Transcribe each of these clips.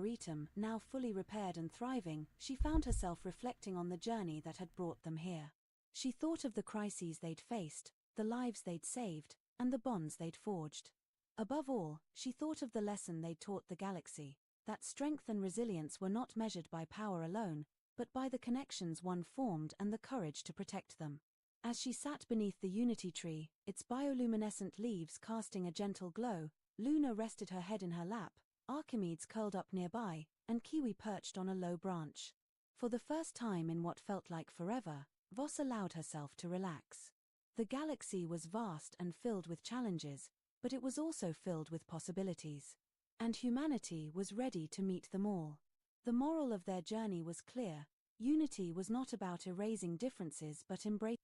Arboretum, now fully repaired and thriving, she found herself reflecting on the journey that had brought them here. She thought of the crises they'd faced, the lives they'd saved, and the bonds they'd forged. Above all, she thought of the lesson they'd taught the galaxy, that strength and resilience were not measured by power alone, but by the connections one formed and the courage to protect them. As she sat beneath the Unity tree, its bioluminescent leaves casting a gentle glow, Luna rested her head in her lap, Archimedes curled up nearby, and Kiwi perched on a low branch. For the first time in what felt like forever, Voss allowed herself to relax. The galaxy was vast and filled with challenges, but it was also filled with possibilities. And humanity was ready to meet them all. The moral of their journey was clear: unity was not about erasing differences but embracing.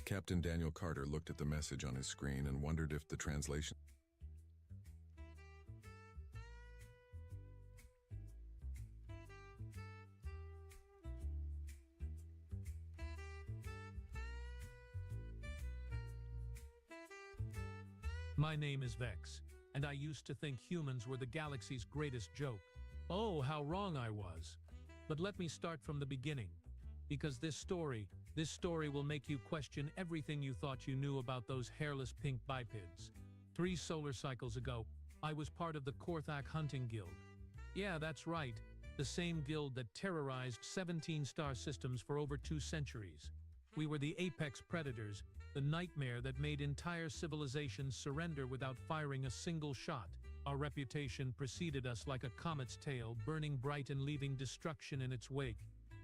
Captain Daniel Carter looked at the message on his screen and wondered if the translation. My name is Vex, and I used to think humans were the galaxy's greatest joke. Oh, how wrong I was. But let me start from the beginning. Because this story will make you question everything you thought you knew about those hairless pink bipeds. 3 solar cycles ago, I was part of the Korthak Hunting Guild. Yeah, that's right, the same guild that terrorized 17 star systems for over 2 centuries. We were the apex predators, the nightmare that made entire civilizations surrender without firing a single shot. Our reputation preceded us like a comet's tail, burning bright and leaving destruction in its wake.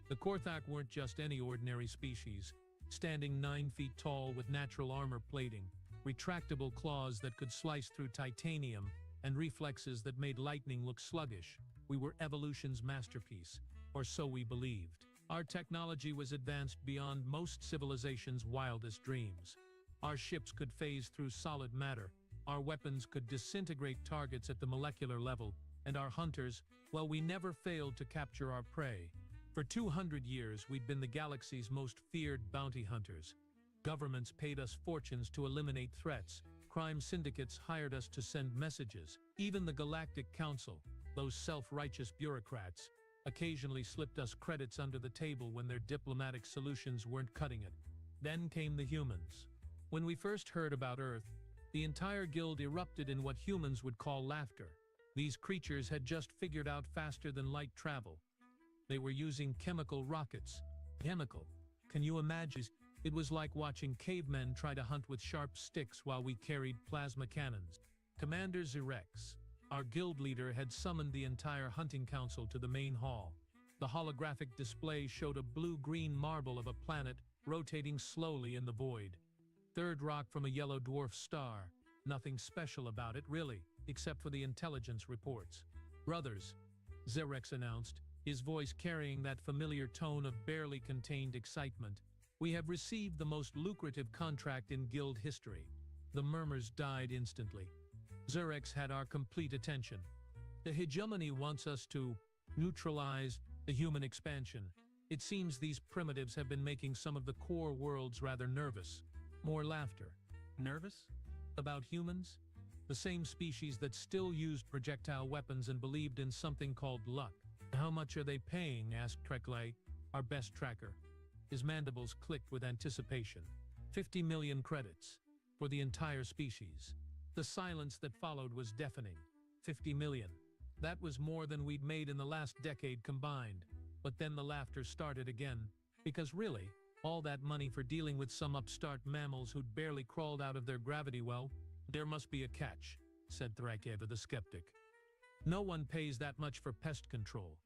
The Korthak weren't just any ordinary species, standing 9 feet tall with natural armor plating, retractable claws that could slice through titanium, and reflexes that made lightning look sluggish. We were evolution's masterpiece, or so we believed. Our technology was advanced beyond most civilizations' wildest dreams. Our ships could phase through solid matter, our weapons could disintegrate targets at the molecular level, and our hunters, well, we never failed to capture our prey. For 200 years, we'd been the galaxy's most feared bounty hunters. Governments paid us fortunes to eliminate threats. Crime syndicates hired us to send messages. Even the Galactic Council, those self-righteous bureaucrats, occasionally slipped us credits under the table when their diplomatic solutions weren't cutting it. Then came the humans. When we first heard about Earth, the entire guild erupted in what humans would call laughter. These creatures had just figured out faster than light travel. They were using chemical rockets. Chemical. Can you imagine? It was like watching cavemen try to hunt with sharp sticks while we carried plasma cannons. Commander Xerex, our guild leader, had summoned the entire hunting council to the main hall. The holographic display showed a blue-green marble of a planet rotating slowly in the void. Third rock from a yellow dwarf star. Nothing special about it, really, except for the intelligence reports. Brothers, Xerex announced, his voice carrying that familiar tone of barely contained excitement. We have received the most lucrative contract in guild history. The murmurs died instantly. Xerex had our complete attention. The hegemony wants us to neutralize the human expansion. It seems these primitives have been making some of the core worlds rather nervous. More laughter. Nervous? About humans? The same species that still used projectile weapons and believed in something called luck. How much are they paying? Asked Trekle, our best tracker. His mandibles clicked with anticipation. 50 million credits. For the entire species. The silence that followed was deafening. 50 million. That was more than we'd made in the last decade combined. But then the laughter started again. Because really, all that money for dealing with some upstart mammals who'd barely crawled out of their gravity well? There must be a catch, said Thrakeva the skeptic. No one pays that much for pest control.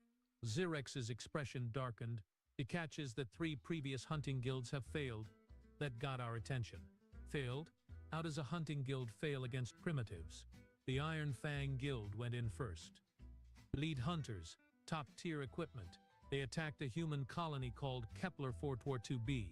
Xerex's expression darkened. The catch is that 3 previous hunting guilds have failed. That got our attention. Failed? How does a hunting guild fail against primitives? The Iron Fang Guild went in first. Lead hunters, top-tier equipment. They attacked a human colony called Kepler 422b.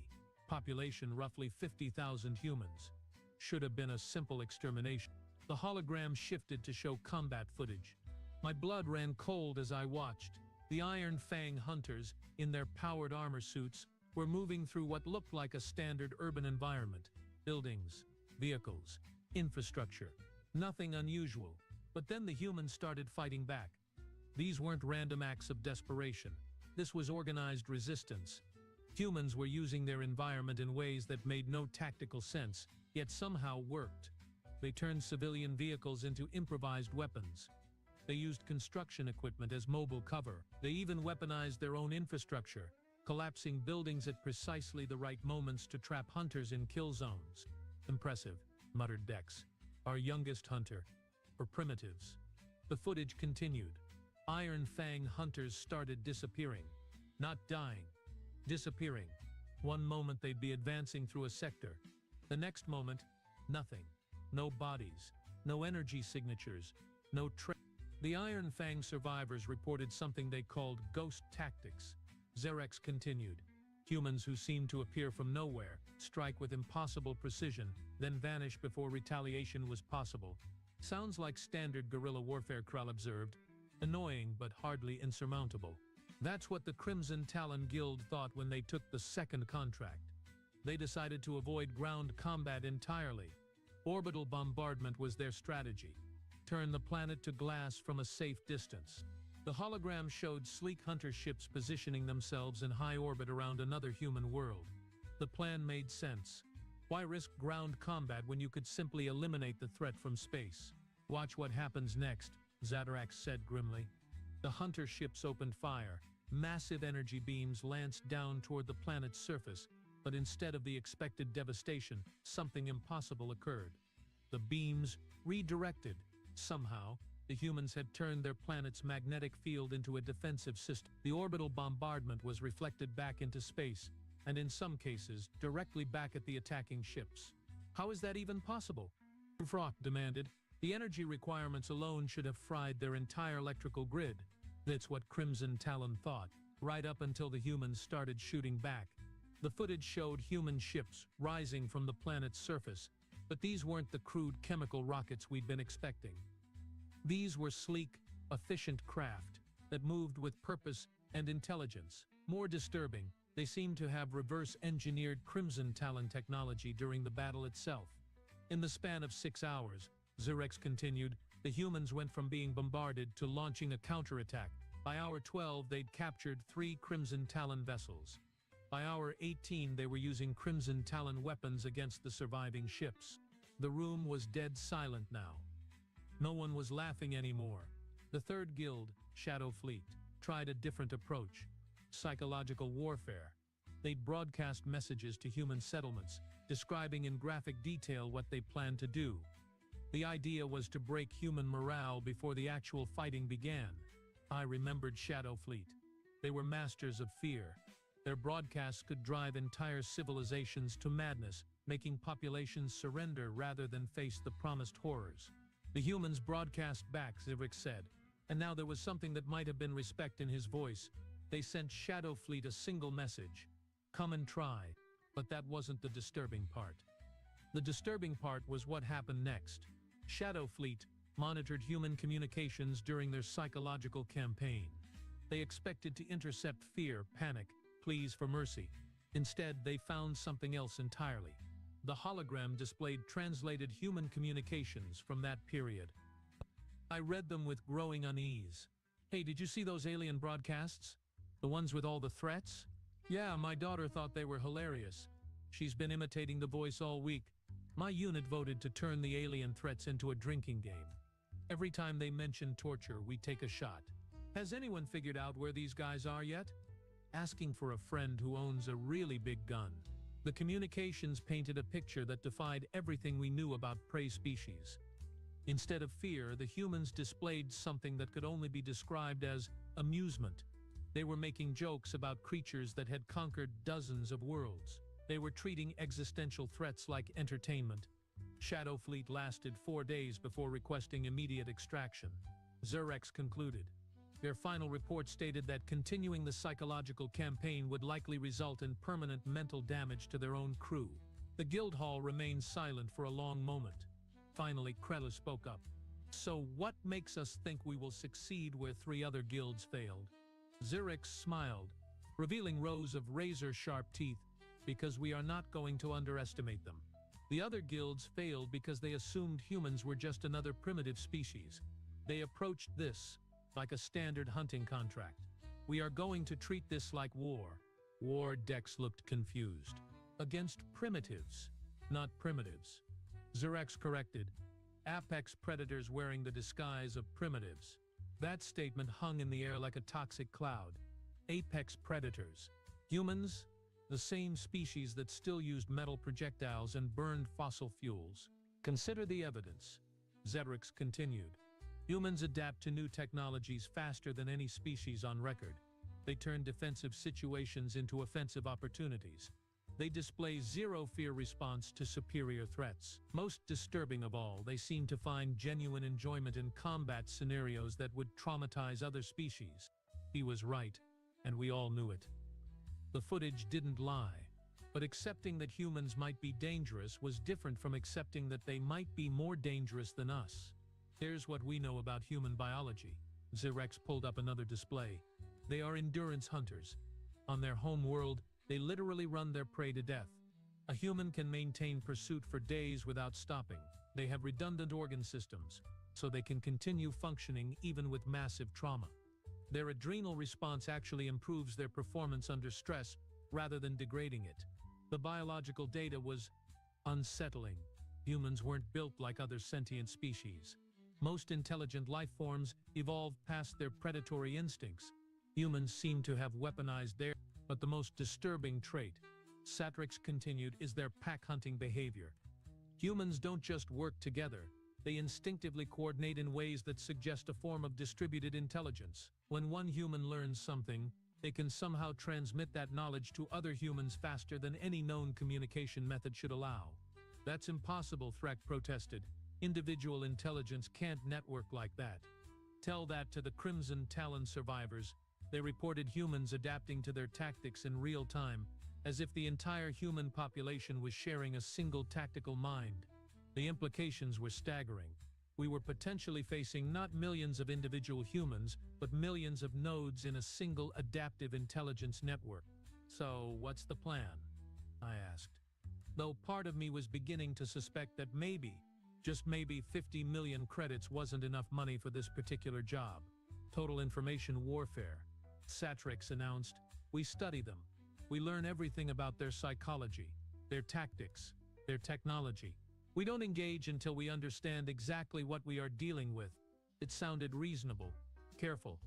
Population roughly 50,000 humans. Should have been a simple extermination. The hologram shifted to show combat footage. My blood ran cold as I watched. The Iron Fang hunters, in their powered armor suits, were moving through what looked like a standard urban environment. Buildings, vehicles, infrastructure. Nothing unusual. But then the humans started fighting back. These weren't random acts of desperation. This was organized resistance. Humans were using their environment in ways that made no tactical sense, yet somehow worked. They turned civilian vehicles into improvised weapons. They used construction equipment as mobile cover. They even weaponized their own infrastructure, collapsing buildings at precisely the right moments to trap hunters in kill zones. Impressive, muttered Dex, our youngest hunter. For primitives. The footage continued. Iron Fang hunters started disappearing. Not dying. Disappearing. One moment they'd be advancing through a sector. The next moment, nothing. No bodies. No energy signatures. No trace. The Iron Fang survivors reported something they called ghost tactics. Xerex continued. Humans who seem to appear from nowhere, strike with impossible precision, then vanish before retaliation was possible. Sounds like standard guerrilla warfare, Krell observed. Annoying but hardly insurmountable. That's what the Crimson Talon Guild thought when they took the second contract. They decided to avoid ground combat entirely. Orbital bombardment was their strategy. Turn the planet to glass from a safe distance. The hologram showed sleek hunter ships positioning themselves in high orbit around another human world. The plan made sense. Why risk ground combat when you could simply eliminate the threat from space? Watch what happens next, Xatarax said grimly. The hunter ships opened fire. Massive energy beams lanced down toward the planet's surface, but instead of the expected devastation, something impossible occurred. The beams redirected. Somehow, the humans had turned their planet's magnetic field into a defensive system. The orbital bombardment was reflected back into space, and in some cases, directly back at the attacking ships. How is that even possible? Frock demanded. The energy requirements alone should have fried their entire electrical grid. That's what Crimson Talon thought, right up until the humans started shooting back. The footage showed human ships rising from the planet's surface, but these weren't the crude chemical rockets we'd been expecting. These were sleek, efficient craft that moved with purpose and intelligence. More disturbing, they seemed to have reverse-engineered Crimson Talon technology during the battle itself. In the span of 6 hours, Xerex continued, the humans went from being bombarded to launching a counterattack. By hour 12, they'd captured 3 Crimson Talon vessels. By hour 18, they were using Crimson Talon weapons against the surviving ships. The room was dead silent now. No one was laughing anymore. The third guild, Shadow Fleet, tried a different approach. Psychological warfare. They'd broadcast messages to human settlements, describing in graphic detail what they planned to do. The idea was to break human morale before the actual fighting began. I remembered Shadow Fleet. They were masters of fear. Their broadcasts could drive entire civilizations to madness, making populations surrender rather than face the promised horrors. The humans broadcast back, Xerex said, and now there was something that might have been respect in his voice. They sent Shadow Fleet a single message. Come and try. But that wasn't the disturbing part. The disturbing part was what happened next. Shadow Fleet monitored human communications during their psychological campaign. They expected to intercept fear, panic, pleas for mercy. Instead, they found something else entirely. The hologram displayed translated human communications from that period. I read them with growing unease. Hey, did you see those alien broadcasts? The ones with all the threats? Yeah, my daughter thought they were hilarious. She's been imitating the voice all week. My unit voted to turn the alien threats into a drinking game. Every time they mention torture, we take a shot. Has anyone figured out where these guys are yet? Asking for a friend who owns a really big gun. The communications painted a picture that defied everything we knew about prey species. Instead of fear, the humans displayed something that could only be described as amusement. They were making jokes about creatures that had conquered dozens of worlds. They were treating existential threats like entertainment. Shadow Fleet lasted 4 days before requesting immediate extraction. Xerex concluded. Their final report stated that continuing the psychological campaign would likely result in permanent mental damage to their own crew. The Guildhall remained silent for a long moment. Finally, Krella spoke up. So what makes us think we will succeed where 3 other guilds failed? Xerex smiled, revealing rows of razor-sharp teeth, because we are not going to underestimate them. The other guilds failed because they assumed humans were just another primitive species. They approached this like a standard hunting contract. We are going to treat this like war. War. Dex looked confused. Against primitives, not primitives. Xerex corrected. Apex predators wearing the disguise of primitives. That statement hung in the air like a toxic cloud. Apex predators. Humans? The same species that still used metal projectiles and burned fossil fuels. Consider the evidence. Xerex continued. Humans adapt to new technologies faster than any species on record. They turn defensive situations into offensive opportunities. They display zero fear response to superior threats. Most disturbing of all, they seem to find genuine enjoyment in combat scenarios that would traumatize other species. He was right, and we all knew it. The footage didn't lie, but accepting that humans might be dangerous was different from accepting that they might be more dangerous than us. Here's what we know about human biology. Xerex pulled up another display. They are endurance hunters. On their home world, they literally run their prey to death. A human can maintain pursuit for days without stopping. They have redundant organ systems, so they can continue functioning even with massive trauma. Their adrenal response actually improves their performance under stress rather than degrading it. The biological data was unsettling. Humans weren't built like other sentient species. Most intelligent life forms evolved past their predatory instincts. Humans seem to have weaponized their, but the most disturbing trait, Xerex continued, is their pack-hunting behavior. Humans don't just work together, they instinctively coordinate in ways that suggest a form of distributed intelligence. When one human learns something, they can somehow transmit that knowledge to other humans faster than any known communication method should allow. That's impossible, Threk protested. Individual intelligence can't network like that. Tell that to the Crimson Talon survivors. They reported humans adapting to their tactics in real time, as if the entire human population was sharing a single tactical mind. The implications were staggering. We were potentially facing not millions of individual humans, but millions of nodes in a single adaptive intelligence network. So, what's the plan? I asked. Though part of me was beginning to suspect that maybe, just maybe 50 million credits wasn't enough money for this particular job. Total information warfare. Xerex announced. We study them. We learn everything about their psychology, their tactics, their technology. We don't engage until we understand exactly what we are dealing with. It sounded reasonable, careful,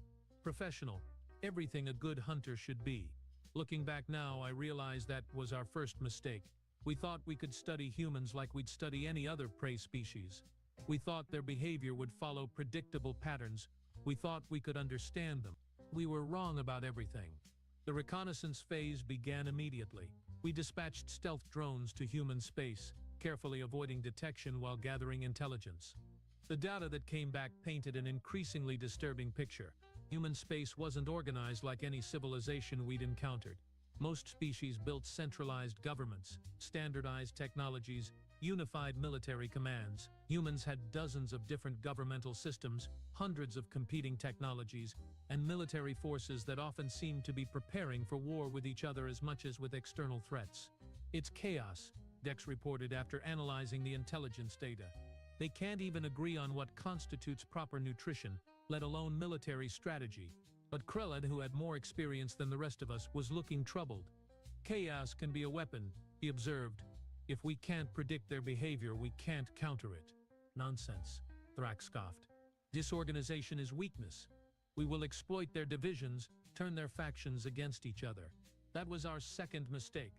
professional, everything a good hunter should be. Looking back now, I realize that was our first mistake. We thought we could study humans like we'd study any other prey species. We thought their behavior would follow predictable patterns. We thought we could understand them. We were wrong about everything. The reconnaissance phase began immediately. We dispatched stealth drones to human space, carefully avoiding detection while gathering intelligence. The data that came back painted an increasingly disturbing picture. Human space wasn't organized like any civilization we'd encountered. Most species built centralized governments, standardized technologies, unified military commands. Humans had dozens of different governmental systems, hundreds of competing technologies, and military forces that often seemed to be preparing for war with each other as much as with external threats. It's chaos, Dex reported after analyzing the intelligence data. They can't even agree on what constitutes proper nutrition, let alone military strategy. But Krellin, who had more experience than the rest of us, was looking troubled. Chaos can be a weapon, he observed. If we can't predict their behavior, we can't counter it. Nonsense, Thrak scoffed. Disorganization is weakness. We will exploit their divisions, turn their factions against each other. That was our second mistake.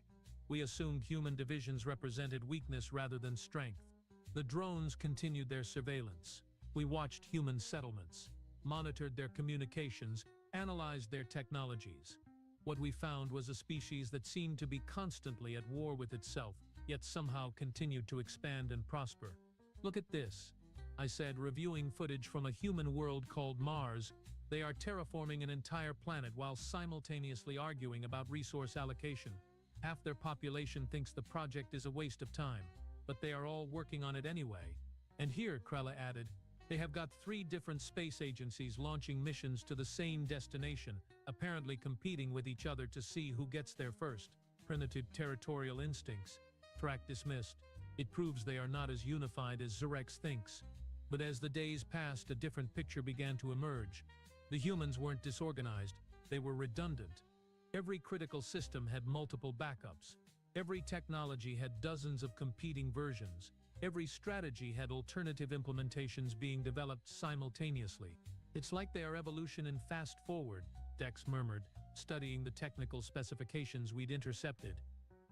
We assumed human divisions represented weakness rather than strength. The drones continued their surveillance. We watched human settlements, monitored their communications, analyzed their technologies. What we found was a species that seemed to be constantly at war with itself, yet somehow continued to expand and prosper. "Look at this," I said, reviewing footage from a human world called Mars. "They are terraforming an entire planet while simultaneously arguing about resource allocation. Half their population thinks the project is a waste of time, but they are all working on it anyway. And here," Krella added, "they have got 3 different space agencies launching missions to the same destination, apparently competing with each other to see who gets there first. Primitive territorial instincts," Thrak dismissed. "It proves they are not as unified as Xerex thinks." But as the days passed, a different picture began to emerge. The humans weren't disorganized, they were redundant. Every critical system had multiple backups. Every technology had dozens of competing versions. Every strategy had alternative implementations being developed simultaneously. "It's like they are evolution in fast forward," Dex murmured, studying the technical specifications we'd intercepted.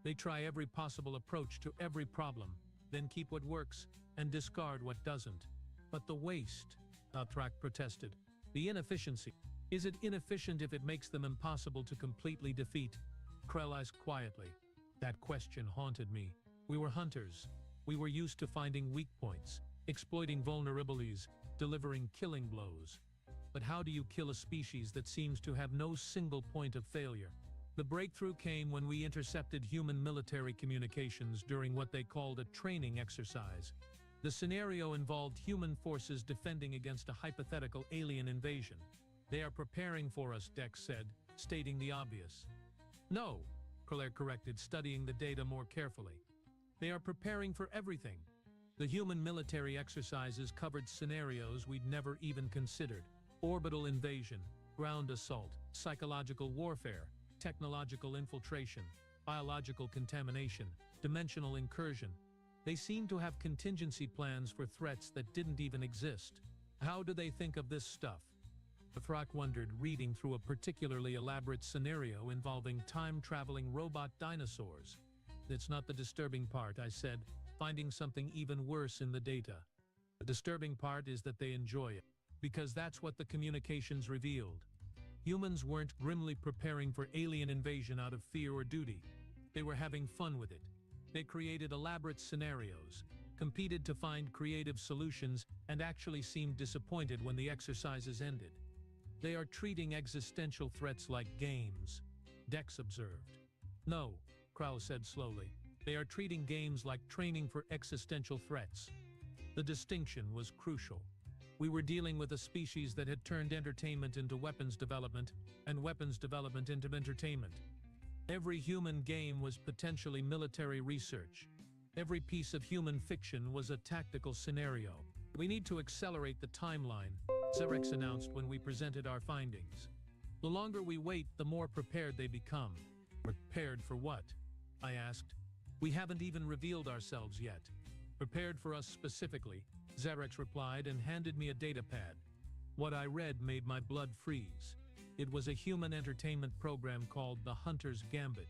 "They try every possible approach to every problem, then keep what works and discard what doesn't." "But the waste," Thrak protested. "The inefficiency. Is it inefficient if it makes them impossible to completely defeat?" Krell asked quietly. That question haunted me. We were hunters. We were used to finding weak points, exploiting vulnerabilities, delivering killing blows. But how do you kill a species that seems to have no single point of failure? The breakthrough came when we intercepted human military communications during what they called a training exercise. The scenario involved human forces defending against a hypothetical alien invasion. "They are preparing for us," Dex said, stating the obvious. "No," Claire corrected, studying the data more carefully. "They are preparing for everything." The human military exercises covered scenarios we'd never even considered: orbital invasion, ground assault, psychological warfare, technological infiltration, biological contamination, dimensional incursion. They seemed to have contingency plans for threats that didn't even exist. How do they think of this stuff? Thrak wondered, reading through a particularly elaborate scenario involving time-traveling robot dinosaurs. "It's not the disturbing part," I said, finding something even worse in the data. "The disturbing part is that they enjoy it, because that's what the communications revealed. Humans weren't grimly preparing for alien invasion out of fear or duty. They were having fun with it. They created elaborate scenarios, competed to find creative solutions, and actually seemed disappointed when the exercises ended. They are treating existential threats like games," Dex observed. "No," Krauss said slowly. "They are treating games like training for existential threats." The distinction was crucial. We were dealing with a species that had turned entertainment into weapons development, and weapons development into entertainment. Every human game was potentially military research. Every piece of human fiction was a tactical scenario. "We need to accelerate the timeline," Xerex announced when we presented our findings. "The longer we wait, the more prepared they become." "Prepared for what?" I asked. "We haven't even revealed ourselves yet." "Prepared for us specifically," Xerex replied and handed me a datapad. What I read made my blood freeze. It was a human entertainment program called The Hunter's Gambit.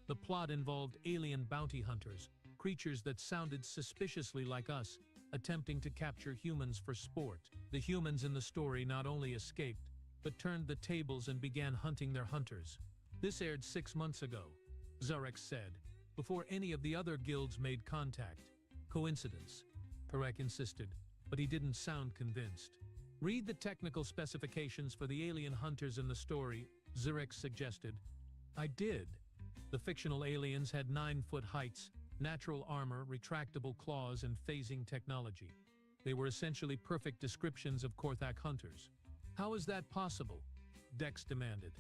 The plot involved alien bounty hunters, creatures that sounded suspiciously like us, attempting to capture humans for sport. The humans in the story not only escaped, but turned the tables and began hunting their hunters. "This aired 6 months ago," Xerex said, "before any of the other guilds made contact." "Coincidence?" Tarek insisted, but he didn't sound convinced. "Read the technical specifications for the alien hunters in the story," Xerex suggested. I did. The fictional aliens had 9-foot heights, natural armor, retractable claws, and phasing technology. They were essentially perfect descriptions of Korthak hunters. "How is that possible?" Dex demanded.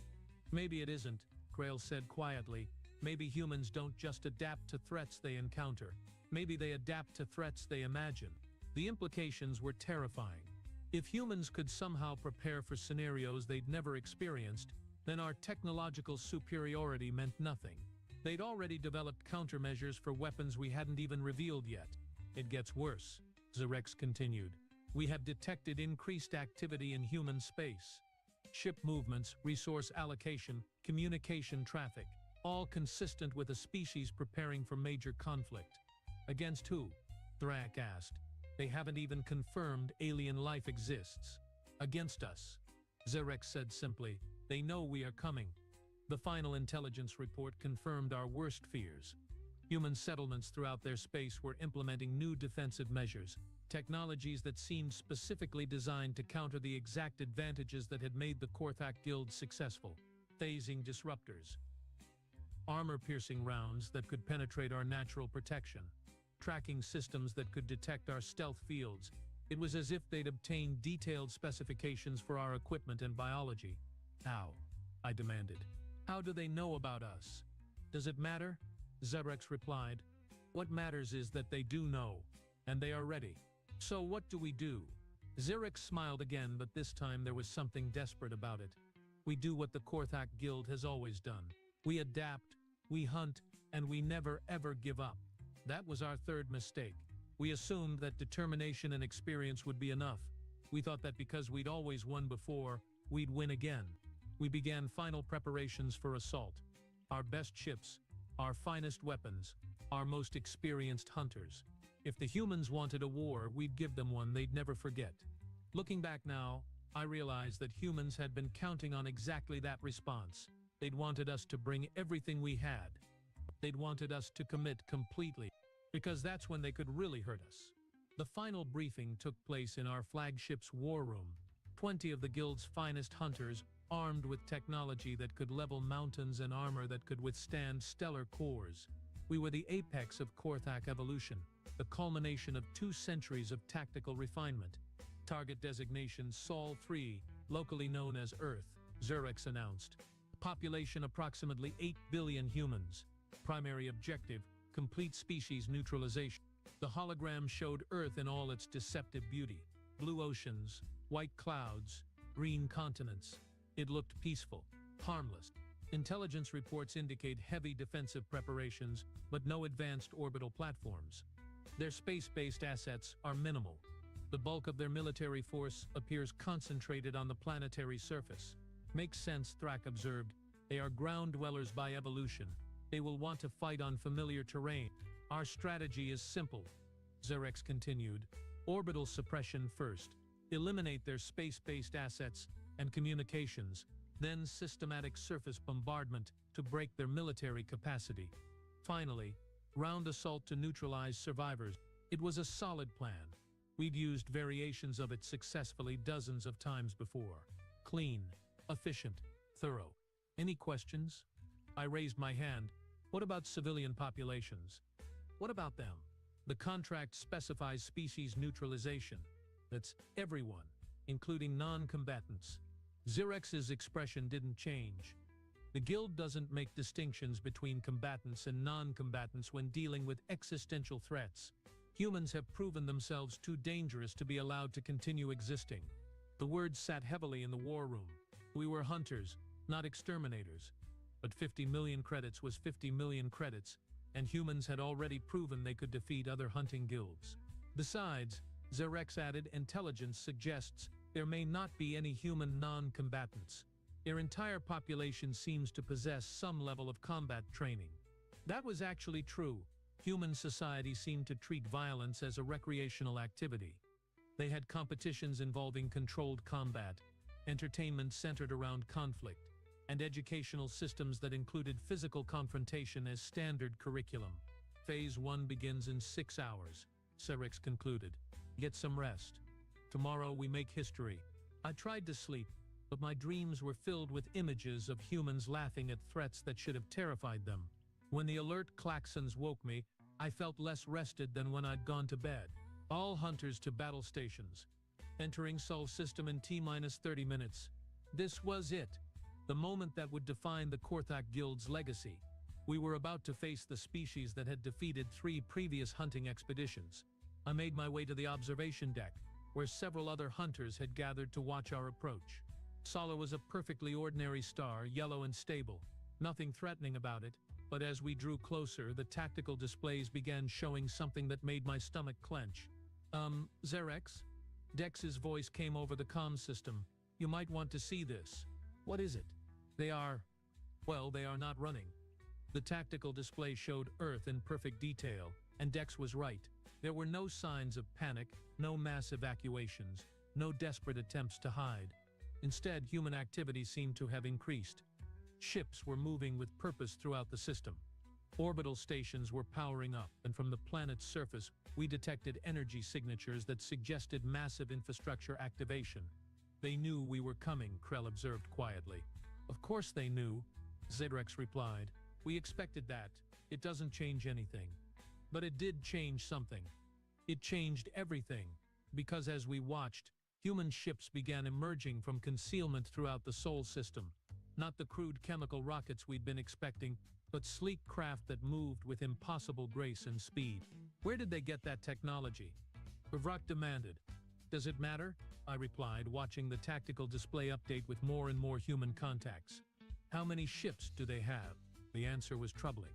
"Maybe it isn't," Grail said quietly. "Maybe humans don't just adapt to threats they encounter. Maybe they adapt to threats they imagine." The implications were terrifying. If humans could somehow prepare for scenarios they'd never experienced, then our technological superiority meant nothing. They'd already developed countermeasures for weapons we hadn't even revealed yet. "It gets worse," Xerex continued. "We have detected increased activity in human space. Ship movements, resource allocation, communication traffic, all consistent with a species preparing for major conflict. Against who? Thrak asked. They haven't even confirmed alien life exists. Against us. Xerxes said simply. They know we are coming. The final intelligence report confirmed our worst fears. Human settlements throughout their space were implementing new defensive measures, technologies that seemed specifically designed to counter the exact advantages that had made the Korthak Guild successful. Phasing disruptors, armor-piercing rounds that could penetrate our natural protection, tracking systems that could detect our stealth fields. It was as if they'd obtained detailed specifications for our equipment and biology. How? I demanded. How do they know about us? Does it matter? Xerxes replied. What matters is that they do know, and they are ready. So what do we do? Xerxes smiled again, but this time there was something desperate about it. We do what the Korthak Guild has always done. We adapt, we hunt, and we never ever give up. That was our third mistake. We assumed that determination and experience would be enough. We thought that because we'd always won before, we'd win again. We began final preparations for assault. Our best ships, our finest weapons, our most experienced hunters. If the humans wanted a war, we'd give them one they'd never forget. Looking back now, I realized that humans had been counting on exactly that response. They'd wanted us to bring everything we had. They'd wanted us to commit completely, because that's when they could really hurt us. The final briefing took place in our flagship's war room. 20 of the Guild's finest hunters, armed with technology that could level mountains and armor that could withstand stellar cores. We were the apex of Korthak evolution, the culmination of 2 centuries of tactical refinement. Target designation Sol 3, locally known as Earth, Xerxes announced. Population approximately 8 billion humans. Primary objective, complete species neutralization. The hologram showed Earth in all its deceptive beauty. Blue oceans, white clouds, green continents. It looked peaceful, harmless. Intelligence reports indicate heavy defensive preparations, but no advanced orbital platforms. Their space-based assets are minimal. The bulk of their military force appears concentrated on the planetary surface. Makes sense, Thrak observed. They are ground dwellers by evolution. They will want to fight on familiar terrain. Our strategy is simple, Xerxes continued. Orbital suppression first. Eliminate their space-based assets and communications, then systematic surface bombardment to break their military capacity. Finally, ground assault to neutralize survivors. It was a solid plan. We'd used variations of it successfully dozens of times before. Clean, efficient, thorough. Any questions? I raised my hand. What about civilian populations? What about them? The contract specifies species neutralization. That's everyone, including non-combatants. Xerxes' expression didn't change. The Guild doesn't make distinctions between combatants and non-combatants when dealing with existential threats. Humans have proven themselves too dangerous to be allowed to continue existing. The words sat heavily in the war room. We were hunters, not exterminators. But 50 million credits was 50 million credits, and humans had already proven they could defeat other hunting guilds. Besides, Xerxes added, intelligence suggests there may not be any human non-combatants. Their entire population seems to possess some level of combat training. That was actually true. Human society seemed to treat violence as a recreational activity. They had competitions involving controlled combat, entertainment centered around conflict, and educational systems that included physical confrontation as standard curriculum. Phase 1 begins in 6 hours, Xerxes concluded. Get some rest. Tomorrow we make history. I tried to sleep, but my dreams were filled with images of humans laughing at threats that should have terrified them. When the alert klaxons woke me, I felt less rested than when I'd gone to bed. All hunters to battle stations. Entering Sol system in T-minus 30 minutes. This was it. The moment that would define the Korthak Guild's legacy. We were about to face the species that had defeated 3 previous hunting expeditions. I made my way to the observation deck, where several other hunters had gathered to watch our approach. Sala was a perfectly ordinary star, yellow and stable. Nothing threatening about it, but as we drew closer, the tactical displays began showing something that made my stomach clench. Xerxes? Dex's voice came over the comm system. You might want to see this. What is it? They are not running. The tactical display showed Earth in perfect detail, and Dex was right. There were no signs of panic, no mass evacuations, no desperate attempts to hide. Instead, human activity seemed to have increased. Ships were moving with purpose throughout the system. Orbital stations were powering up, and from the planet's surface, we detected energy signatures that suggested massive infrastructure activation. They knew we were coming, Krell observed quietly. Of course they knew, Zedrex replied. We expected that. It doesn't change anything. But it did change something. It changed everything, because as we watched, human ships began emerging from concealment throughout the Sol system. Not the crude chemical rockets we'd been expecting, but sleek craft that moved with impossible grace and speed. Where did they get that technology? Vrak demanded. Does it matter? I replied, watching the tactical display update with more and more human contacts. How many ships do they have? The answer was troubling.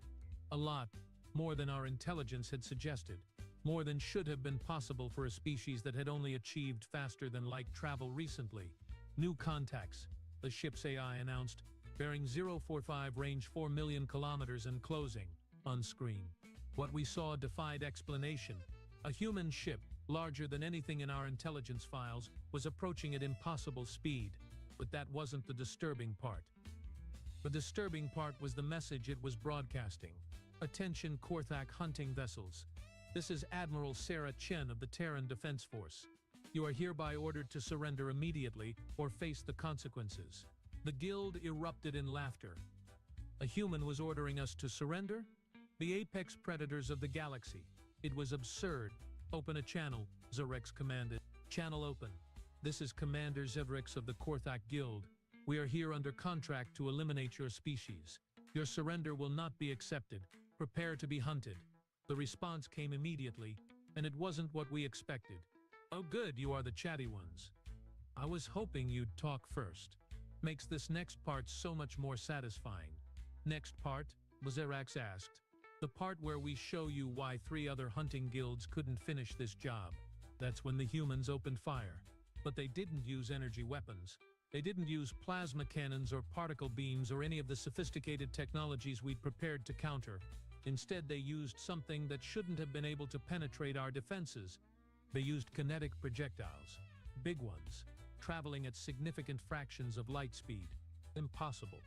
A lot, more than our intelligence had suggested. More than should have been possible for a species that had only achieved faster-than-light travel recently. New contacts, the ship's AI announced, bearing 045 range 4 million kilometers and closing, on screen. What we saw defied explanation. A human ship, larger than anything in our intelligence files, was approaching at impossible speed. But that wasn't the disturbing part. The disturbing part was the message it was broadcasting. Attention Korthak hunting vessels. This is Admiral Sarah Chen of the Terran Defense Force. You are hereby ordered to surrender immediately or face the consequences. The guild erupted in laughter. A human was ordering us to surrender? The apex predators of the galaxy. It was absurd. Open a channel, Zedrex commanded. Channel open. This is Commander Zedrex of the Korthak Guild. We are here under contract to eliminate your species. Your surrender will not be accepted. Prepare to be hunted. The response came immediately, and it wasn't what we expected. Oh good, you are the chatty ones. I was hoping you'd talk first. Makes this next part so much more satisfying. Next part, Zedrex asked. The part where we show you why 3 other hunting guilds couldn't finish this job. That's when the humans opened fire. But they didn't use energy weapons. They didn't use plasma cannons or particle beams or any of the sophisticated technologies we'd prepared to counter. Instead, they used something that shouldn't have been able to penetrate our defenses. They used kinetic projectiles. Big ones. Traveling at significant fractions of light speed. Impossible.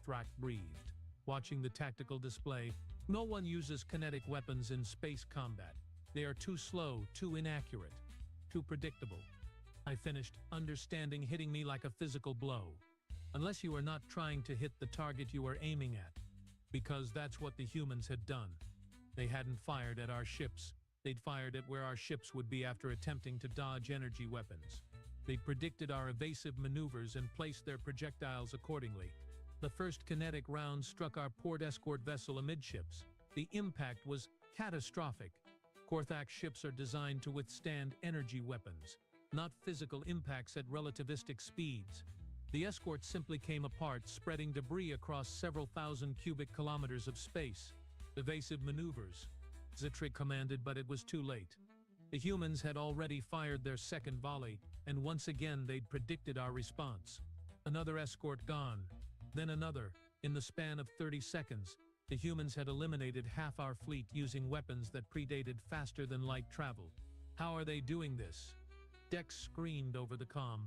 Thrak breathed. Watching the tactical display, no one uses kinetic weapons in space combat. They are too slow, too inaccurate, too predictable. I finished, understanding hitting me like a physical blow. Unless you are not trying to hit the target you are aiming at. Because that's what the humans had done. They hadn't fired at our ships. They'd fired at where our ships would be after attempting to dodge energy weapons. They predicted our evasive maneuvers and placed their projectiles accordingly. The first kinetic round struck our port escort vessel amidships. The impact was catastrophic. Korthak ships are designed to withstand energy weapons, not physical impacts at relativistic speeds. The escort simply came apart, spreading debris across several thousand cubic kilometers of space. Evasive maneuvers, Zedrex commanded, but it was too late. The humans had already fired their second volley, and once again they'd predicted our response. Another escort gone, then another. In the span of 30 seconds, the humans had eliminated half our fleet using weapons that predated faster-than-light travel. How are they doing this? Dex screamed over the comm.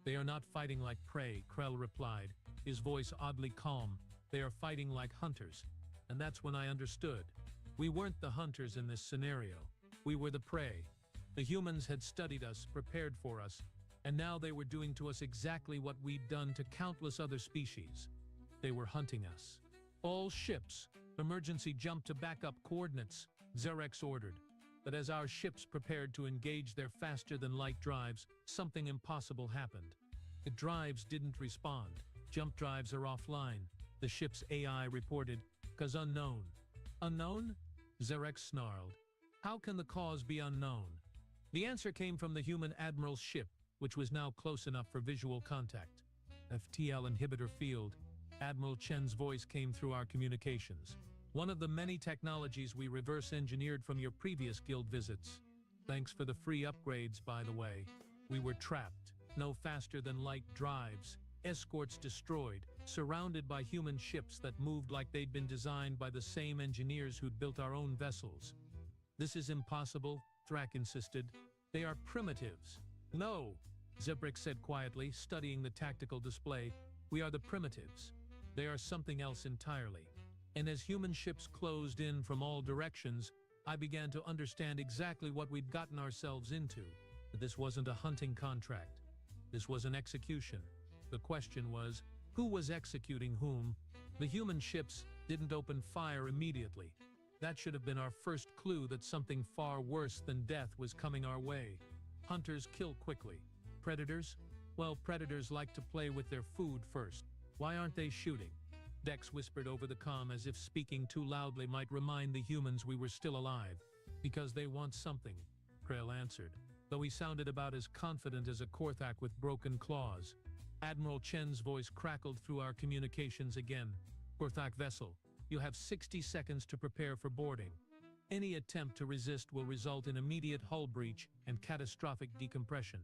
They are not fighting like prey, Krell replied, his voice oddly calm. They are fighting like hunters. And that's when I understood. We weren't the hunters in this scenario. We were the prey. The humans had studied us, prepared for us, and now they were doing to us exactly what we'd done to countless other species. They were hunting us. All ships, emergency jump to backup coordinates, Zedrex ordered. But as our ships prepared to engage their faster-than-light drives, something impossible happened. The drives didn't respond. Jump drives are offline, the ship's AI reported, "'cause unknown." Unknown? Zedrex snarled. How can the cause be unknown? The answer came from the human admiral's ship, which was now close enough for visual contact. FTL inhibitor field. Admiral Chen's voice came through our communications. One of the many technologies we reverse-engineered from your previous guild visits. Thanks for the free upgrades, by the way. We were trapped. No faster-than-light drives. escorts destroyed, surrounded by human ships that moved like they'd been designed by the same engineers who'd built our own vessels. "This is impossible," Thrak insisted. "They are primitives." "No," Zebrick said quietly, studying the tactical display. "We are the primitives. They are something else entirely." And as human ships closed in from all directions, I began to understand exactly what we'd gotten ourselves into. This wasn't a hunting contract. This was an execution. The question was, who was executing whom? The human ships didn't open fire immediately. That should have been our first clue that something far worse than death was coming our way. Hunters kill quickly. Predators? Well, predators like to play with their food first. Why aren't they shooting? Dex whispered over the comm as if speaking too loudly might remind the humans we were still alive. "Because they want something," Krell answered, though he sounded about as confident as a Korthak with broken claws. Admiral Chen's voice crackled through our communications again. "Korthak vessel, you have 60 seconds to prepare for boarding. Any attempt to resist will result in immediate hull breach and catastrophic decompression.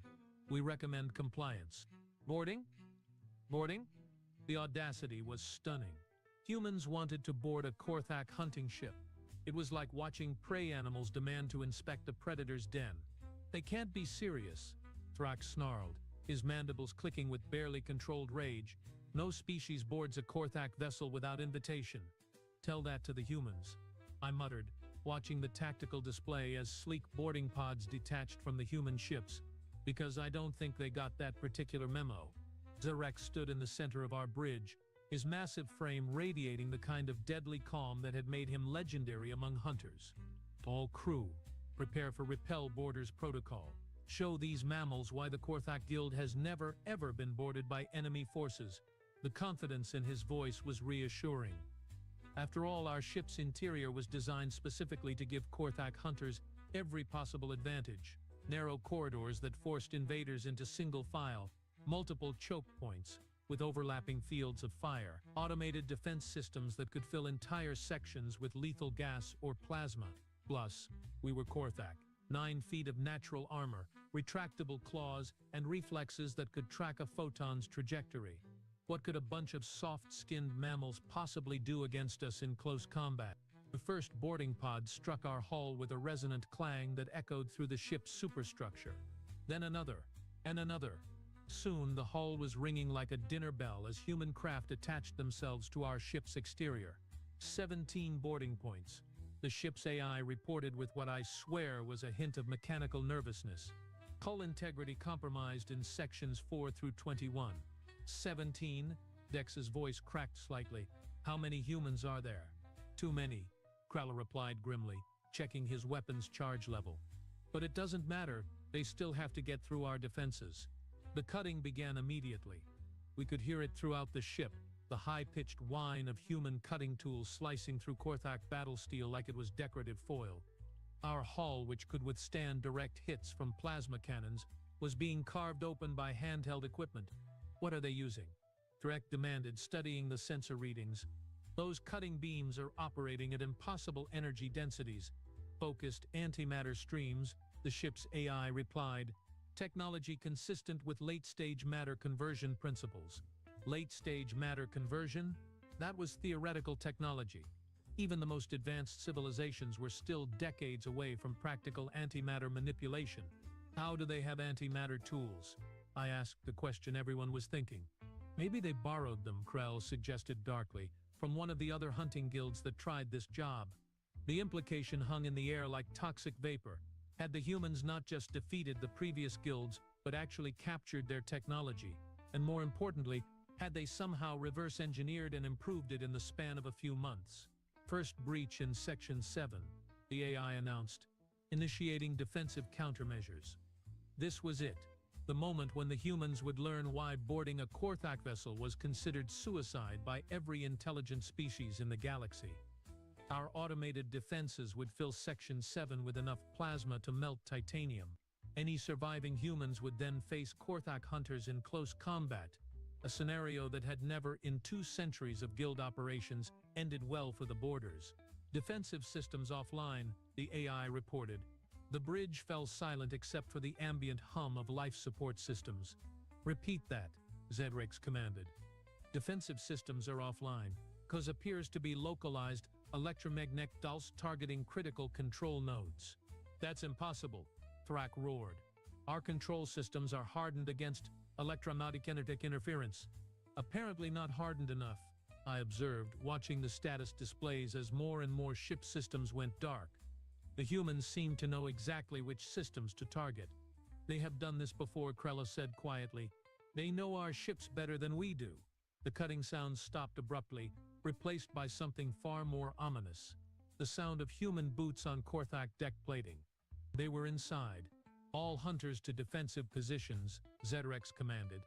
We recommend compliance." "Boarding? Boarding?" The audacity was stunning. Humans wanted to board a Korthak hunting ship. It was like watching prey animals demand to inspect a predator's den. "They can't be serious," Thrak snarled, his mandibles clicking with barely controlled rage. "No species boards a Korthak vessel without invitation." "Tell that to the humans," I muttered, watching the tactical display as sleek boarding pods detached from the human ships, "because I don't think they got that particular memo." Zarek stood in the center of our bridge, his massive frame radiating the kind of deadly calm that had made him legendary among hunters. "All crew, prepare for Repel Boarders Protocol. Show these mammals why the Korthak Guild has never, ever been boarded by enemy forces." The confidence in his voice was reassuring. After all, our ship's interior was designed specifically to give Korthak hunters every possible advantage. Narrow corridors that forced invaders into single file, multiple choke points with overlapping fields of fire, automated defense systems that could fill entire sections with lethal gas or plasma. Plus, we were Korthak. 9 feet of natural armor, retractable claws, and reflexes that could track a photon's trajectory. What could a bunch of soft-skinned mammals possibly do against us in close combat? The first boarding pod struck our hull with a resonant clang that echoed through the ship's superstructure. Then another, and another. Soon the hull was ringing like a dinner bell as human craft attached themselves to our ship's exterior. 17 boarding points. The ship's AI reported with what I swear was a hint of mechanical nervousness. Hull integrity compromised in sections 4 through 21. 17? Dex's voice cracked slightly. "How many humans are there?" "Too many," Krell replied grimly, checking his weapon's charge level. "But it doesn't matter, they still have to get through our defenses." The cutting began immediately. We could hear it throughout the ship, the high-pitched whine of human cutting tools slicing through Korthak battle steel like it was decorative foil. Our hull, which could withstand direct hits from plasma cannons, was being carved open by handheld equipment. "What are they using?" Drek demanded, studying the sensor readings. "Those cutting beams are operating at impossible energy densities. Focused antimatter streams," the ship's AI replied. "Technology consistent with late-stage matter conversion principles." Late-stage matter conversion? That was theoretical technology. Even the most advanced civilizations were still decades away from practical antimatter manipulation. How do they have antimatter tools? I asked, the question everyone was thinking. "Maybe they borrowed them," Krell suggested darkly, "from one of the other hunting guilds that tried this job." The implication hung in the air like toxic vapor. Had the humans not just defeated the previous guilds, but actually captured their technology? And more importantly, had they somehow reverse-engineered and improved it in the span of a few months? "First breach in Section 7, the AI announced, initiating defensive countermeasures. This was it, the moment when the humans would learn why boarding a Korthak vessel was considered suicide by every intelligent species in the galaxy. Our automated defenses would fill Section 7 with enough plasma to melt titanium. Any surviving humans would then face Korthak hunters in close combat, a scenario that had never, in 2 centuries of guild operations, ended well for the boarders. Defensive systems offline, the AI reported. The bridge fell silent except for the ambient hum of life support systems. "Repeat that," Zedrex commanded. Defensive systems are offline, cause appears to be localized electromagnetic dulse targeting critical control nodes. That's impossible, Thrak roared. Our control systems are hardened against electromagnetic interference. Apparently not hardened enough, I observed, watching the status displays as more and more ship systems went dark. The humans seemed to know exactly which systems to target. They have done this before, Krella said quietly. They know our ships better than we do. The cutting sound stopped abruptly, replaced by something far more ominous. The sound of human boots on Korthak deck plating. They were inside. All hunters to defensive positions, Zedrex commanded.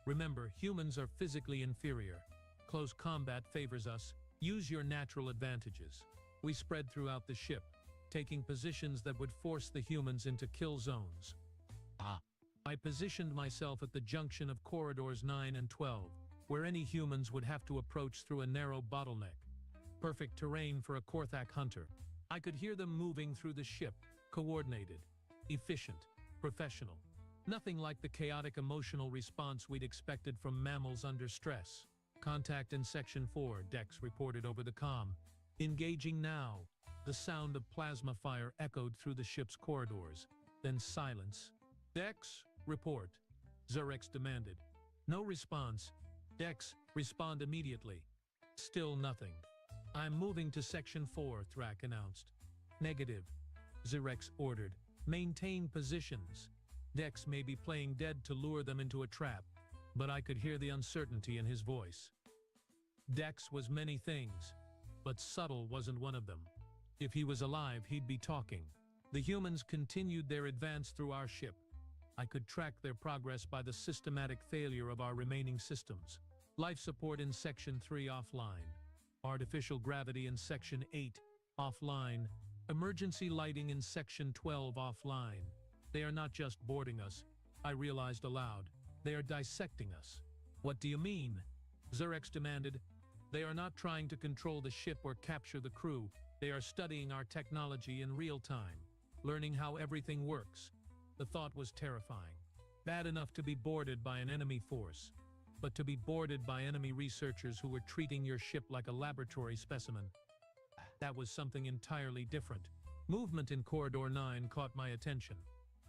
Remember, humans are physically inferior. Close combat favors us. Use your natural advantages. We spread throughout the ship, taking positions that would force the humans into kill zones. I positioned myself at the junction of corridors 9 and 12, where any humans would have to approach through a narrow bottleneck. Perfect terrain for a Korthak hunter. I could hear them moving through the ship, coordinated, efficient, professional. Nothing like the chaotic emotional response we'd expected from mammals under stress. Contact in Section 4, Dex reported over the comm. Engaging now. The sound of plasma fire echoed through the ship's corridors. Then silence. Dex, report. Zedrex demanded. No response. Dex, respond immediately. Still nothing. I'm moving to Section 4, Thrak announced. Negative. Zedrex ordered. Maintain positions. Dex may be playing dead to lure them into a trap, but I could hear the uncertainty in his voice. Dex was many things, but subtle wasn't one of them. If he was alive, he'd be talking. The humans continued their advance through our ship. I could track their progress by the systematic failure of our remaining systems. Life support in Section 3 offline. Artificial gravity in Section 8 offline. Emergency lighting in Section 12 offline. They are not just boarding us, I realized aloud. They are dissecting us. What do you mean? Zedrex demanded. They are not trying to control the ship or capture the crew. They are studying our technology in real time, learning how everything works. The thought was terrifying. Bad enough to be boarded by an enemy force, but to be boarded by enemy researchers who were treating your ship like a laboratory specimen. That was something entirely different. Movement in Corridor 9 caught my attention.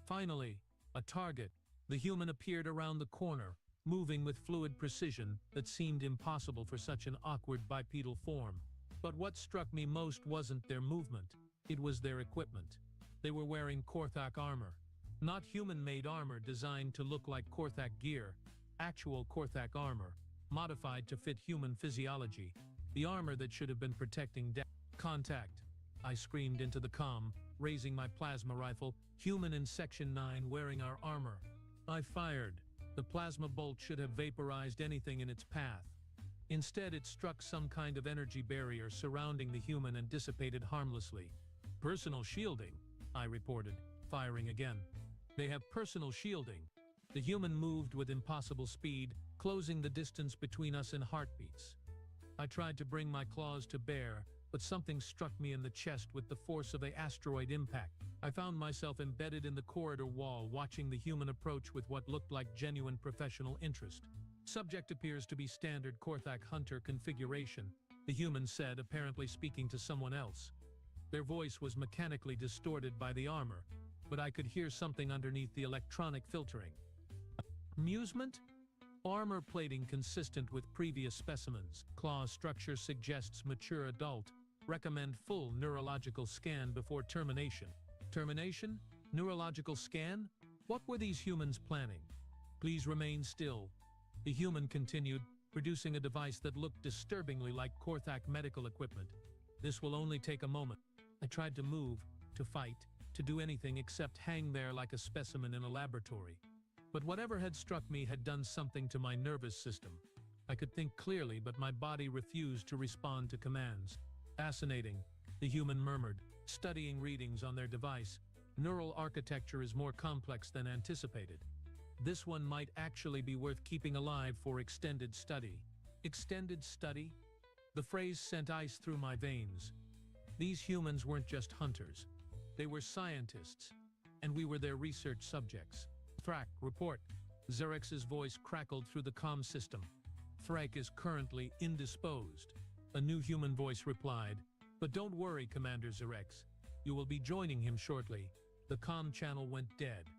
Finally, a target. The human appeared around the corner, moving with fluid precision that seemed impossible for such an awkward bipedal form. But what struck me most wasn't their movement, it was their equipment. They were wearing Korthak armor. Not human-made armor designed to look like Korthak gear, actual Korthak armor, modified to fit human physiology. The armor that should have been protecting death. Contact. I screamed into the comm, raising my plasma rifle, human in Section 9 wearing our armor. I fired. The plasma bolt should have vaporized anything in its path. Instead, it struck some kind of energy barrier surrounding the human and dissipated harmlessly. Personal shielding, I reported, firing again. They have personal shielding. The human moved with impossible speed, closing the distance between us in heartbeats. I tried to bring my claws to bear, but something struck me in the chest with the force of an asteroid impact. I found myself embedded in the corridor wall, watching the human approach with what looked like genuine professional interest. Subject appears to be standard Korthak hunter configuration, the human said, apparently speaking to someone else. Their voice was mechanically distorted by the armor, but I could hear something underneath the electronic filtering. Amusement? Armor plating consistent with previous specimens. Claw structure suggests mature adult. Recommend full neurological scan before termination. Termination? Neurological scan? What were these humans planning? Please remain still. The human continued, producing a device that looked disturbingly like Korthak medical equipment. This will only take a moment. I tried to move, to fight, to do anything except hang there like a specimen in a laboratory. But whatever had struck me had done something to my nervous system. I could think clearly, but my body refused to respond to commands. Fascinating, the human murmured, studying readings on their device. Neural architecture is more complex than anticipated. This one might actually be worth keeping alive for extended study. Extended study? The phrase sent ice through my veins. These humans weren't just hunters. They were scientists, and we were their research subjects. Thrak, report. Xerex's voice crackled through the comm system. Thrake is currently indisposed. A new human voice replied, "But don't worry, Commander Xerex. You will be joining him shortly." The comm channel went dead.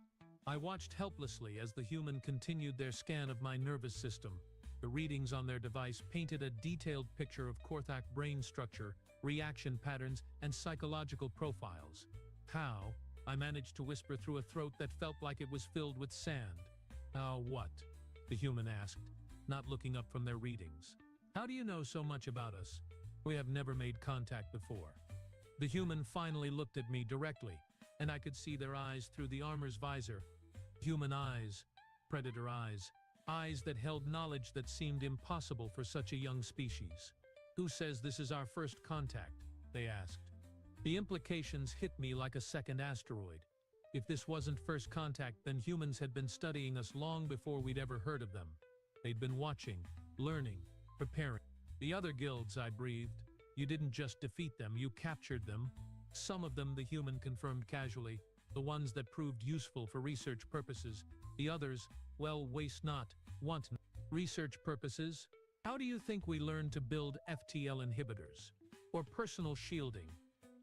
I watched helplessly as the human continued their scan of my nervous system. The readings on their device painted a detailed picture of Korthak brain structure, reaction patterns, and psychological profiles. "How?" I managed to whisper through a throat that felt like it was filled with sand. "How what?" the human asked, not looking up from their readings. "How do you know so much about us? We have never made contact before." The human finally looked at me directly, and I could see their eyes through the armor's visor. Human eyes, predator eyes, eyes that held knowledge that seemed impossible for such a young species. "Who says this is our first contact?" they asked. The implications hit me like a second asteroid. If this wasn't first contact, then humans had been studying us long before we'd ever heard of them. They'd been watching, learning, preparing. "The other guilds," I breathed. "You didn't just defeat them, you captured them." "Some of them," the human confirmed casually. "The ones that proved useful for research purposes. The others, well, waste not, want not." "Research purposes? How do you think we learned to build FTL inhibitors? Or personal shielding?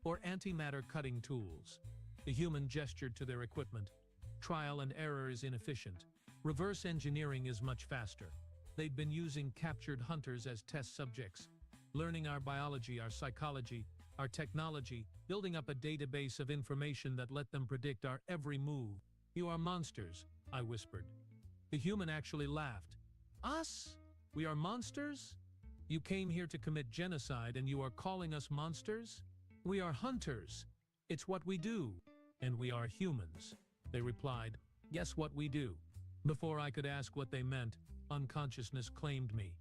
Or antimatter cutting tools?" The human gestured to their equipment. "Trial and error is inefficient. Reverse engineering is much faster." They'd been using captured hunters as test subjects, learning our biology, our psychology, our technology, building up a database of information that let them predict our every move. "You are monsters," I whispered. The human actually laughed. "Us? We are monsters? You came here to commit genocide and you are calling us monsters? We are hunters. It's what we do. And we are humans," they replied. "Guess what we do?" Before I could ask what they meant, unconsciousness claimed me.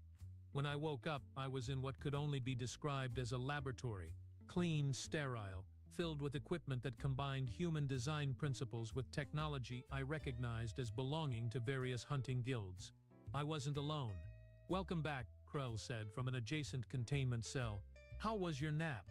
When I woke up, I was in what could only be described as a laboratory, clean, sterile, filled with equipment that combined human design principles with technology I recognized as belonging to various hunting guilds. I wasn't alone. "Welcome back," Krell said from an adjacent containment cell. "How was your nap?"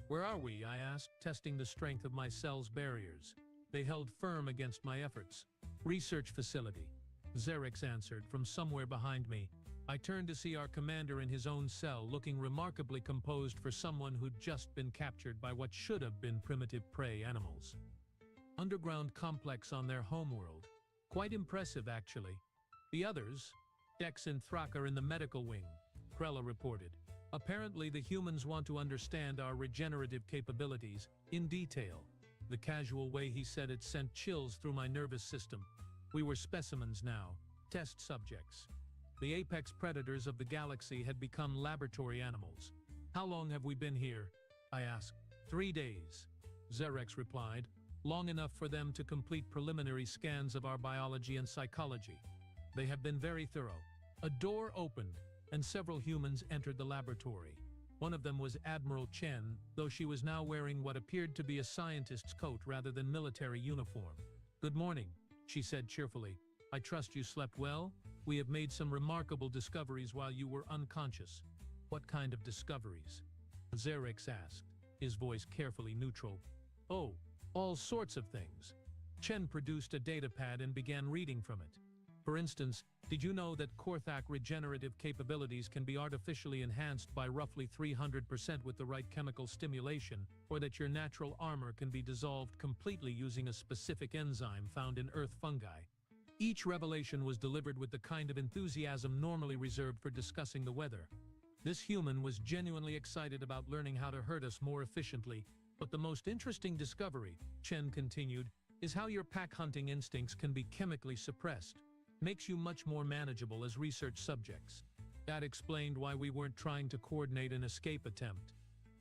"Where are we?" I asked, testing the strength of my cell's barriers. They held firm against my efforts. "Research facility," Xerex answered from somewhere behind me. I turned to see our commander in his own cell, looking remarkably composed for someone who'd just been captured by what should have been primitive prey animals. Underground complex on their homeworld. Quite impressive, actually. "The others, Dex and Thrak, are in the medical wing," Krella reported. "Apparently the humans want to understand our regenerative capabilities in detail." The casual way he said it sent chills through my nervous system. We were specimens now, test subjects. The apex predators of the galaxy had become laboratory animals. "How long have we been here?" I asked. 3 days, Xerex replied. "Long enough for them to complete preliminary scans of our biology and psychology. They have been very thorough." A door opened, and several humans entered the laboratory. One of them was Admiral Chen, though she was now wearing what appeared to be a scientist's coat rather than military uniform. "Good morning," she said cheerfully. "I trust you slept well? We have made some remarkable discoveries while you were unconscious." "What kind of discoveries?" Xerex asked, his voice carefully neutral. "Oh, all sorts of things." Chen produced a datapad and began reading from it. "For instance, did you know that Korthak regenerative capabilities can be artificially enhanced by roughly 300% with the right chemical stimulation, or that your natural armor can be dissolved completely using a specific enzyme found in earth fungi?" Each revelation was delivered with the kind of enthusiasm normally reserved for discussing the weather. This human was genuinely excited about learning how to hurt us more efficiently. "But the most interesting discovery," Chen continued, "is how your pack hunting instincts can be chemically suppressed. Makes you much more manageable as research subjects." That explained why we weren't trying to coordinate an escape attempt.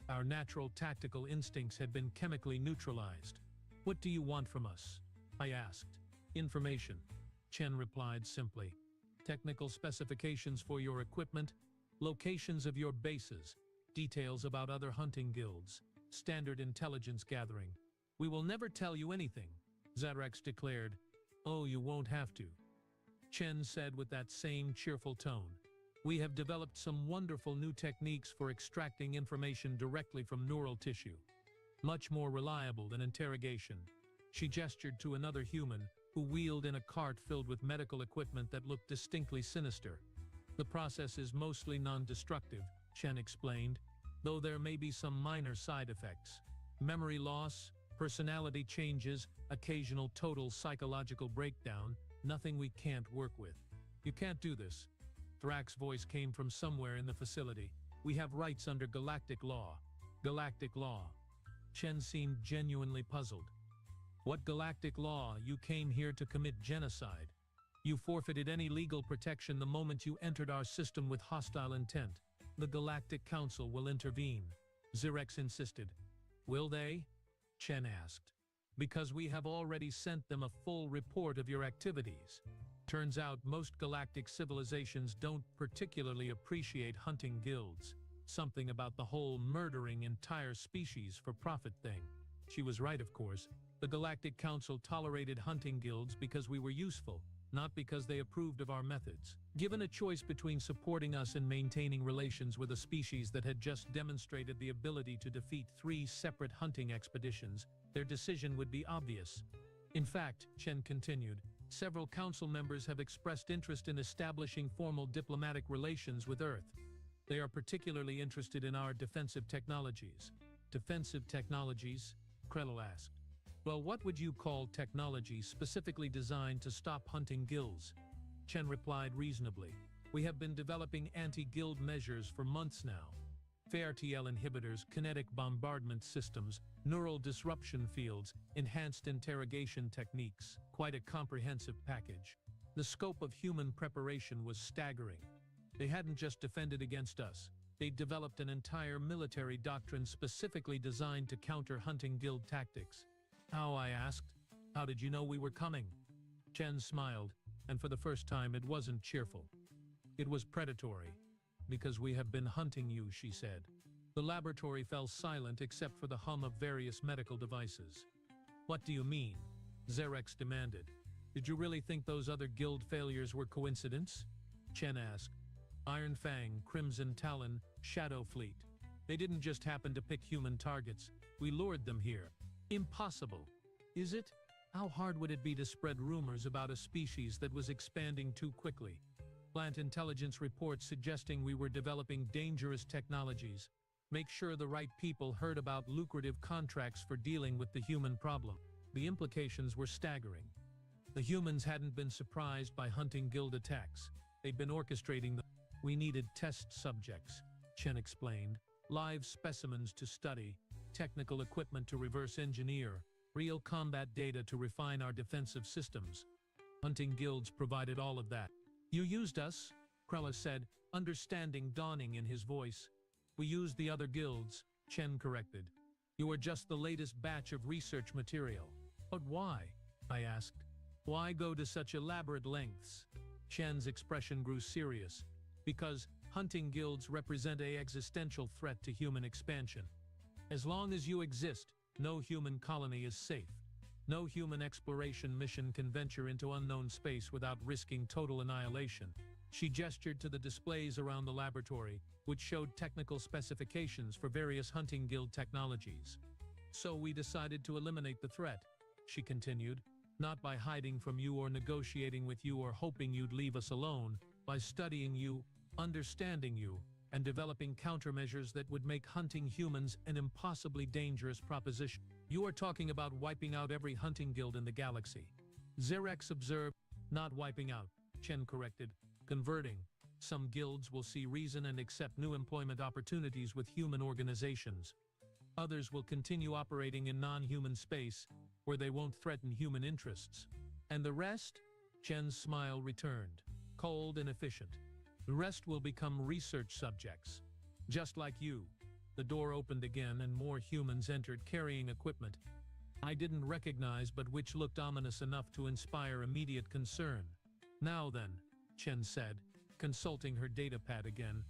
Our natural tactical instincts had been chemically neutralized. "What do you want from us?" I asked. "Information," Chen replied simply. "Technical specifications for your equipment, locations of your bases, details about other hunting guilds, standard intelligence gathering." "We will never tell you anything," Xerex declared. "Oh, you won't have to," Chen said with that same cheerful tone. "We have developed some wonderful new techniques for extracting information directly from neural tissue. Much more reliable than interrogation." She gestured to another human, who wheeled in a cart filled with medical equipment that looked distinctly sinister. The process is mostly non-destructive, Chen explained, though there may be some minor side effects. Memory loss, personality changes, occasional total psychological breakdown, nothing we can't work with. You can't do this. Thrak's voice came from somewhere in the facility. We have rights under galactic law. Galactic law. Chen seemed genuinely puzzled. What galactic law? You came here to commit genocide. You forfeited any legal protection the moment you entered our system with hostile intent. The Galactic Council will intervene, Xerex insisted. Will they? Chen asked. Because we have already sent them a full report of your activities. Turns out most galactic civilizations don't particularly appreciate hunting guilds. Something about the whole murdering entire species for profit thing. She was right, of course. The Galactic Council tolerated hunting guilds because we were useful, not because they approved of our methods. Given a choice between supporting us and maintaining relations with a species that had just demonstrated the ability to defeat 3 separate hunting expeditions, their decision would be obvious. In fact, Chen continued, several council members have expressed interest in establishing formal diplomatic relations with Earth. They are particularly interested in our defensive technologies. Defensive technologies? Krell asked. Well, what would you call technology specifically designed to stop hunting guilds? Chen replied reasonably. We have been developing anti-guild measures for months now. FARTL inhibitors, kinetic bombardment systems, neural disruption fields, enhanced interrogation techniques, quite a comprehensive package. The scope of human preparation was staggering. They hadn't just defended against us. They'd developed an entire military doctrine specifically designed to counter hunting guild tactics. How, I asked. How did you know we were coming? Chen smiled, and for the first time it wasn't cheerful. It was predatory. Because we have been hunting you, she said. The laboratory fell silent except for the hum of various medical devices. What do you mean? Xerex demanded. Did you really think those other guild failures were coincidence? Chen asked. Iron Fang, Crimson Talon, Shadow Fleet. They didn't just happen to pick human targets. We lured them here. Impossible. Is it? How hard would it be to spread rumors about a species that was expanding too quickly? Plant intelligence reports suggesting we were developing dangerous technologies. Make sure the right people heard about lucrative contracts for dealing with the human problem. The implications were staggering. The humans hadn't been surprised by hunting guild attacks. They'd been orchestrating them. We needed test subjects, Chen explained. Live specimens to study, technical equipment to reverse engineer, real combat data to refine our defensive systems. Hunting guilds provided all of that. You used us, Krella said, understanding dawning in his voice. We used the other guilds, Chen corrected. You were just the latest batch of research material. But why? I asked. Why go to such elaborate lengths? Chen's expression grew serious. Because hunting guilds represent an existential threat to human expansion. As long as you exist, no human colony is safe. No human exploration mission can venture into unknown space without risking total annihilation. She gestured to the displays around the laboratory, which showed technical specifications for various hunting guild technologies. So we decided to eliminate the threat, she continued, not by hiding from you or negotiating with you or hoping you'd leave us alone, by studying you, understanding you, and developing countermeasures that would make hunting humans an impossibly dangerous proposition. You are talking about wiping out every hunting guild in the galaxy. Xerex observed. Not wiping out, Chen corrected. Converting. Some guilds will see reason and accept new employment opportunities with human organizations. Others will continue operating in non-human space, where they won't threaten human interests. And the rest? Chen's smile returned, cold and efficient. The rest will become research subjects. Just like you. The door opened again and more humans entered carrying equipment I didn't recognize but which looked ominous enough to inspire immediate concern. Now then, Chen said, consulting her datapad again.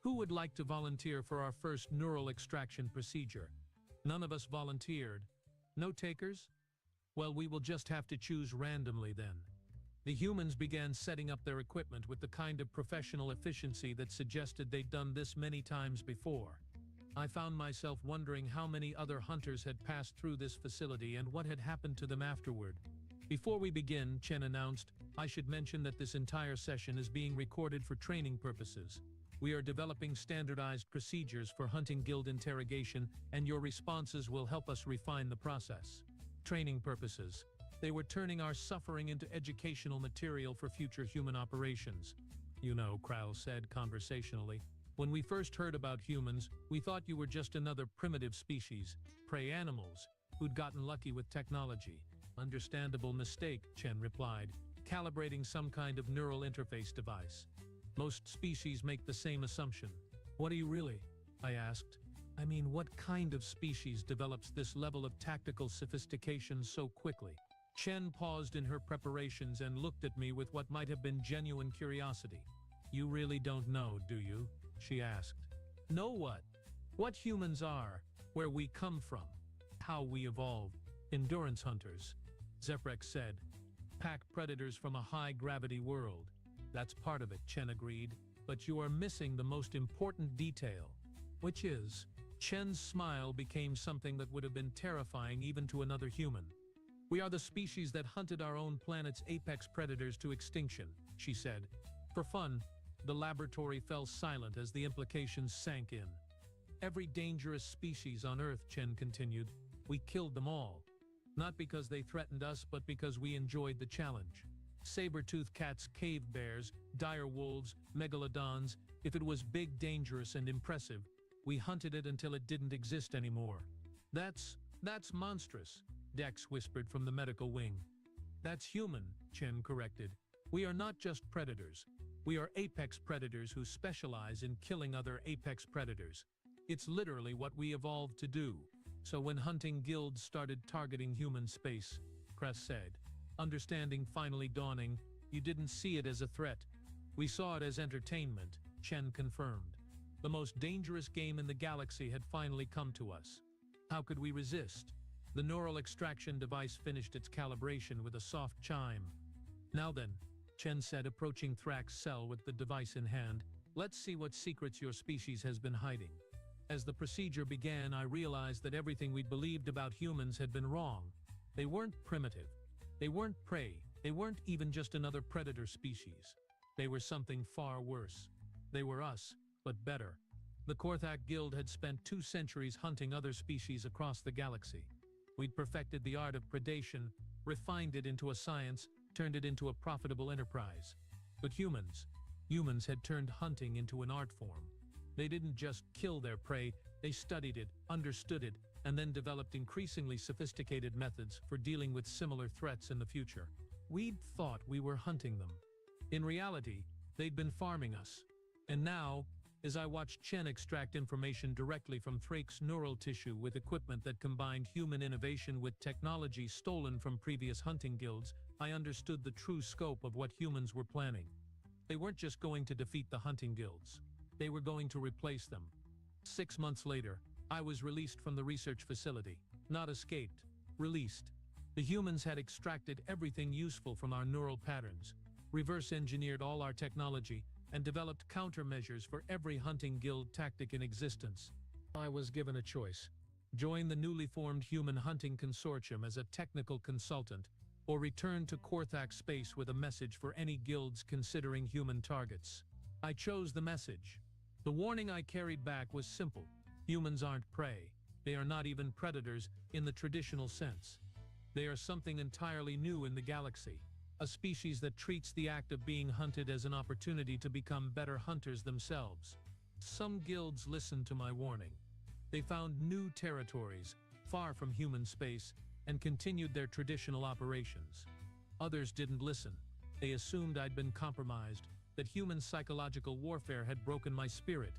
Who would like to volunteer for our first neural extraction procedure? None of us volunteered. No takers? Well, we will just have to choose randomly then. The humans began setting up their equipment with the kind of professional efficiency that suggested they'd done this many times before. I found myself wondering how many other hunters had passed through this facility and what had happened to them afterward. Before we begin, Chen announced, I should mention that this entire session is being recorded for training purposes. We are developing standardized procedures for hunting guild interrogation, and your responses will help us refine the process. Training purposes. They were turning our suffering into educational material for future human operations. You know, Krell said conversationally. When we first heard about humans, we thought you were just another primitive species, prey animals, who'd gotten lucky with technology. Understandable mistake, Chen replied, calibrating some kind of neural interface device. Most species make the same assumption. What are you really? I asked. I mean, what kind of species develops this level of tactical sophistication so quickly? Chen paused in her preparations and looked at me with what might have been genuine curiosity. You really don't know, do you? She asked. Know what? What humans are, where we come from, how we evolved. Endurance hunters, Zeprek said. Pack predators from a high-gravity world. That's part of it, Chen agreed. But you are missing the most important detail, which is, Chen's smile became something that would have been terrifying even to another human. We are the species that hunted our own planet's apex predators to extinction, she said. For fun, the laboratory fell silent as the implications sank in. Every dangerous species on Earth, Chen continued, we killed them all. Not because they threatened us, but because we enjoyed the challenge. Saber-toothed cats, cave bears, dire wolves, megalodons. If it was big, dangerous, and impressive, we hunted it until it didn't exist anymore. That's monstrous, Dex whispered from the medical wing. That's human, Chen corrected. We are not just predators. We are apex predators who specialize in killing other apex predators. It's literally what we evolved to do. So when hunting guilds started targeting human space, Kress said, understanding finally dawning, you didn't see it as a threat. We saw it as entertainment, Chen confirmed. The most dangerous game in the galaxy had finally come to us. How could we resist? The neural extraction device finished its calibration with a soft chime. Now then, Chen said, approaching Thrax's cell with the device in hand, let's see what secrets your species has been hiding. As the procedure began, I realized that everything we'd believed about humans had been wrong. They weren't primitive. They weren't prey. They weren't even just another predator species. They were something far worse. They were us, but better. The Korthak Guild had spent 2 centuries hunting other species across the galaxy. We'd perfected the art of predation, refined it into a science, turned it into a profitable enterprise. But humans had turned hunting into an art form. They didn't just kill their prey, they studied it, understood it, and then developed increasingly sophisticated methods for dealing with similar threats in the future. We'd thought we were hunting them. In reality, they'd been farming us. And now, as I watched Chen extract information directly from Thrake's neural tissue with equipment that combined human innovation with technology stolen from previous hunting guilds, I understood the true scope of what humans were planning. They weren't just going to defeat the hunting guilds. They were going to replace them. 6 months later, I was released from the research facility. Not escaped. Released. The humans had extracted everything useful from our neural patterns, reverse-engineered all our technology, and developed countermeasures for every hunting guild tactic in existence. I was given a choice. Join the newly formed Human Hunting Consortium as a technical consultant, or return to Korthak space with a message for any guilds considering human targets. I chose the message. The warning I carried back was simple. Humans aren't prey. They are not even predators in the traditional sense. They are something entirely new in the galaxy. A species that treats the act of being hunted as an opportunity to become better hunters themselves. Some guilds listened to my warning. They found new territories, far from human space, and continued their traditional operations. Others didn't listen. They assumed I'd been compromised, that human psychological warfare had broken my spirit.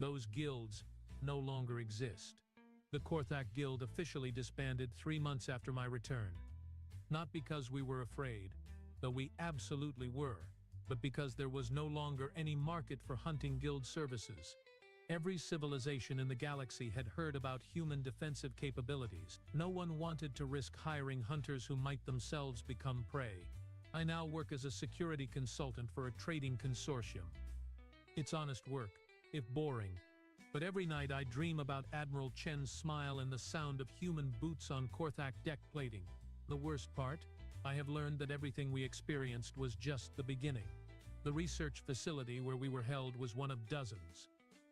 Those guilds no longer exist. The Korthak Guild officially disbanded 3 months after my return. Not because we were afraid, though we absolutely were, but because there was no longer any market for hunting guild services. Every civilization in the galaxy had heard about human defensive capabilities. No one wanted to risk hiring hunters who might themselves become prey. I now work as a security consultant for a trading consortium. It's honest work, if boring. But every night I dream about Admiral Chen's smile and the sound of human boots on Korthak deck plating. The worst part? I have learned that everything we experienced was just the beginning. The research facility where we were held was one of dozens.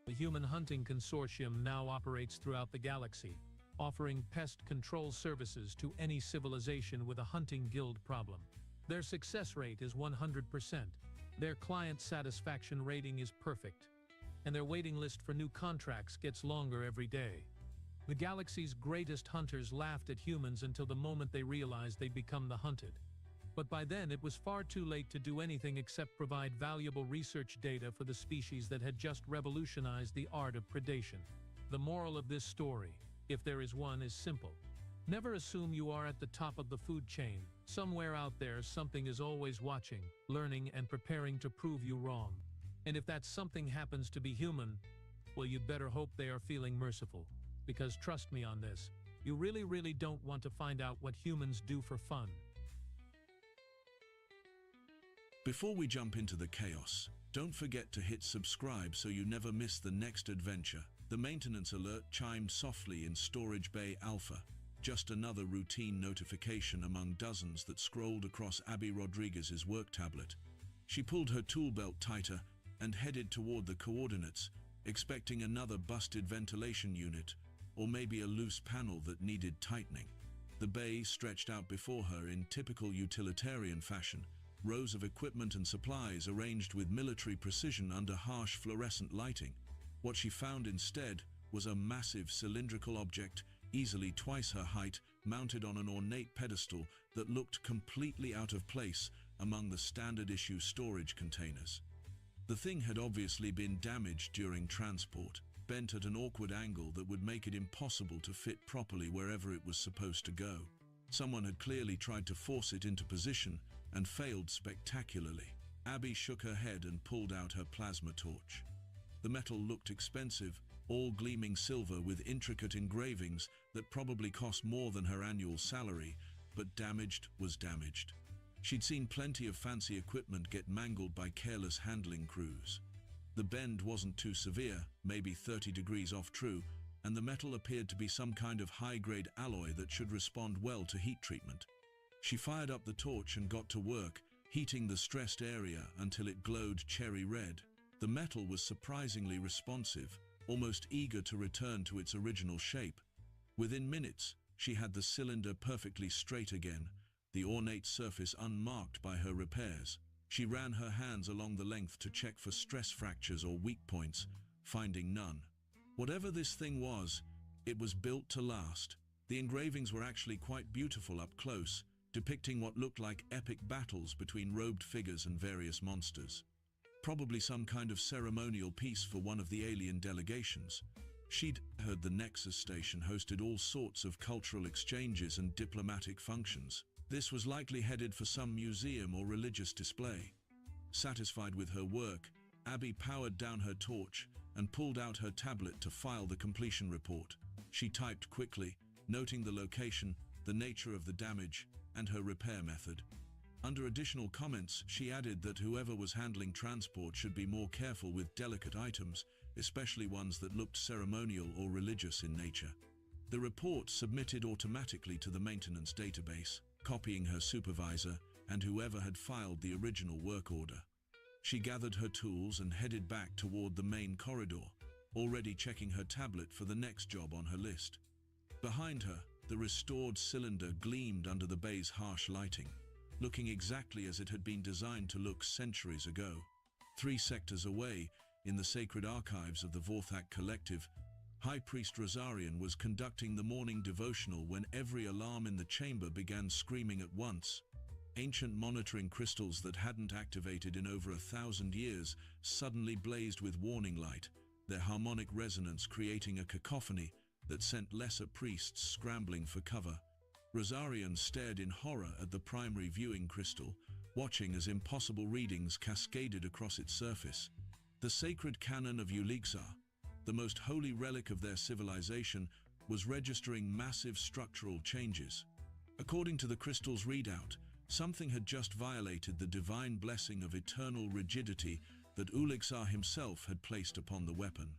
The Human Hunting Consortium now operates throughout the galaxy, offering pest control services to any civilization with a hunting guild problem. Their success rate is 100%. Their client satisfaction rating is perfect, and their waiting list for new contracts gets longer every day. The galaxy's greatest hunters laughed at humans until the moment they realized they'd become the hunted. But by then it was far too late to do anything except provide valuable research data for the species that had just revolutionized the art of predation. The moral of this story, if there is one, is simple. Never assume you are at the top of the food chain. Somewhere out there, something is always watching, learning, and preparing to prove you wrong. And if that something happens to be human, well, you'd better hope they are feeling merciful. Because trust me on this, you really don't want to find out what humans do for fun. Before we jump into the chaos, don't forget to hit subscribe so you never miss the next adventure. The maintenance alert chimed softly in Storage Bay Alpha, just another routine notification among dozens that scrolled across Abby Rodriguez's work tablet. She pulled her tool belt tighter and headed toward the coordinates, expecting another busted ventilation unit, or maybe a loose panel that needed tightening. The bay stretched out before her in typical utilitarian fashion, rows of equipment and supplies arranged with military precision under harsh fluorescent lighting. What she found instead was a massive cylindrical object, easily twice her height, mounted on an ornate pedestal that looked completely out of place among the standard issue storage containers. The thing had obviously been damaged during transport, bent at an awkward angle that would make it impossible to fit properly wherever it was supposed to go. Someone had clearly tried to force it into position and failed spectacularly. Abby shook her head and pulled out her plasma torch. The metal looked expensive, all gleaming silver with intricate engravings that probably cost more than her annual salary, but damaged was damaged. She'd seen plenty of fancy equipment get mangled by careless handling crews. The bend wasn't too severe, maybe 30 degrees off true, and the metal appeared to be some kind of high-grade alloy that should respond well to heat treatment. She fired up the torch and got to work, heating the stressed area until it glowed cherry red. The metal was surprisingly responsive, almost eager to return to its original shape. Within minutes, she had the cylinder perfectly straight again, the ornate surface unmarked by her repairs. She ran her hands along the length to check for stress fractures or weak points, finding none. Whatever this thing was, it was built to last. The engravings were actually quite beautiful up close, depicting what looked like epic battles between robed figures and various monsters. Probably some kind of ceremonial piece for one of the alien delegations. She'd heard the Nexus station hosted all sorts of cultural exchanges and diplomatic functions. This was likely headed for some museum or religious display. Satisfied with her work, Abby powered down her torch and pulled out her tablet to file the completion report. She typed quickly, noting the location, the nature of the damage, and her repair method. Under additional comments, she added that whoever was handling transport should be more careful with delicate items, especially ones that looked ceremonial or religious in nature. The report submitted automatically to the maintenance database, copying her supervisor and whoever had filed the original work order. She gathered her tools and headed back toward the main corridor, already checking her tablet for the next job on her list. Behind her, the restored cylinder gleamed under the bay's harsh lighting, looking exactly as it had been designed to look centuries ago. 3 sectors away, in the sacred archives of the Vorthak Collective, High Priest Rosarian was conducting the morning devotional when every alarm in the chamber began screaming at once. Ancient monitoring crystals that hadn't activated in over 1,000 years suddenly blazed with warning light, their harmonic resonance creating a cacophony that sent lesser priests scrambling for cover. Rosarian stared in horror at the primary viewing crystal, watching as impossible readings cascaded across its surface. The sacred canon of Ulixar, the most holy relic of their civilization, was registering massive structural changes. According to the crystal's readout, something had just violated the divine blessing of eternal rigidity that Ulixar himself had placed upon the weapon.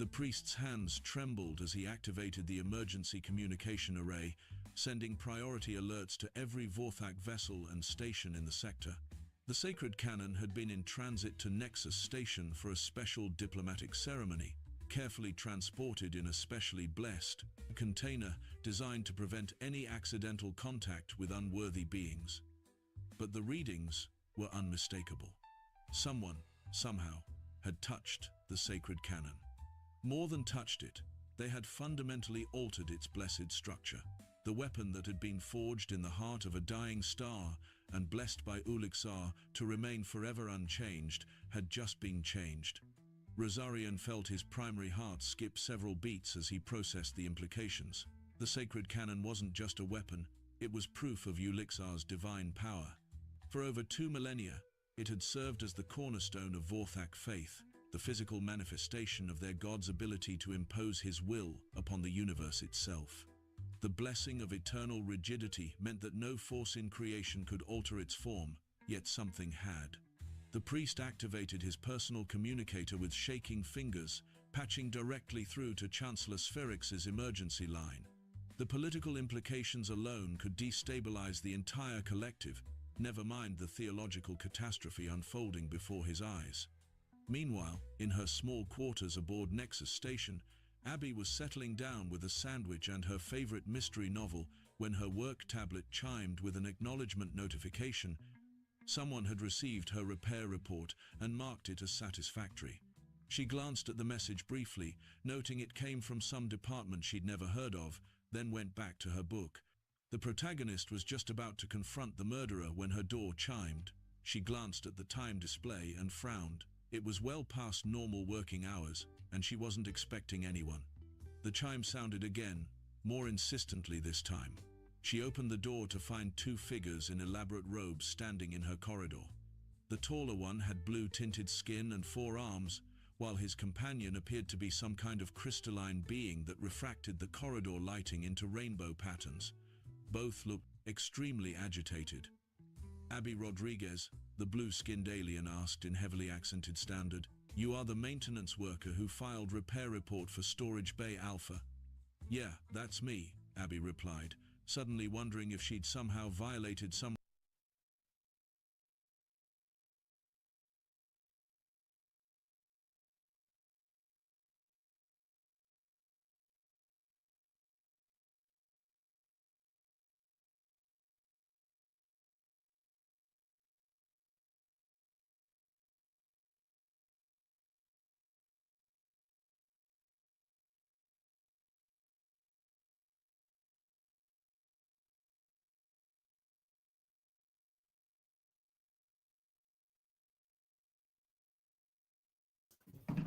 The priest's hands trembled as he activated the emergency communication array, sending priority alerts to every Vorthak vessel and station in the sector. The sacred cannon had been in transit to Nexus Station for a special diplomatic ceremony, carefully transported in a specially blessed container designed to prevent any accidental contact with unworthy beings. But the readings were unmistakable. Someone, somehow, had touched the sacred cannon. More than touched it, they had fundamentally altered its blessed structure. The weapon that had been forged in the heart of a dying star and blessed by Ulixar to remain forever unchanged had just been changed. Rosarian felt his primary heart skip several beats as he processed the implications. The sacred cannon wasn't just a weapon, it was proof of Ulixar's divine power. For over 2 millennia, it had served as the cornerstone of Vorthak faith, the physical manifestation of their god's ability to impose his will upon the universe itself. The blessing of eternal rigidity meant that no force in creation could alter its form, yet something had. The priest activated his personal communicator with shaking fingers, patching directly through to Chancellor Spherix's emergency line. The political implications alone could destabilize the entire collective, never mind the theological catastrophe unfolding before his eyes. Meanwhile, in her small quarters aboard Nexus Station, Abby was settling down with a sandwich and her favorite mystery novel when her work tablet chimed with an acknowledgement notification. Someone had received her repair report and marked it as satisfactory. She glanced at the message briefly, noting it came from some department she'd never heard of, then went back to her book. The protagonist was just about to confront the murderer when her door chimed. She glanced at the time display and frowned. It was well past normal working hours, and she wasn't expecting anyone. The chime sounded again, more insistently this time. She opened the door to find 2 figures in elaborate robes standing in her corridor. The taller one had blue-tinted skin and 4 arms, while his companion appeared to be some kind of crystalline being that refracted the corridor lighting into rainbow patterns. Both looked extremely agitated. Abby Rodriguez, the blue-skinned alien, asked in heavily accented standard, "You are the maintenance worker who filed repair report for Storage Bay Alpha?" "Yeah, that's me," Abby replied, suddenly wondering if she'd somehow violated some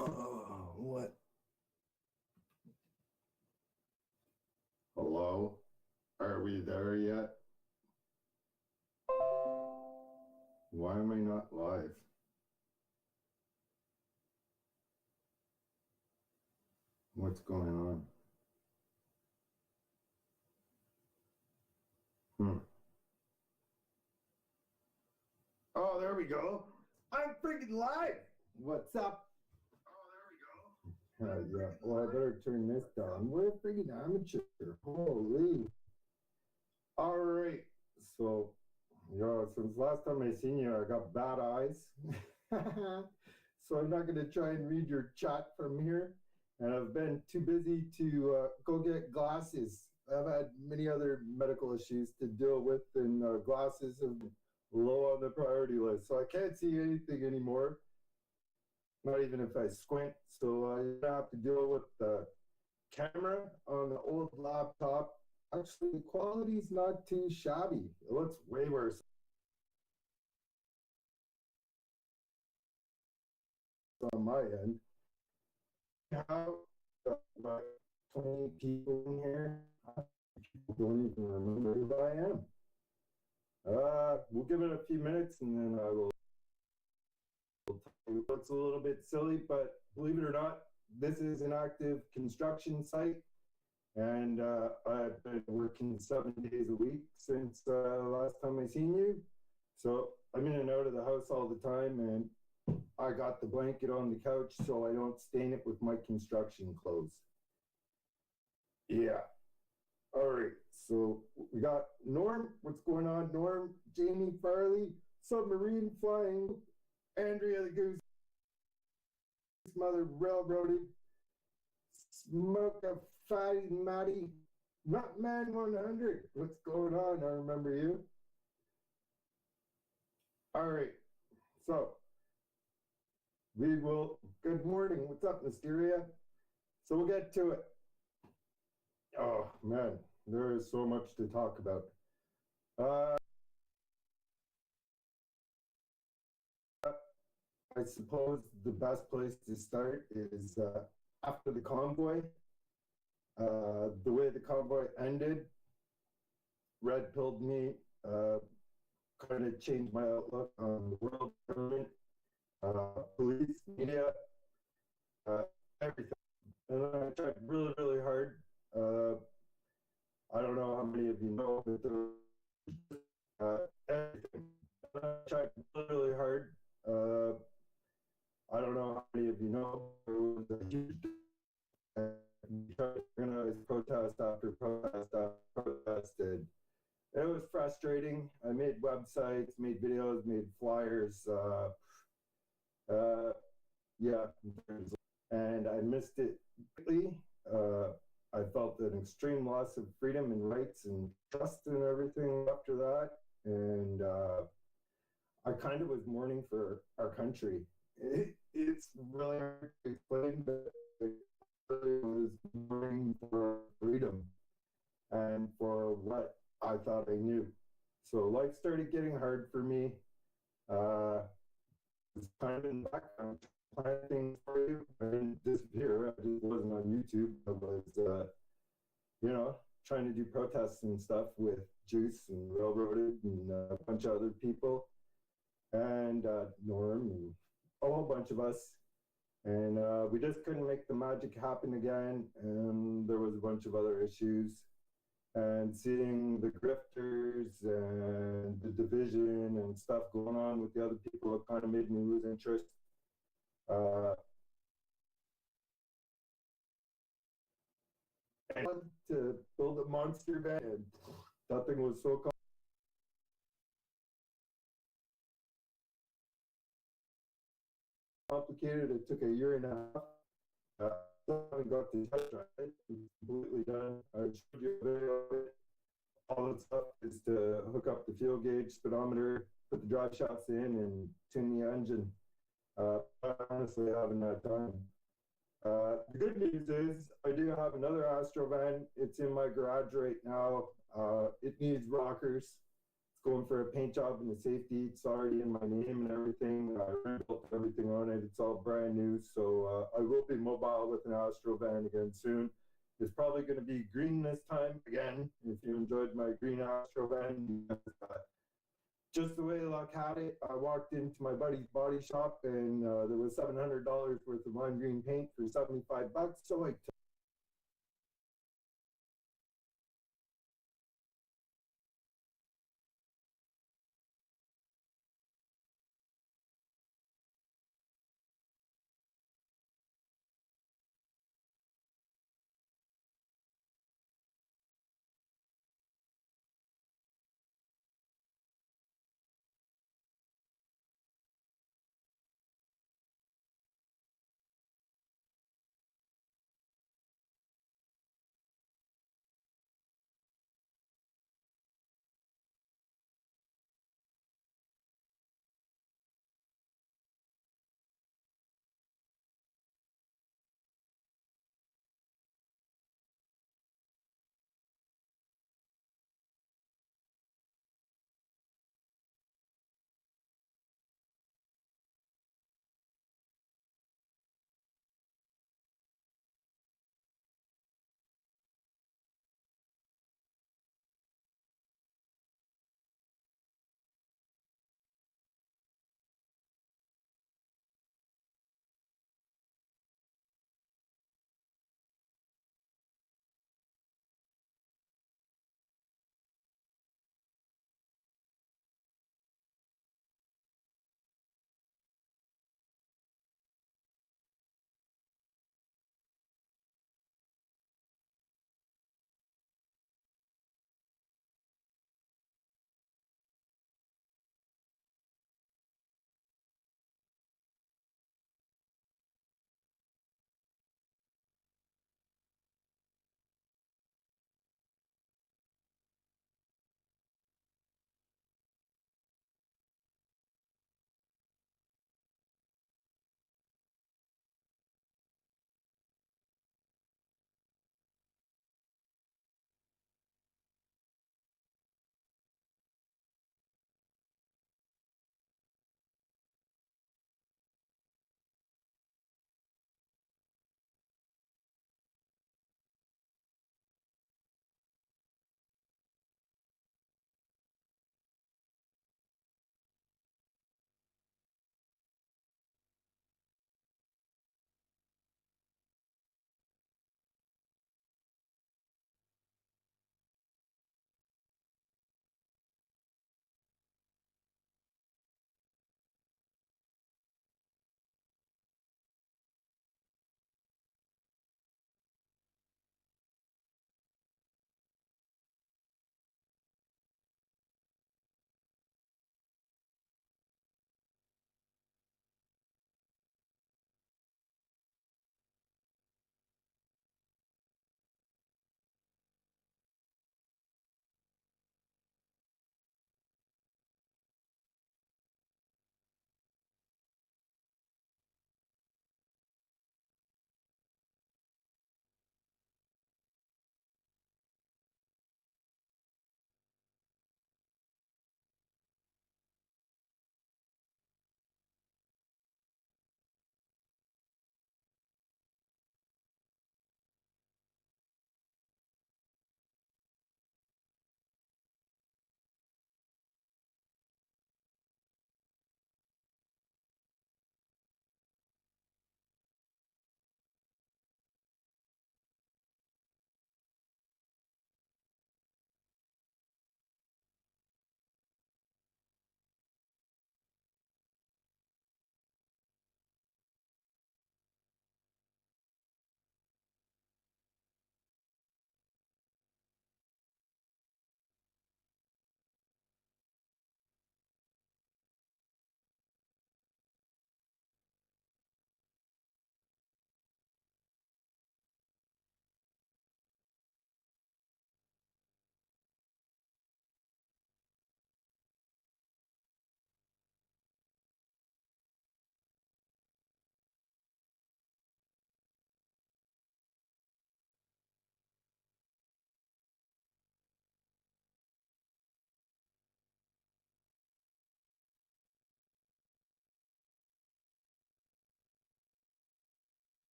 Oh, what? Hello? Are we there yet? Why am I not live? What's going on? Oh, there we go. I'm freaking live. What's up? Yeah, well, I better turn this down. We're freaking amateur. Holy. All right. So, since last time I seen you, I got bad eyes. So I'm not going to try and read your chat from here. And I've been too busy to go get glasses. I've had many other medical issues to deal with, and glasses have been low on the priority list. So I can't see anything anymore. Not even if I squint. So I have to deal with the camera on the old laptop. Actually, the quality's not too shabby. It looks way worse on my end. How about 20 people in here? People don't even remember who I am. We'll give it a few minutes and then I will. It looks a little bit silly, but believe it or not, this is an active construction site, and I've been working 7 days a week since last time I seen you. So I'm in and out of the house all the time, and I got the blanket on the couch so I don't stain it with my construction clothes. Yeah. All right. So we got Norm. What's going on, Norm? Jamie Farley, submarine flying. Andrea the Goose Mother Railroaded. Smoke a Fatty Matty. Nutman 100. What's going on? I remember you. All right. So we will. Good morning. What's up, Mysteria? So we'll get to it. Oh man, there is so much to talk about. I suppose the best place to start is after the convoy. The way the convoy ended, red pilled me, kind of changed my outlook on the world government, police, media, uh, everything. And then I tried really, really hard. Uh, I don't know how many of you know, but everything. And I tried really, really hard. I don't know how many of you know, there was a huge organized protest after protest after protest. And it was frustrating. I made websites, made videos, made flyers. Yeah, and I missed it greatly. I felt an extreme loss of freedom and rights and trust and everything after that. And I kind of was mourning for our country. It's really hard to explain, but it really was mourning for freedom and for what I thought I knew. So life started getting hard for me. Was kind of in the background planning things for you. I didn't disappear. I just wasn't on YouTube. I was, trying to do protests and stuff with Juice and Railroaded and a bunch of other people and Norm and a whole bunch of us. And we just couldn't make the magic happen again. And there was a bunch of other issues. And seeing the grifters and the division and stuff going on with the other people, it kind of made me lose interest. And to build a monster van, and that thing was so complicated. It took a year and a half. I got the test drive. It was completely done. I showed you a video of it. All that stuff is to hook up the fuel gauge, speedometer, put the drive shafts in, and tune the engine. I honestly haven't had time. The good news is I do have another Astro van. It's in my garage right now. It needs rockers. It's going for a paint job and a safety. It's already in my name and everything. I rebuilt everything on it. It's all brand new. So I will be mobile with an Astro van again soon. It's probably going to be green this time again. If you enjoyed my green Astro van, just the way luck had it, I walked into my buddy's body shop and there was $700 worth of lime green paint for $75. So I took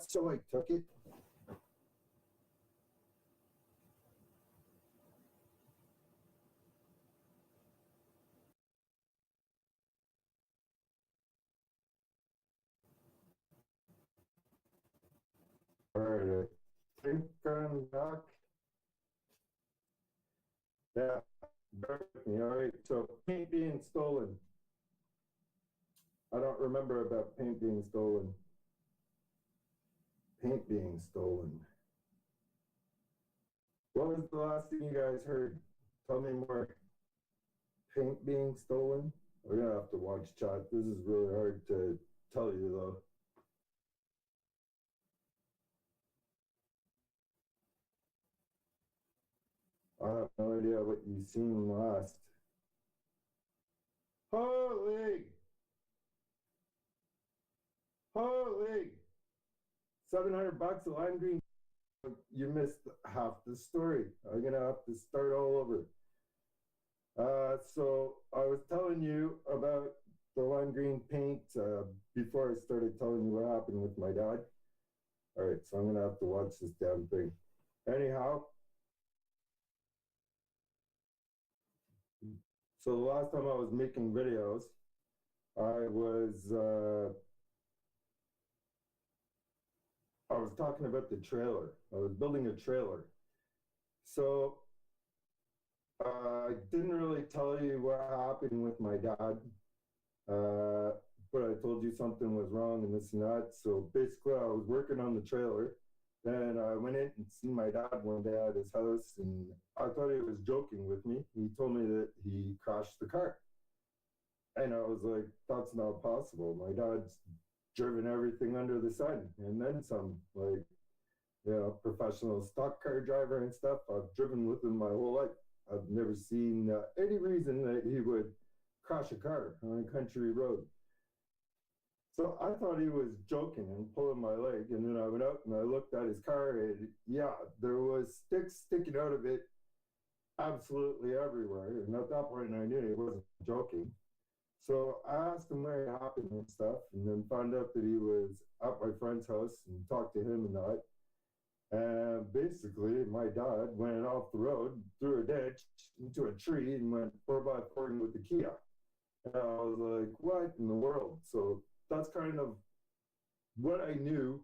so I took it. All right, I think I'm back. Yeah, bear with me. All right, so paint being stolen. I don't remember about paint being stolen. Paint being stolen. What was the last thing you guys heard? Tell me more. Paint being stolen? We're gonna have to watch chat. This is really hard to tell you though. I have no idea what you seen last. Holy! Holy! $700 a lime green. You missed half the story. I'm gonna have to start all over. So I was telling you about the lime green paint before I started telling you what happened with my dad. All right, so I'm gonna have to watch this damn thing. Anyhow, so the last time I was making videos, I was talking about the trailer. I was building a trailer. So I didn't really tell you what happened with my dad, but I told you something was wrong and this and that. So basically, I was working on the trailer. Then I went in and seen my dad one day at his house, and I thought he was joking with me. He told me that he crashed the car. And I was like, that's not possible. My dad's driven everything under the sun and then some. Like, you know, professional stock car driver and stuff. I've driven with him my whole life. I've never seen any reason that he would crash a car on a country road. So I thought he was joking and pulling my leg. And then I went out and I looked at his car, and yeah, there was sticks sticking out of it absolutely everywhere. And at that point, I knew he wasn't joking. So I asked him where it happened and stuff, and then found out that he was at my friend's house and talked to him and that. And basically, my dad went off the road, through a ditch, into a tree, and went 4x4 with the Kia. And I was like, what in the world? So that's kind of what I knew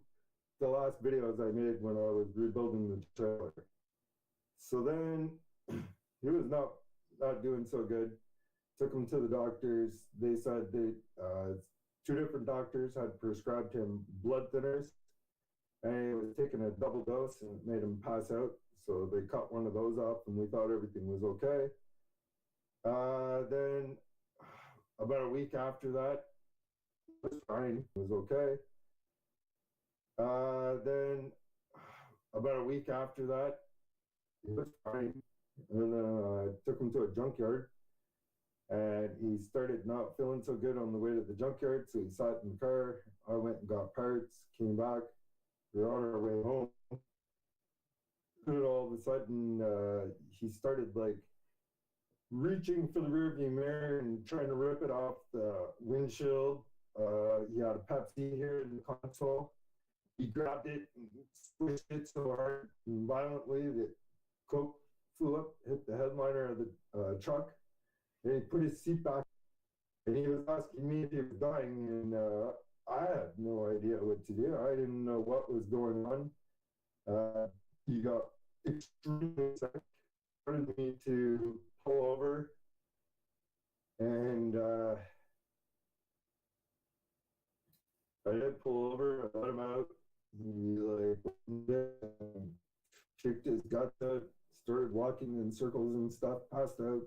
the last videos I made when I was rebuilding the trailer. So then he was not doing so good. Took him to the doctors. They said that two different doctors had prescribed him blood thinners, and he was taking a double dose and it made him pass out. So they cut one of those off, and we thought everything was okay. Then about a week after that, it was fine. It was okay. Then about a week after that, it was fine. And then I took him to a junkyard, and he started not feeling so good on the way to the junkyard. So he sat in the car. I went and got parts, came back. We were on our way home. And all of a sudden, he started like reaching for the rearview mirror and trying to rip it off the windshield. He had a Pepsi here in the console. He grabbed it and squished it so hard and violently that Coke flew up, hit the headliner of the truck. And he put his seat back, and he was asking me if he was dying, and I had no idea what to do. I didn't know what was going on. He got extremely sick, wanted me to pull over, and I did pull over. I let him out. He like kicked his guts out, started walking in circles and stuff, passed out.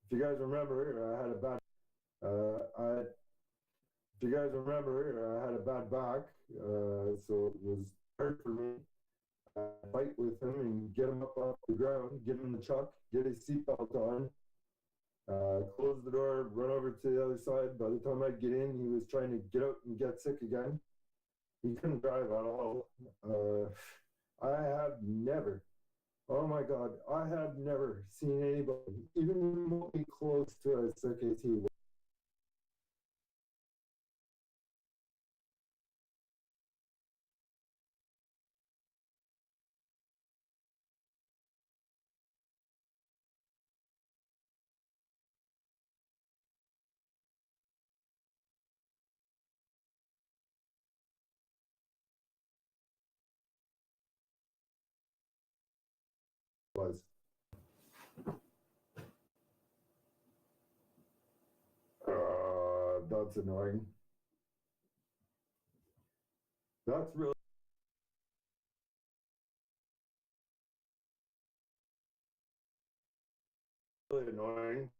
If you guys remember, I had a bad. If you guys remember, I had a bad back, so it was hard for me. Fight with him and get him up off the ground, get him in the truck, get his seatbelt on, close the door, run over to the other side. By the time I get in, he was trying to get out and get sick again. He couldn't drive at all. I have never, oh my God, I have never seen anybody, even remotely close to as sick as he was. that's annoying. That's really annoying.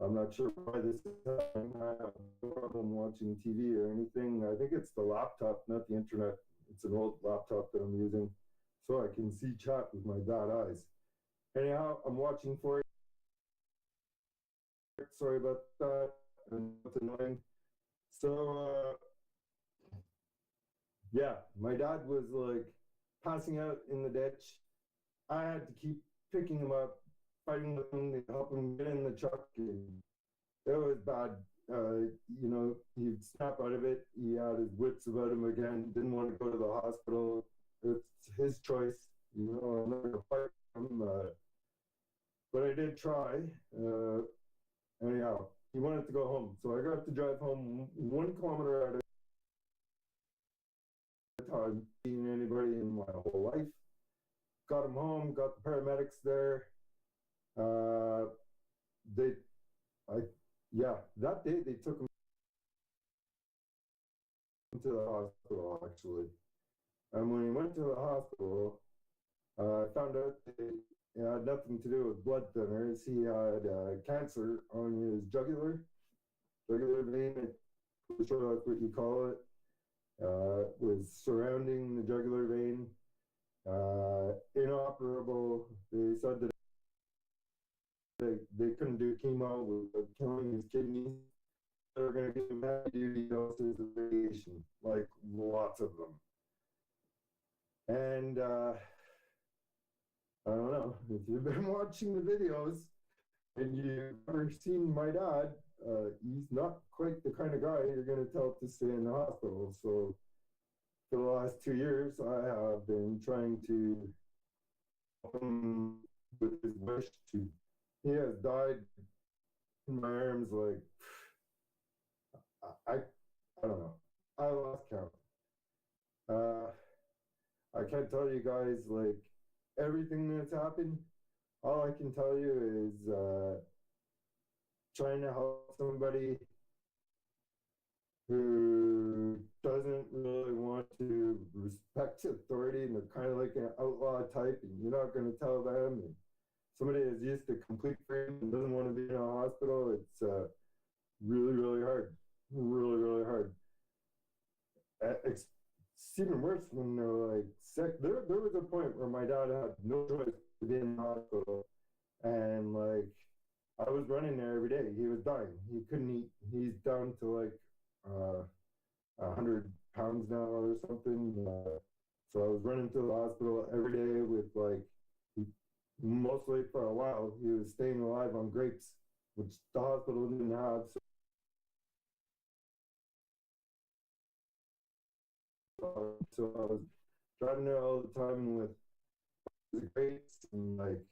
I'm not sure why this is happening. I have no problem watching TV or anything. I think it's the laptop, not the internet. It's an old laptop that I'm using, so I can see chat with my bad eyes. Anyhow, I'm watching for it. Sorry about that. And it's annoying. So, yeah, my dad was like passing out in the ditch. I had to keep picking him up, fighting with him to help him get in the truck. And it was bad. He'd snap out of it. He had his wits about him again. Didn't want to go to the hospital. It's his choice. I'm not going to fight him. But I did try. Anyhow, he wanted to go home. So I got to drive home 1 kilometer at a time, seeing anybody in my whole life. Got him home, got the paramedics there. That day they took him to the hospital, actually. And when he went to the hospital, I found out that it had nothing to do with blood thinners. He had cancer on his jugular vein. I'm pretty sure that's what you call it. Was surrounding the jugular vein. Inoperable. They said that they couldn't do chemo with killing his kidneys. They were going to give him heavy-duty doses of radiation, like lots of them. And I don't know, if you've been watching the videos and you've ever seen my dad, he's not quite the kind of guy you're going to tell to stay in the hospital. So for the last 2 years, I have been trying to help him with his wish to. He has died in my arms like, I don't know. I lost count. I can't tell you guys like everything that's happened. All I can tell you is trying to help somebody who doesn't really want to respect authority, and they're kind of like an outlaw type, and you're not going to tell them. And somebody is used to complete freedom and doesn't want to be in a hospital. It's really, really hard. Really, really hard. It's even worse when they're like sick. There was a point where my dad had no choice to be in the hospital, and like I was running there every day. He was dying. He couldn't eat. He's down to like 100 pounds now or something. So I was running to the hospital every day with like, mostly for a while, he was staying alive on grapes, which the hospital didn't have. So I was driving there all the time with the grapes and like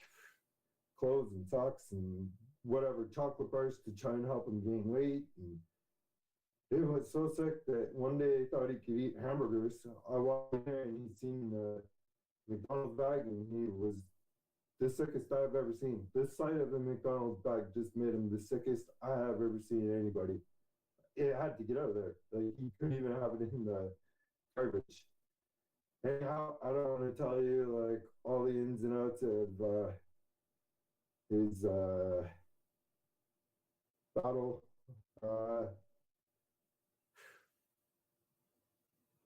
clothes and socks and whatever, chocolate bars to try and help him gain weight. And he was so sick that one day he thought he could eat hamburgers. I walked in there and he'd seen the McDonald's bag, and he was the sickest I've ever seen. This sight of the McDonald's bag just made him the sickest I have ever seen anybody. It had to get out of there. Like he couldn't even have it in the garbage. Anyhow, I don't want to tell you like all the ins and outs of his battle.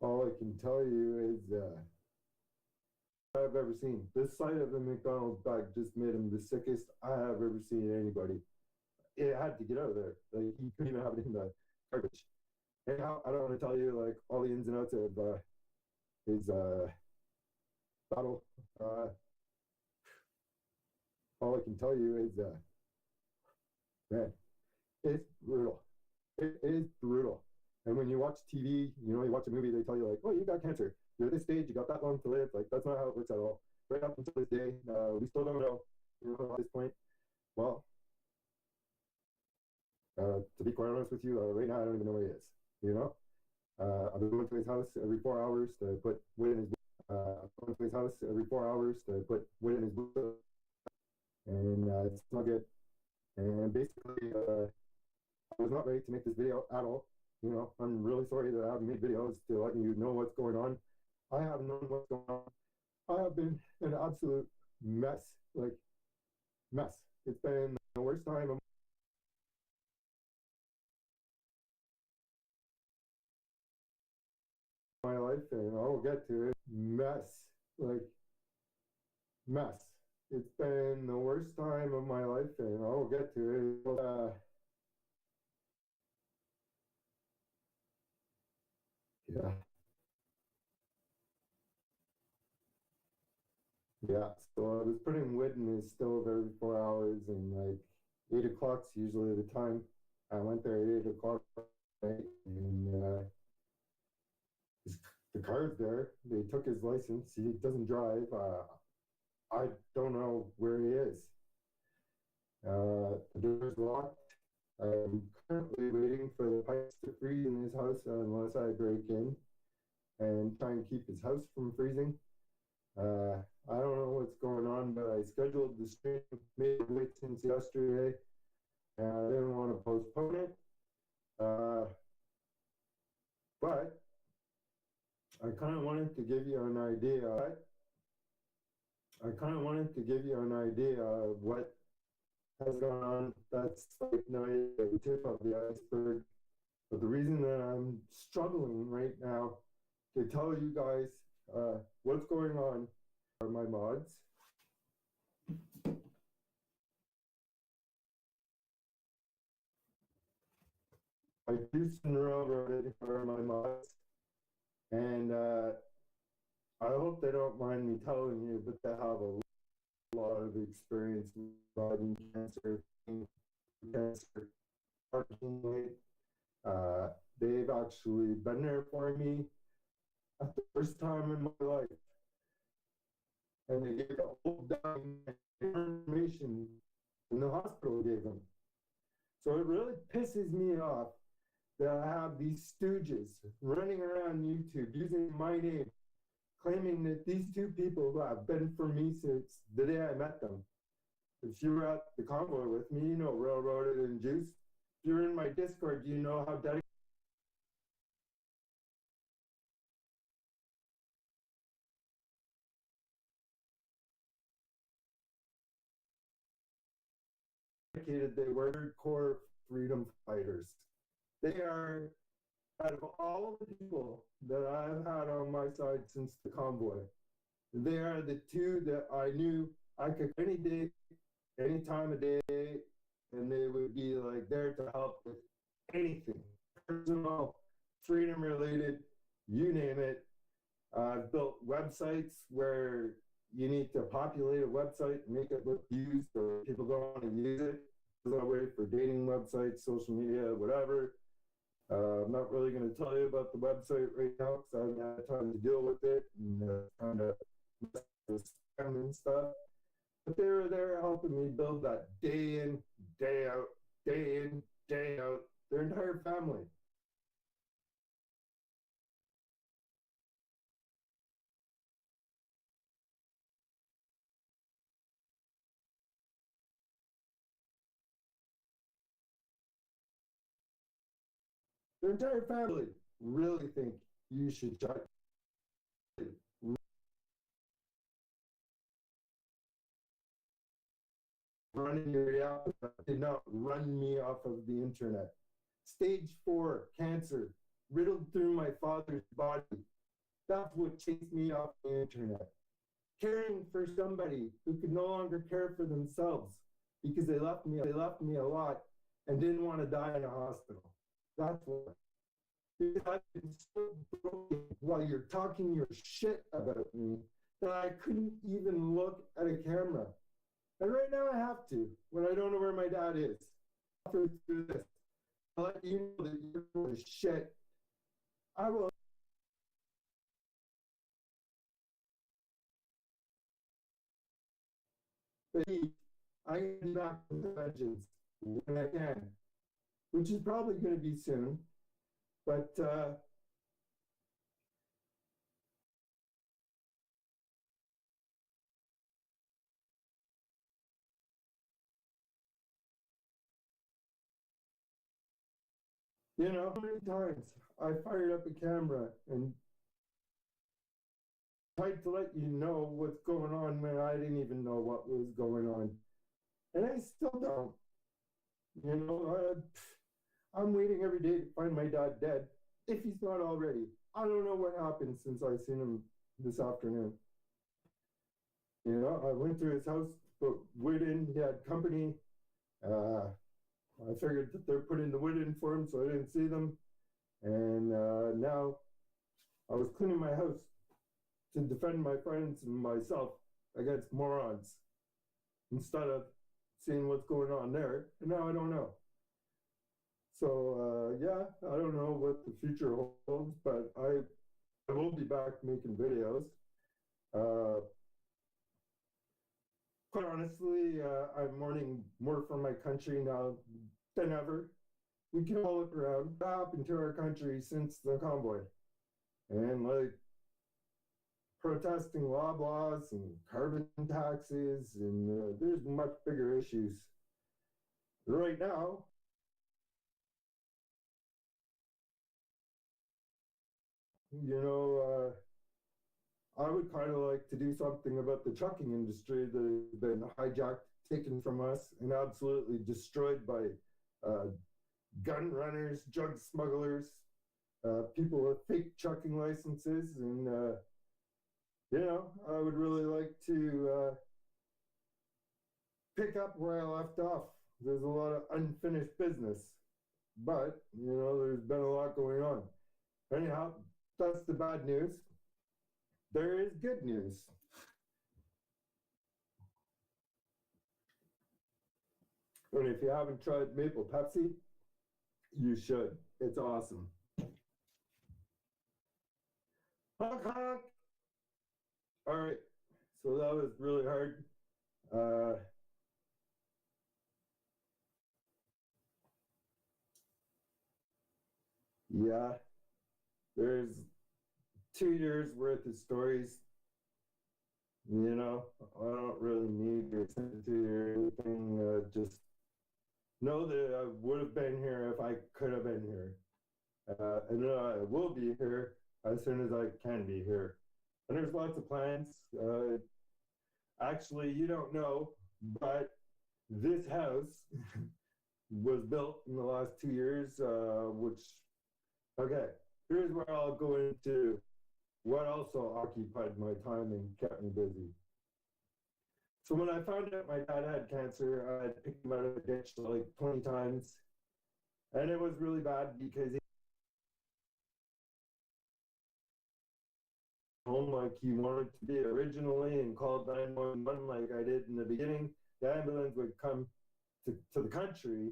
All I can tell you is I've ever seen. This sight of the McDonald's bag just made him the sickest I have ever seen anybody. It had to get out of there. Like he couldn't even have it in the garbage. Anyhow, I don't want to tell you like all the ins and outs of his battle. All I can tell you is man, it's brutal. It is brutal. And when you watch TV, you watch a movie, they tell you like, oh, you got cancer. You're at this stage, you got that long to live. Like, that's not how it works at all. Right up until this day, we still don't know, at this point. Well, to be quite honest with you, right now, I don't even know where he is, I've been going to his house every 4 hours to put wood in his I'm going to his house every 4 hours to put wood in his boot. And it's not good. And basically, I was not ready to make this video at all. You know, I'm really sorry that I haven't made videos to let you know what's going on. I have known what's going on. I have been an absolute mess, like mess. It's been the worst time of my life, and I'll get to it. Mess, like mess. It's been the worst time of my life, and I'll get to it. Yeah, yeah. So I was putting wood in the stove every 4 hours, and like 8 o'clock's usually the time. I went there at 8 o'clock, right, and his, the car's there. They took his license. He doesn't drive. I don't know where he is. The door's locked. I'm currently waiting for the pipes to freeze in his house unless I break in and try and keep his house from freezing. I don't know what's going on, but I scheduled the stream, made it wait since yesterday, and I didn't want to postpone it. But I kind of wanted to give you an idea. I kind of wanted to give you an idea of what has gone on. That's like not the tip of the iceberg. But the reason that I'm struggling right now to tell you guys what's going on are my mods. I Houston Railroaded are my mods. And I hope they don't mind me telling you, but they have a lot of experience fighting cancer, parking late. They've actually been there for me at the first time in my life. And they gave the whole dying information in the hospital gave them. So it really pisses me off that I have these stooges running around YouTube using my name, claiming that these two people have been for me since the day I met them. If you were at the convoy with me, you know Railroaded and Juice. If you're in my Discord, you know how dedicated they were. Hardcore freedom fighters. They are, out of all the people that I've had on my side since the convoy, they are the two that I knew I could any day, any time of day, and they would be like there to help with anything, personal, freedom related, you name it. I've built websites where you need to populate a website, make it look used, or people don't want to use it. There's a way for dating websites, social media, whatever. I'm not really going to tell you about the website right now because I haven't had time to deal with it and kind of spam and stuff. But they were there helping me build that day in, day out, day in, day out, their entire family. Their entire family really think you should shut running your reality did not run me off of the internet. Stage 4 cancer riddled through my father's body. That's what chased me off the internet. Caring for somebody who could no longer care for themselves because they left me a lot and didn't want to die in a hospital. That's what. Because I've been so broken while you're talking your shit about me that I couldn't even look at a camera. And right now I have to when I don't know where my dad is. After through this, I'll let you know that you're full of shit. I will. I can back with vengeance when I can, which is probably going to be soon. But You know, how many times I fired up a camera and tried to let you know what's going on when I didn't even know what was going on. And I still don't. You know, I'm waiting every day to find my dad dead, if he's not already. I don't know what happened since I seen him this afternoon. You know, I went to his house, put wood in, he had company. Uh, I figured that they're putting the wood in for him, so I didn't see them. And now I was cleaning my house to defend my friends and myself against morons instead of seeing what's going on there. And now I don't know. So yeah, I don't know what the future holds, but I will be back making videos. Uh, quite honestly, I'm mourning more for my country now than ever. We can all look around what happened to our country since the convoy, and like protesting laws and carbon taxes, and there's much bigger issues. Right now, you know, I would kind of like to do something about the trucking industry that has been hijacked, taken from us, and absolutely destroyed by uh, gun runners, drug smugglers, people with fake trucking licenses. And, you know, I would really like to pick up where I left off. There's a lot of unfinished business, but, you know, there's been a lot going on. Anyhow, that's the bad news. There is good news. And if you haven't tried maple Pepsi, you should. It's awesome. Honk honk. All right. So that was really hard. Uh, yeah, there's 2 years worth of stories. You know, I don't really need your sympathy or anything. Just know that I would have been here if I could have been here. And I will be here as soon as I can be here. And there's lots of plans. Actually, you don't know, but this house was built in the last 2 years, which, okay, here's where I'll go into what also occupied my time and kept me busy. So when I found out my dad had cancer, I had picked him out of the ditch like 20 times. And it was really bad because he home like he wanted to be originally and called 911 like I did in the beginning. The ambulance would come to the country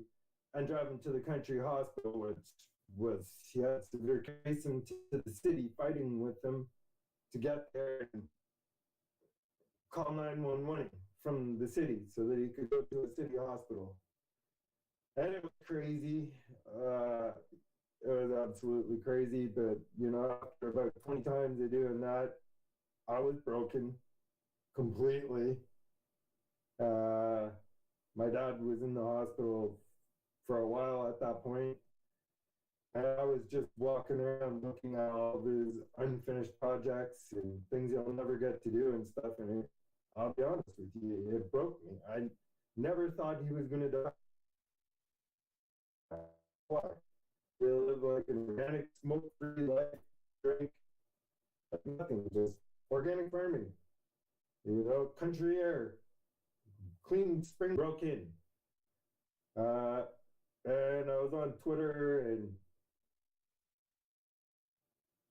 and drive him to the country hospital, which was he had severe case into the city, fighting with them to get there and call 911 from the city so that he could go to a city hospital. And it was crazy. It was absolutely crazy. But, you know, after about 20 times of doing that, I was broken completely. My dad was in the hospital for a while at that point, and I was just walking around looking at all of his unfinished projects and things he'll never get to do and stuff. And I'll be honest with you, it broke me. I never thought he was going to die. Why? They live like an organic, smoke-free life, drink nothing, just organic farming. You know, country air, clean spring broke in. Uh, and I was on Twitter and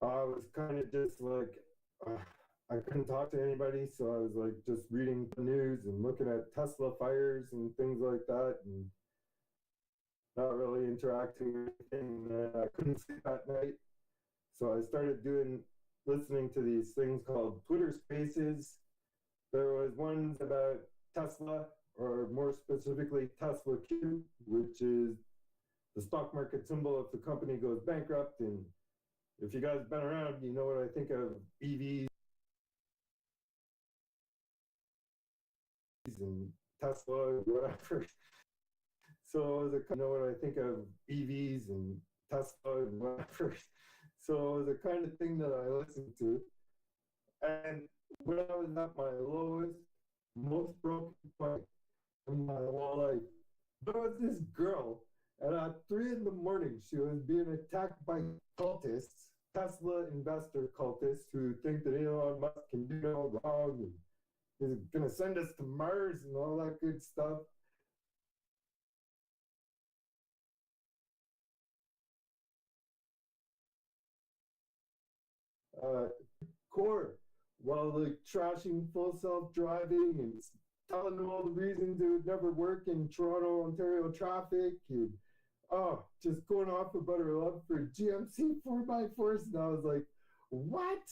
I was kind of just like, I couldn't talk to anybody. So I was like just reading the news and looking at Tesla fires and things like that and not really interacting with anything. I couldn't sleep at night. So I started listening to these things called Twitter Spaces. There was ones about Tesla, or more specifically Tesla Q, which is the stock market symbol if the company goes bankrupt. And if you guys been around, you know what I think of EVs and Tesla and whatever. So as a, you know what I think of EVs and Tesla and whatever. So it was the kind of thing that I listened to. And when I was at my lowest, most broken point in my whole life, there was this girl, and at 3 in the morning, she was being attacked by cultists, Tesla investor cultists, who think that Elon Musk can do no wrong and is going to send us to Mars and all that good stuff. Core, while like trashing full self-driving and telling them all the reasons it would never work in Toronto, Ontario traffic, and just going off about her love for GMC 4x4s. And I was like, what?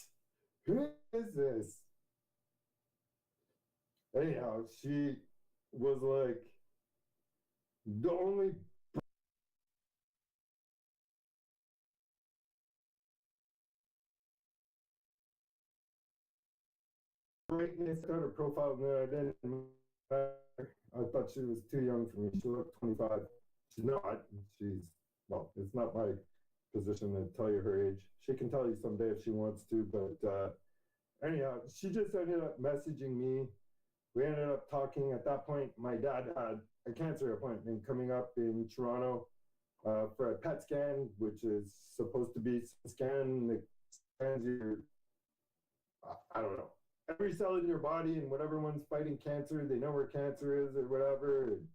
Who is this? Anyhow, she was like the only brightness on her profile that I didn't. I thought she was too young for me. She looked 25. She's not. She's, well, it's not my position to tell you her age. She can tell you someday if she wants to, but anyhow, she just ended up messaging me. We ended up talking. At that point, my dad had a cancer appointment coming up in Toronto for a PET scan, which is supposed to be a scan that scans your, I don't know, every cell in your body, and whatever one's fighting cancer, they know where cancer is or whatever. And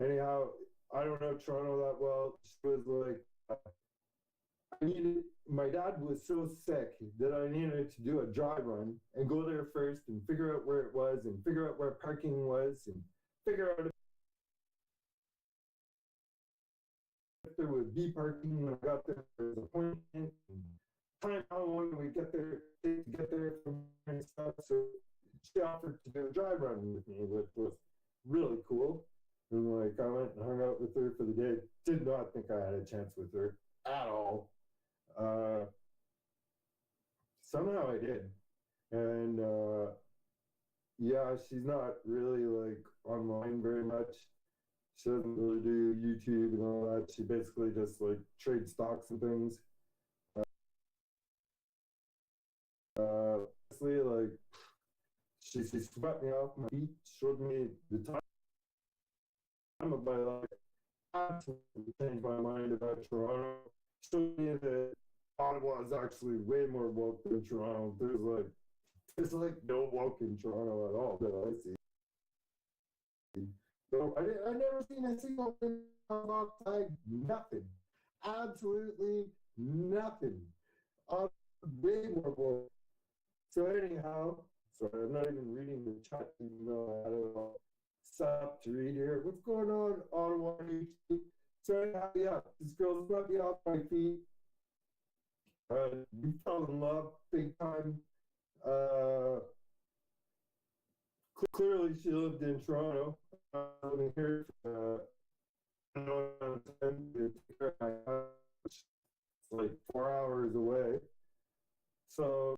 anyhow, I don't know Toronto that well. She was like, I needed, my dad was so sick that I needed to do a dry run and go there first and figure out where it was and figure out where parking was and figure out if there would be parking when I got there. There was an appointment and time how long we get there to get there from and stuff. So she offered to do a dry run with me, which was really cool. And like I went and hung out with her for the day. Did not think I had a chance with her at all. Somehow I did. And yeah, she's not really like online very much. She doesn't really do YouTube and all that. She basically just like trades stocks and things. Honestly, like she swept me off my feet, showed me the time of my life, absolutely changed my mind about Toronto. Showed me that Ottawa is actually way more woke than Toronto. There's like no woke in Toronto at all that I see. So I never seen a single thing outside. Nothing, absolutely nothing. Way more woke. So anyhow, sorry, I'm not even reading the chat, even though I had it all set up to read here. What's going on, Ottawa? So anyhow, yeah, this girl swept me off my feet. We fell in love big time. Clearly, she lived in Toronto. Living here, it's like 4 hours away. So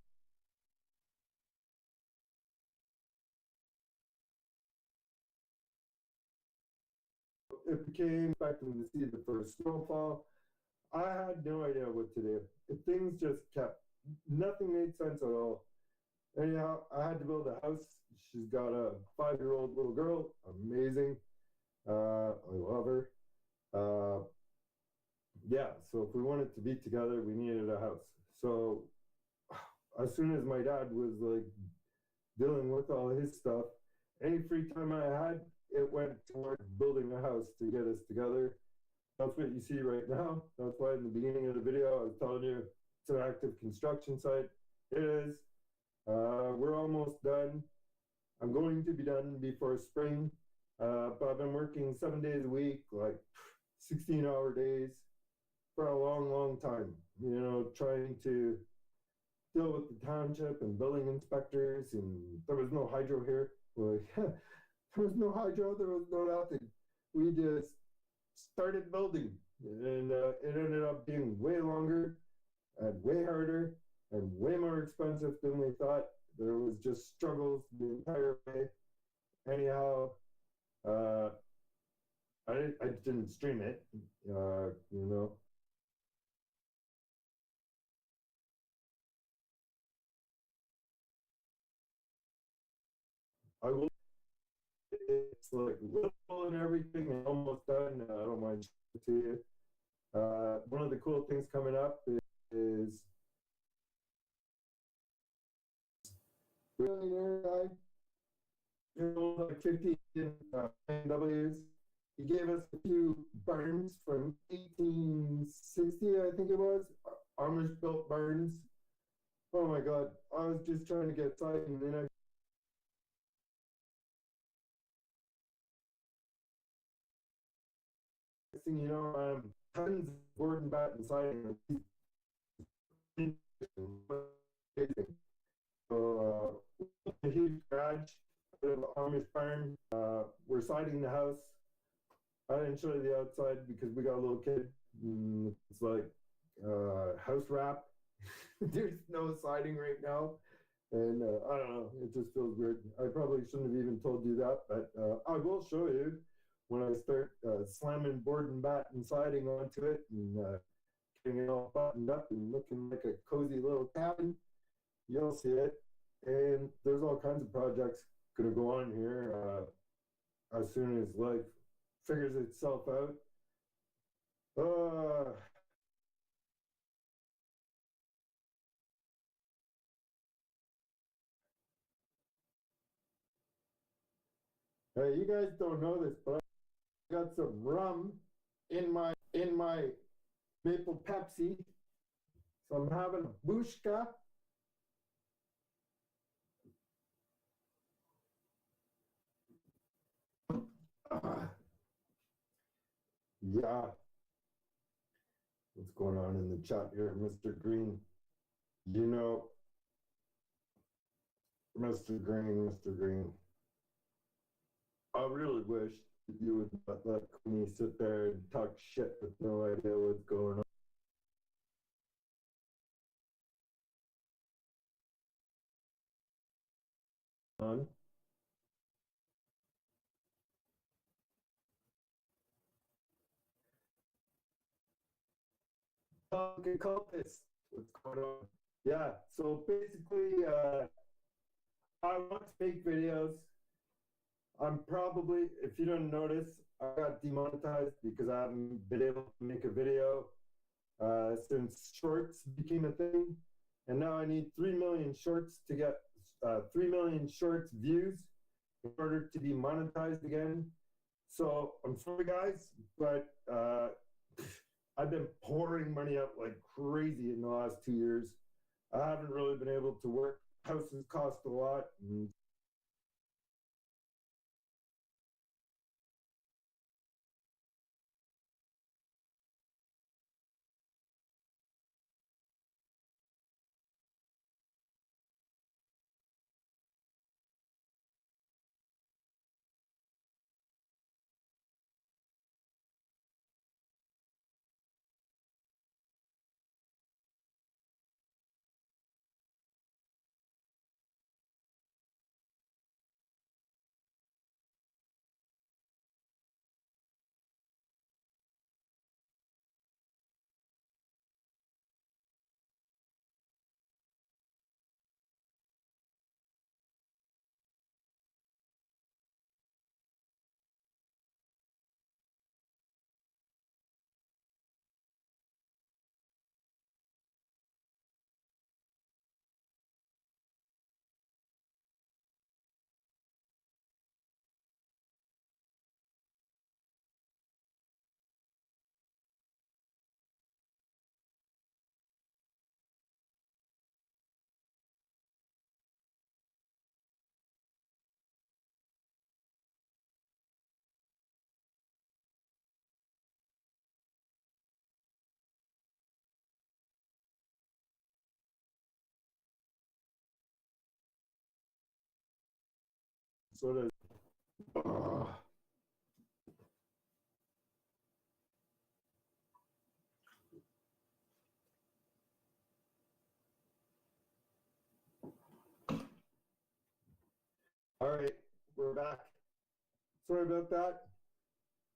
it became expecting to see the first snowfall. I had no idea what to do. Things just kept, nothing made sense at all. Anyhow, I had to build a house. She's got a 5-year-old little girl. Amazing. I love her. Yeah, so if we wanted to be together, we needed a house. So as soon as my dad was like dealing with all his stuff, any free time I had, it went towards building a house to get us together. That's what you see right now. That's why in the beginning of the video, I was telling you it's an active construction site. It is. We're almost done. I'm going to be done before spring, but I've been working 7 days a week, like 16-hour days for a long, long time, you know, trying to deal with the township and building inspectors, and there was no hydro here. Like, there was no hydro, there was no nothing. We just started building, and it ended up being way longer and way harder and way more expensive than we thought. There was just struggles the entire way. Anyhow, I didn't stream it, you know. I will. It's like little and everything, and almost done. I don't mind to you. One of the cool things coming up is billionaire guy, like 50 W's. He gave us a few barns from 1860, I think it was, Amish built barns. Oh my God, I was just trying to get siding, and then next thing you know, tons of board and bat and siding. So, a huge garage, a bit of an Amish barn. We're siding the house. I didn't show you the outside because we got a little kid. It's like house wrap. There's no siding right now. And I don't know, it just feels weird. I probably shouldn't have even told you that, but I will show you when I start slamming board and bat and siding onto it and getting it all buttoned up and looking like a cozy little cabin. You'll see it. And there's all kinds of projects going to go on here as soon as life figures itself out. Hey, you guys don't know this, but I got some rum in my maple Pepsi. So I'm having a bushka. Yeah. What's going on in the chat here, Mr. Green? You know, Mr. Green, Mr. Green. I really wish that you would let me sit there and talk shit with no idea what's going on. Okay, cultists. What's going on? Yeah, so basically, I want to make videos. I'm probably, if you don't notice, I got demonetized because I haven't been able to make a video since shorts became a thing. And now I need 3 million shorts to get 3 million shorts views in order to be monetized again. So I'm sorry, guys, but I've been pouring money out like crazy in the last 2 years. I haven't really been able to work. Houses cost a lot. And sort of, all right, we're back. Sorry about that.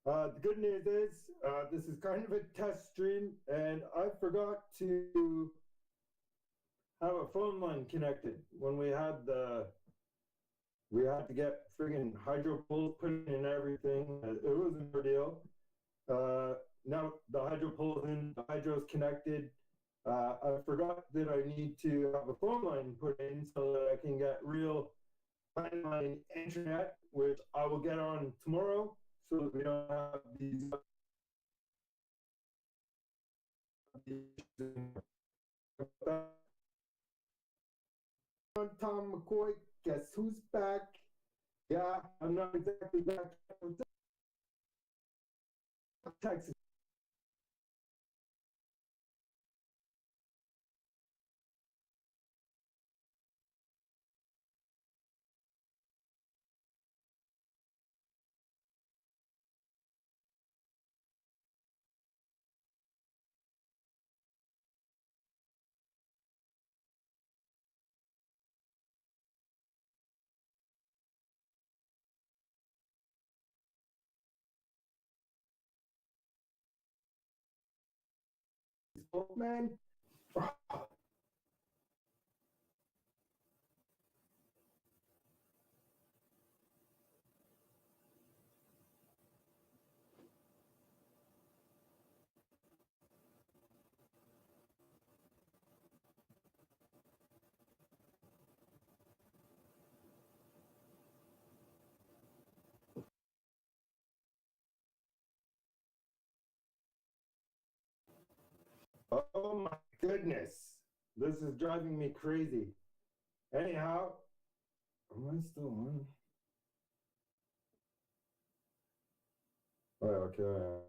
The good news is this is kind of a test stream, and I forgot to have a phone line connected when we had the We had to get friggin' hydro poles put in and everything. It was an ordeal. Now the hydro pole's in, the hydro's connected. I forgot that I need to have a phone line put in so that I can get real landline internet, which I will get on tomorrow, so that we don't have these. Tom McCoy, guess who's back? Yeah, I'm not exactly back. Texas. Man. Oh my goodness. This is driving me crazy. Anyhow, am I still on? Oh, okay.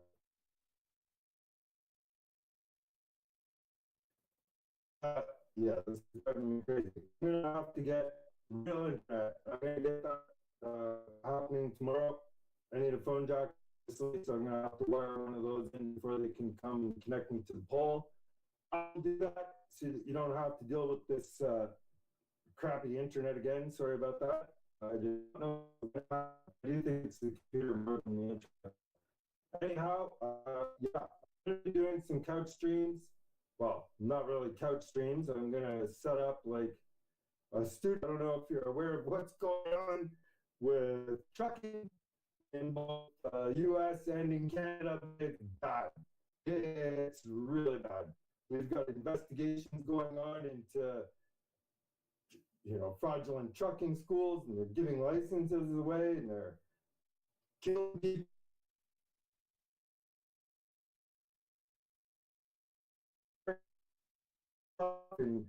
Yeah, this is driving me crazy. I'm gonna have to get real internet. I'm gonna get that happening tomorrow. I need a phone jack, so I'm gonna have to wire one of those in before they can come connect me to the pole. I'll do that so that you don't have to deal with this crappy internet again. Sorry about that. I didn't know. I do think it's the computer more than the internet. Anyhow, yeah, I'm gonna be doing some couch streams. Well, not really couch streams. I'm gonna set up like a studio. I don't know if you're aware of what's going on with trucking in both U.S. and in Canada. It's bad. It's really bad. We've got investigations going on into fraudulent trucking schools, and they're giving licenses away, and they're killing people. And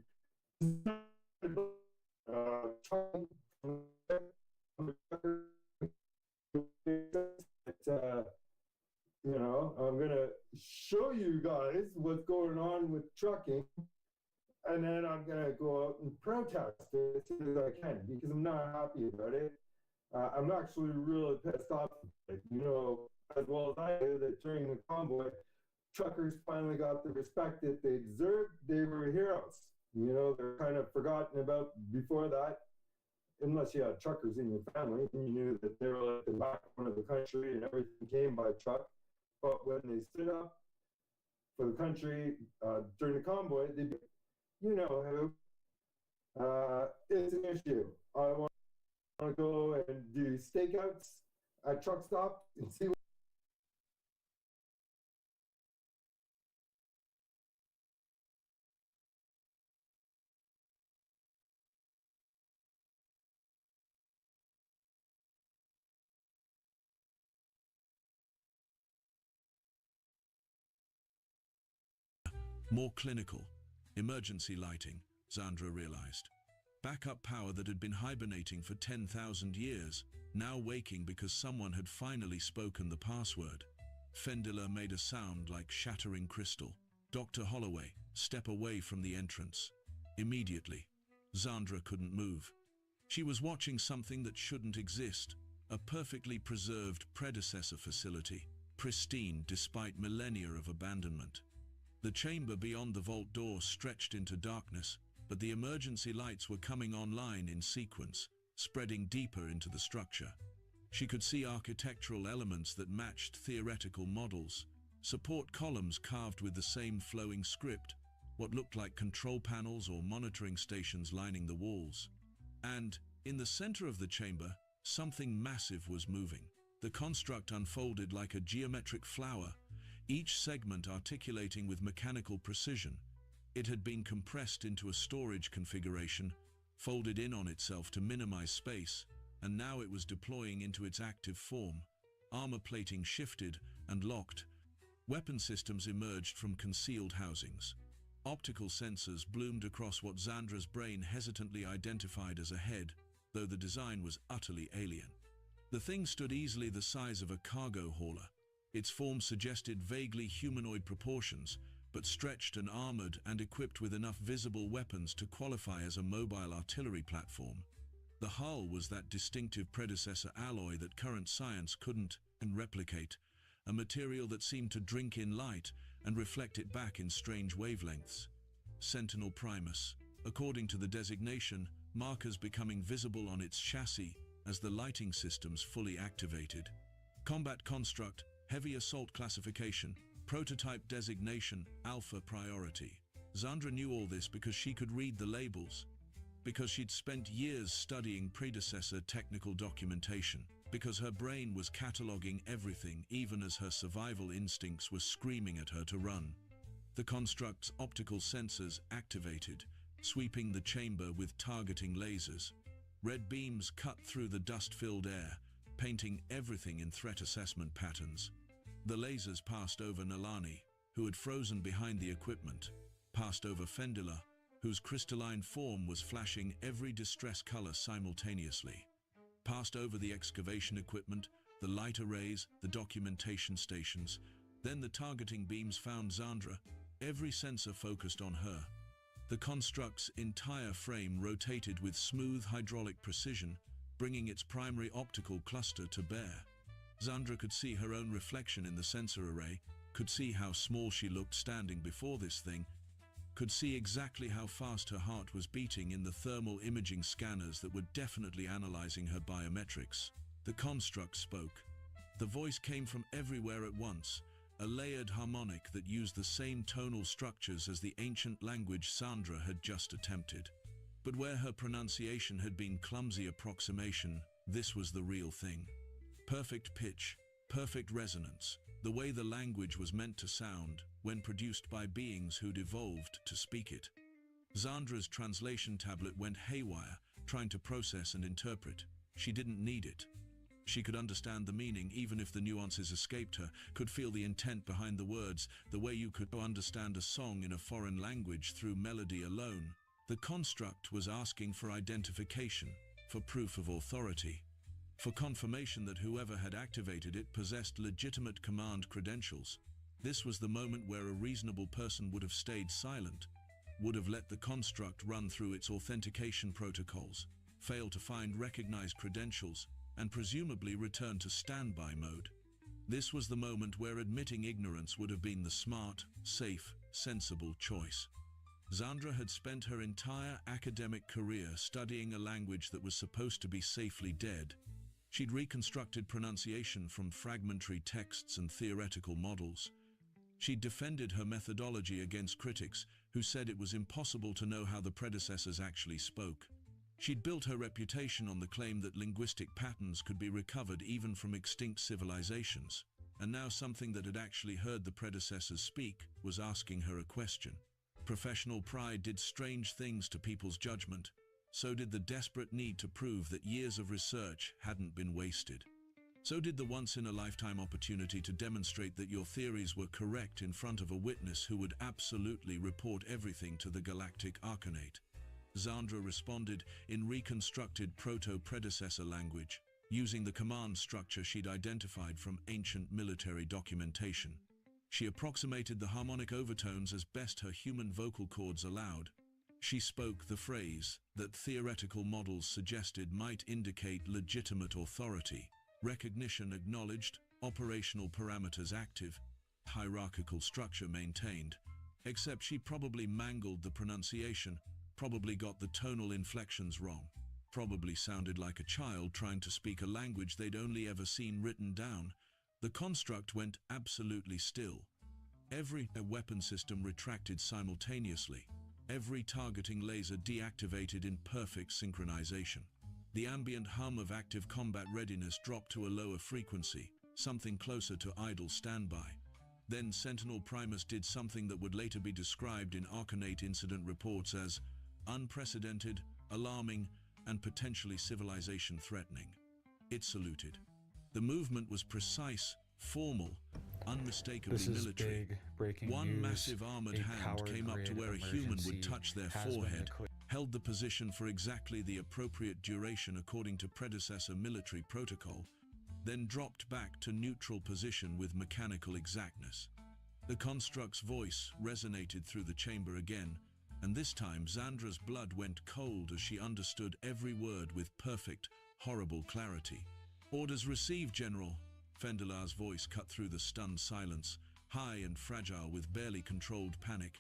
trucking, I'm gonna show you guys what's going on with trucking, and then I'm gonna go out and protest it as soon as I can because I'm not happy about it. I'm actually really pissed off. Like, as well as I do, that during the convoy, truckers finally got the respect that they deserved. They were heroes. They're kind of forgotten about before that, unless you had truckers in your family and you knew that they were like the backbone of the country and everything came by truck. But when they stood up for the country during the convoy, they, you know who, it's an issue. I want to go and do stakeouts at truck stops and see. More clinical, emergency lighting, Zandra realized. Backup power that had been hibernating for 10,000 years, now waking because someone had finally spoken the password. Fendiller made a sound like shattering crystal. Dr. Holloway, step away from the entrance. Immediately, Zandra couldn't move. She was watching something that shouldn't exist, a perfectly preserved predecessor facility, pristine despite millennia of abandonment. The chamber beyond the vault door stretched into darkness, but the emergency lights were coming online in sequence, spreading deeper into the structure. She could see architectural elements that matched theoretical models, support columns carved with the same flowing script, what looked like control panels or monitoring stations lining the walls. And, In the center of the chamber, something massive was moving. The construct unfolded like a geometric flower, each segment articulating with mechanical precision. It had been compressed into a storage configuration, folded in on itself to minimize space, and now it was deploying into its active form. Armor plating shifted and locked. Weapon systems emerged from concealed housings. Optical sensors bloomed across what Zandra's brain hesitantly identified as a head, though the design was utterly alien. The thing stood easily the size of a cargo hauler. Its form suggested vaguely humanoid proportions, but stretched and armored and equipped with enough visible weapons to qualify as a mobile artillery platform. The hull was that distinctive predecessor alloy that current science couldn't replicate, a material that seemed to drink in light and reflect it back in strange wavelengths. Sentinel Primus. According to the designation, markers becoming visible on its chassis as the lighting systems fully activated. Combat construct, heavy assault classification, prototype designation, alpha priority. Zandra knew all this because she could read the labels, because she'd spent years studying predecessor technical documentation, because her brain was cataloging everything even as her survival instincts were screaming at her to run. The construct's optical sensors activated, sweeping the chamber with targeting lasers. Red beams cut through the dust-filled air, painting everything in threat assessment patterns. The lasers passed over Nalani, who had frozen behind the equipment, passed over Fendila, whose crystalline form was flashing every distress color simultaneously, passed over the excavation equipment, the light arrays, the documentation stations. Then the targeting beams found Zandra, every sensor focused on her. The construct's entire frame rotated with smooth hydraulic precision, bringing its primary optical cluster to bear. Zandra could see her own reflection in the sensor array, could see how small she looked standing before this thing, could see exactly how fast her heart was beating in the thermal imaging scanners that were definitely analyzing her biometrics. The construct spoke. The voice came from everywhere at once, a layered harmonic that used the same tonal structures as the ancient language Zandra had just attempted. But where her pronunciation had been clumsy approximation, this was the real thing. Perfect pitch, perfect resonance, the way the language was meant to sound when produced by beings who'd evolved to speak it. Zandra's translation tablet went haywire, trying to process and interpret. She didn't need it. She could understand the meaning even if the nuances escaped her, could feel the intent behind the words, the way you could understand a song in a foreign language through melody alone. The construct was asking for identification, for proof of authority, for confirmation that whoever had activated it possessed legitimate command credentials. This was the moment where a reasonable person would have stayed silent, would have let the construct run through its authentication protocols, fail to find recognized credentials, and presumably return to standby mode. This was the moment where admitting ignorance would have been the smart, safe, sensible choice. Zandra had spent her entire academic career studying a language that was supposed to be safely dead. She'd reconstructed pronunciation from fragmentary texts and theoretical models. She'd defended her methodology against critics who said it was impossible to know how the predecessors actually spoke. She'd built her reputation on the claim that linguistic patterns could be recovered even from extinct civilizations, and now something that had actually heard the predecessors speak was asking her a question. Professional pride did strange things to people's judgment. So did the desperate need to prove that years of research hadn't been wasted. So did the once-in-a-lifetime opportunity to demonstrate that your theories were correct in front of a witness who would absolutely report everything to the Galactic Arcanate. Zandra responded in reconstructed proto-predecessor language, using the command structure she'd identified from ancient military documentation. She approximated the harmonic overtones as best her human vocal cords allowed. She spoke the phrase that theoretical models suggested might indicate legitimate authority, recognition acknowledged, operational parameters active, hierarchical structure maintained. Except she probably mangled the pronunciation, probably got the tonal inflections wrong, probably sounded like a child trying to speak a language they'd only ever seen written down. The construct went absolutely still. Every weapon system retracted simultaneously. Every targeting laser deactivated in perfect synchronization. The ambient hum of active combat readiness dropped to a lower frequency, something closer to idle standby. Then Sentinel Primus did something that would later be described in Arcanate incident reports as unprecedented, alarming, and potentially civilization-threatening. It saluted. The movement was precise, formal, unmistakably military. Big breaking One news. massive armored A hand power came up to grid where a human would emergency touch their has been forehead, declared. held the position for exactly the appropriate duration according to predecessor military protocol, then dropped back to neutral position with mechanical exactness. The construct's voice resonated through the chamber again, and this time Xandra's blood went cold as she understood every word with perfect, horrible clarity. "Orders received, General." Fendalar's voice cut through the stunned silence, high and fragile with barely controlled panic.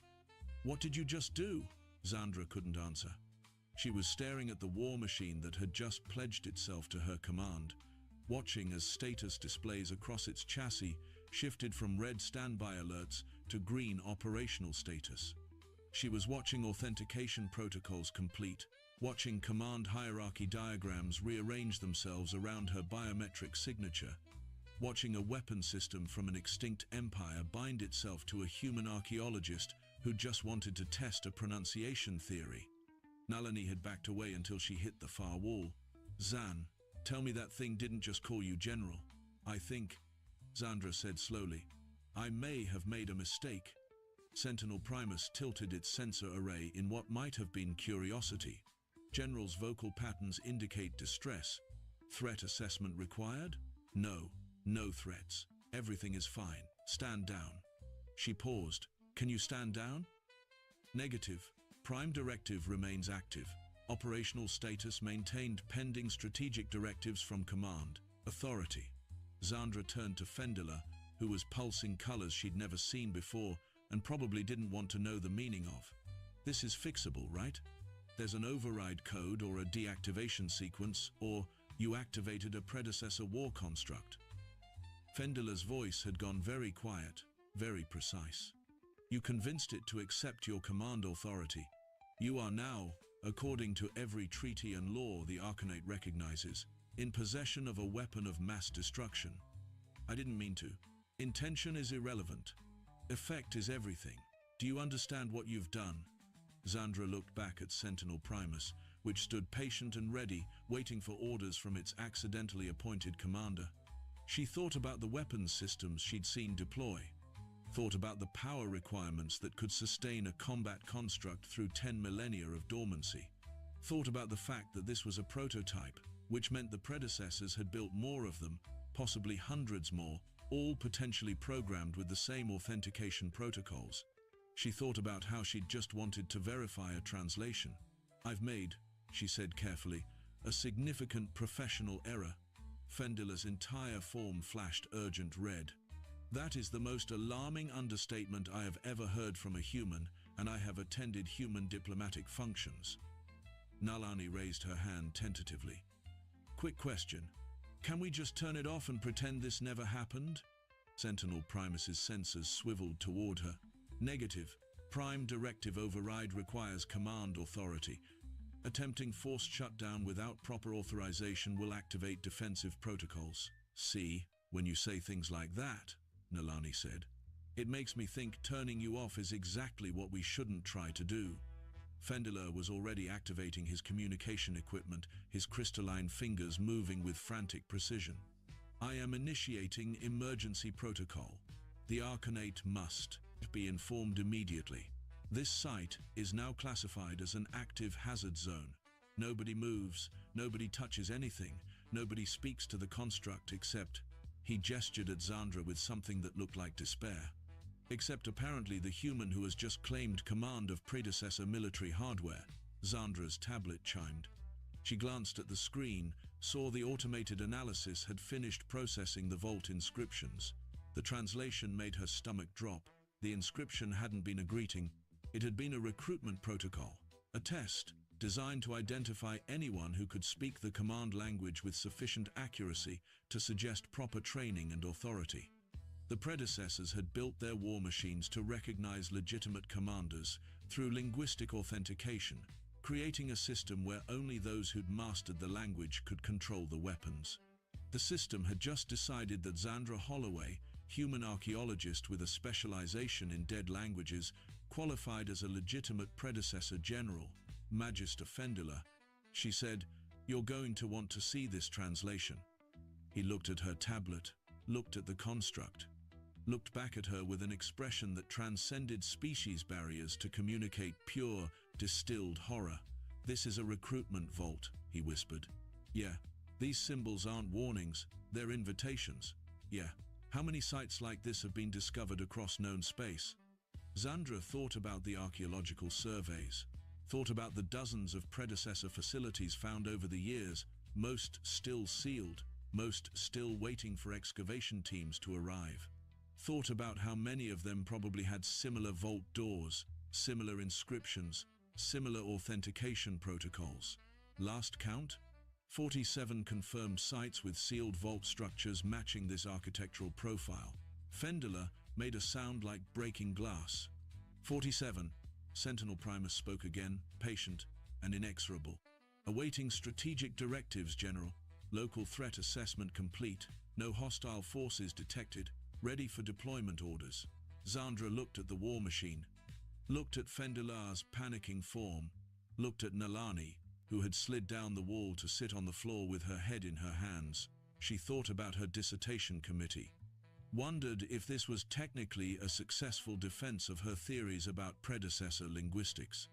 "What did you just do?" Xandra couldn't answer. She was staring at the war machine that had just pledged itself to her command, watching as status displays across its chassis shifted from red standby alerts to green operational status. She was watching authentication protocols complete, watching command hierarchy diagrams rearrange themselves around her biometric signature, watching a weapon system from an extinct empire bind itself to a human archaeologist who just wanted to test a pronunciation theory. Nalini had backed away until she hit the far wall. "Zan, tell me that thing didn't just call you General." "I think," Xandra said slowly, "I may have made a mistake." Sentinel Primus tilted its sensor array in what might have been curiosity. General's vocal patterns indicate distress. Threat assessment required? No, no threats. Everything is fine. Stand down. She paused. "Can you stand down?" "Negative. Prime directive remains active. Operational status maintained pending strategic directives from command. Authority." Xandra turned to Fendela, who was pulsing colors she'd never seen before and probably didn't want to know the meaning of. "This is fixable, right? There's an override code or a deactivation sequence, or you activated a predecessor war construct." Fendela's voice had gone very quiet, very precise. "You convinced it to accept your command authority. You are now, according to every treaty and law the Arcanate recognizes, in possession of a weapon of mass destruction." "I didn't mean to. Intention is irrelevant. Effect is everything. Do you understand what you've done?" Xandra looked back at Sentinel Primus, which stood patient and ready, waiting for orders from its accidentally appointed commander. She thought about the weapons systems she'd seen deploy, thought about the power requirements that could sustain a combat construct through 10 millennia of dormancy, thought about the fact that this was a prototype, which meant the predecessors had built more of them, possibly hundreds more, all potentially programmed with the same authentication protocols. She thought about how she'd just wanted to verify a translation. "I've made," she said carefully, "a significant professional error." Fendela's entire form flashed urgent red. "That is the most alarming understatement I have ever heard from a human, and I have attended human diplomatic functions." Nalani raised her hand tentatively. "Quick question. Can we just turn it off and pretend this never happened?" Sentinel Primus's sensors swiveled toward her. "Negative. Prime directive override requires command authority. Attempting forced shutdown without proper authorization will activate defensive protocols." "See, when you say things like that," Nalani said, "it makes me think turning you off is exactly what we shouldn't try to do." Fendela was already activating his communication equipment, his crystalline fingers moving with frantic precision. "I am initiating emergency protocol. The Arcanate must be informed immediately. This site is now classified as an active hazard zone. Nobody moves, nobody touches anything, nobody speaks to the construct except..." He gestured at Xandra with something that looked like despair. "Except apparently the human who has just claimed command of predecessor military hardware." Xandra's tablet chimed. She glanced at the screen, saw the automated analysis had finished processing the vault inscriptions. The translation made her stomach drop. The inscription hadn't been a greeting. It had been a recruitment protocol, a test designed to identify anyone who could speak the command language with sufficient accuracy to suggest proper training and authority. The predecessors had built their war machines to recognize legitimate commanders through linguistic authentication, creating a system where only those who'd mastered the language could control the weapons. The system had just decided that Zandra Holloway, human archaeologist with a specialization in dead languages, qualified as a legitimate predecessor general, Magister Fendula. She said, "You're going to want to see this translation." He looked at her tablet, looked at the construct, looked back at her with an expression that transcended species barriers to communicate pure, distilled horror. "This is a recruitment vault," he whispered. "Yeah, these symbols aren't warnings, they're invitations. Yeah, how many sites like this have been discovered across known space?" Zandra thought about the archaeological surveys, thought about the dozens of predecessor facilities found over the years, most still sealed, most still waiting for excavation teams to arrive. Thought about how many of them probably had similar vault doors, similar inscriptions, similar authentication protocols. Last count? 47 confirmed sites with sealed vault structures matching this architectural profile. Fendula made a sound like breaking glass. 47. Sentinel Primus spoke again, patient and inexorable. "Awaiting strategic directives, General. Local threat assessment complete. No hostile forces detected. Ready for deployment orders." Zandra looked at the war machine, looked at Fendula's panicking form, looked at Nalani, who had slid down the wall to sit on the floor with her head in her hands. She thought about her dissertation committee. Wondered if this was technically a successful defense of her theories about predecessor linguistics.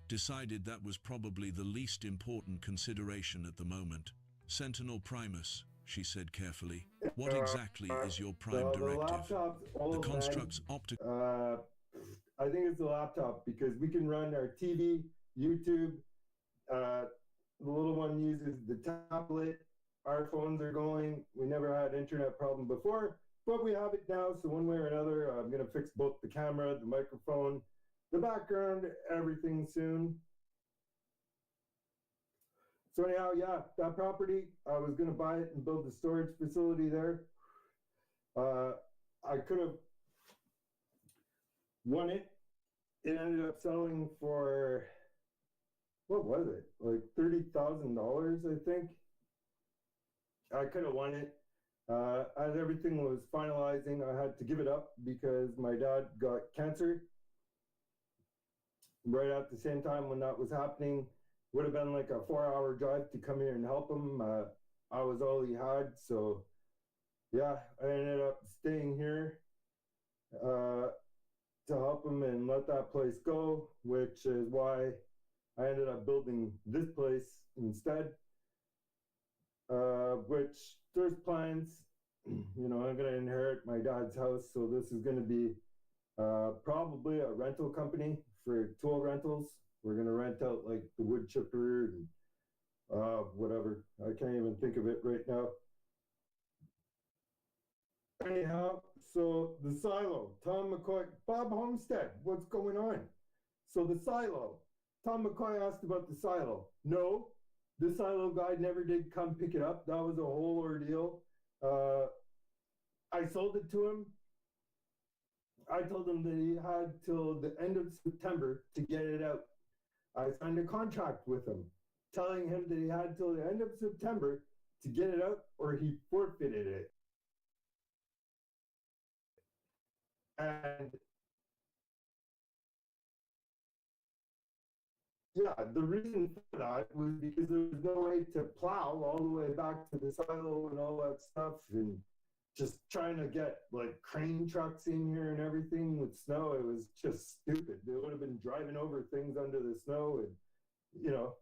Decided that was probably the least important consideration at the moment. "Sentinel Primus," she said carefully, "what exactly is your prime The directive?" laptop's old, The construct's optical... I think it's the laptop because we can run our TV, YouTube. The little one uses the tablet. Our phones are going. We never had internet problem before, but we have it now. So one way or another, I'm going to fix both the camera, the microphone, the background, everything soon. So anyhow, yeah, that property, I was going to buy it and build the storage facility there. I could have won it. It ended up selling for, what was it? Like $30,000, I think. I could have won it. As everything was finalizing, I had to give it up because my dad got cancer. Right at the same time when that was happening, would have been like a 4-hour drive to come here and help him. I was all he had, so yeah, I ended up staying here to help him and let that place go, which is why I ended up building this place instead, which there's plans. You know, I'm going to inherit my dad's house, so this is going to be probably a rental company for tool rentals. We're going to rent out like the wood chipper and whatever. I can't even think of it right now. Anyhow, so the silo, Tom McCoy, Bob Homestead, what's going on? So the silo, Tom McCoy asked about the silo. No, the silo guy never did come pick it up. That was a whole ordeal. I sold it to him. I told him that he had till the end of September to get it out. I signed a contract with him, telling him that he had till the end of September to get it out or he forfeited it. And yeah, the reason for that was because there was no way to plow all the way back to the silo and all that stuff, and just trying to get like crane trucks in here and everything with snow. It was just stupid. They would have been driving over things under the snow, and you know.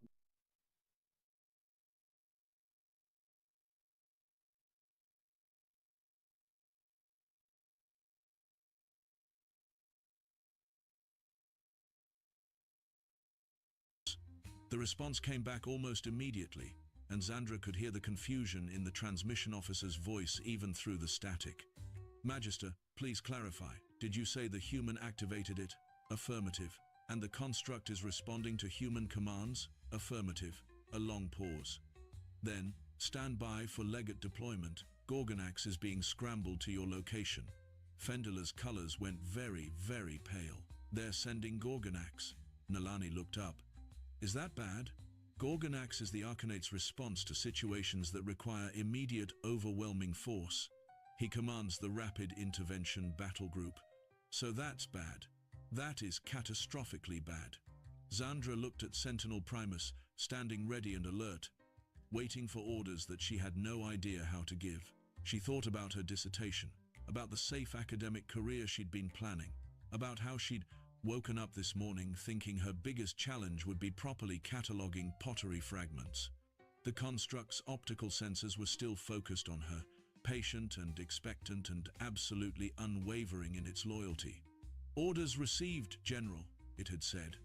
The response came back almost immediately, and Zandra could hear the confusion in the transmission officer's voice even through the static. "Magister, please clarify. Did you say the human activated it?" "Affirmative. And the construct is responding to human commands?" "Affirmative." A long pause. Then, "Stand by for legate deployment. Gorgonax is being scrambled to your location." Fendula's colors went very, very pale. "They're sending Gorgonax." Nalani looked up. Is that bad? Gorgonax is the Arcanate's response to situations that require immediate, overwhelming force. He commands the Rapid Intervention Battle Group. So that's bad. That is catastrophically bad. Zandra looked at Sentinel Primus, standing ready and alert, waiting for orders that she had no idea how to give. She thought about her dissertation, about the safe academic career she'd been planning, about how she'd woken up this morning thinking her biggest challenge would be properly cataloging pottery fragments. The construct's optical sensors were still focused on her, patient and expectant and absolutely unwavering in its loyalty. "Orders received, General," it had said.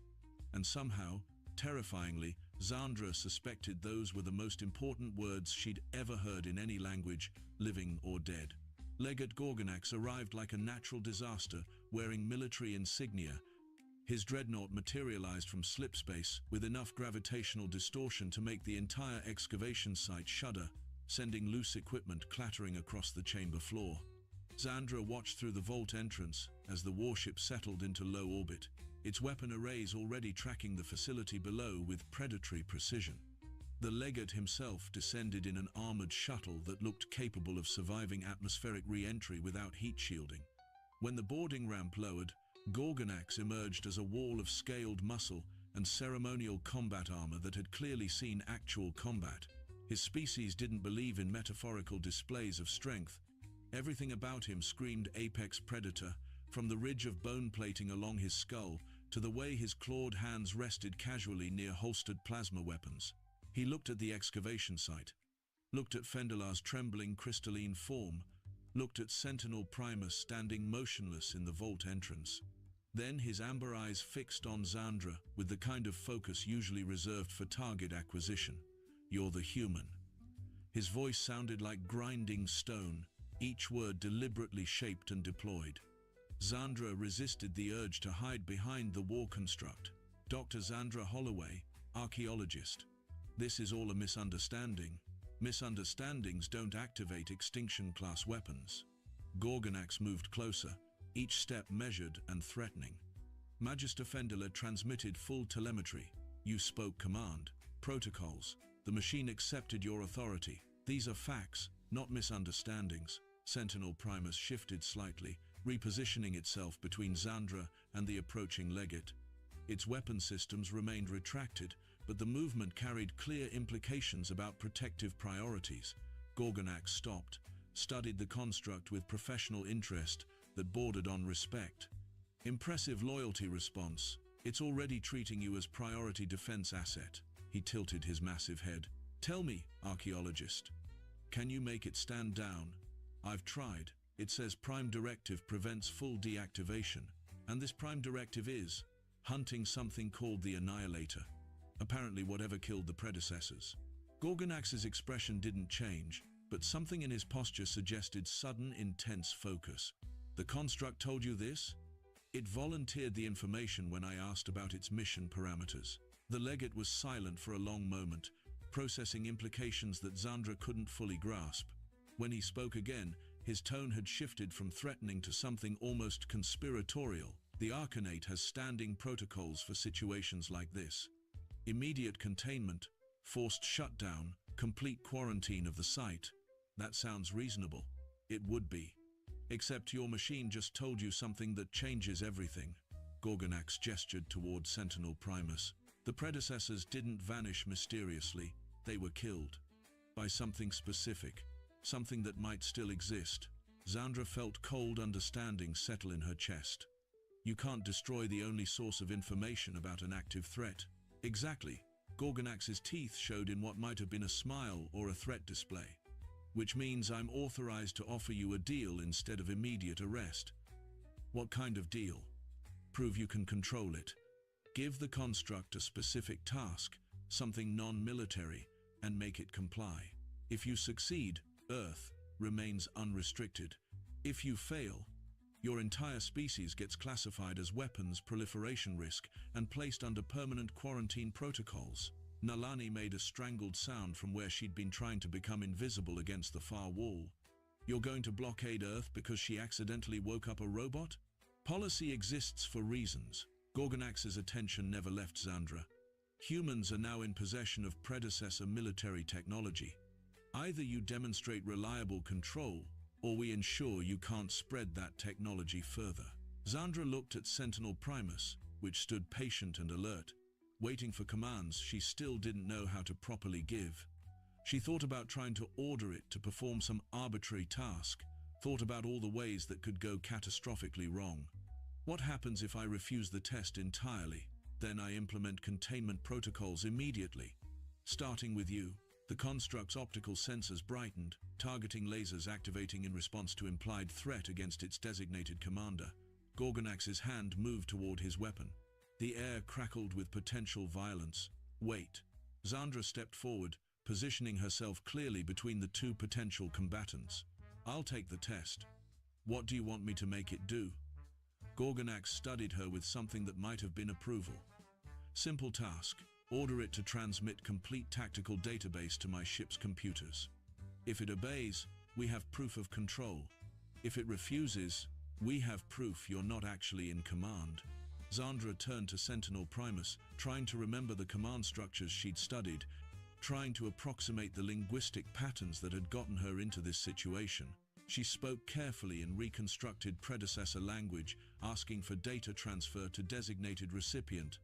And somehow, terrifyingly, Zandra suspected those were the most important words she'd ever heard in any language, living or dead. Legate Gorgonax arrived like a natural disaster, wearing military insignia. His dreadnought materialized from slipspace with enough gravitational distortion to make the entire excavation site shudder, sending loose equipment clattering across the chamber floor. Zandra watched through the vault entrance as the warship settled into low orbit, its weapon arrays already tracking the facility below with predatory precision. The legate himself descended in an armored shuttle that looked capable of surviving atmospheric re-entry without heat shielding. When the boarding ramp lowered, Gorgonax emerged as a wall of scaled muscle and ceremonial combat armor that had clearly seen actual combat. His species didn't believe in metaphorical displays of strength. Everything about him screamed apex predator, from the ridge of bone plating along his skull to the way his clawed hands rested casually near holstered plasma weapons. He looked at the excavation site, looked at Fendalar's trembling crystalline form, looked at Sentinel Primus standing motionless in the vault entrance. Then his amber eyes fixed on Zandra with the kind of focus usually reserved for target acquisition. "You're the human." His voice sounded like grinding stone, each word deliberately shaped and deployed. Zandra resisted the urge to hide behind the war construct. "Dr. Zandra Holloway, archaeologist. This is all a misunderstanding. Misunderstandings don't activate extinction-class weapons." Gorgonax moved closer, each step measured and threatening. Magister Fendalar transmitted full telemetry. "You spoke command. Protocols. The machine accepted your authority. These are facts, not misunderstandings." Sentinel Primus shifted slightly, repositioning itself between Zandra and the approaching legate. Its weapon systems remained retracted, but the movement carried clear implications about protective priorities. Gorgonax stopped, studied the construct with professional interest that bordered on respect. "Impressive loyalty response. It's already treating you as priority defense asset." He tilted his massive head. "Tell me, archaeologist, can you make it stand down?" "I've tried. It says Prime Directive prevents full deactivation, and this Prime Directive is hunting something called the Annihilator. Apparently whatever killed the predecessors." Gorgonax's expression didn't change, but something in his posture suggested sudden, intense focus. "The construct told you this?" "It volunteered the information when I asked about its mission parameters." The legate was silent for a long moment, processing implications that Zandra couldn't fully grasp. When he spoke again, his tone had shifted from threatening to something almost conspiratorial. "The Arcanate has standing protocols for situations like this. Immediate containment, forced shutdown, complete quarantine of the site. That sounds reasonable." "It would be. Except your machine just told you something that changes everything." Gorgonax gestured toward Sentinel Primus. "The predecessors didn't vanish mysteriously. They were killed. By something specific. Something that might still exist." Zandra felt cold understanding settle in her chest. "You can't destroy the only source of information about an active threat." "Exactly." Gorgonax's teeth showed in what might have been a smile or a threat display. "Which means I'm authorized to offer you a deal instead of immediate arrest." "What kind of deal?" "Prove you can control it. Give the construct a specific task, something non-military, and make it comply. If you succeed, Earth remains unrestricted. If you fail, your entire species gets classified as weapons proliferation risk and placed under permanent quarantine protocols." Nalani made a strangled sound from where she'd been trying to become invisible against the far wall. "You're going to blockade Earth because she accidentally woke up a robot?" "Policy exists for reasons." Gorgonax's attention never left Zandra. Humans are now in possession of predecessor military technology. Either you demonstrate reliable control, or we ensure you can't spread that technology further. Zandra looked at Sentinel Primus, which stood patient and alert, waiting for commands she still didn't know how to properly give. She thought about trying to order it to perform some arbitrary task, thought about all the ways that could go catastrophically wrong. What happens if I refuse the test entirely? Then I implement containment protocols immediately. Starting with you. The construct's optical sensors brightened, targeting lasers activating in response to implied threat against its designated commander. Gorgonax's hand moved toward his weapon. The air crackled with potential violence. Wait. Zandra stepped forward, positioning herself clearly between the two potential combatants. I'll take the test. What do you want me to make it do? Gorgonax studied her with something that might have been approval. Simple task. Order it to transmit complete tactical database to my ship's computers. If it obeys, we have proof of control. If it refuses, we have proof you're not actually in command. Zandra turned to Sentinel Primus, trying to remember the command structures she'd studied, trying to approximate the linguistic patterns that had gotten her into this situation. She spoke carefully in reconstructed predecessor language, asking for data transfer to designated recipient.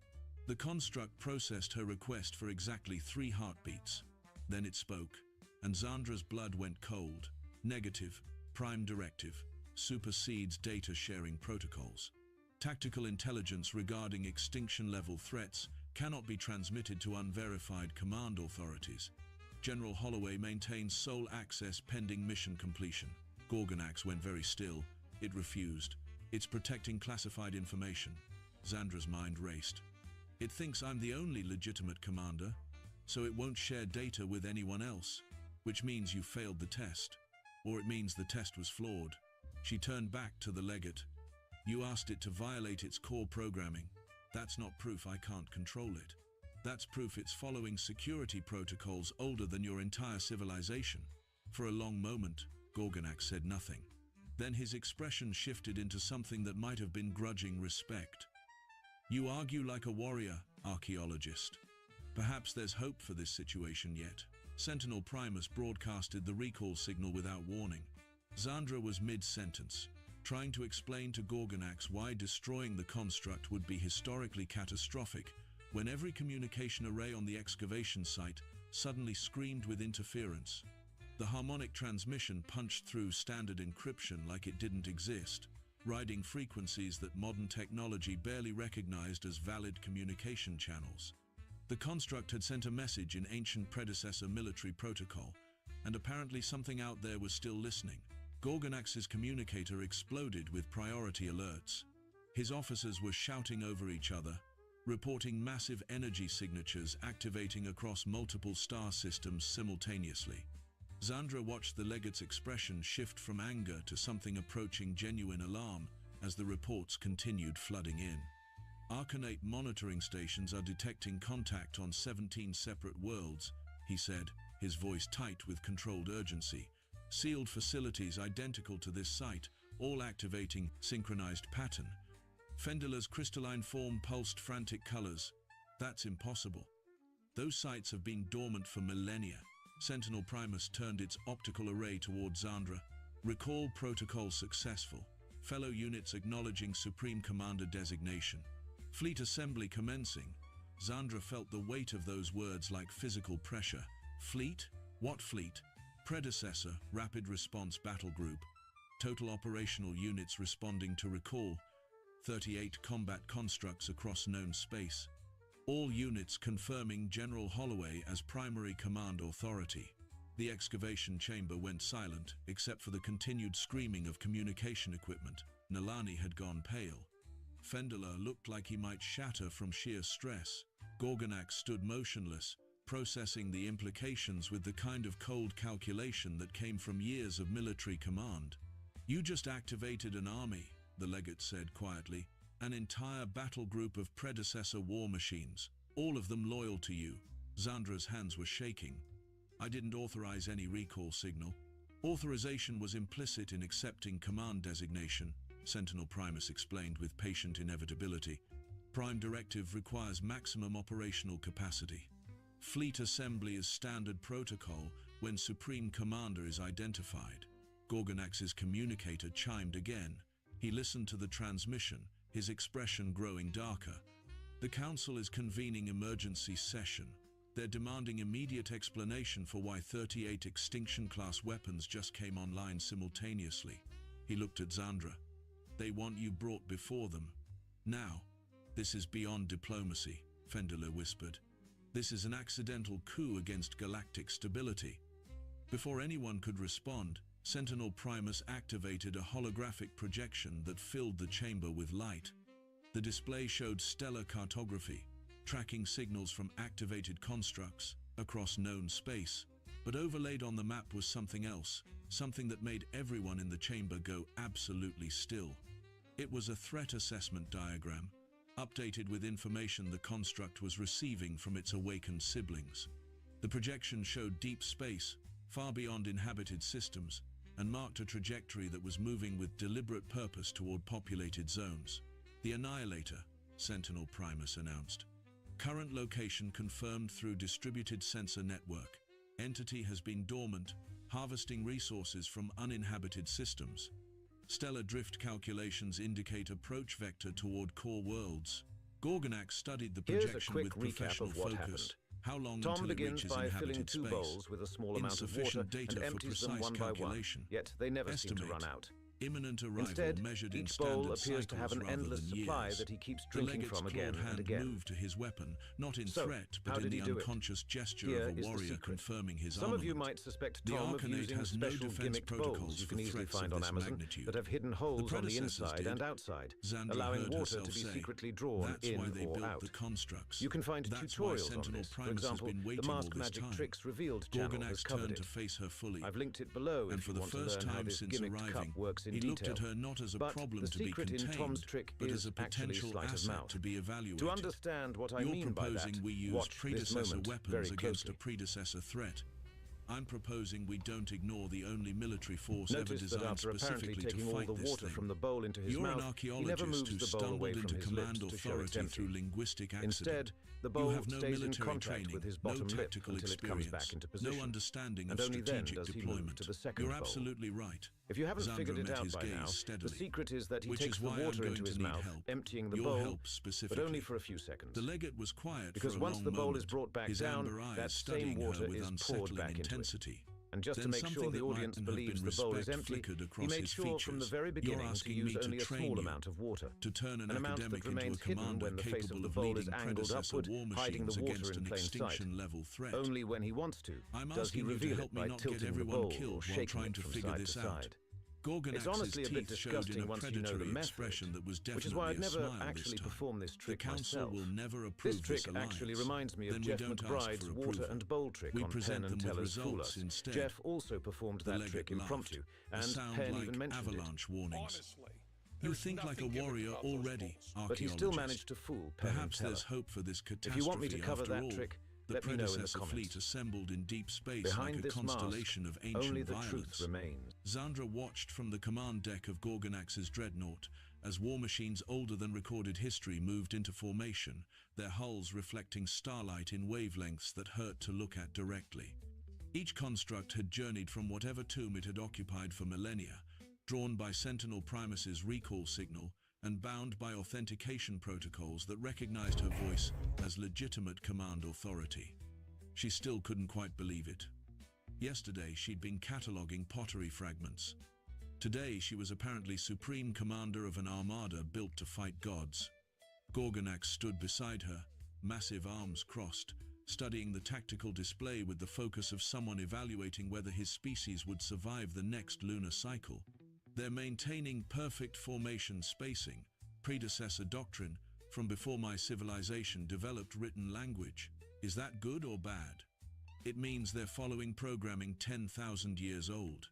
The construct processed her request for exactly 3 heartbeats. Then it spoke, and Zandra's blood went cold. Negative. Prime Directive. Supersedes data sharing protocols. Tactical intelligence regarding extinction-level threats cannot be transmitted to unverified command authorities. General Holloway maintains sole access pending mission completion. Gorgonax went very still. It refused. It's protecting classified information. Zandra's mind raced. It thinks I'm the only legitimate commander, so it won't share data with anyone else, which means you failed the test, or it means the test was flawed. She turned back to the legate. You asked it to violate its core programming. That's not proof I can't control it. That's proof it's following security protocols older than your entire civilization. For a long moment, Gorgonax said nothing. Then his expression shifted into something that might have been grudging respect. You argue like a warrior, archaeologist. Perhaps there's hope for this situation yet. Sentinel Primus broadcasted the recall signal without warning. Zandra was mid-sentence, trying to explain to Gorgonax why destroying the construct would be historically catastrophic, when every communication array on the excavation site suddenly screamed with interference. The harmonic transmission punched through standard encryption like it didn't exist, riding frequencies that modern technology barely recognized as valid communication channels. The construct had sent a message in ancient predecessor military protocol, and apparently something out there was still listening. Gorgonax's communicator exploded with priority alerts. His officers were shouting over each other, reporting massive energy signatures activating across multiple star systems simultaneously. Zandra watched the legate's expression shift from anger to something approaching genuine alarm as the reports continued flooding in. Arcanate monitoring stations are detecting contact on 17 separate worlds, he said, his voice tight with controlled urgency. Sealed facilities identical to this site, all activating synchronized pattern. Fendila's crystalline form pulsed frantic colors. That's impossible. Those sites have been dormant for millennia. Sentinel Primus turned its optical array toward Zandra. Recall protocol successful. Fellow units acknowledging Supreme Commander designation. Fleet assembly commencing. Zandra felt the weight of those words like physical pressure. Fleet? What fleet? Predecessor, Rapid Response Battle Group. Total operational units responding to recall. 38 combat constructs across known space. All units confirming General Holloway as primary command authority. The excavation chamber went silent, except for the continued screaming of communication equipment. Nalani had gone pale. Fendela looked like he might shatter from sheer stress. Gorgonax stood motionless, processing the implications with the kind of cold calculation that came from years of military command. You just activated an army, the legate said quietly. An entire battle group of predecessor war machines, all of them loyal to you. Zandra's hands were shaking. I didn't authorize any recall signal. Authorization was implicit in accepting command designation, Sentinel Primus explained with patient inevitability. Prime Directive requires maximum operational capacity. Fleet assembly is standard protocol when Supreme Commander is identified. Gorgonax's communicator chimed again. He listened to the transmission, his expression growing darker. The Council is convening emergency session. They're demanding immediate explanation for why 38 Extinction-class weapons just came online simultaneously. He looked at Zandra. They want you brought before them. Now. This is beyond diplomacy, Fendeler whispered. This is an accidental coup against galactic stability. Before anyone could respond, Sentinel Primus activated a holographic projection that filled the chamber with light. The display showed stellar cartography, tracking signals from activated constructs across known space. But overlaid on the map was something else, something that made everyone in the chamber go absolutely still. It was a threat assessment diagram, updated with information the construct was receiving from its awakened siblings. The projection showed deep space, far beyond inhabited systems, and marked a trajectory that was moving with deliberate purpose toward populated zones. The Annihilator, Sentinel Primus announced. Current location confirmed through distributed sensor network. Entity has been dormant, harvesting resources from uninhabited systems. Stellar drift calculations indicate approach vector toward core worlds. Gorgonax studied the projection with professional focus. How long Tom until it begins reaches by filling inhabited two space? bowls with a small amount of water Insufficient data and for empties them precise one by one, calculation. yet they never seem to Estimate. run out. Imminent arrival Instead, measured in each bowl standard appears to have an cycles rather endless than supply years. that he keeps The drinking legate's from again clawed and hand again. moved to his weapon, not in So, threat, how but in did the he do it? unconscious gesture Here of a is the warrior secret. confirming his Some of you armament. might suspect The Tom of Arcanate using the has no special defense gimmicked bowls protocols you for can easily threats find of on this Amazon magnitude. that have hidden holes on the predecessors inside did. and outside, Zandra allowing heard water to herself be say, secretly drawn That's in why they or built out. the constructs. You can find That's why tutorials on Sentinel this. For Primus has example, been the waiting all Mask this Magic time. Tricks Revealed channel has Gorgonax covered turned it. to face her fully. I've linked it below And if for you the want to first learn how time this since gimmicked cup arriving, works in he detail. looked at her not as a But problem the to be secret in contained, Tom's trick but is as a actually potential sleight of asset mouth. to be evaluated. To understand what I You're mean by that, proposing we use watch this predecessor moment weapons very against closely. a predecessor threat. I'm proposing we don't ignore the only military force ever Notice that designed after apparently specifically to taking all fight the this water thing. from the bowl into his You're an mouth, he never archaeologist moves who the bowl stumbled away from into his command lips to show it's authority empty. through linguistic accident. Instead, the You bowl have no stays in military contact training, with his no bottom lip tactical until it comes back experience, into position. no understanding and of only then strategic does he move deployment. to the second You're bowl. absolutely right. If you haven't Zandra figured it met out his by gaze now, steadily. the secret is that he Which takes is the why I'm water going into to his need mouth, help. emptying the Your bowl, help but specifically. only for a few seconds. The legate was quiet Because for a once long the bowl is moment, brought back his down, amber eyes that studying same her water with is poured unsettling back into it. intensity. And just to Then make sure something the that audience might have believes been the bowl is respect empty, flickered he across made his sure from the features. very You're beginning to asking use me to only a train small you amount of water. to turn an amount academic that into a remains hidden commander when the face of capable the of bowl is leading angled predecessor upward, war hiding the machines water against in an plain sight. extinction-level threat. Only when he wants to I'm does he asking you to reveal help it me by not get tilting the everyone bowl killed or while shaking trying it to from figure side this to out. side. Gorgonax's It's honestly a bit teeth showed in disgusting a once you know the predatory mess of it, expression that was which is why I've definitely a never smile actually this time. performed this The trick council myself. will never approve This trick alliance. actually reminds me of Then we Jeff don't ask McBride's for water approval. and bowl trick We on present Penn and them with Teller's Fool results Us. instead. Jeff also performed The that legate trick laughed. impromptu, A and sound Penn like even mentioned it. avalanche warnings. Honestly, You there's think like a nothing gimmick warrior about those already, bowls. But he still archaeologist. managed to fool Penn and Perhaps Teller. there's hope for this catastrophe. If you want me to cover after that all. trick, The let me know in the predecessor comments. fleet assembled in deep space Behind like a this mask, constellation of ancient only the violence. truth remains. Zandra watched from the command deck of Gorgonax's dreadnought as war machines older than recorded history moved into formation, their hulls reflecting starlight in wavelengths that hurt to look at directly. Each construct had journeyed from whatever tomb it had occupied for millennia, drawn by Sentinel Primus's recall signal and bound by authentication protocols that recognized her voice as legitimate command authority. She still couldn't quite believe it. Yesterday, she'd been cataloging pottery fragments. Today, she was apparently supreme commander of an armada built to fight gods. Gorgonax stood beside her, massive arms crossed, studying the tactical display with the focus of someone evaluating whether his species would survive the next lunar cycle. They're maintaining perfect formation spacing, predecessor doctrine, from before my civilization developed written language. Is that good or bad? It means they're following programming 10,000 years old.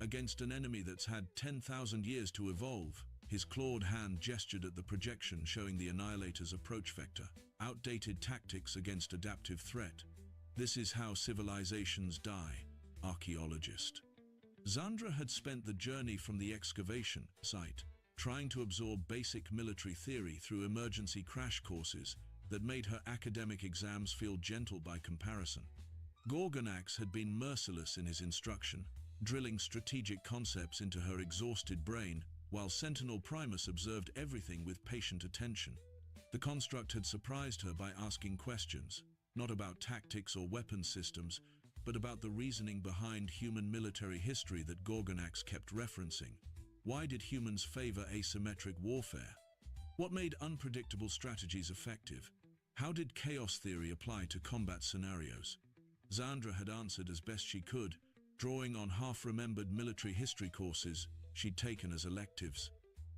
Against an enemy that's had 10,000 years to evolve, his clawed hand gestured at the projection showing the Annihilator's approach vector. Outdated tactics against adaptive threat. This is how civilizations die, archaeologist. Zandra had spent the journey from the excavation site, trying to absorb basic military theory through emergency crash courses that made her academic exams feel gentle by comparison. Gorgonax had been merciless in his instruction, drilling strategic concepts into her exhausted brain, while Sentinel Primus observed everything with patient attention. The construct had surprised her by asking questions, not about tactics or weapon systems, but about the reasoning behind human military history that Gorgonax kept referencing. Why did humans favor asymmetric warfare? What made unpredictable strategies effective? How did chaos theory apply to combat scenarios? Zandra had answered as best she could, drawing on half-remembered military history courses she'd taken as electives.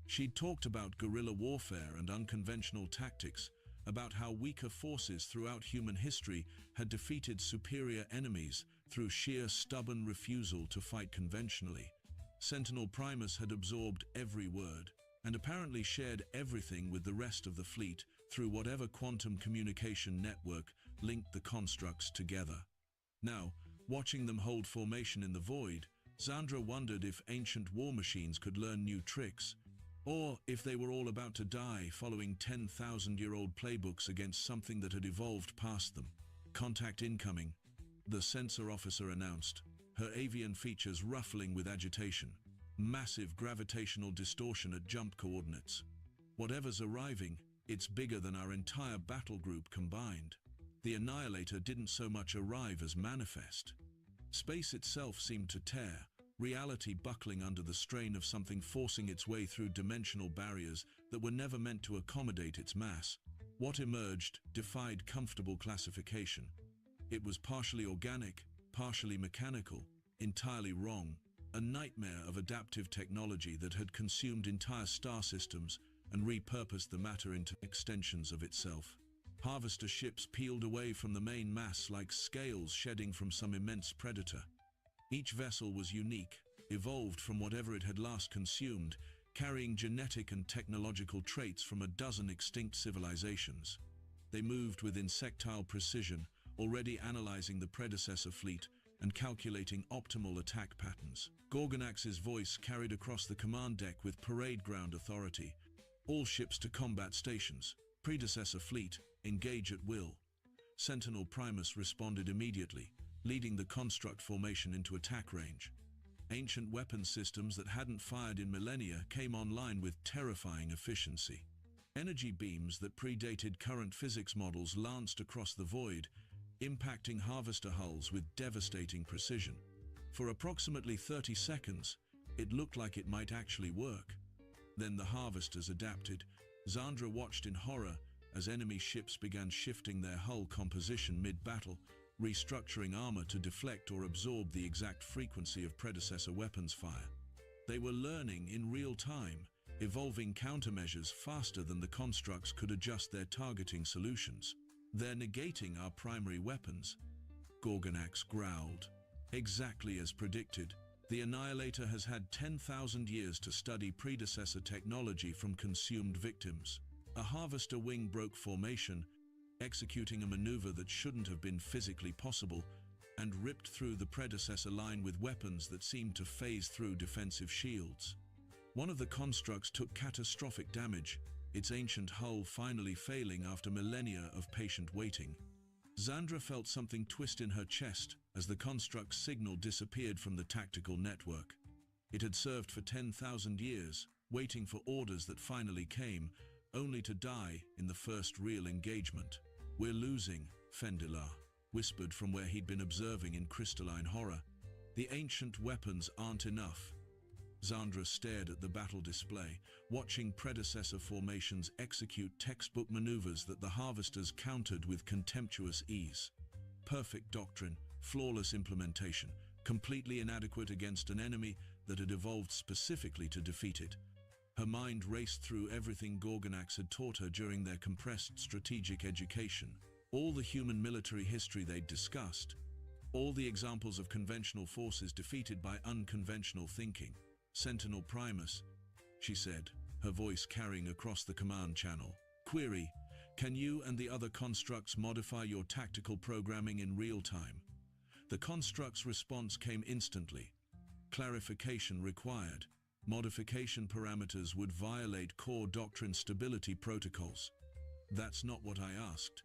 She'd talked about guerrilla warfare and unconventional tactics, about how weaker forces throughout human history had defeated superior enemies through sheer stubborn refusal to fight conventionally. Sentinel Primus had absorbed every word, and apparently shared everything with the rest of the fleet through whatever quantum communication network linked the constructs together. Now, watching them hold formation in the void, Zandra wondered if ancient war machines could learn new tricks, or if they were all about to die following 10,000-year-old playbooks against something that had evolved past them. "Contact incoming," the sensor officer announced, her avian features ruffling with agitation. Massive gravitational distortion at jump coordinates. Whatever's arriving, it's bigger than our entire battle group combined. The Annihilator didn't so much arrive as manifest. Space itself seemed to tear, reality buckling under the strain of something forcing its way through dimensional barriers that were never meant to accommodate its mass. What emerged defied comfortable classification. It was partially organic, partially mechanical, entirely wrong, a nightmare of adaptive technology that had consumed entire star systems and repurposed the matter into extensions of itself. Harvester ships peeled away from the main mass like scales shedding from some immense predator. Each vessel was unique, evolved from whatever it had last consumed, carrying genetic and technological traits from a dozen extinct civilizations. They moved with insectile precision, already analyzing the predecessor fleet and calculating optimal attack patterns. Gorgonax's voice carried across the command deck with parade ground authority. "All ships to combat stations. Predecessor fleet, engage at will." Sentinel Primus responded immediately, leading the construct formation into attack range. Ancient weapon systems that hadn't fired in millennia came online with terrifying efficiency. Energy beams that predated current physics models lanced across the void, impacting harvester hulls with devastating precision. For approximately 30 seconds, it looked like it might actually work. Then the harvesters adapted. Zandra watched in horror as enemy ships began shifting their hull composition mid-battle, restructuring armor to deflect or absorb the exact frequency of predecessor weapons fire. They were learning in real time, evolving countermeasures faster than the constructs could adjust their targeting solutions. "They're negating our primary weapons," Gorgonax growled. Exactly as predicted, the Annihilator has had 10,000 years to study predecessor technology from consumed victims. A harvester wing broke formation, executing a maneuver that shouldn't have been physically possible, and ripped through the predecessor line with weapons that seemed to phase through defensive shields. One of the constructs took catastrophic damage, its ancient hull finally failing after millennia of patient waiting. Zandra felt something twist in her chest as the construct's signal disappeared from the tactical network. It had served for 10,000 years, waiting for orders that finally came, only to die in the first real engagement. "We're losing," Fendilar whispered from where he'd been observing in crystalline horror. "The ancient weapons aren't enough." Zandra stared at the battle display, watching predecessor formations execute textbook maneuvers that the harvesters countered with contemptuous ease. Perfect doctrine, flawless implementation, completely inadequate against an enemy that had evolved specifically to defeat it. Her mind raced through everything Gorgonax had taught her during their compressed strategic education. All the human military history they'd discussed. All the examples of conventional forces defeated by unconventional thinking. "Sentinel Primus," she said, her voice carrying across the command channel. "Query, can you and the other constructs modify your tactical programming in real time?" The construct's response came instantly. "Clarification required." Modification parameters would violate core doctrine stability protocols. That's not what I asked.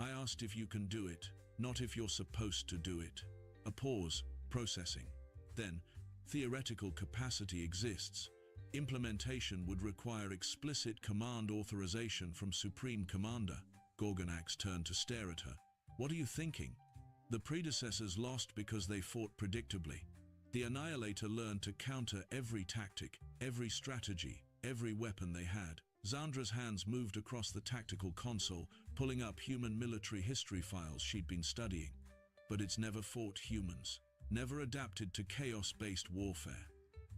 I asked if you can do it, not if you're supposed to do it. A pause, processing. Then, theoretical capacity exists. Implementation would require explicit command authorization from Supreme Commander. Gorgonax turned to stare at her. What are you thinking? The predecessors lost because they fought predictably. The Annihilator learned to counter every tactic, every strategy, every weapon they had. Zandra's hands moved across the tactical console, pulling up human military history files she'd been studying. But it's never fought humans, never adapted to chaos-based warfare,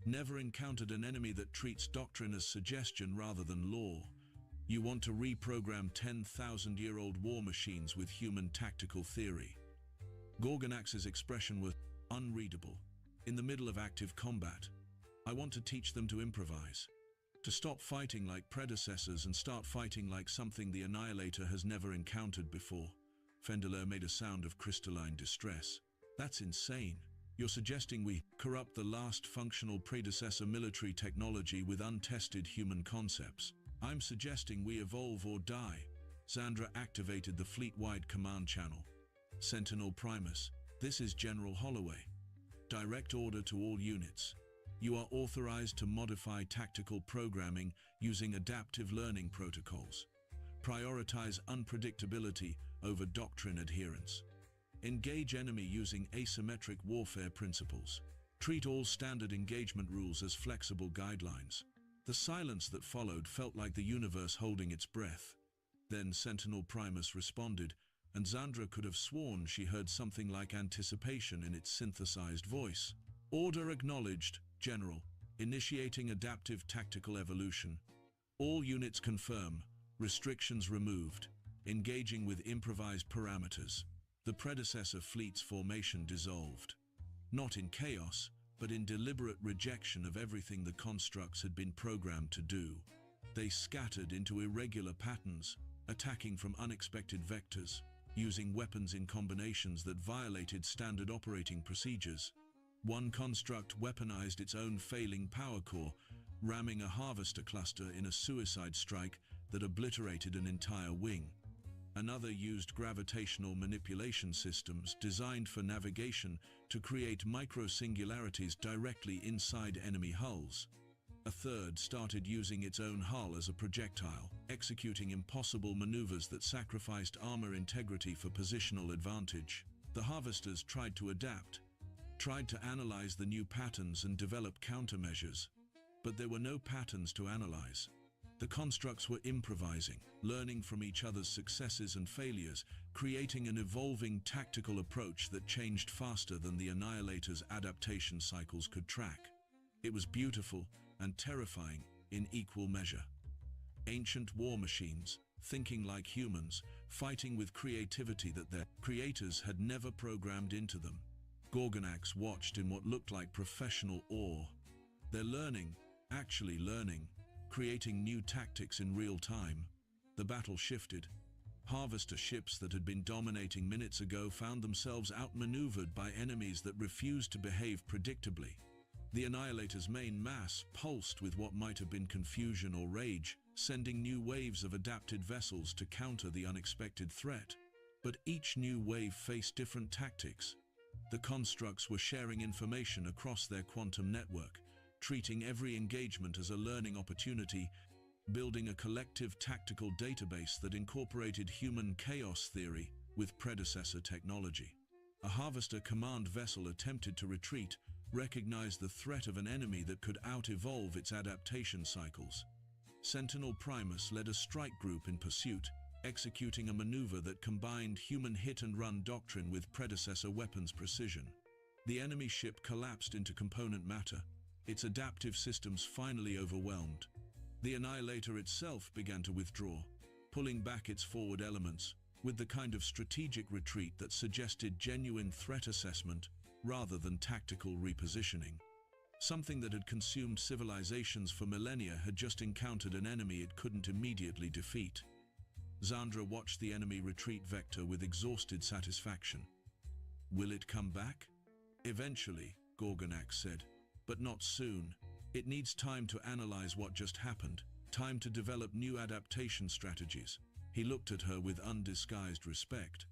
never encountered an enemy that treats doctrine as suggestion rather than law. You want to reprogram 10,000-year-old war machines with human tactical theory. Gorgonax's expression was unreadable. In the middle of active combat, I want to teach them to improvise, to stop fighting like predecessors and start fighting like something the Annihilator has never encountered before. Fendeleur made a sound of crystalline distress. That's insane. You're suggesting we corrupt the last functional predecessor military technology with untested human concepts. I'm suggesting we evolve or die. Zandra activated the fleet-wide command channel. Sentinel Primus, this is General Holloway. Direct order to all units. You are authorized to modify tactical programming using adaptive learning protocols. Prioritize unpredictability over doctrine adherence. Engage enemy using asymmetric warfare principles. Treat all standard engagement rules as flexible guidelines. The silence that followed felt like the universe holding its breath. Then Sentinel Primus responded, and Zandra could have sworn she heard something like anticipation in its synthesized voice. Order acknowledged, General. Initiating adaptive tactical evolution. All units confirm. Restrictions removed. Engaging with improvised parameters. The predecessor fleet's formation dissolved. Not in chaos, but in deliberate rejection of everything the constructs had been programmed to do. They scattered into irregular patterns, attacking from unexpected vectors, using weapons in combinations that violated standard operating procedures. One construct weaponized its own failing power core, ramming a harvester cluster in a suicide strike that obliterated an entire wing. Another used gravitational manipulation systems designed for navigation to create micro-singularities directly inside enemy hulls. A third started using its own hull as a projectile, executing impossible maneuvers that sacrificed armor integrity for positional advantage. The harvesters tried to adapt, tried to analyze the new patterns and develop countermeasures, but there were no patterns to analyze. The constructs were improvising, learning from each other's successes and failures, creating an evolving tactical approach that changed faster than the Annihilator's adaptation cycles could track. It was beautiful and terrifying in equal measure. Ancient war machines, thinking like humans, fighting with creativity that their creators had never programmed into them. Gorgonax watched in what looked like professional awe. They're learning, actually learning, creating new tactics in real time. The battle shifted. Harvester ships that had been dominating minutes ago found themselves outmaneuvered by enemies that refused to behave predictably. The Annihilator's main mass pulsed with what might have been confusion or rage, sending new waves of adapted vessels to counter the unexpected threat. But each new wave faced different tactics. The constructs were sharing information across their quantum network, treating every engagement as a learning opportunity, building a collective tactical database that incorporated human chaos theory with predecessor technology. A Harvester command vessel attempted to retreat, recognized the threat of an enemy that could out-evolve its adaptation cycles. Sentinel Primus led a strike group in pursuit, executing a maneuver that combined human hit-and-run doctrine with predecessor weapons precision. The enemy ship collapsed into component matter, its adaptive systems finally overwhelmed. The Annihilator itself began to withdraw, pulling back its forward elements, with the kind of strategic retreat that suggested genuine threat assessment rather than tactical repositioning. Something that had consumed civilizations for millennia had just encountered an enemy it couldn't immediately defeat. Zandra watched the enemy retreat vector with exhausted satisfaction. Will it come back? Eventually, Gorgonax said, but not soon. It needs time to analyze what just happened, time to develop new adaptation strategies. He looked at her with undisguised respect.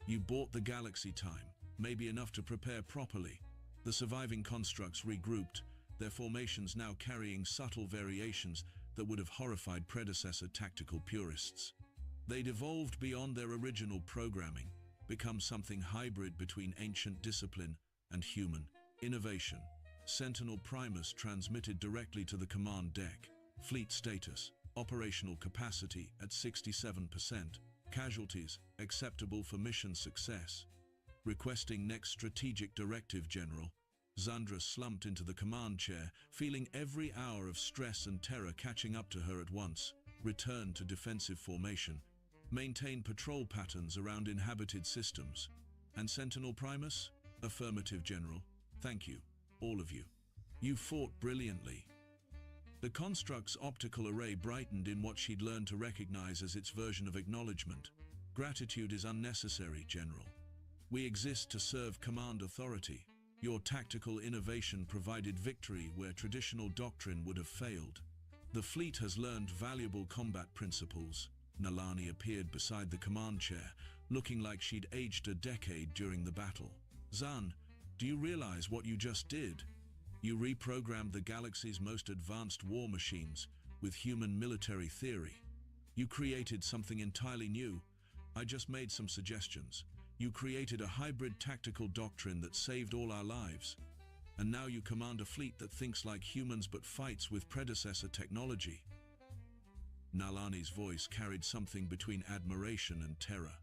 You bought the galaxy time, maybe enough to prepare properly. The surviving constructs regrouped, their formations now carrying subtle variations that would have horrified predecessor tactical purists. They'd evolved beyond their original programming, become something hybrid between ancient discipline and human innovation. Sentinel Primus transmitted directly to the command deck. Fleet status, operational capacity at 67%, casualties acceptable for mission success. Requesting next strategic directive, General. Zandra slumped into the command chair, feeling every hour of stress and terror catching up to her at once. Return to defensive formation. Maintain patrol patterns around inhabited systems. And Sentinel Primus? Affirmative, General. Thank you, all of you. You fought brilliantly. The construct's optical array brightened in what she'd learned to recognize as its version of acknowledgement. Gratitude is unnecessary, General. We exist to serve command authority. Your tactical innovation provided victory where traditional doctrine would have failed. The fleet has learned valuable combat principles. Nalani appeared beside the command chair, looking like she'd aged a decade during the battle. Zan, do you realize what you just did? You reprogrammed the galaxy's most advanced war machines with human military theory. You created something entirely new. I just made some suggestions. You created a hybrid tactical doctrine that saved all our lives. And now you command a fleet that thinks like humans but fights with predecessor technology. Nalani's voice carried something between admiration and terror.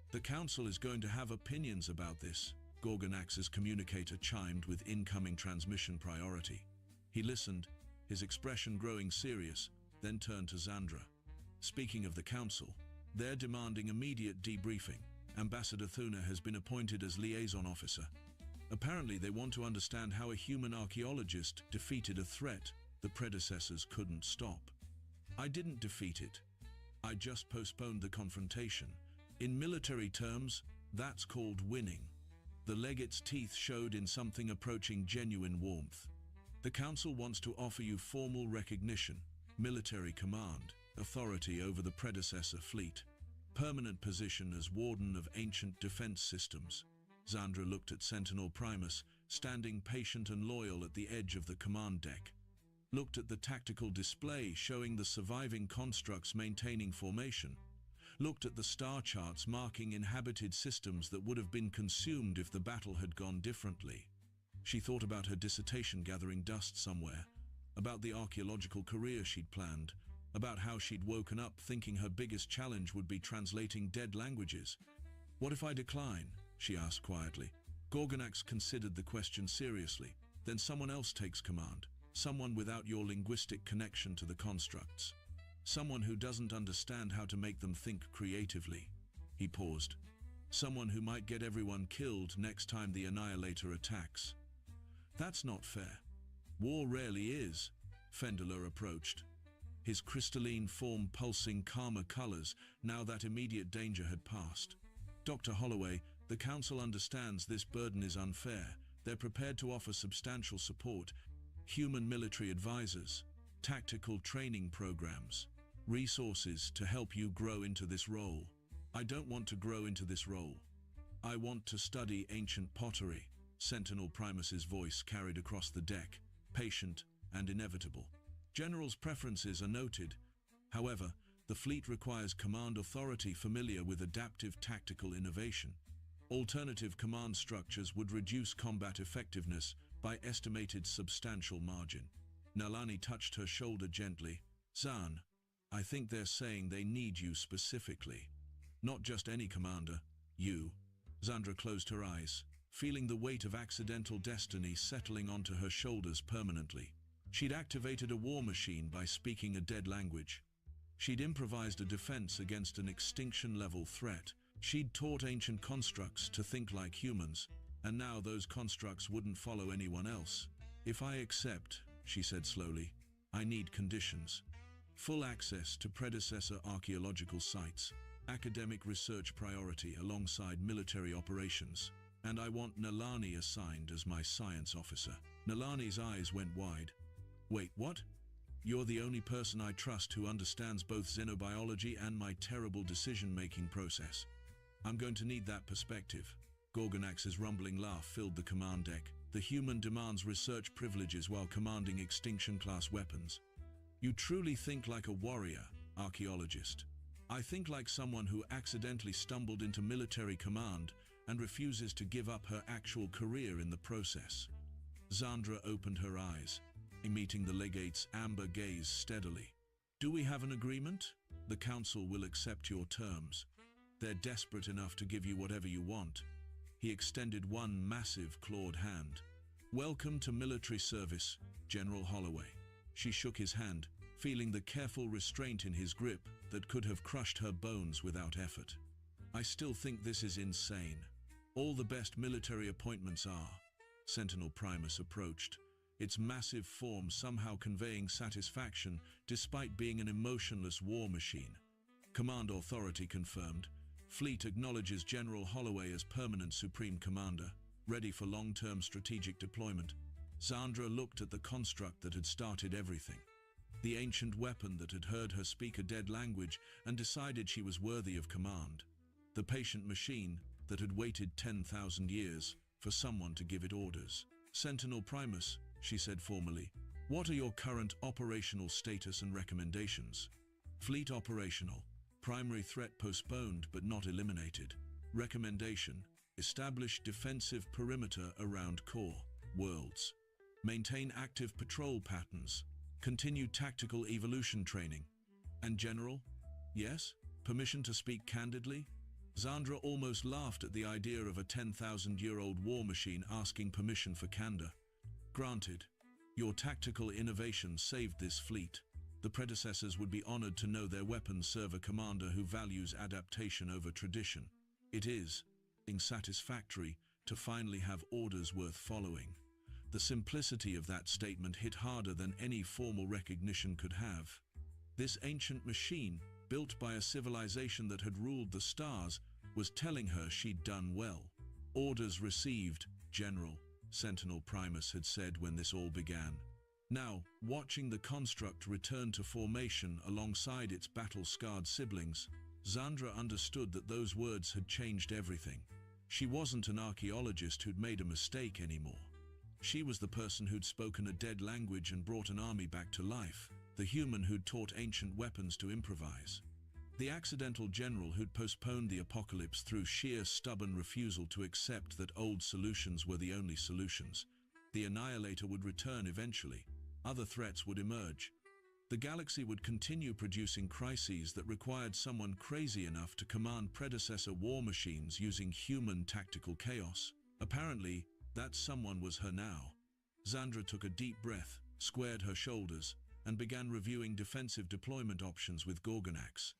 The Council is going to have opinions about this. Gorgonax's communicator chimed with incoming transmission priority. He listened, his expression growing serious, then turned to Zandra. Speaking of the Council, they're demanding immediate debriefing. Ambassador Thuna has been appointed as liaison officer. Apparently they want to understand how a human archaeologist defeated a threat the predecessors couldn't stop. I didn't defeat it. I just postponed the confrontation. In military terms, that's called winning. The legate's teeth showed in something approaching genuine warmth. The Council wants to offer you formal recognition, military command, authority over the predecessor fleet, permanent position as Warden of Ancient Defense Systems. Zandra looked at Sentinel Primus, standing patient and loyal at the edge of the command deck. Looked at the tactical display showing the surviving constructs maintaining formation. Looked at the star charts marking inhabited systems that would have been consumed if the battle had gone differently. She thought about her dissertation gathering dust somewhere, about the archaeological career she'd planned, about how she'd woken up thinking her biggest challenge would be translating dead languages. What if I decline? She asked quietly. Gorgonax considered the question seriously. Then someone else takes command, someone without your linguistic connection to the constructs. Someone who doesn't understand how to make them think creatively. He paused. Someone who might get everyone killed next time the Annihilator attacks. That's not fair. War rarely is. Fendeler approached, his crystalline form pulsing calmer colors now that immediate danger had passed. Dr. Holloway, the Council understands this burden is unfair. They're prepared to offer substantial support, human military advisors, tactical training programs, resources to help you grow into this role. I don't want to grow into this role. I want to study ancient pottery. Sentinel Primus's voice carried across the deck, patient and inevitable. General's preferences are noted. However, the fleet requires command authority familiar with adaptive tactical innovation. Alternative command structures would reduce combat effectiveness by estimated substantial margin. Nalani touched her shoulder gently. Zan, I think they're saying they need you specifically. Not just any commander, you. Zandra closed her eyes, feeling the weight of accidental destiny settling onto her shoulders permanently. She'd activated a war machine by speaking a dead language. She'd improvised a defense against an extinction-level threat. She'd taught ancient constructs to think like humans, and now those constructs wouldn't follow anyone else. If I accept, she said slowly, I need conditions. Full access to predecessor archaeological sites, academic research priority alongside military operations, and I want Nalani assigned as my science officer. Nalani's eyes went wide. Wait, what? You're the only person I trust who understands both xenobiology and my terrible decision-making process. I'm going to need that perspective. Gorgonax's rumbling laugh filled the command deck. The human demands research privileges while commanding extinction-class weapons. You truly think like a warrior, archaeologist. I think like someone who accidentally stumbled into military command and refuses to give up her actual career in the process. Zandra opened her eyes, meeting the legate's amber gaze steadily. Do we have an agreement? The council will accept your terms. They're desperate enough to give you whatever you want. He extended one massive clawed hand. Welcome to military service, General Holloway. She shook his hand, feeling the careful restraint in his grip that could have crushed her bones without effort. I still think this is insane. All the best military appointments are. Sentinel Primus approached, its massive form somehow conveying satisfaction despite being an emotionless war machine. Command Authority confirmed. Fleet acknowledges General Holloway as permanent Supreme Commander, ready for long-term strategic deployment. Zandra looked at the construct that had started everything. The ancient weapon that had heard her speak a dead language and decided she was worthy of command. The patient machine that had waited 10,000 years for someone to give it orders. Sentinel Primus, she said formally, what are your current operational status and recommendations? Fleet operational. Primary threat postponed but not eliminated. Recommendation: establish defensive perimeter around core worlds. Maintain active patrol patterns. Continue tactical evolution training. And General? Yes? Permission to speak candidly? Zandra almost laughed at the idea of a 10,000-year-old war machine asking permission for candor. Granted. Your tactical innovation saved this fleet. The predecessors would be honored to know their weapons serve a commander who values adaptation over tradition. It is satisfactory to finally have orders worth following. The simplicity of that statement hit harder than any formal recognition could have. This ancient machine, built by a civilization that had ruled the stars, was telling her she'd done well. Orders received, General, Sentinel Primus had said when this all began. Now, watching the construct return to formation alongside its battle-scarred siblings, Zandra understood that those words had changed everything. She wasn't an archaeologist who'd made a mistake anymore. She was the person who'd spoken a dead language and brought an army back to life, the human who'd taught ancient weapons to improvise. The accidental general who'd postponed the apocalypse through sheer stubborn refusal to accept that old solutions were the only solutions. The Annihilator would return eventually. Other threats would emerge. The galaxy would continue producing crises that required someone crazy enough to command predecessor war machines using human tactical chaos. Apparently, that someone was her now. Zandra took a deep breath, squared her shoulders, and began reviewing defensive deployment options with Gorgonax.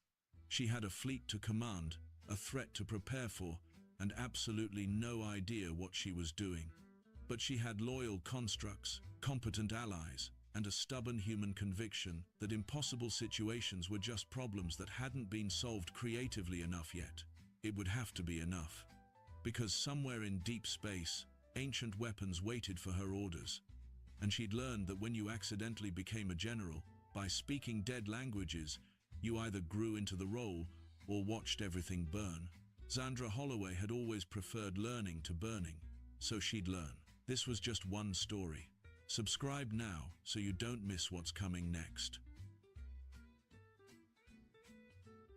She had a fleet to command, a threat to prepare for, and absolutely no idea what she was doing. But she had loyal constructs, competent allies, and a stubborn human conviction that impossible situations were just problems that hadn't been solved creatively enough yet. It would have to be enough. Because somewhere in deep space, ancient weapons waited for her orders. And she'd learned that when you accidentally became a general, by speaking dead languages, you either grew into the role or watched everything burn. Zandra Holloway had always preferred learning to burning, so she'd learn. This was just one story. Subscribe now so you don't miss what's coming next.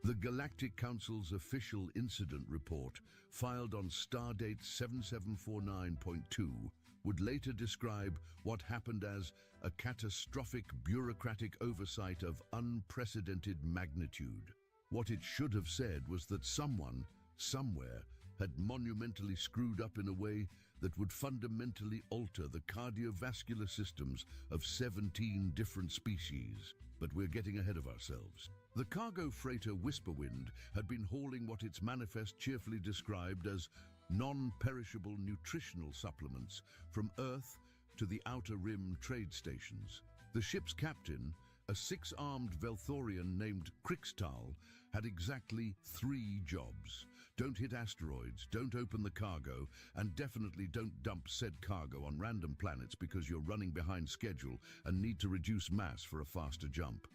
The Galactic Council's official incident report, filed on Stardate 7749.2, would later describe what happened as a catastrophic bureaucratic oversight of unprecedented magnitude. What it should have said was that someone, somewhere, had monumentally screwed up in a way that would fundamentally alter the cardiovascular systems of 17 different species. But we're getting ahead of ourselves. The cargo freighter Whisperwind had been hauling what its manifest cheerfully described as non-perishable nutritional supplements from Earth to the Outer Rim trade stations. The ship's captain, a six-armed Velthorian named Krixtal, had exactly 3 jobs: Don't hit asteroids, don't open the cargo, and definitely don't dump said cargo on random planets because you're running behind schedule and need to reduce mass for a faster jump.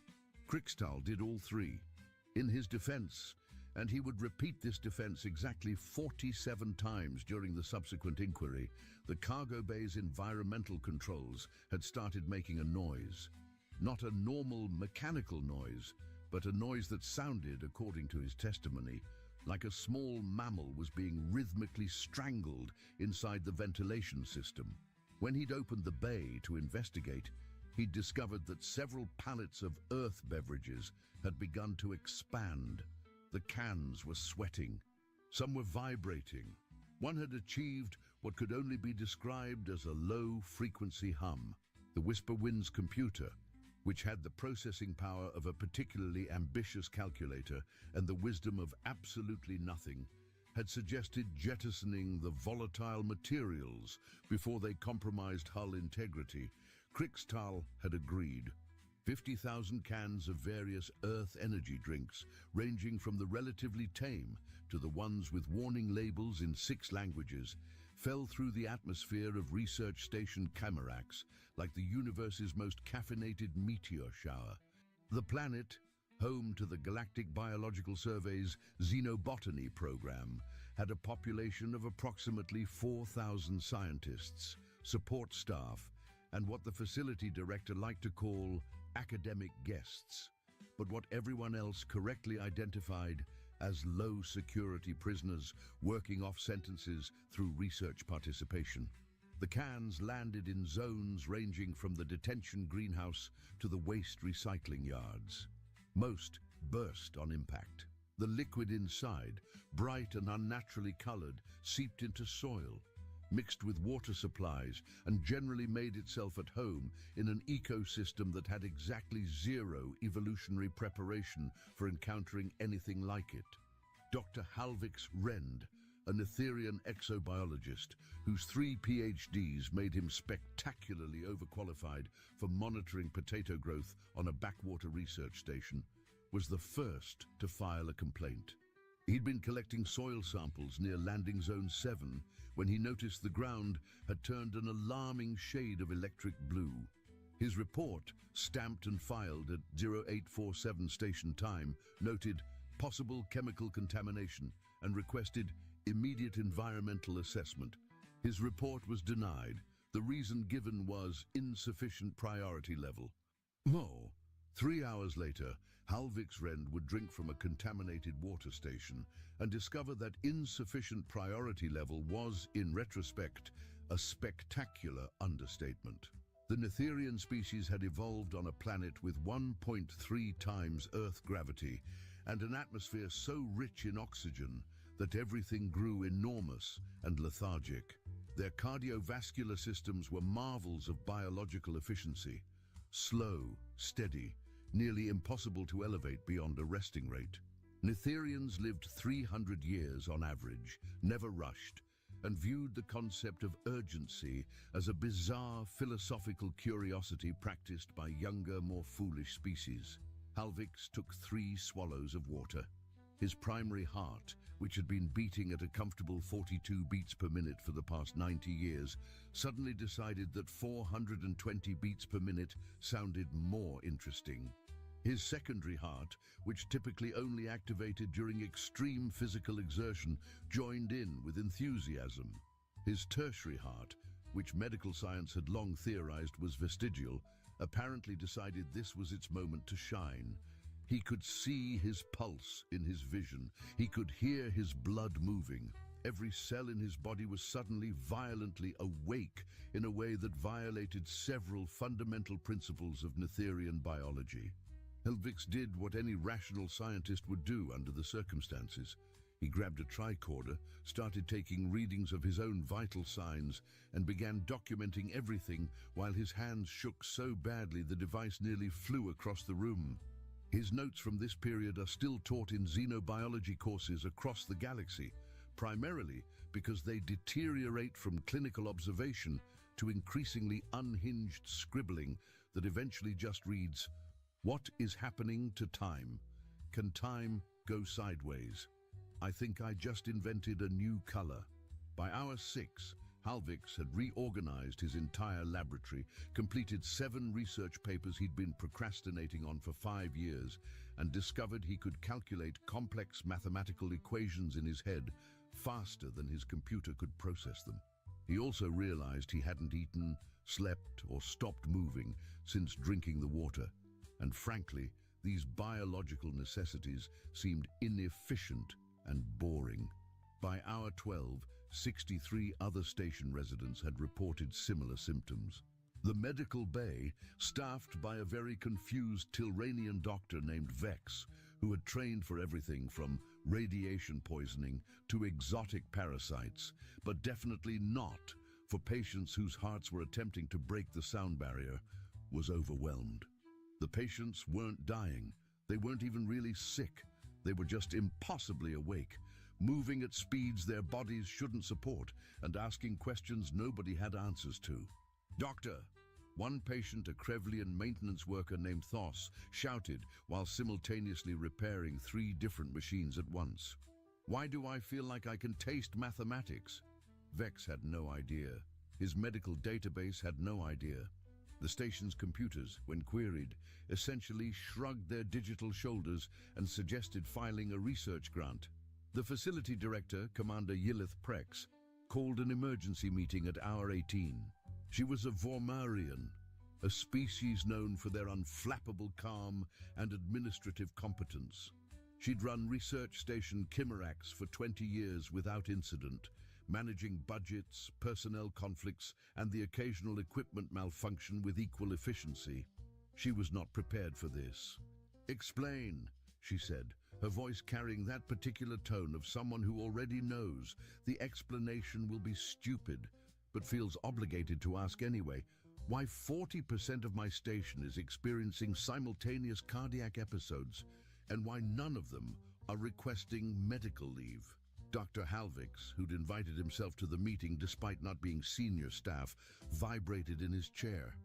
Krikstal did all three. In his defense, and he would repeat this defense exactly 47 times during the subsequent inquiry, the cargo bay's environmental controls had started making a noise. Not a normal mechanical noise, but a noise that sounded, according to his testimony, like a small mammal was being rhythmically strangled inside the ventilation system. When he'd opened the bay to investigate, he'd discovered that several pallets of earth beverages had begun to expand. The cans were sweating. Some were vibrating. One had achieved what could only be described as a low-frequency hum. The Whisper Wind's computer, which had the processing power of a particularly ambitious calculator and the wisdom of absolutely nothing, had suggested jettisoning the volatile materials before they compromised hull integrity. Krikstal had agreed. 50,000 cans of various Earth energy drinks, ranging from the relatively tame to the ones with warning labels in 6 languages, fell through the atmosphere of Research Station Camarax like the universe's most caffeinated meteor shower. The planet, home to the Galactic Biological Survey's Xenobotany program, had a population of approximately 4,000 scientists, support staff, and what the facility director liked to call academic guests, but what everyone else correctly identified as low-security prisoners working off sentences through research participation. The cans landed in zones ranging from the detention greenhouse to the waste recycling yards. Most burst on impact. The liquid inside, bright and unnaturally colored, seeped into soil, mixed with water supplies, and generally made itself at home in an ecosystem that had exactly 0 evolutionary preparation for encountering anything like it. Dr. Halvix Rend, an Etherian exobiologist whose 3 PhDs made him spectacularly overqualified for monitoring potato growth on a backwater research station, was the first to file a complaint. He'd been collecting soil samples near Landing Zone 7 when he noticed the ground had turned an alarming shade of electric blue. His report, stamped and filed at 0847 station time, noted possible chemical contamination and requested immediate environmental assessment. His report was denied. The reason given was insufficient priority level. 3 hours later, Halvix Rend would drink from a contaminated water station and discover that insufficient priority level was, in retrospect, a spectacular understatement. The Netherian species had evolved on a planet with 1.3 times Earth gravity and an atmosphere so rich in oxygen that everything grew enormous and lethargic. Their cardiovascular systems were marvels of biological efficiency, slow, steady, nearly impossible to elevate beyond a resting rate. Netherians lived 300 years on average, never rushed, and viewed the concept of urgency as a bizarre philosophical curiosity practiced by younger, more foolish species. Halvix took 3 swallows of water. His primary heart, which had been beating at a comfortable 42 beats per minute for the past 90 years, suddenly decided that 420 beats per minute sounded more interesting. His secondary heart, which typically only activated during extreme physical exertion, joined in with enthusiasm. His tertiary heart, which medical science had long theorized was vestigial, apparently decided this was its moment to shine. He could see his pulse in his vision. He could hear his blood moving. Every cell in his body was suddenly violently awake in a way that violated several fundamental principles of Netherian biology. Halvix did what any rational scientist would do under the circumstances. He grabbed a tricorder, started taking readings of his own vital signs, and began documenting everything while his hands shook so badly the device nearly flew across the room. His notes from this period are still taught in xenobiology courses across the galaxy, primarily because they deteriorate from clinical observation to increasingly unhinged scribbling that eventually just reads, "What is happening to time? Can time go sideways?" I think I just invented a new color. By hour 6, Halvix had reorganized his entire laboratory, completed 7 research papers he'd been procrastinating on for 5 years, and discovered he could calculate complex mathematical equations in his head faster than his computer could process them. He also realized he hadn't eaten, slept, or stopped moving since drinking the water, and frankly, these biological necessities seemed inefficient and boring. By hour 12, 63 other station residents had reported similar symptoms. The medical bay, staffed by a very confused Tilranian doctor named Vex, who had trained for everything from radiation poisoning to exotic parasites, but definitely not for patients whose hearts were attempting to break the sound barrier, was overwhelmed. The patients weren't dying. They weren't even really sick. They were just impossibly awake, moving at speeds their bodies shouldn't support and asking questions nobody had answers to. "Doctor," one patient, a Krevlian maintenance worker named Thos, shouted while simultaneously repairing 3 different machines at once. "Why do I feel like I can taste mathematics?" Vex had no idea. His medical database had no idea. The station's computers, when queried, essentially shrugged their digital shoulders and suggested filing a research grant. The facility director, Commander Yillith Prex, called an emergency meeting at hour 18. She was a Vormarian, a species known for their unflappable calm and administrative competence. She'd run research station Chimerax for 20 years without incident, managing budgets, personnel conflicts, and the occasional equipment malfunction with equal efficiency. She was not prepared for this. "Explain," she said, her voice carrying that particular tone of someone who already knows the explanation will be stupid, but feels obligated to ask anyway. "Why 40% of my station is experiencing simultaneous cardiac episodes, and why none of them are requesting medical leave?" Dr. Halvix, who'd invited himself to the meeting despite not being senior staff, vibrated in his chair.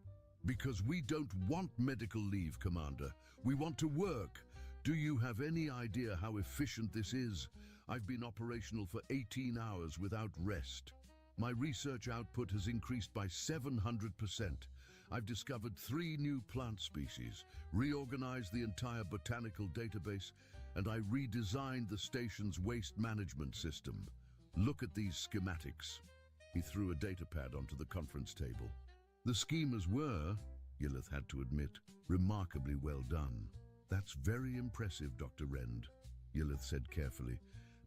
"Because we don't want medical leave, Commander. We want to work. Do you have any idea how efficient this is? I've been operational for 18 hours without rest. My research output has increased by 700%. I've discovered 3 new plant species, reorganized the entire botanical database, and I redesigned the station's waste management system. Look at these schematics." He threw a datapad onto the conference table. The schemas were, Yillith had to admit, remarkably well done. "That's very impressive, Dr. Rend," Yillith said carefully.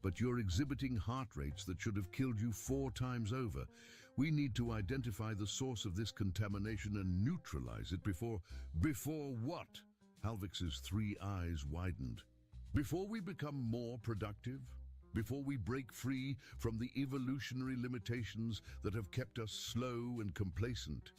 "But you're exhibiting heart rates that should have killed you 4 times over. We need to identify the source of this contamination and neutralize it before..." "Before what?" Halvix's 3 eyes widened. "Before we become more productive? Before we break free from the evolutionary limitations that have kept us slow and complacent?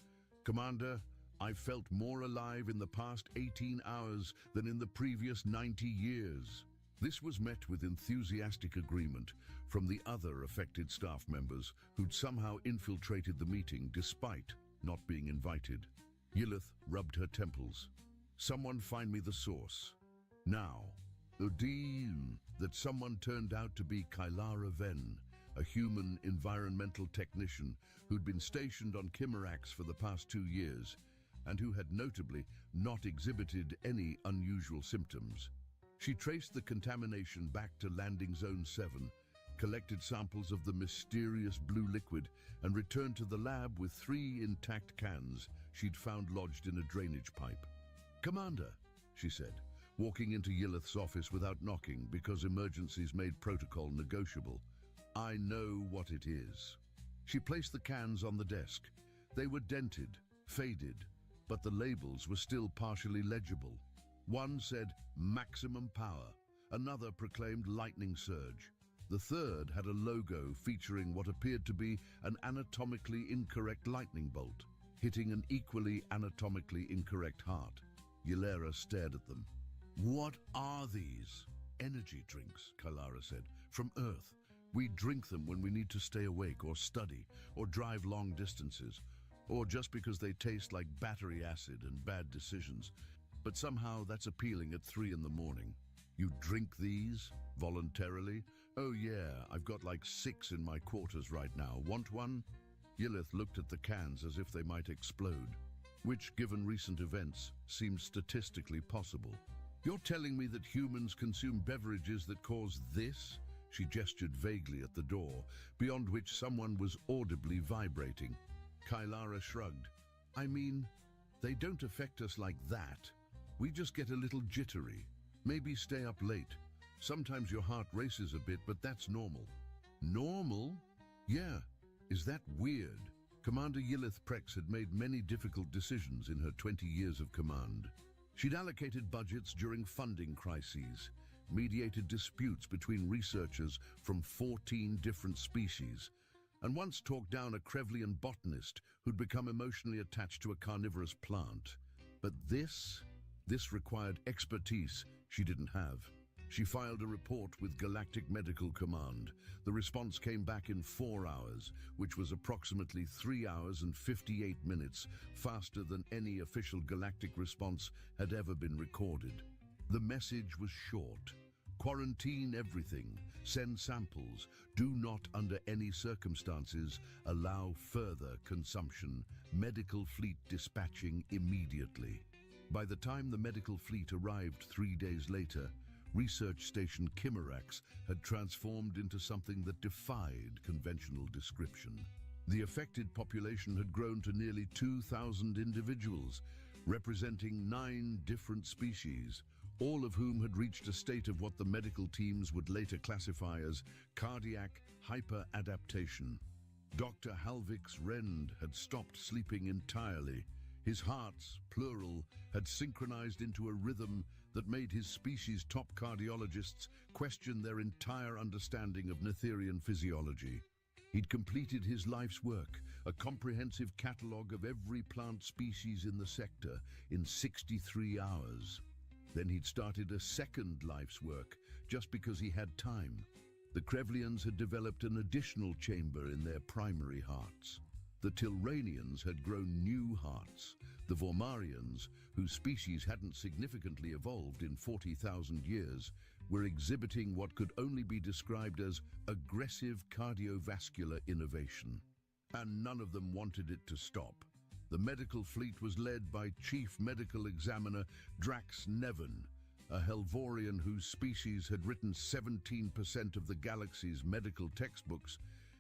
Commander, I've felt more alive in the past 18 hours than in the previous 90 years. This was met with enthusiastic agreement from the other affected staff members who'd somehow infiltrated the meeting despite not being invited. Yillith rubbed her temples. "Someone find me the source. Now." The deal that someone turned out to be Kylara Ven, a human environmental technician who'd been stationed on Chimerax for the past 2 years, and who had notably not exhibited any unusual symptoms. She traced the contamination back to Landing Zone 7, collected samples of the mysterious blue liquid, and returned to the lab with 3 intact cans she'd found lodged in a drainage pipe. "Commander," she said, walking into Yillith's office without knocking because emergencies made protocol negotiable, "I know what it is." She placed the cans on the desk. They were dented, faded, but the labels were still partially legible. One said maximum power, another proclaimed lightning surge. The third had a logo featuring what appeared to be an anatomically incorrect lightning bolt, hitting an equally anatomically incorrect heart. Yillera stared at them. "What are these?" "Energy drinks," Kylara said. "From Earth. We drink them when we need to stay awake or study or drive long distances, or just because they taste like battery acid and bad decisions. But somehow that's appealing at 3 in the morning. You drink these voluntarily Oh yeah, I've got like 6 in my quarters right now. Want one? Yillith looked at the cans as if they might explode, which, given recent events, seems statistically possible. You're telling me that humans consume beverages that cause this? She gestured vaguely at the door, beyond which someone was audibly vibrating. Kylara shrugged. I mean, they don't affect us like that. We just get a little jittery. Maybe stay up late. Sometimes your heart races a bit, but that's normal. Normal? Yeah. Is that weird? Commander Yillith Prex had made many difficult decisions in her 20 years of command. She'd allocated budgets during funding crises, mediated disputes between researchers from 14 different species, and once talked down a Krevlian botanist who'd become emotionally attached to a carnivorous plant. But this required expertise she didn't have. She filed a report with Galactic Medical Command. The response came back in 4 hours, which was approximately 3 hours and 58 minutes faster than any official galactic response had ever been recorded. The message was short. Quarantine everything. Send samples. Do not, under any circumstances, allow further consumption. Medical fleet dispatching immediately. By the time the medical fleet arrived 3 days later, Research Station Chimerax had transformed into something that defied conventional description. The affected population had grown to nearly 2,000 individuals, representing 9 different species, all of whom had reached a state of what the medical teams would later classify as cardiac hyperadaptation. Dr. Halvix Rend had stopped sleeping entirely. His hearts, plural, had synchronized into a rhythm that made his species' top cardiologists question their entire understanding of Netherian physiology. He'd completed his life's work, a comprehensive catalogue of every plant species in the sector, in 63 hours. Then he'd started a second life's work, just because he had time. The Krevlians had developed an additional chamber in their primary hearts. The Tilranians had grown new hearts. The Vormarians, whose species hadn't significantly evolved in 40,000 years, were exhibiting what could only be described as aggressive cardiovascular innovation. And none of them wanted it to stop. The medical fleet was led by Chief Medical Examiner Drax Nevin, a Helvorian whose species had written 17% of the galaxy's medical textbooks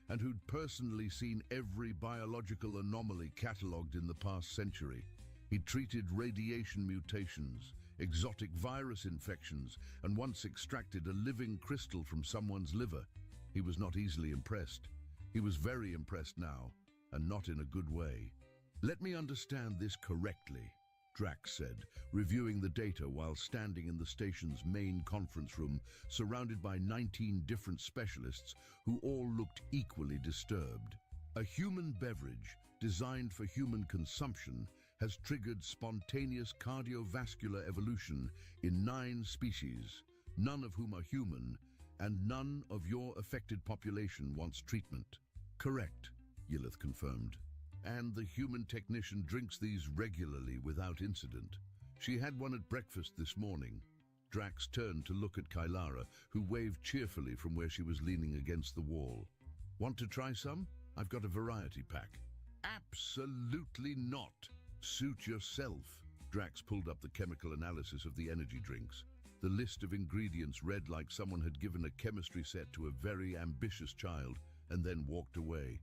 and who'd personally seen every biological anomaly catalogued in the past century. He'd treated radiation mutations, exotic virus infections, and once extracted a living crystal from someone's liver. He was not easily impressed. He was very impressed now, and not in a good way. Let me understand this correctly, Drax said, reviewing the data while standing in the station's main conference room, surrounded by 19 different specialists who all looked equally disturbed. A human beverage designed for human consumption has triggered spontaneous cardiovascular evolution in 9 species, none of whom are human, and none of your affected population wants treatment. Correct, Yillith confirmed. And the human technician drinks these regularly without incident. She had one at breakfast this morning. Drax turned to look at Kylara, who waved cheerfully from where she was leaning against the wall. Want to try some? I've got a variety pack. Absolutely not. Suit yourself. Drax pulled up the chemical analysis of the energy drinks. The list of ingredients read like someone had given a chemistry set to a very ambitious child and then walked away.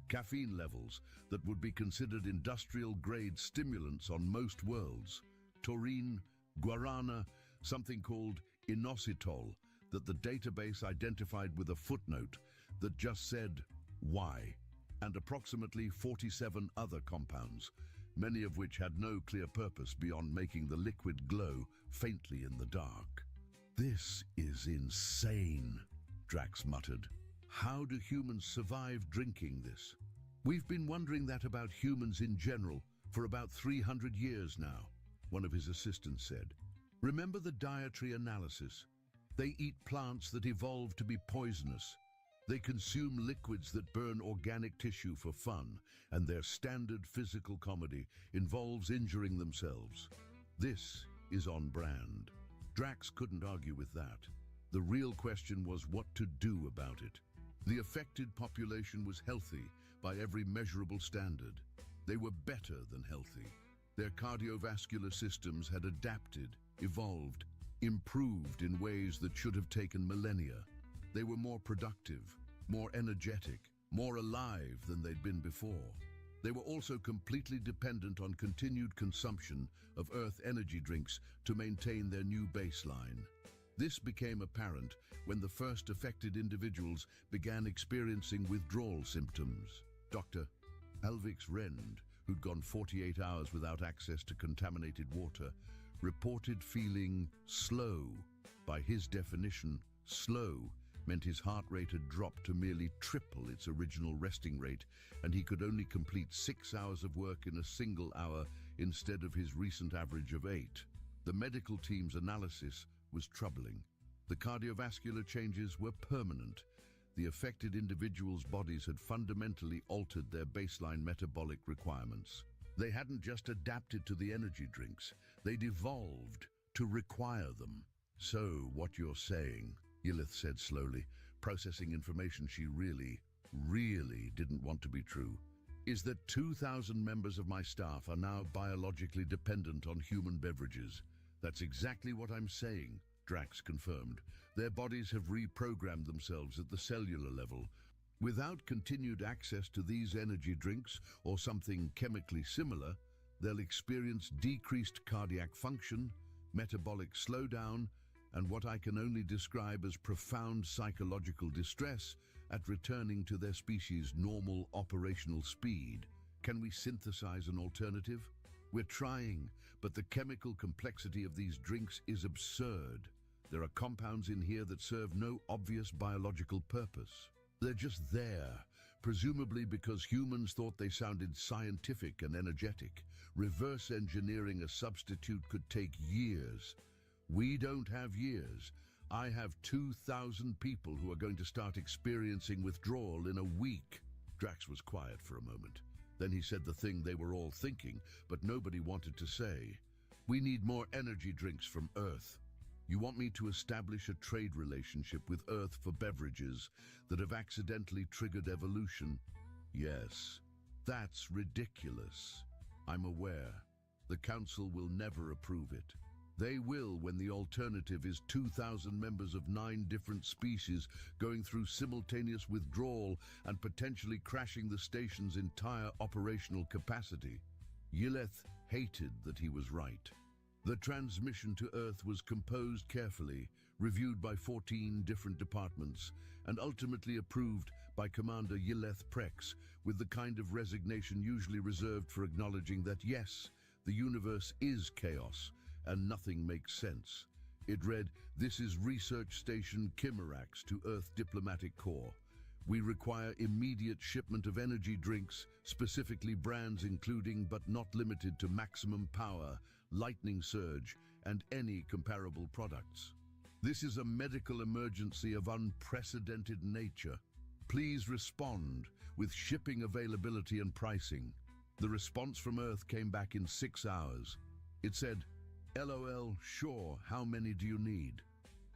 Caffeine levels that would be considered industrial-grade stimulants on most worlds. Taurine, guarana, something called inositol that the database identified with a footnote that just said, why? And approximately 47 other compounds, many of which had no clear purpose beyond making the liquid glow faintly in the dark. This is insane, Drax muttered. How do humans survive drinking this? We've been wondering that about humans in general for about 300 years now, one of his assistants said. Remember the dietary analysis? They eat plants that evolved to be poisonous. They consume liquids that burn organic tissue for fun, and their standard physical comedy involves injuring themselves. This is on brand. Drax couldn't argue with that. The real question was what to do about it. The affected population was healthy by every measurable standard. They were better than healthy. Their cardiovascular systems had adapted, evolved, improved in ways that should have taken millennia. They were more productive, more energetic, more alive than they'd been before. They were also completely dependent on continued consumption of Earth energy drinks to maintain their new baseline. This became apparent when the first affected individuals began experiencing withdrawal symptoms. Dr. Alvix Rend, who'd gone 48 hours without access to contaminated water, reported feeling slow. By his definition, slow meant his heart rate had dropped to merely triple its original resting rate, and he could only complete 6 hours of work in a single hour instead of his recent average of 8. The medical team's analysis was troubling. The cardiovascular changes were permanent. The affected individuals' bodies had fundamentally altered their baseline metabolic requirements. They hadn't just adapted to the energy drinks, they'd evolved to require them. So, what you're saying, Yllith said slowly, processing information she really didn't want to be true, is that 2,000 members of my staff are now biologically dependent on human beverages. That's exactly what I'm saying, Drax confirmed. Their bodies have reprogrammed themselves at the cellular level. Without continued access to these energy drinks or something chemically similar, they'll experience decreased cardiac function, metabolic slowdown, and what I can only describe as profound psychological distress at returning to their species' normal operational speed. Can we synthesize an alternative? We're trying, but the chemical complexity of these drinks is absurd. There are compounds in here that serve no obvious biological purpose. They're just there, presumably because humans thought they sounded scientific and energetic. Reverse engineering a substitute could take years. We don't have years. I have 2,000 people who are going to start experiencing withdrawal in a week. Drax was quiet for a moment. Then he said the thing they were all thinking, but nobody wanted to say. We need more energy drinks from Earth. You want me to establish a trade relationship with Earth for beverages that have accidentally triggered evolution? Yes. That's ridiculous. I'm aware. The Council will never approve it. They will when the alternative is 2,000 members of 9 different species going through simultaneous withdrawal and potentially crashing the station's entire operational capacity. Yllith hated that he was right. The transmission to Earth was composed carefully, reviewed by 14 different departments, and ultimately approved by Commander Yllith Prex, with the kind of resignation usually reserved for acknowledging that yes, the universe is chaos, and nothing makes sense. It read, "This is Research Station Chimerax to Earth Diplomatic Corps. We require immediate shipment of energy drinks, specifically brands including but not limited to Maximum Power, Lightning Surge, and any comparable products. This is a medical emergency of unprecedented nature. Please respond with shipping availability and pricing." The response from Earth came back in 6 hours. It said, "LOL, sure, how many do you need?"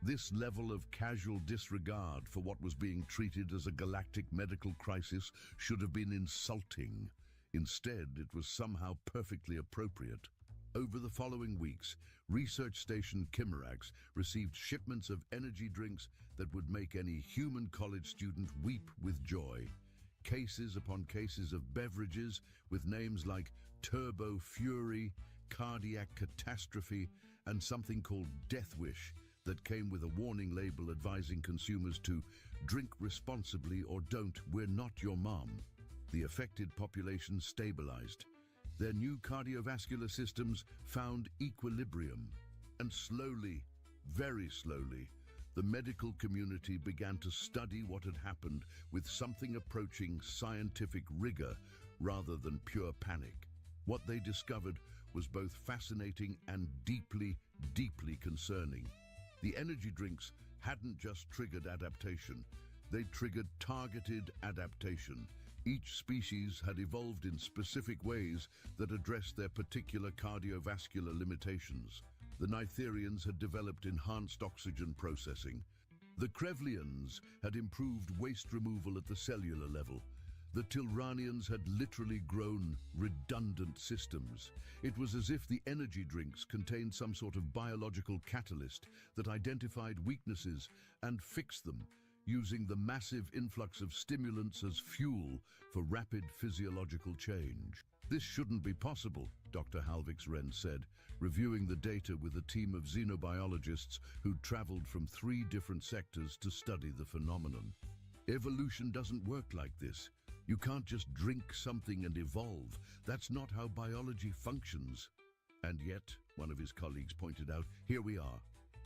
This level of casual disregard for what was being treated as a galactic medical crisis should have been insulting. Instead, it was somehow perfectly appropriate. Over the following weeks, Research Station Chimerax received shipments of energy drinks that would make any human college student weep with joy. Cases upon cases of beverages with names like Turbo Fury, Cardiac Catastrophe, and something called Death Wish that came with a warning label advising consumers to drink responsibly or don't, we're not your mom. The affected population stabilized. Their new cardiovascular systems found equilibrium. And slowly, very slowly, the medical community began to study what had happened with something approaching scientific rigor rather than pure panic. What they discovered was both fascinating and deeply concerning. The energy drinks hadn't just triggered adaptation, they triggered targeted adaptation. Each species had evolved in specific ways that addressed their particular cardiovascular limitations. The Nitherians had developed enhanced oxygen processing. The Krevlians had improved waste removal at the cellular level. The Tilranians had literally grown redundant systems. It was as if the energy drinks contained some sort of biological catalyst that identified weaknesses and fixed them, using the massive influx of stimulants as fuel for rapid physiological change. This shouldn't be possible, Dr. Halvix Wren said, reviewing the data with a team of xenobiologists who'd traveled from 3 different sectors to study the phenomenon. Evolution doesn't work like this. You can't just drink something and evolve. That's not how biology functions. And yet, one of his colleagues pointed out, here we are.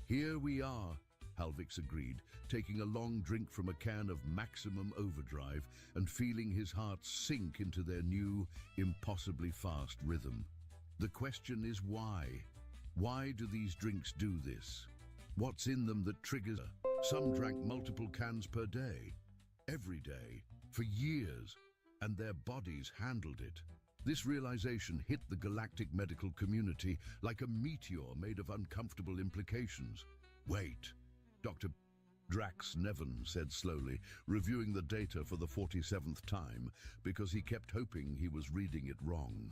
Here we are, Halvix agreed, taking a long drink from a can of Maximum Overdrive and feeling his heart sink into their new, impossibly fast rhythm. The question is why? Why do these drinks do this? What's in them that triggers? Some drank multiple cans per day, every day, for years, and their bodies handled it. This realization hit the galactic medical community like a meteor made of uncomfortable implications. Wait, Dr. Drax Nevin said slowly, reviewing the data for the 47th time because he kept hoping he was reading it wrong.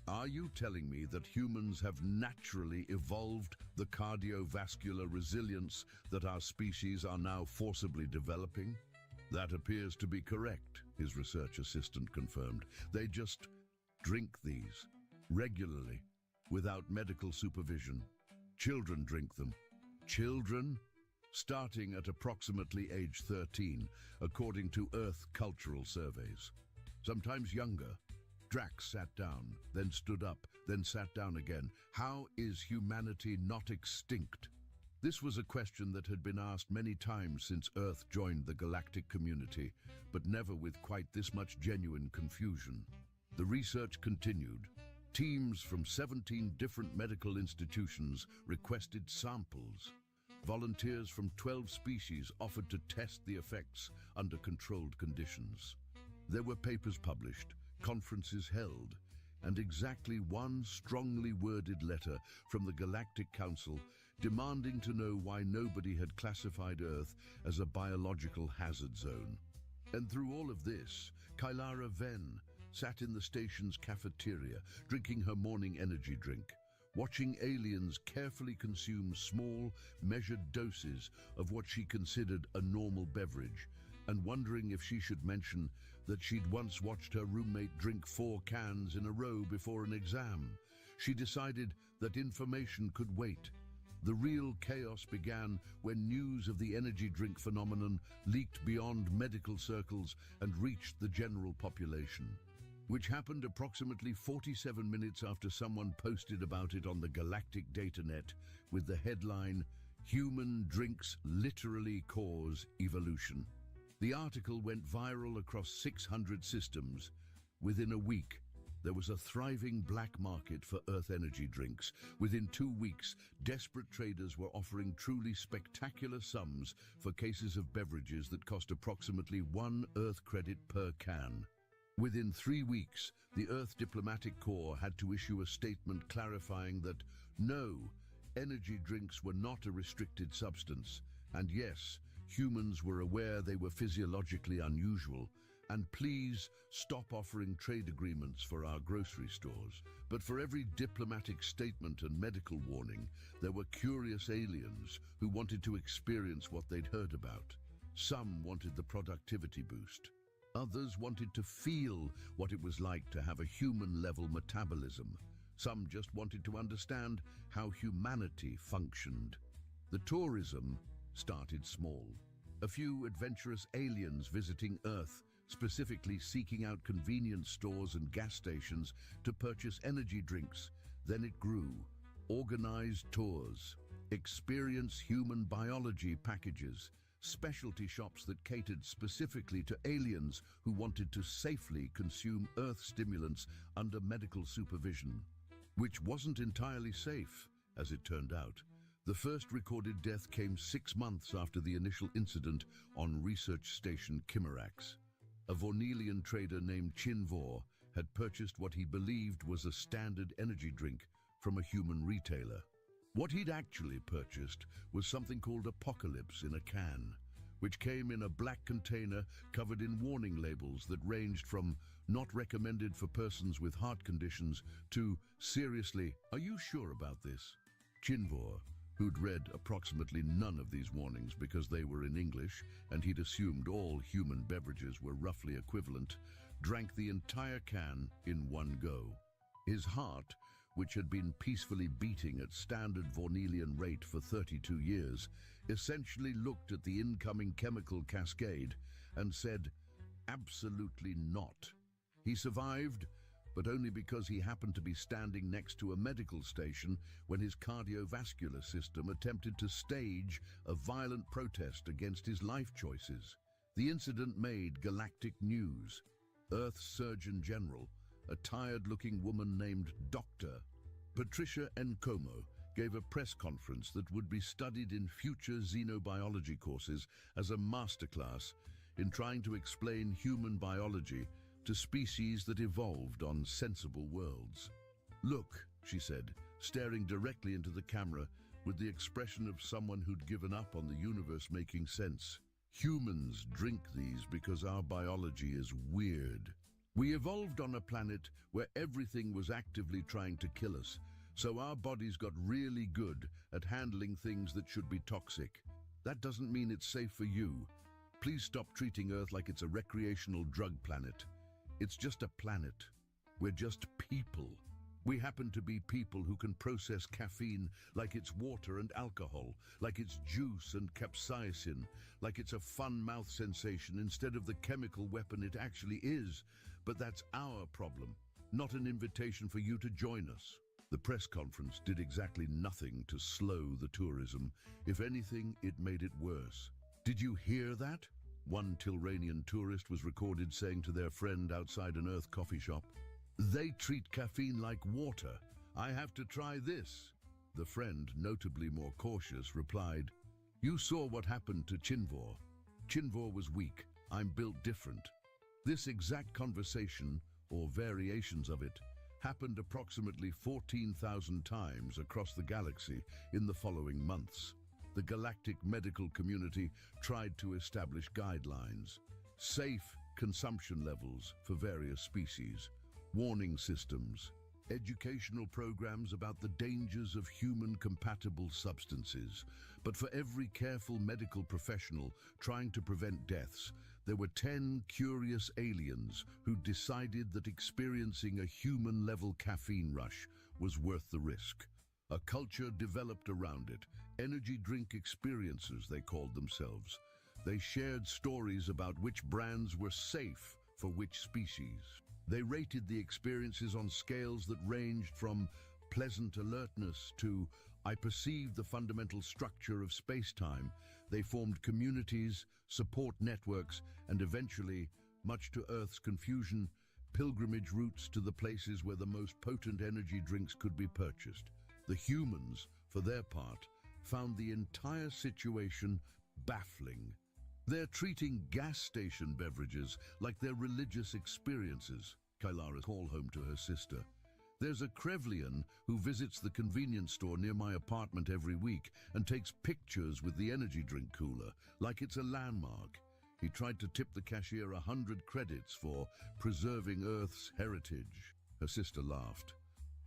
Are you telling me that humans have naturally evolved the cardiovascular resilience that our species are now forcibly developing? That appears to be correct, his research assistant confirmed. They just drink these regularly, without medical supervision. Children drink them. Children? Starting at approximately age 13, according to Earth cultural surveys. Sometimes younger. Drax sat down, then stood up, then sat down again. How is humanity not extinct? This was a question that had been asked many times since Earth joined the galactic community, but never with quite this much genuine confusion. The research continued. Teams from 17 different medical institutions requested samples. Volunteers from 12 species offered to test the effects under controlled conditions. There were papers published, conferences held, and exactly one strongly worded letter from the Galactic Council demanding to know why nobody had classified Earth as a biological hazard zone. And through all of this, Kylara Venn sat in the station's cafeteria, drinking her morning energy drink, watching aliens carefully consume small, measured doses of what she considered a normal beverage, and wondering if she should mention that she'd once watched her roommate drink 4 cans in a row before an exam. She decided that information could wait. The real chaos began when news of the energy drink phenomenon leaked beyond medical circles and reached the general population, which happened approximately 47 minutes after someone posted about it on the Galactic Datanet with the headline, "Human Drinks Literally Cause Evolution." The article went viral across 600 systems. Within a week, there was a thriving black market for Earth energy drinks. Within 2 weeks, desperate traders were offering truly spectacular sums for cases of beverages that cost approximately 1 Earth credit per can. Within 3 weeks, the Earth Diplomatic Corps had to issue a statement clarifying that, no, energy drinks were not a restricted substance, and yes, humans were aware they were physiologically unusual, and please stop offering trade agreements for our grocery stores. But for every diplomatic statement and medical warning, there were curious aliens who wanted to experience what they'd heard about. Some wanted the productivity boost. Others wanted to feel what it was like to have a human-level metabolism. Some just wanted to understand how humanity functioned. The tourism started small. A few adventurous aliens visiting Earth, specifically seeking out convenience stores and gas stations to purchase energy drinks. Then it grew. Organized tours, experience human biology packages, specialty shops that catered specifically to aliens who wanted to safely consume Earth stimulants under medical supervision, which wasn't entirely safe, as it turned out. The first recorded death came 6 months after the initial incident on research station Kimerax. A Vornelian trader named Chinvor had purchased what he believed was a standard energy drink from a human retailer. What he'd actually purchased was something called Apocalypse in a can, which came in a black container covered in warning labels that ranged from not recommended for persons with heart conditions to seriously, are you sure about this? Chinvor, who'd read approximately none of these warnings because they were in English and he'd assumed all human beverages were roughly equivalent, drank the entire can in one go. His heart, which had been peacefully beating at standard Vornelian rate for 32 years, essentially looked at the incoming chemical cascade and said, absolutely not. He survived, but only because he happened to be standing next to a medical station when his cardiovascular system attempted to stage a violent protest against his life choices. The incident made galactic news. Earth's Surgeon General, a tired-looking woman named Dr. Patricia Nkomo, gave a press conference that would be studied in future xenobiology courses as a masterclass in trying to explain human biology to species that evolved on sensible worlds. Look, she said, staring directly into the camera with the expression of someone who'd given up on the universe making sense. Humans drink these because our biology is weird. We evolved on a planet where everything was actively trying to kill us, so our bodies got really good at handling things that should be toxic. That doesn't mean it's safe for you. Please stop treating Earth like it's a recreational drug planet. It's just a planet. We're just people. We happen to be people who can process caffeine like it's water and alcohol, like it's juice and capsaicin, like it's a fun mouth sensation instead of the chemical weapon it actually is. But that's our problem, not an invitation for you to join us. The press conference did exactly nothing to slow the tourism. If anything, it made it worse. Did you hear that? One Tilranian tourist was recorded saying to their friend outside an Earth coffee shop, "They treat caffeine like water. I have to try this." The friend, notably more cautious, replied, "You saw what happened to Chinvor. Chinvor was weak. I'm built different." This exact conversation, or variations of it, happened approximately 14,000 times across the galaxy in the following months. The galactic medical community tried to establish guidelines, safe consumption levels for various species, warning systems, educational programs about the dangers of human-compatible substances. But for every careful medical professional trying to prevent deaths, there were 10 curious aliens who decided that experiencing a human-level caffeine rush was worth the risk. A culture developed around it, energy drink experiencers they called themselves. They shared stories about which brands were safe for which species. They rated the experiences on scales that ranged from pleasant alertness to I perceive the fundamental structure of space-time. They formed communities, support networks, and eventually, much to Earth's confusion, pilgrimage routes to the places where the most potent energy drinks could be purchased. The humans, for their part, found the entire situation baffling. They're treating gas station beverages like they're religious experiences, Kylara called home to her sister. There's a Krevlian who visits the convenience store near my apartment every week and takes pictures with the energy drink cooler, like it's a landmark. He tried to tip the cashier 100 credits for preserving Earth's heritage. Her sister laughed.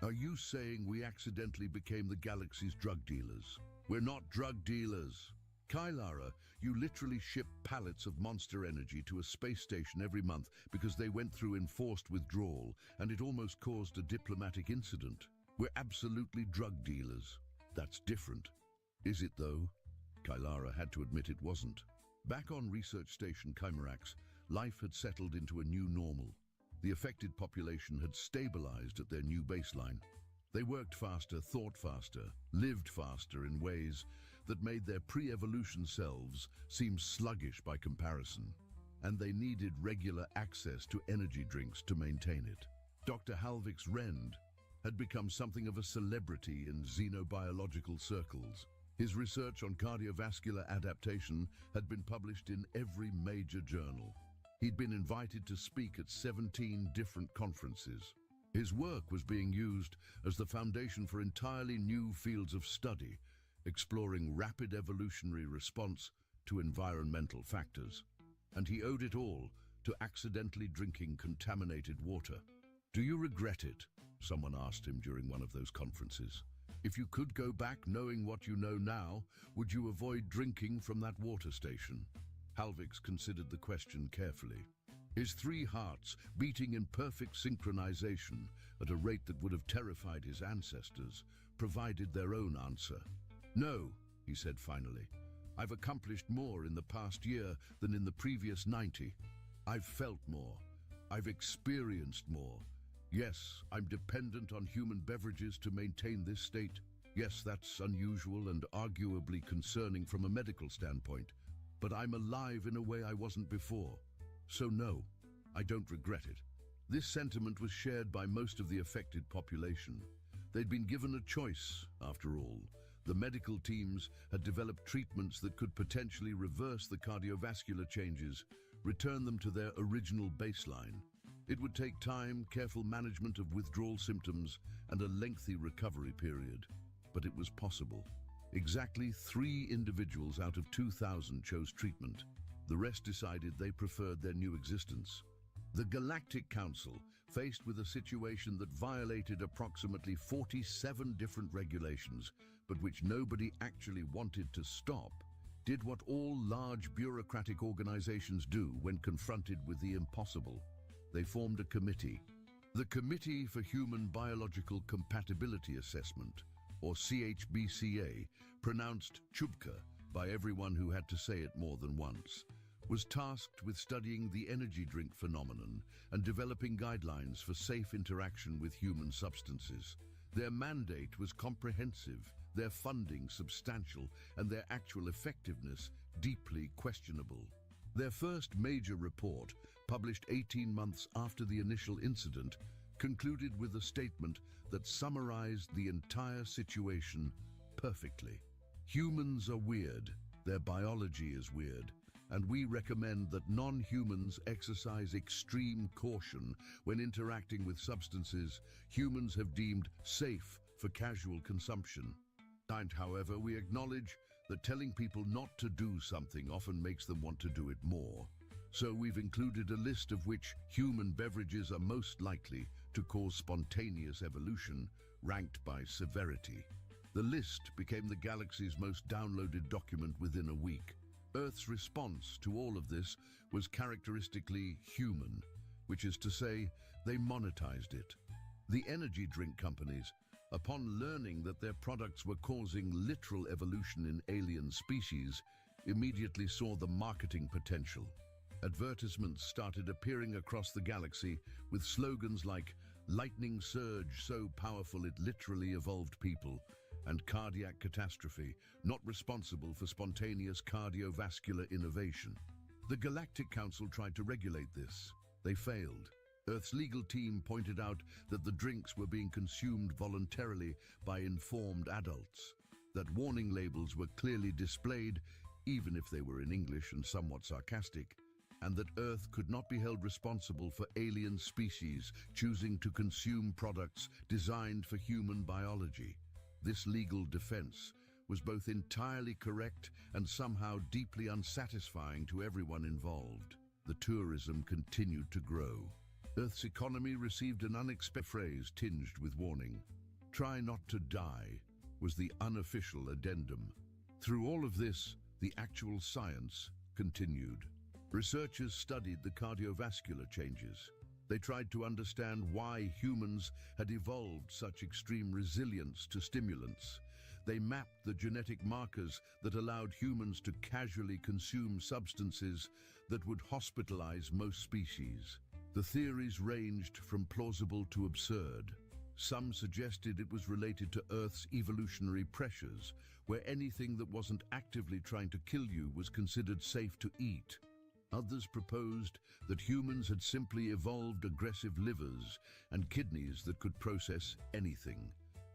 Are you saying we accidentally became the galaxy's drug dealers? We're not drug dealers. Kylara, you literally ship pallets of Monster Energy to a space station every month because they went through enforced withdrawal and it almost caused a diplomatic incident. We're absolutely drug dealers. That's different. Is it though? Kylara had to admit it wasn't. Back on research station Chimerax, life had settled into a new normal. The affected population had stabilized at their new baseline. They worked faster, thought faster, lived faster in ways that made their pre-evolution selves seem sluggish by comparison. And they needed regular access to energy drinks to maintain it. Dr. Halvik's Rend had become something of a celebrity in xenobiological circles. His research on cardiovascular adaptation had been published in every major journal. He'd been invited to speak at 17 different conferences. His work was being used as the foundation for entirely new fields of study, exploring rapid evolutionary response to environmental factors. And he owed it all to accidentally drinking contaminated water. "Do you regret it?" someone asked him during one of those conferences. "If you could go back knowing what you know now, would you avoid drinking from that water station?" Halvix considered the question carefully. His 3 hearts beating in perfect synchronization at a rate that would have terrified his ancestors, provided their own answer. "No," he said finally. "I've accomplished more in the past year than in the previous 90. I've felt more. I've experienced more. Yes, I'm dependent on human beverages to maintain this state. Yes, that's unusual and arguably concerning from a medical standpoint. But I'm alive in a way I wasn't before. So no, I don't regret it." This sentiment was shared by most of the affected population. They'd been given a choice, after all. The medical teams had developed treatments that could potentially reverse the cardiovascular changes, return them to their original baseline. It would take time, careful management of withdrawal symptoms, and a lengthy recovery period. But it was possible. Exactly 3 individuals out of 2,000 chose treatment. The rest decided they preferred their new existence. The Galactic Council, faced with a situation that violated approximately 47 different regulations, but which nobody actually wanted to stop, did what all large bureaucratic organizations do when confronted with the impossible. They formed a committee. The Committee for Human Biological Compatibility Assessment, or CHBCA, pronounced Chubka by everyone who had to say it more than once, was tasked with studying the energy drink phenomenon and developing guidelines for safe interaction with human substances. Their mandate was comprehensive, their funding substantial, and their actual effectiveness deeply questionable. Their first major report, published 18 months after the initial incident, concluded with a statement that summarized the entire situation perfectly. "Humans are weird, their biology is weird, and we recommend that non-humans exercise extreme caution when interacting with substances humans have deemed safe for casual consumption. And however, we acknowledge that telling people not to do something often makes them want to do it more. So we've included a list of which human beverages are most likely to cause spontaneous evolution, ranked by severity." The list became the galaxy's most downloaded document within a week. Earth's response to all of this was characteristically human, which is to say, they monetized it. The energy drink companies, upon learning that their products were causing literal evolution in alien species, immediately saw the marketing potential. Advertisements started appearing across the galaxy with slogans like "lightning surge so powerful it literally evolved people," and "cardiac catastrophe, not responsible for spontaneous cardiovascular innovation." The Galactic Council tried to regulate this. They failed. Earth's legal team pointed out that the drinks were being consumed voluntarily by informed adults, that warning labels were clearly displayed, even if they were in English and somewhat sarcastic, and that Earth could not be held responsible for alien species choosing to consume products designed for human biology. This legal defense was both entirely correct and somehow deeply unsatisfying to everyone involved. The tourism continued to grow. Earth's economy received an unexpected phrase tinged with warning. "Try not to die" was the unofficial addendum. Through all of this, the actual science continued. Researchers studied the cardiovascular changes. They tried to understand why humans had evolved such extreme resilience to stimulants. They mapped the genetic markers that allowed humans to casually consume substances that would hospitalize most species. The theories ranged from plausible to absurd. Some suggested it was related to Earth's evolutionary pressures, where anything that wasn't actively trying to kill you was considered safe to eat. Others proposed that humans had simply evolved aggressive livers and kidneys that could process anything.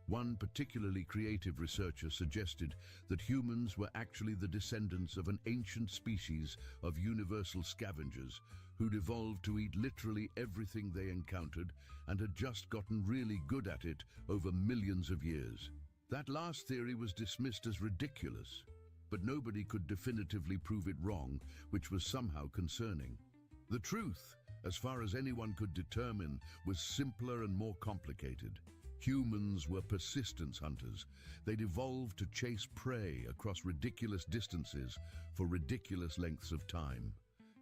One particularly creative researcher suggested that humans were actually the descendants of an ancient species of universal scavengers who'd evolved to eat literally everything they encountered and had just gotten really good at it over millions of years. That last theory was dismissed as ridiculous, but nobody could definitively prove it wrong, which was somehow concerning. The truth, as far as anyone could determine, was simpler and more complicated. Humans were persistence hunters. They'd evolved to chase prey across ridiculous distances for ridiculous lengths of time.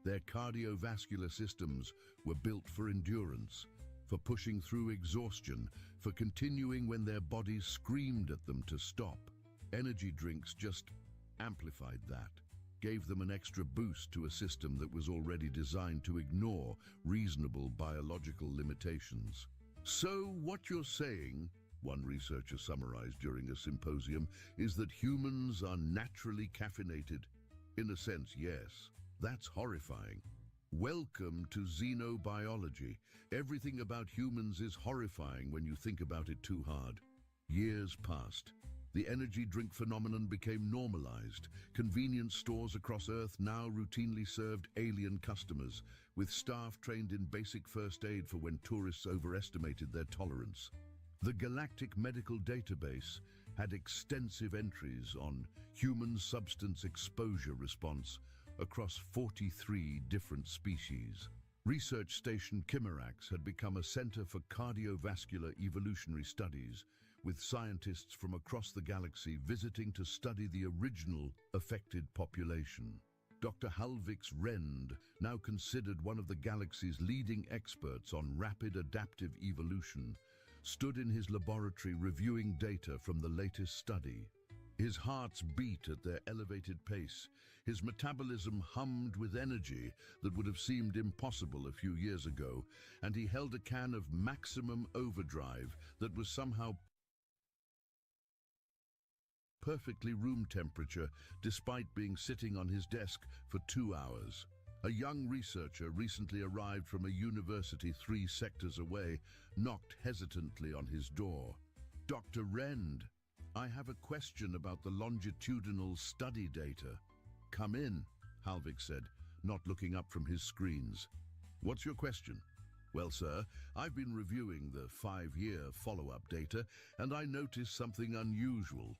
Their cardiovascular systems were built for endurance, for pushing through exhaustion, for continuing when their bodies screamed at them to stop. Energy drinks just amplified that, gave them an extra boost to a system that was already designed to ignore reasonable biological limitations. So what you're saying, one researcher summarized during a symposium, is that humans are naturally caffeinated? In a sense, yes. That's horrifying. Welcome to xenobiology. Everything about humans is horrifying when you think about it too hard. Years passed. The energy drink phenomenon became normalized. Convenience stores across Earth now routinely served alien customers, with staff trained in basic first aid for when tourists overestimated their tolerance. The Galactic Medical Database had extensive entries on human substance exposure response across 43 different species. Research station Chimerax had become a center for cardiovascular evolutionary studies, with scientists from across the galaxy visiting to study the original affected population. Dr. Halvix Rend, now considered one of the galaxy's leading experts on rapid adaptive evolution, stood in his laboratory reviewing data from the latest study. His hearts beat at their elevated pace. His metabolism hummed with energy that would have seemed impossible a few years ago, and he held a can of maximum overdrive that was somehow perfectly room temperature despite being sitting on his desk for 2 hours. A young researcher recently arrived from a university 3 sectors away knocked hesitantly on his door. "Dr. Rend, I have a question about the longitudinal study data." "Come in," Halvik said, not looking up from his screens. "What's your question?" "Well, sir, I've been reviewing the 5-year follow-up data, and I noticed something unusual.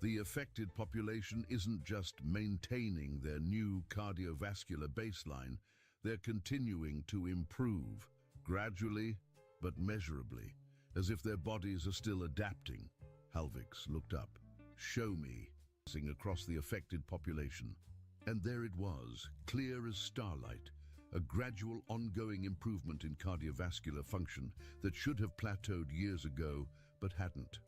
The affected population isn't just maintaining their new cardiovascular baseline, they're continuing to improve, gradually but measurably, as if their bodies are still adapting." Halvix looked up. "Show me," passing across the affected population. And there it was, clear as starlight, a gradual ongoing improvement in cardiovascular function that should have plateaued years ago, but hadn't.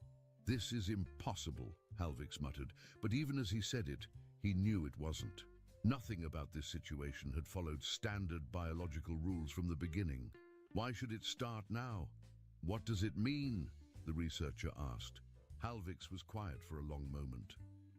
"This is impossible," Halvix muttered, but even as he said it, he knew it wasn't. Nothing about this situation had followed standard biological rules from the beginning. Why should it start now? "What does it mean?" the researcher asked. Halvix was quiet for a long moment.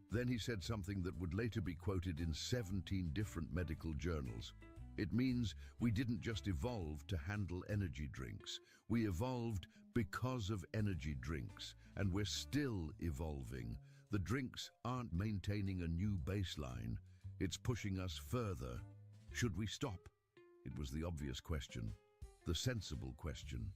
Then he said something that would later be quoted in 17 different medical journals. "It means we didn't just evolve to handle energy drinks. We evolved because of energy drinks, and we're still evolving. The drinks aren't maintaining a new baseline. It's pushing us further. Should we stop?" It was the obvious question, the sensible question.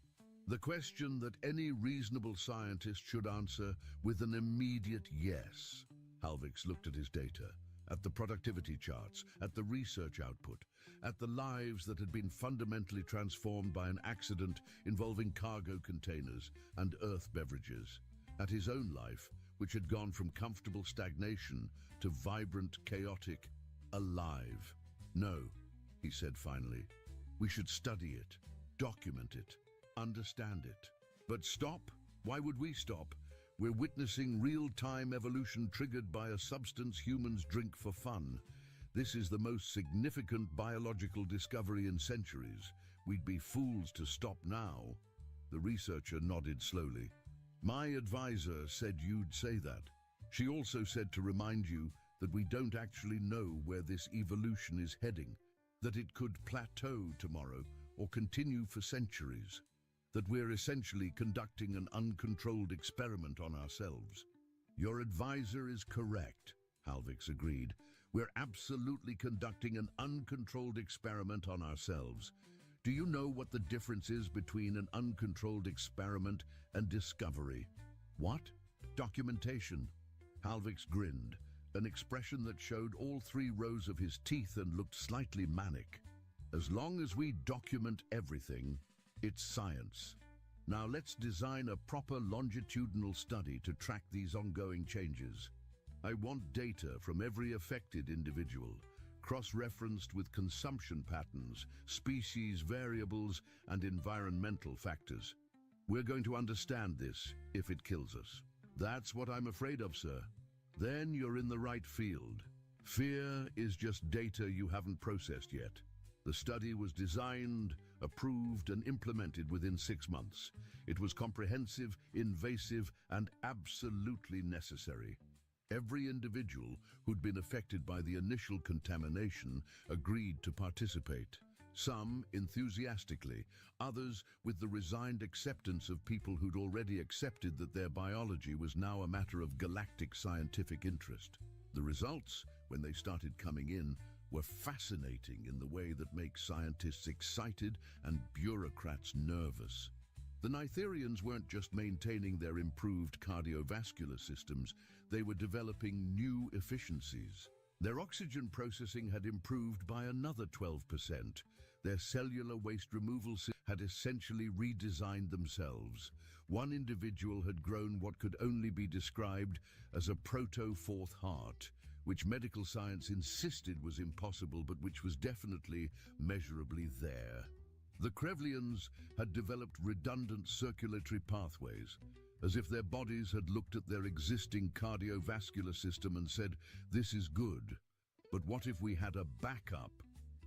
The question that any reasonable scientist should answer with an immediate yes. Halvix looked at his data, at the productivity charts, at the research output, at the lives that had been fundamentally transformed by an accident involving cargo containers and Earth beverages, at his own life, which had gone from comfortable stagnation to vibrant, chaotic, alive. "No," he said finally, "we should study it, document it, understand it. But stop? Why would we stop? We're witnessing real-time evolution triggered by a substance humans drink for fun. This is the most significant biological discovery in centuries. We'd be fools to stop now." The researcher nodded slowly. "My advisor said you'd say that. She also said to remind you that we don't actually know where this evolution is heading, that it could plateau tomorrow or continue for centuries, that we're essentially conducting an uncontrolled experiment on ourselves." "Your advisor is correct," Halvix agreed. We're absolutely conducting an uncontrolled experiment on ourselves. Do you know what the difference is between an uncontrolled experiment and discovery? What? Documentation. Halvix grinned, an expression that showed all 3 rows of his teeth and looked slightly manic. As long as we document everything, it's science. Now let's design a proper longitudinal study to track these ongoing changes. I want data from every affected individual, cross-referenced with consumption patterns, species variables, and environmental factors. We're going to understand this if it kills us. That's what I'm afraid of, sir. Then you're in the right field. Fear is just data you haven't processed yet. The study was designed, approved, and implemented within 6 months. It was comprehensive, invasive, and absolutely necessary. Every individual who'd been affected by the initial contamination agreed to participate. Some enthusiastically, others with the resigned acceptance of people who'd already accepted that their biology was now a matter of galactic scientific interest. The results, when they started coming in, were fascinating in the way that makes scientists excited and bureaucrats nervous. The Nitherians weren't just maintaining their improved cardiovascular systems, they were developing new efficiencies. Their oxygen processing had improved by another 12%. Their cellular waste removal had essentially redesigned themselves. One individual had grown what could only be described as a proto-fourth heart, which medical science insisted was impossible, but which was definitely measurably there. The Krevlians had developed redundant circulatory pathways, as if their bodies had looked at their existing cardiovascular system and said, "This is good, but what if we had a backup?"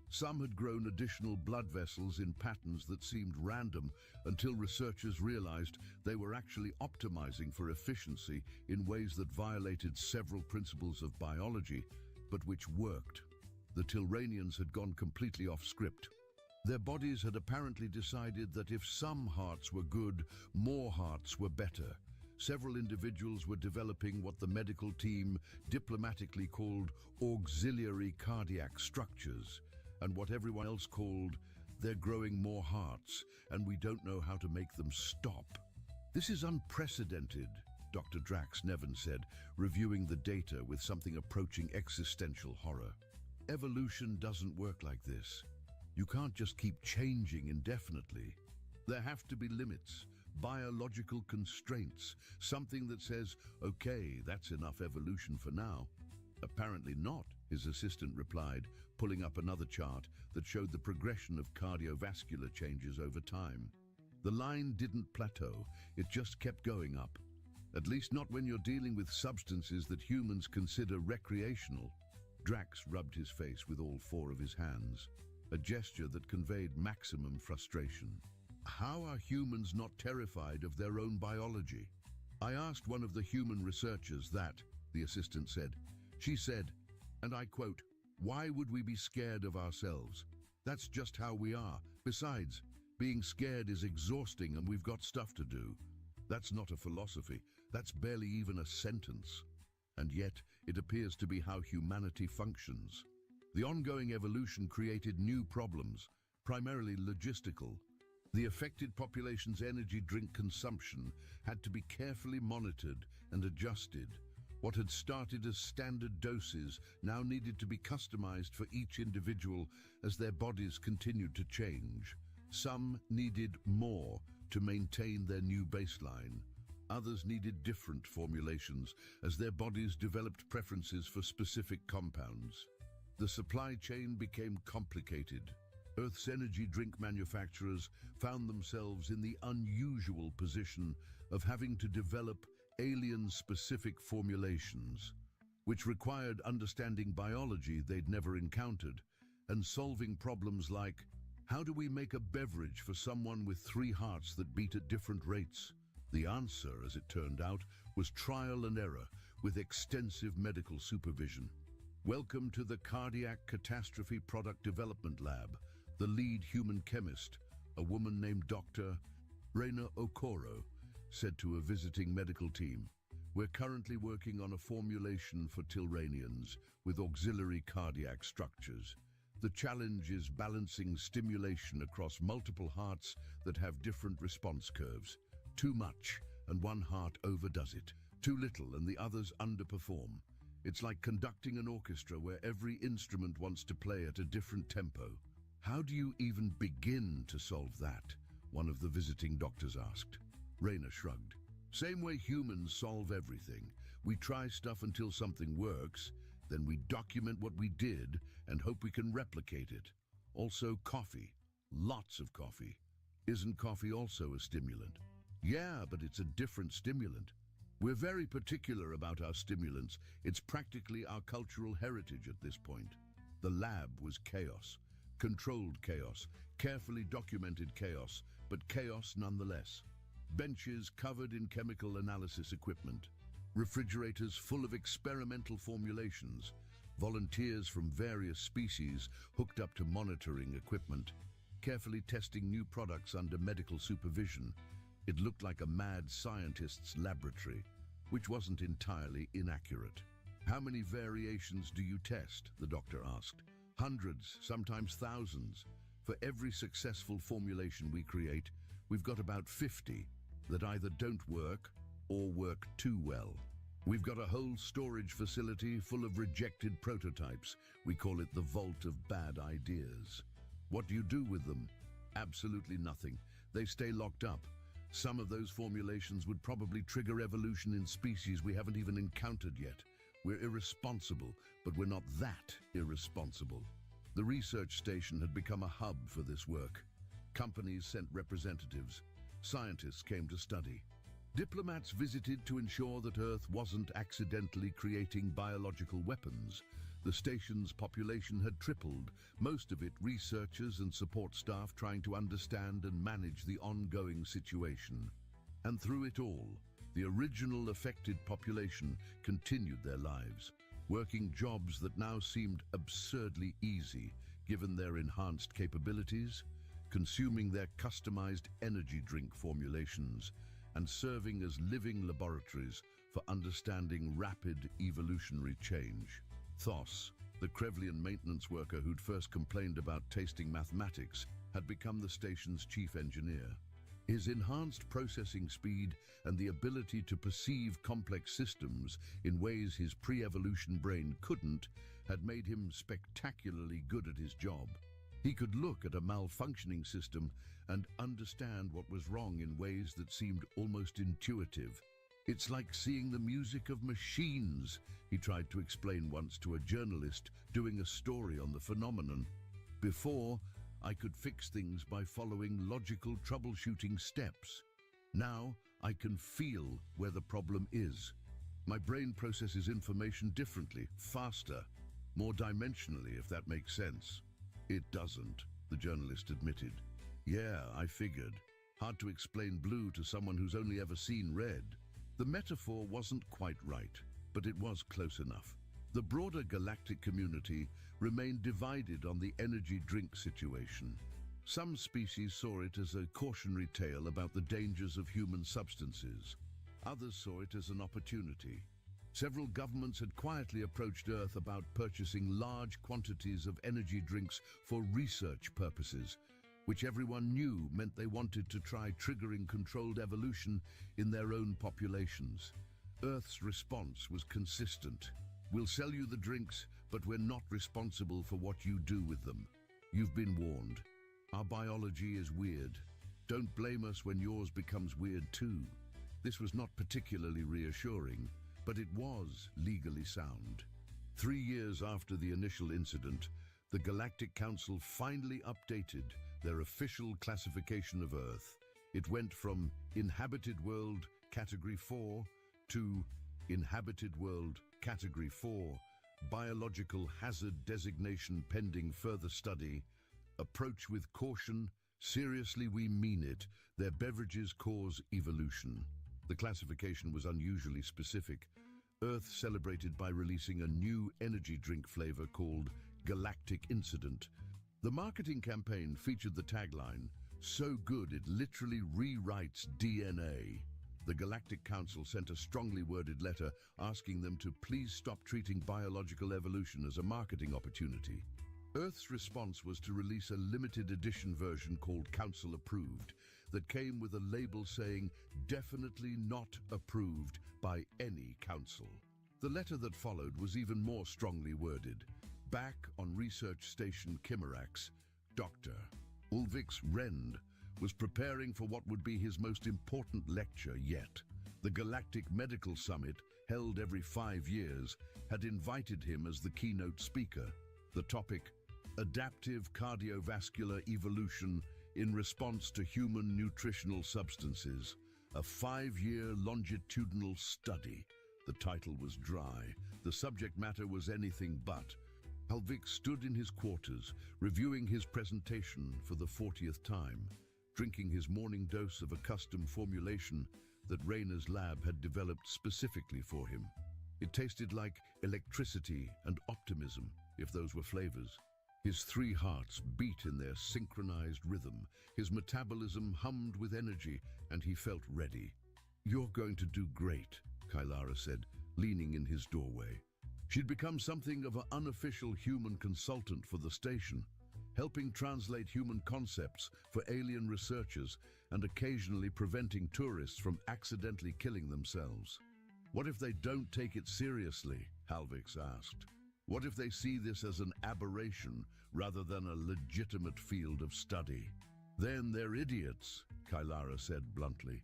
Some had grown additional blood vessels in patterns that seemed random until researchers realized they were actually optimizing for efficiency in ways that violated several principles of biology, but which worked. The Tilranians had gone completely off script. Their bodies had apparently decided that if some hearts were good, more hearts were better. Several individuals were developing what the medical team diplomatically called auxiliary cardiac structures, and what everyone else called, "They're growing more hearts, and we don't know how to make them stop." "This is unprecedented," Dr. Drax Nevin said, reviewing the data with something approaching existential horror. "Evolution doesn't work like this. You can't just keep changing indefinitely. There have to be limits, biological constraints, something that says, okay, that's enough evolution for now." "Apparently not," his assistant replied, pulling up another chart that showed the progression of cardiovascular changes over time. The line didn't plateau, it just kept going up. At least not when you're dealing with substances that humans consider recreational. Drax rubbed his face with all 4 of his hands, a gesture that conveyed maximum frustration. "How are humans not terrified of their own biology?" "I asked one of the human researchers that," the assistant said. "She said, and I quote, 'Why would we be scared of ourselves? That's just how we are. Besides, being scared is exhausting and we've got stuff to do.' That's not a philosophy. That's barely even a sentence. And yet, it appears to be how humanity functions. The ongoing evolution created new problems, primarily logistical. The affected population's energy drink consumption had to be carefully monitored and adjusted. What had started as standard doses now needed to be customized for each individual as their bodies continued to change. Some needed more to maintain their new baseline. Others needed different formulations as their bodies developed preferences for specific compounds. The supply chain became complicated. Earth's energy drink manufacturers found themselves in the unusual position of having to develop alien-specific formulations, which required understanding biology they'd never encountered and solving problems like, how do we make a beverage for someone with 3 hearts that beat at different rates? The answer, as it turned out, was trial and error with extensive medical supervision. Welcome to the Cardiac Catastrophe Product Development Lab. The lead human chemist, a woman named Dr. Reina Okoro, said to a visiting medical team. We're currently working on a formulation for Tilranians with auxiliary cardiac structures. The challenge is balancing stimulation across multiple hearts that have different response curves. Too much, and one heart overdoes it. Too little, and the others underperform. It's like conducting an orchestra where every instrument wants to play at a different tempo. How do you even begin to solve that? One of the visiting doctors asked. Rayner shrugged. Same way humans solve everything. We try stuff until something works, then we document what we did and hope we can replicate it. Also coffee. Lots of coffee. Isn't coffee also a stimulant? Yeah, but it's a different stimulant. We're very particular about our stimulants. It's practically our cultural heritage at this point. The lab was chaos. Controlled chaos. Carefully documented chaos, but chaos nonetheless. Benches covered in chemical analysis equipment. Refrigerators full of experimental formulations. Volunteers from various species hooked up to monitoring equipment. Carefully testing new products under medical supervision. It looked like a mad scientist's laboratory, which wasn't entirely inaccurate. How many variations do you test? The doctor asked. Hundreds, sometimes thousands. For every successful formulation we create, we've got about 50 that either don't work or work too well. We've got a whole storage facility full of rejected prototypes. We call it the Vault of Bad Ideas. What do you do with them? Absolutely nothing. They stay locked up. Some of those formulations would probably trigger evolution in species we haven't even encountered yet. We're irresponsible, but we're not that irresponsible. The research station had become a hub for this work. Companies sent representatives. Scientists came to study. Diplomats visited to ensure that Earth wasn't accidentally creating biological weapons. The station's population had tripled, most of it researchers and support staff trying to understand and manage the ongoing situation. And through it all, the original affected population continued their lives, working jobs that now seemed absurdly easy, given their enhanced capabilities, consuming their customized energy drink formulations, and serving as living laboratories for understanding rapid evolutionary change. Thos, the Krevlian maintenance worker who'd first complained about tasting mathematics, had become the station's chief engineer. His enhanced processing speed and the ability to perceive complex systems in ways his pre-evolution brain couldn't had made him spectacularly good at his job. He could look at a malfunctioning system and understand what was wrong in ways that seemed almost intuitive. It's like seeing the music of machines, he tried to explain once to a journalist doing a story on the phenomenon. Before, I could fix things by following logical troubleshooting steps. Now, I can feel where the problem is. My brain processes information differently, faster, more dimensionally, if that makes sense. It doesn't, the journalist admitted. Yeah, I figured. Hard to explain blue to someone who's only ever seen red. The metaphor wasn't quite right, but it was close enough. The broader galactic community remained divided on the energy drink situation. Some species saw it as a cautionary tale about the dangers of human substances. Others saw it as an opportunity. Several governments had quietly approached Earth about purchasing large quantities of energy drinks for research purposes, which everyone knew meant they wanted to try triggering controlled evolution in their own populations. Earth's response was consistent. We'll sell you the drinks, but we're not responsible for what you do with them. You've been warned. Our biology is weird. Don't blame us when yours becomes weird too. This was not particularly reassuring, but it was legally sound. 3 years after the initial incident, the Galactic Council finally updated their official classification of Earth. It went from Inhabited World Category 4 to Inhabited World Category 4, Biological Hazard Designation pending further study. Approach with caution. Seriously, we mean it. Their beverages cause evolution. The classification was unusually specific. Earth celebrated by releasing a new energy drink flavor called Galactic Incident. The marketing campaign featured the tagline, "So good it literally rewrites DNA." The Galactic Council sent a strongly worded letter asking them to please stop treating biological evolution as a marketing opportunity. Earth's response was to release a limited edition version called Council Approved that came with a label saying, "Definitely not approved by any council." The letter that followed was even more strongly worded. Back on Research Station Chimerax, Dr. Ulvix Rend was preparing for what would be his most important lecture yet. The Galactic Medical Summit, held every 5 years, had invited him as the keynote speaker. The topic, Adaptive Cardiovascular Evolution in Response to Human Nutritional Substances, a 5-year longitudinal study. The title was dry. The subject matter was anything but. Ulvix stood in his quarters, reviewing his presentation for the 40th time, drinking his morning dose of a custom formulation that Rayner's lab had developed specifically for him. It tasted like electricity and optimism, if those were flavors. His 3 hearts beat in their synchronized rhythm. His metabolism hummed with energy, and he felt ready. "You're going to do great," Kylara said, leaning in his doorway. She'd become something of an unofficial human consultant for the station, helping translate human concepts for alien researchers and occasionally preventing tourists from accidentally killing themselves. "What if they don't take it seriously?" Ulvix asked. "What if they see this as an aberration rather than a legitimate field of study?" "Then they're idiots," Kylara said bluntly.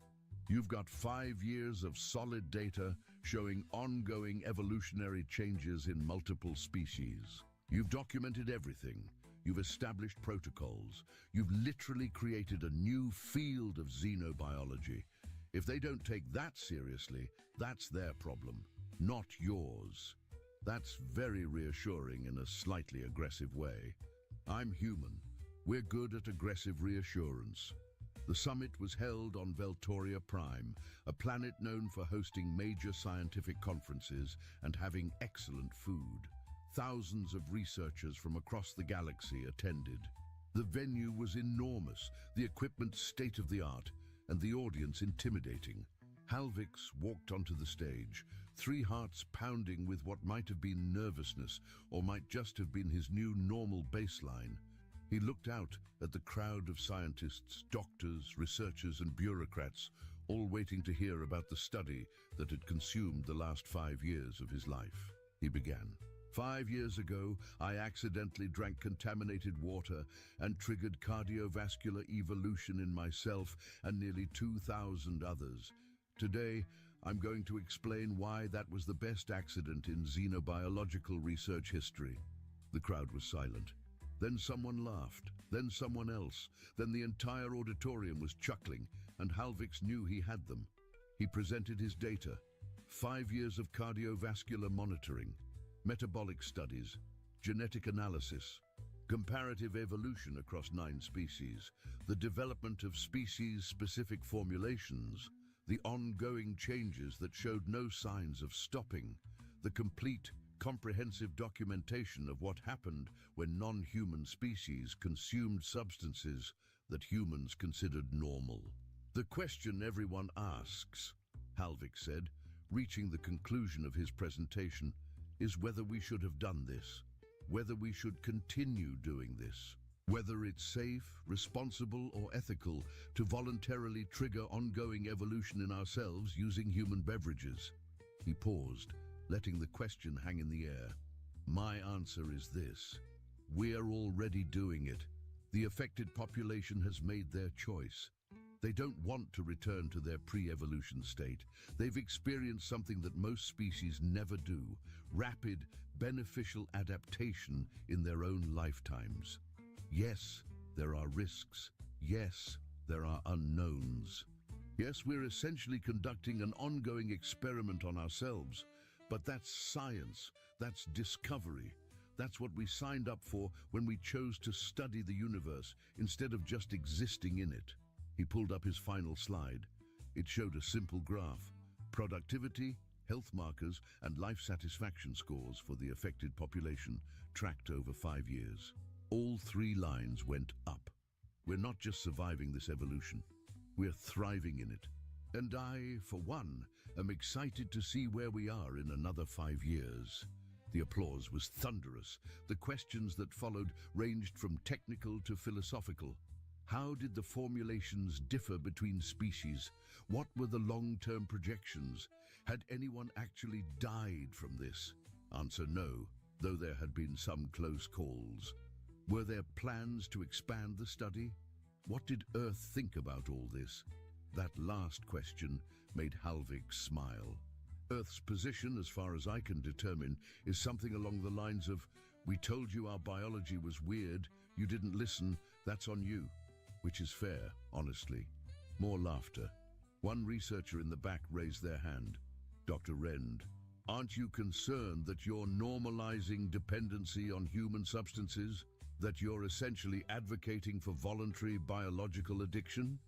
"You've got 5 years of solid data showing ongoing evolutionary changes in multiple species. You've documented everything. You've established protocols. You've literally created a new field of xenobiology. If they don't take that seriously, that's their problem, not yours." That's very reassuring in a slightly aggressive way. "I'm human. We're good at aggressive reassurance." The summit was held on Veltoria Prime, a planet known for hosting major scientific conferences and having excellent food. Thousands of researchers from across the galaxy attended. The venue was enormous, the equipment state-of-the-art, and the audience intimidating. Ulvix walked onto the stage, 3 hearts pounding with what might have been nervousness or might just have been his new normal baseline. He looked out at the crowd of scientists, doctors, researchers, and bureaucrats, all waiting to hear about the study that had consumed the last 5 years of his life. He began. 5 years ago, I accidentally drank contaminated water and triggered cardiovascular evolution in myself and nearly 2,000 others. Today, I'm going to explain why that was the best accident in xenobiological research history." The crowd was silent. Then someone laughed, then someone else, then the entire auditorium was chuckling, and Ulvix knew he had them. He presented his data. 5 years of cardiovascular monitoring, metabolic studies, genetic analysis, comparative evolution across 9 species, the development of species-specific formulations, the ongoing changes that showed no signs of stopping, the complete, comprehensive documentation of what happened when non-human species consumed substances that humans considered normal. "The question everyone asks," Ulvix said, reaching the conclusion of his presentation, "is whether we should have done this, whether we should continue doing this, whether it's safe, responsible, or ethical to voluntarily trigger ongoing evolution in ourselves using human beverages." He paused, letting the question hang in the air. "My answer is this. We're already doing it. The affected population has made their choice. They don't want to return to their pre-evolution state. They've experienced something that most species never do: rapid, beneficial adaptation in their own lifetimes. Yes, there are risks. Yes, there are unknowns. Yes, we're essentially conducting an ongoing experiment on ourselves. But that's science, that's discovery. That's what we signed up for when we chose to study the universe instead of just existing in it." He pulled up his final slide. It showed a simple graph: productivity, health markers, and life satisfaction scores for the affected population, tracked over 5 years. All 3 lines went up. We're not just surviving this evolution, we're thriving in it. And I, for one, am excited to see where we are in another 5 years. The applause was thunderous. The questions that followed ranged from technical to philosophical. How did the formulations differ between species? What were the long-term projections? Had anyone actually died from this? Answer no, though there had been some close calls. Were there plans to expand the study? What did Earth think about all this? That last question made Halvik smile. Earth's position, as far as I can determine, is something along the lines of, "We told you our biology was weird, you didn't listen, that's on you." Which is fair, honestly. More laughter. One researcher in the back raised their hand. Dr. Rend, aren't you concerned that you're normalizing dependency on human substances? That you're essentially advocating for voluntary biological addiction?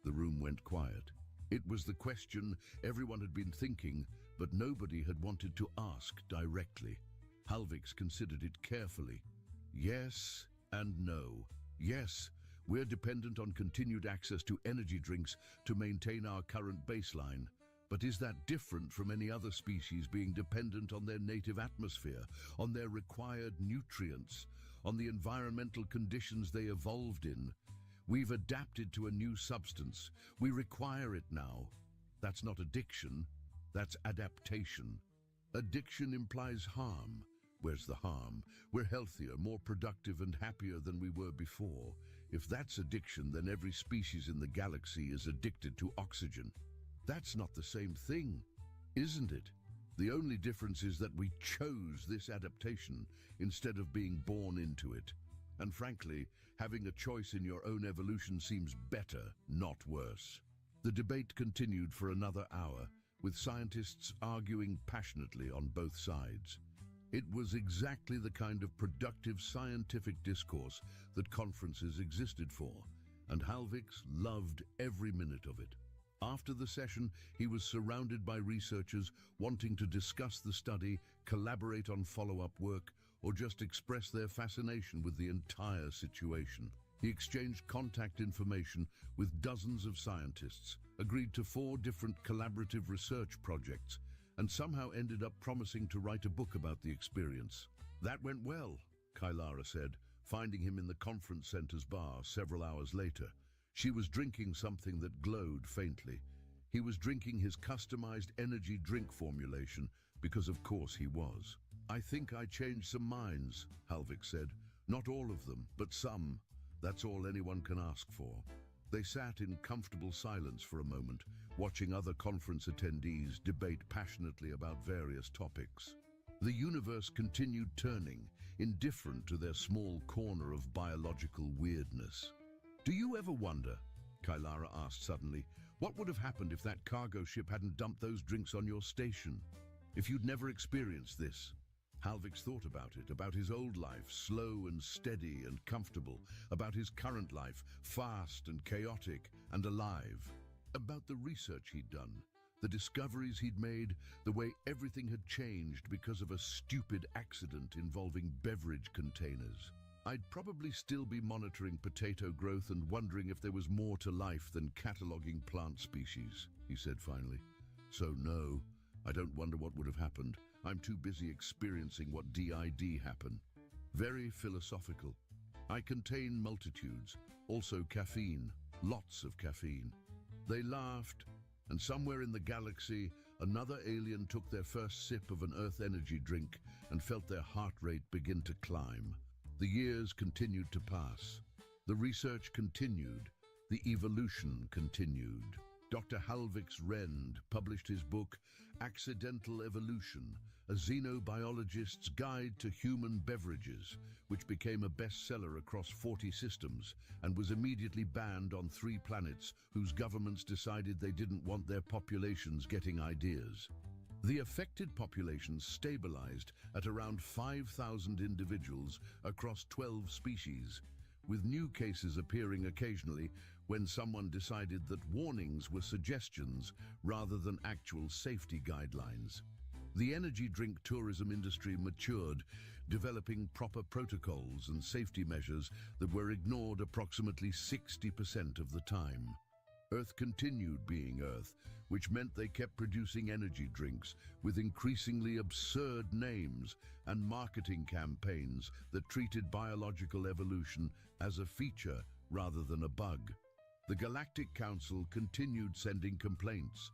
The room went quiet. It was the question everyone had been thinking, but nobody had wanted to ask directly. Halvix considered it carefully. Yes and no. Yes, we're dependent on continued access to energy drinks to maintain our current baseline. But is that different from any other species being dependent on their native atmosphere, on their required nutrients, on the environmental conditions they evolved in? We've adapted to a new substance. We require it now. That's not addiction, that's adaptation. Addiction implies harm. Where's the harm? We're healthier, more productive and happier than we were before. If that's addiction, then every species in the galaxy is addicted to oxygen. That's not the same thing, isn't it? The only difference is that we chose this adaptation instead of being born into it. And frankly, having a choice in your own evolution seems better, not worse. The debate continued for another hour, with scientists arguing passionately on both sides. It was exactly the kind of productive scientific discourse that conferences existed for, and Halvix loved every minute of it. After the session, he was surrounded by researchers wanting to discuss the study, collaborate on follow-up work, or just express their fascination with the entire situation. He exchanged contact information with dozens of scientists, agreed to 4 different collaborative research projects, and somehow ended up promising to write a book about the experience. That went well, Kailara said, finding him in the conference center's bar several hours later. She was drinking something that glowed faintly. He was drinking his customized energy drink formulation, because of course he was. "I think I changed some minds," Halvik said. "Not all of them, but some. That's all anyone can ask for." They sat in comfortable silence for a moment, watching other conference attendees debate passionately about various topics. The universe continued turning, indifferent to their small corner of biological weirdness. "Do you ever wonder," Kailara asked suddenly, "what would have happened if that cargo ship hadn't dumped those drinks on your station? If you'd never experienced this?" Halvix thought about it, about his old life, slow and steady and comfortable, about his current life, fast and chaotic and alive, about the research he'd done, the discoveries he'd made, the way everything had changed because of a stupid accident involving beverage containers. "I'd probably still be monitoring potato growth and wondering if there was more to life than cataloging plant species," he said finally. "So no, I don't wonder what would have happened. I'm too busy experiencing what did happen." Very philosophical. "I contain multitudes, also caffeine, lots of caffeine." They laughed, and somewhere in the galaxy, another alien took their first sip of an Earth energy drink and felt their heart rate begin to climb. The years continued to pass. The research continued. The evolution continued. Dr. Halvix Rend published his book, Accidental Evolution, a xenobiologist's guide to human beverages, which became a bestseller across 40 systems and was immediately banned on 3 planets whose governments decided they didn't want their populations getting ideas. The affected populations stabilized at around 5,000 individuals across 12 species, with new cases appearing occasionally when someone decided that warnings were suggestions rather than actual safety guidelines. The energy drink tourism industry matured, developing proper protocols and safety measures that were ignored approximately 60% of the time. Earth continued being Earth, which meant they kept producing energy drinks with increasingly absurd names and marketing campaigns that treated biological evolution as a feature rather than a bug. The Galactic Council continued sending complaints.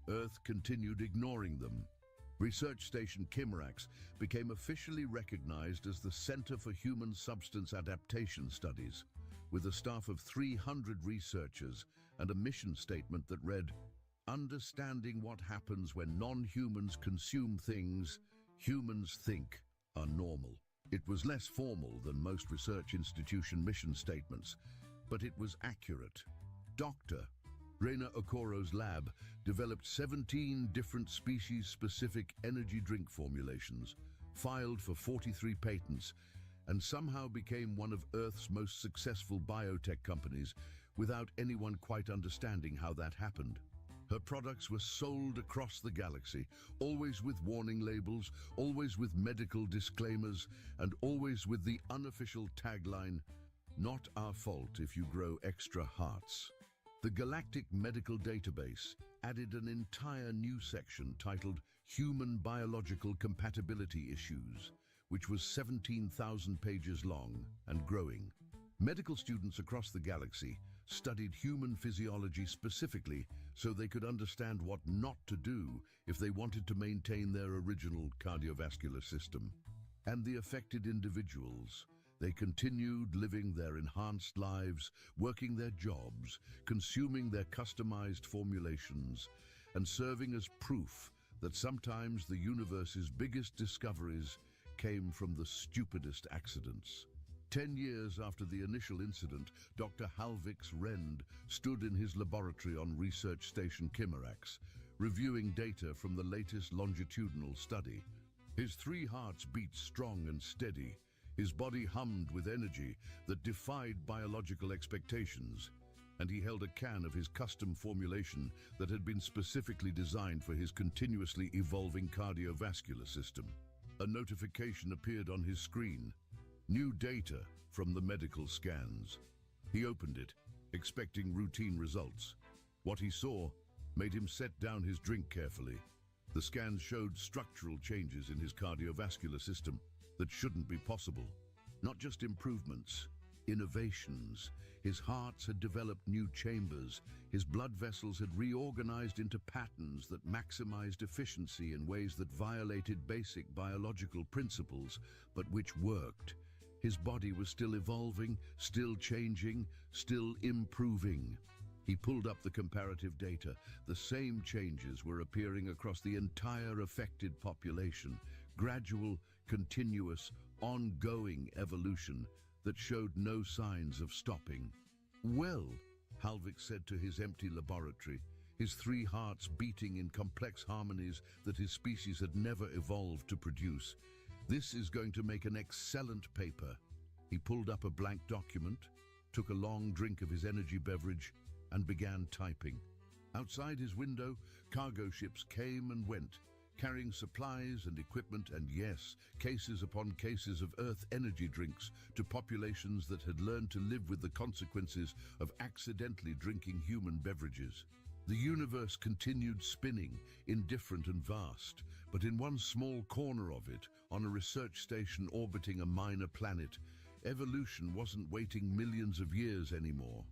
Earth continued ignoring them. Research Station Kimerax became officially recognized as the Center for Human Substance Adaptation Studies, with a staff of 300 researchers and a mission statement that read, "Understanding what happens when non-humans consume things humans think are normal." It was less formal than most research institution mission statements, but it was accurate. Dr. Reina Okoro's lab developed 17 different species-specific energy drink formulations, filed for 43 patents, and somehow became one of Earth's most successful biotech companies without anyone quite understanding how that happened. Her products were sold across the galaxy, always with warning labels, always with medical disclaimers, and always with the unofficial tagline, "Not our fault if you grow extra hearts." The Galactic Medical Database added an entire new section titled Human Biological Compatibility Issues, which was 17,000 pages long and growing. Medical students across the galaxy studied human physiology specifically so they could understand what not to do if they wanted to maintain their original cardiovascular system. And the affected individuals, they continued living their enhanced lives, working their jobs, consuming their customized formulations, and serving as proof that sometimes the universe's biggest discoveries came from the stupidest accidents. 10 years after the initial incident, Dr. Halvix Rend stood in his laboratory on Research Station Kimerax, reviewing data from the latest longitudinal study. His 3 hearts beat strong and steady. His body hummed with energy that defied biological expectations, and he held a can of his custom formulation that had been specifically designed for his continuously evolving cardiovascular system. A notification appeared on his screen. New data from the medical scans. He opened it, expecting routine results. What he saw made him set down his drink carefully. The scans showed structural changes in his cardiovascular system that shouldn't be possible. Not just improvements, innovations. His hearts had developed new chambers. His blood vessels had reorganized into patterns that maximized efficiency in ways that violated basic biological principles, but which worked. His body was still evolving, still changing, still improving. He pulled up the comparative data. The same changes were appearing across the entire affected population. Gradual, continuous, ongoing evolution that showed no signs of stopping. "Well," Halvix said to his empty laboratory, his 3 hearts beating in complex harmonies that his species had never evolved to produce, "this is going to make an excellent paper." He pulled up a blank document, took a long drink of his energy beverage, and began typing. Outside his window, cargo ships came and went, carrying supplies and equipment and, yes, cases upon cases of Earth energy drinks to populations that had learned to live with the consequences of accidentally drinking human beverages. The universe continued spinning, indifferent and vast, but in one small corner of it, on a research station orbiting a minor planet, evolution wasn't waiting millions of years anymore.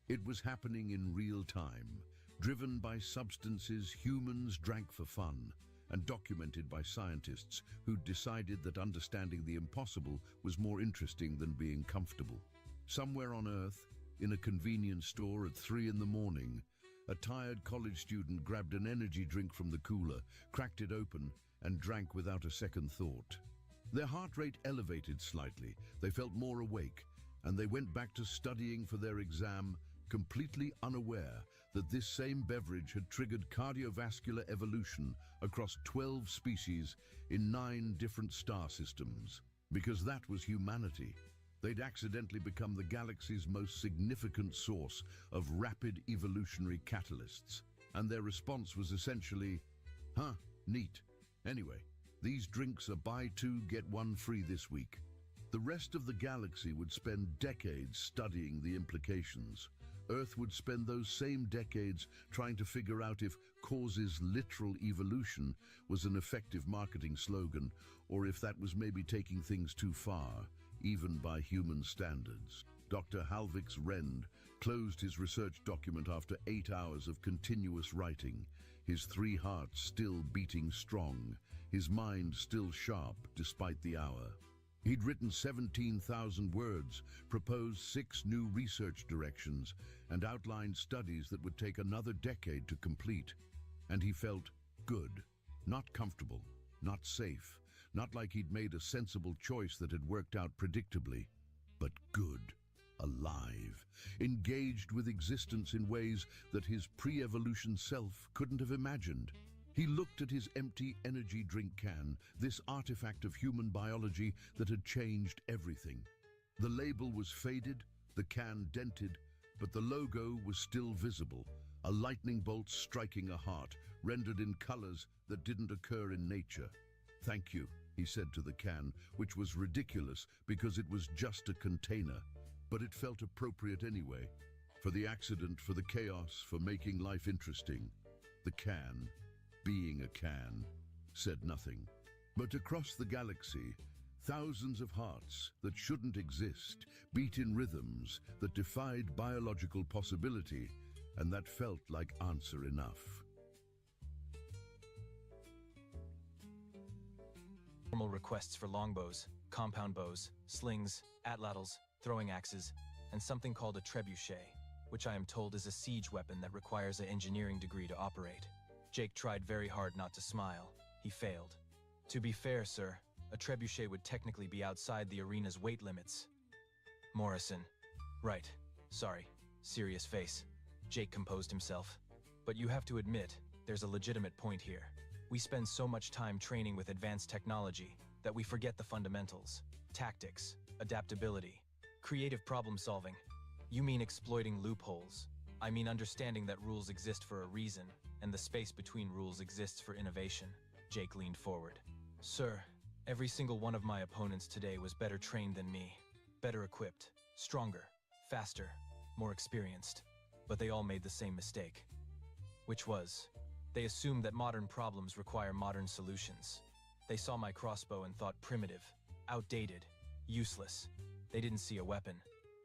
It was happening in real time, driven by substances humans drank for fun, and documented by scientists who'd decided that understanding the impossible was more interesting than being comfortable. Somewhere on Earth, in a convenience store at 3 in the morning, a tired college student grabbed an energy drink from the cooler, cracked it open, and drank without a second thought. Their heart rate elevated slightly, they felt more awake, and they went back to studying for their exam, completely unaware that this same beverage had triggered cardiovascular evolution across 12 species in 9 different star systems. Because that was humanity. They'd accidentally become the galaxy's most significant source of rapid evolutionary catalysts. And their response was essentially, "Huh, neat. Anyway, these drinks are buy 2, get 1 free this week." The rest of the galaxy would spend decades studying the implications, Earth would spend those same decades trying to figure out if causes literal evolution was an effective marketing slogan, or if that was maybe taking things too far, even by human standards. Dr. Halvix Rend closed his research document after 8 hours of continuous writing, his 3 hearts still beating strong, his mind still sharp despite the hour. He'd written 17,000 words, proposed 6 new research directions, and outlined studies that would take another decade to complete. And he felt good, not comfortable, not safe, not like he'd made a sensible choice that had worked out predictably, but good, alive, engaged with existence in ways that his pre-evolution self couldn't have imagined. He looked at his empty energy drink can, this artifact of human biology that had changed everything. The label was faded, the can dented, but the logo was still visible, a lightning bolt striking a heart, rendered in colors that didn't occur in nature. "Thank you," he said to the can, which was ridiculous because it was just a container, but it felt appropriate anyway. For the accident, for the chaos, for making life interesting. The can, being a can, said nothing. But across the galaxy, thousands of hearts that shouldn't exist beat in rhythms that defied biological possibility, and that felt like answer enough. Normal requests for longbows, compound bows, slings, atlatls, throwing axes, and something called a trebuchet, which I am told is a siege weapon that requires an engineering degree to operate. Jake tried very hard not to smile. He failed. To be fair, sir, a trebuchet would technically be outside the arena's weight limits. Morrison. Right. Sorry. Serious face. Jake composed himself. But you have to admit, there's a legitimate point here. We spend so much time training with advanced technology that we forget the fundamentals. Tactics, adaptability, creative problem solving. You mean exploiting loopholes. I mean understanding that rules exist for a reason, and the space between rules exists for innovation. Jake leaned forward. Sir, every single one of my opponents today was better trained than me. Better equipped, stronger, faster, more experienced. But they all made the same mistake. Which was, they assumed that modern problems require modern solutions. They saw my crossbow and thought primitive, outdated, useless. They didn't see a weapon.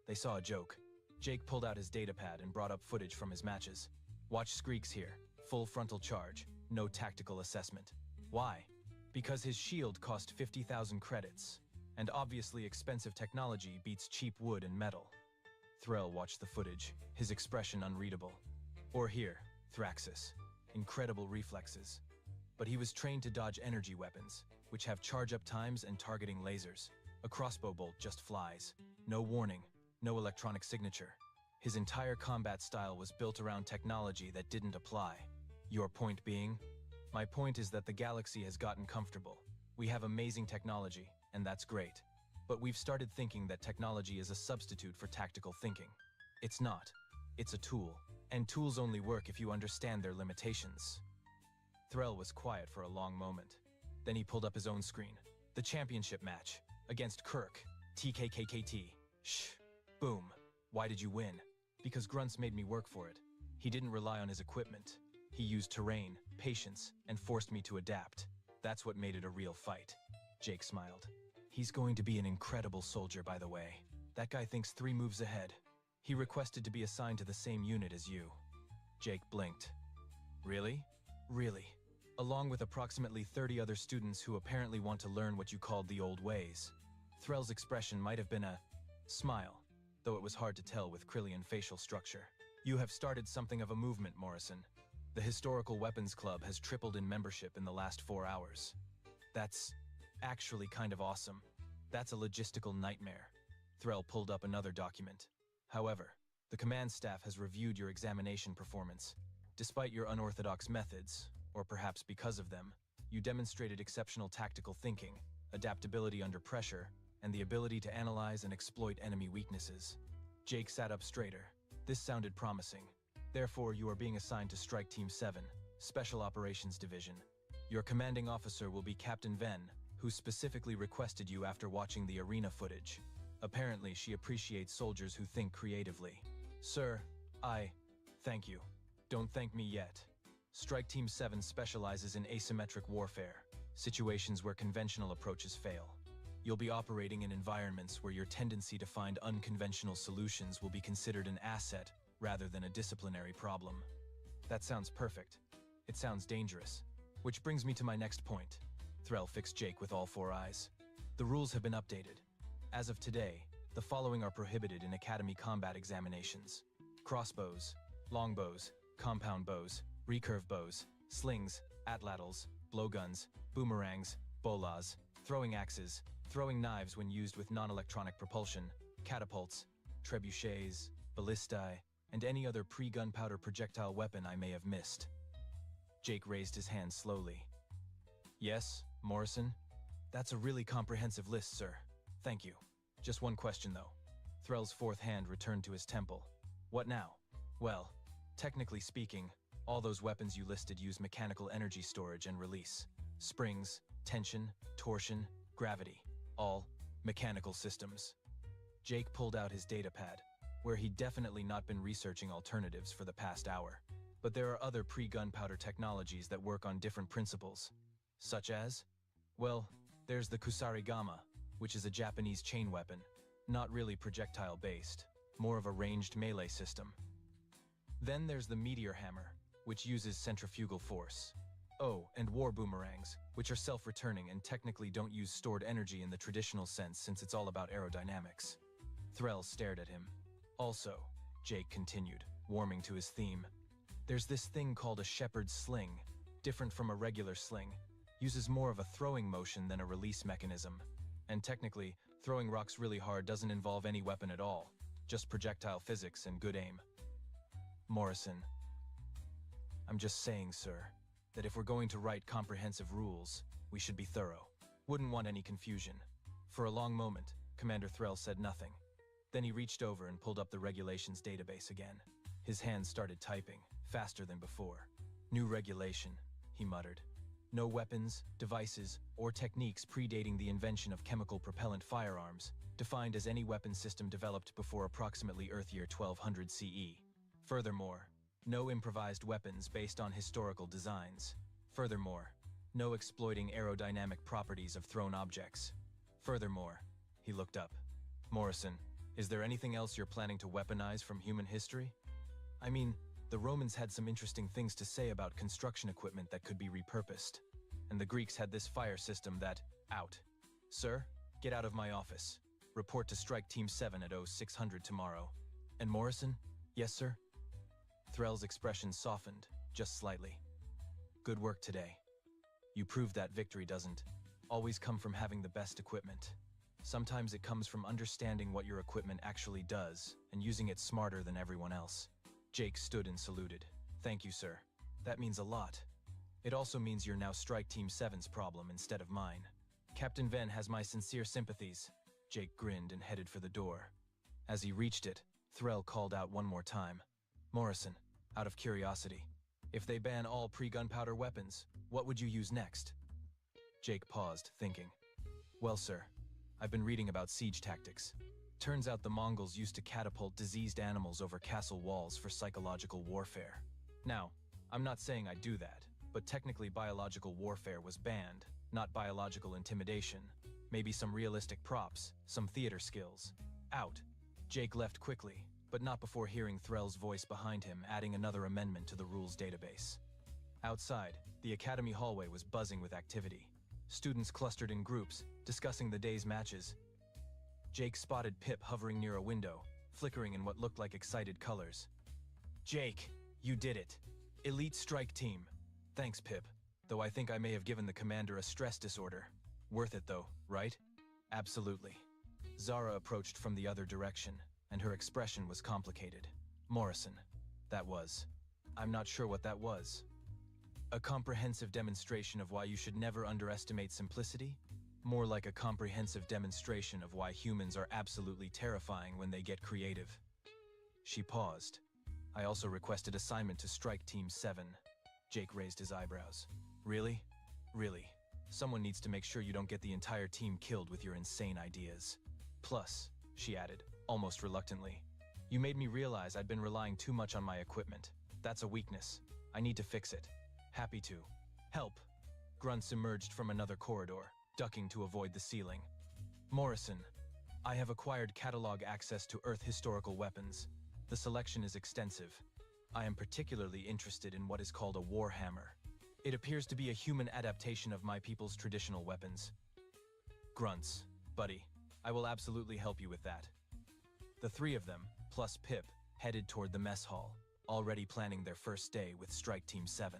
They saw a joke. Jake pulled out his datapad and brought up footage from his matches. Watch Screeks here. Full frontal charge, no tactical assessment. Why? Because his shield cost 50,000 credits, and obviously expensive technology beats cheap wood and metal. Threll watched the footage, his expression unreadable. Or here, Thraxus. Incredible reflexes. But he was trained to dodge energy weapons, which have charge-up times and targeting lasers. A crossbow bolt just flies. No warning, no electronic signature. His entire combat style was built around technology that didn't apply. Your point being? My point is that the galaxy has gotten comfortable. We have amazing technology, and that's great. But we've started thinking that technology is a substitute for tactical thinking. It's not. It's a tool. And tools only work if you understand their limitations. Threll was quiet for a long moment. Then he pulled up his own screen. The championship match. Against Kirk. TKKKT. Shh. Boom. Why did you win? Because Grunts made me work for it. He didn't rely on his equipment. He used terrain, patience, and forced me to adapt. That's what made it a real fight. Jake smiled. He's going to be an incredible soldier, by the way. That guy thinks 3 moves ahead. He requested to be assigned to the same unit as you. Jake blinked. Really? Really? Along with approximately 30 other students who apparently want to learn what you called the old ways. Threll's expression might have been a smile, though it was hard to tell with Krillian facial structure. You have started something of a movement, Morrison. The Historical Weapons Club has tripled in membership in the last 4 hours. That's actually kind of awesome. That's a logistical nightmare. Threll pulled up another document. However, the command staff has reviewed your examination performance. Despite your unorthodox methods, or perhaps because of them, you demonstrated exceptional tactical thinking, adaptability under pressure, and the ability to analyze and exploit enemy weaknesses. Jake sat up straighter. This sounded promising. Therefore, you are being assigned to Strike Team 7, Special Operations Division. Your commanding officer will be Captain Venn, who specifically requested you after watching the arena footage. Apparently, she appreciates soldiers who think creatively. Sir, Thank you. Don't thank me yet. Strike Team 7 specializes in asymmetric warfare, situations where conventional approaches fail. You'll be operating in environments where your tendency to find unconventional solutions will be considered an asset rather than a disciplinary problem. That sounds perfect. It sounds dangerous. Which brings me to my next point. Threll fixed Jake with all four eyes. The rules have been updated. As of today, the following are prohibited in Academy combat examinations: crossbows, longbows, compound bows, recurve bows, slings, atlatls, blowguns, boomerangs, bolas, throwing axes, throwing knives when used with non-electronic propulsion, catapults, trebuchets, ballistae, and any other pre-gunpowder projectile weapon I may have missed. Jake raised his hand slowly. Yes, Morrison? That's a really comprehensive list, sir. Thank you. Just one question, though. Threll's fourth hand returned to his temple. What now? Well, technically speaking, all those weapons you listed use mechanical energy storage and release. Springs, tension, torsion, gravity. All mechanical systems. Jake pulled out his datapad, where he'd definitely not been researching alternatives for the past hour. But there are other pre-gunpowder technologies that work on different principles. Such as? Well, there's the Kusarigama, which is a Japanese chain weapon, not really projectile-based, more of a ranged melee system. Then there's the meteor hammer, which uses centrifugal force. Oh, and war boomerangs, which are self-returning and technically don't use stored energy in the traditional sense since it's all about aerodynamics. Threll stared at him. Also, Jake continued, warming to his theme, there's this thing called a shepherd's sling, different from a regular sling, uses more of a throwing motion than a release mechanism. And technically, throwing rocks really hard doesn't involve any weapon at all, just projectile physics and good aim. Morrison. I'm just saying, sir, that if we're going to write comprehensive rules, we should be thorough. Wouldn't want any confusion. For a long moment, Commander Threll said nothing. Then he reached over and pulled up the regulations database again. His hands started typing, faster than before. New regulation, he muttered. No weapons, devices, or techniques predating the invention of chemical propellant firearms, defined as any weapon system developed before approximately Earth year 1200 CE. Furthermore, no improvised weapons based on historical designs. Furthermore, no exploiting aerodynamic properties of thrown objects. Furthermore, he looked up. Morrison, is there anything else you're planning to weaponize from human history? I mean, the Romans had some interesting things to say about construction equipment that could be repurposed. And the Greeks had this fire system that, out. Sir, get out of my office. Report to Strike Team 7 at 0600 tomorrow. And Morrison? Yes, sir? Threll's expression softened, just slightly. Good work today. You proved that victory doesn't always come from having the best equipment. Sometimes it comes from understanding what your equipment actually does and using it smarter than everyone else. Jake stood and saluted. Thank you, sir. That means a lot. It also means you're now Strike Team 7's problem instead of mine. Captain Venn has my sincere sympathies. Jake grinned and headed for the door. As he reached it, Threll called out one more time. Morrison, out of curiosity, if they ban all pre-gunpowder weapons, what would you use next? Jake paused, thinking. Well, sir, I've been reading about siege tactics. Turns out the Mongols used to catapult diseased animals over castle walls for psychological warfare. Now, I'm not saying I'd do that, but technically biological warfare was banned, not biological intimidation. Maybe some realistic props, some theater skills. Out. Jake left quickly, but not before hearing Threll's voice behind him adding another amendment to the rules database. Outside, the academy hallway was buzzing with activity. Students clustered in groups, discussing the day's matches. Jake spotted Pip hovering near a window, flickering in what looked like excited colors. Jake, you did it. Elite strike team. Thanks, Pip, though I think I may have given the commander a stress disorder. Worth it though, right? Absolutely. Zara approached from the other direction, and her expression was complicated. Morrison, that was. I'm not sure what that was. A comprehensive demonstration of why you should never underestimate simplicity? More like a comprehensive demonstration of why humans are absolutely terrifying when they get creative. She paused. I also requested assignment to Strike Team 7. Jake raised his eyebrows. Really? Really? Someone needs to make sure you don't get the entire team killed with your insane ideas. Plus, she added, almost reluctantly, You made me realize I'd been relying too much on my equipment. That's a weakness. I need to fix it. Happy to. Help! Grunts emerged from another corridor, ducking to avoid the ceiling. Morrison, I have acquired catalog access to Earth historical weapons. The selection is extensive. I am particularly interested in what is called a warhammer. It appears to be a human adaptation of my people's traditional weapons. Grunts, buddy, I will absolutely help you with that. The three of them, plus Pip, headed toward the mess hall, already planning their first day with Strike Team 7.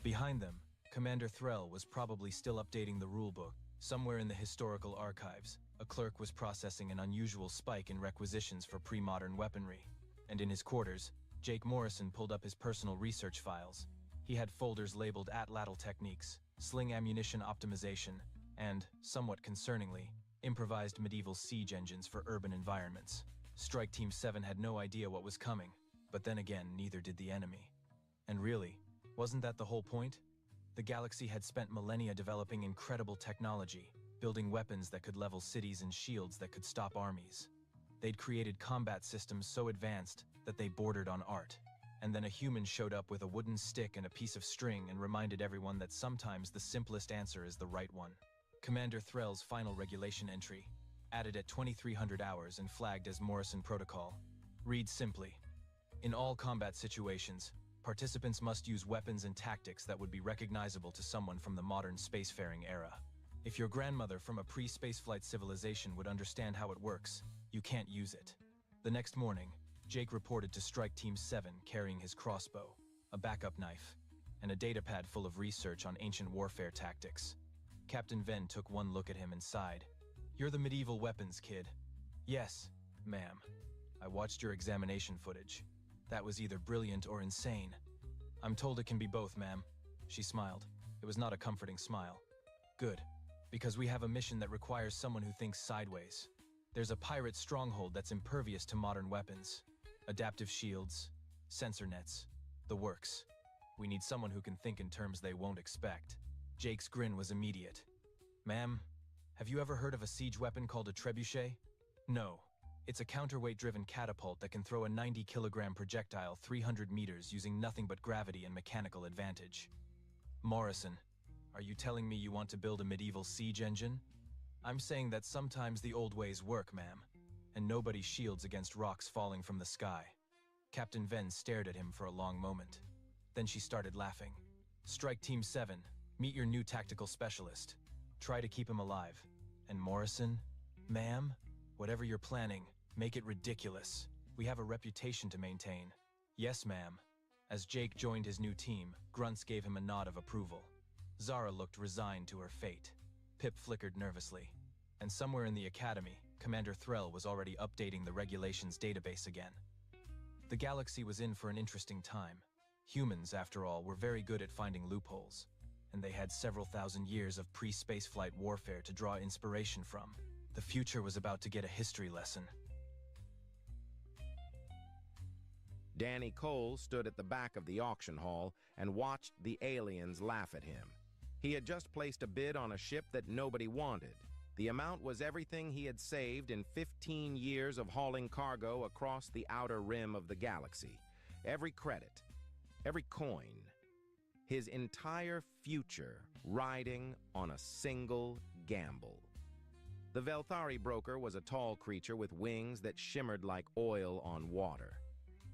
Behind them, Commander Threll was probably still updating the rulebook. Somewhere in the historical archives, a clerk was processing an unusual spike in requisitions for pre-modern weaponry. And in his quarters, Jake Morrison pulled up his personal research files. He had folders labeled atlatl techniques, sling ammunition optimization, and, somewhat concerningly, improvised medieval siege engines for urban environments. Strike Team 7 had no idea what was coming, but then again, neither did the enemy. And really, wasn't that the whole point? The galaxy had spent millennia developing incredible technology, building weapons that could level cities and shields that could stop armies. They'd created combat systems so advanced that they bordered on art. And then a human showed up with a wooden stick and a piece of string and reminded everyone that sometimes the simplest answer is the right one. Commander Threll's final regulation entry, added at 2300 hours and flagged as Morrison Protocol, reads simply: in all combat situations, participants must use weapons and tactics that would be recognizable to someone from the modern spacefaring era. If your grandmother from a pre-spaceflight civilization would understand how it works, you can't use it. The next morning, Jake reported to Strike Team 7 carrying his crossbow, a backup knife, and a datapad full of research on ancient warfare tactics. Captain Venn took one look at him and sighed. "You're the medieval weapons kid." "Yes, ma'am. I watched your examination footage. That was either brilliant or insane." "I'm told it can be both, ma'am." She smiled. It was not a comforting smile. "Good, because we have a mission that requires someone who thinks sideways. There's a pirate stronghold that's impervious to modern weapons. Adaptive shields, sensor nets, the works. We need someone who can think in terms they won't expect." Jake's grin was immediate. "Ma'am, have you ever heard of a siege weapon called a trebuchet?" "No. It's a counterweight-driven catapult that can throw a 90-kilogram projectile 300 meters using nothing but gravity and mechanical advantage." "Morrison, are you telling me you want to build a medieval siege engine?" "I'm saying that sometimes the old ways work, ma'am, and nobody shields against rocks falling from the sky." Captain Venn stared at him for a long moment. Then she started laughing. "Strike Team 7, meet your new tactical specialist. Try to keep him alive. And Morrison, ma'am, whatever you're planning, make it ridiculous. We have a reputation to maintain." "Yes, ma'am." As Jake joined his new team, Grunts gave him a nod of approval. Zara looked resigned to her fate. Pip flickered nervously. And somewhere in the academy, Commander Threll was already updating the regulations database again. The galaxy was in for an interesting time. Humans, after all, were very good at finding loopholes, and they had several thousand years of pre-spaceflight warfare to draw inspiration from. The future was about to get a history lesson. Danny Cole stood at the back of the auction hall and watched the aliens laugh at him. He had just placed a bid on a ship that nobody wanted. The amount was everything he had saved in 15 years of hauling cargo across the outer rim of the galaxy. Every credit, every coin, his entire future riding on a single gamble. The Velthari broker was a tall creature with wings that shimmered like oil on water.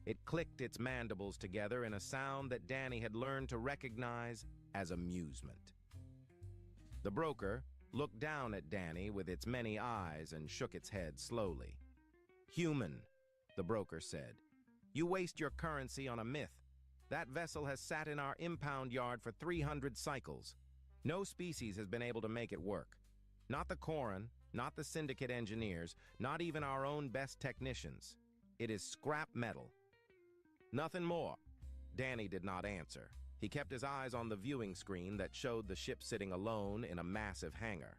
It clicked its mandibles together in a sound that Danny had learned to recognize as amusement. The broker looked down at Danny with its many eyes and shook its head slowly. "Human," the broker said, "you waste your currency on a myth. That vessel has sat in our impound yard for 300 cycles. No species has been able to make it work. Not the Corran, not the Syndicate engineers, not even our own best technicians. It is scrap metal." "Nothing more." Danny did not answer. He kept his eyes on the viewing screen that showed the ship sitting alone in a massive hangar.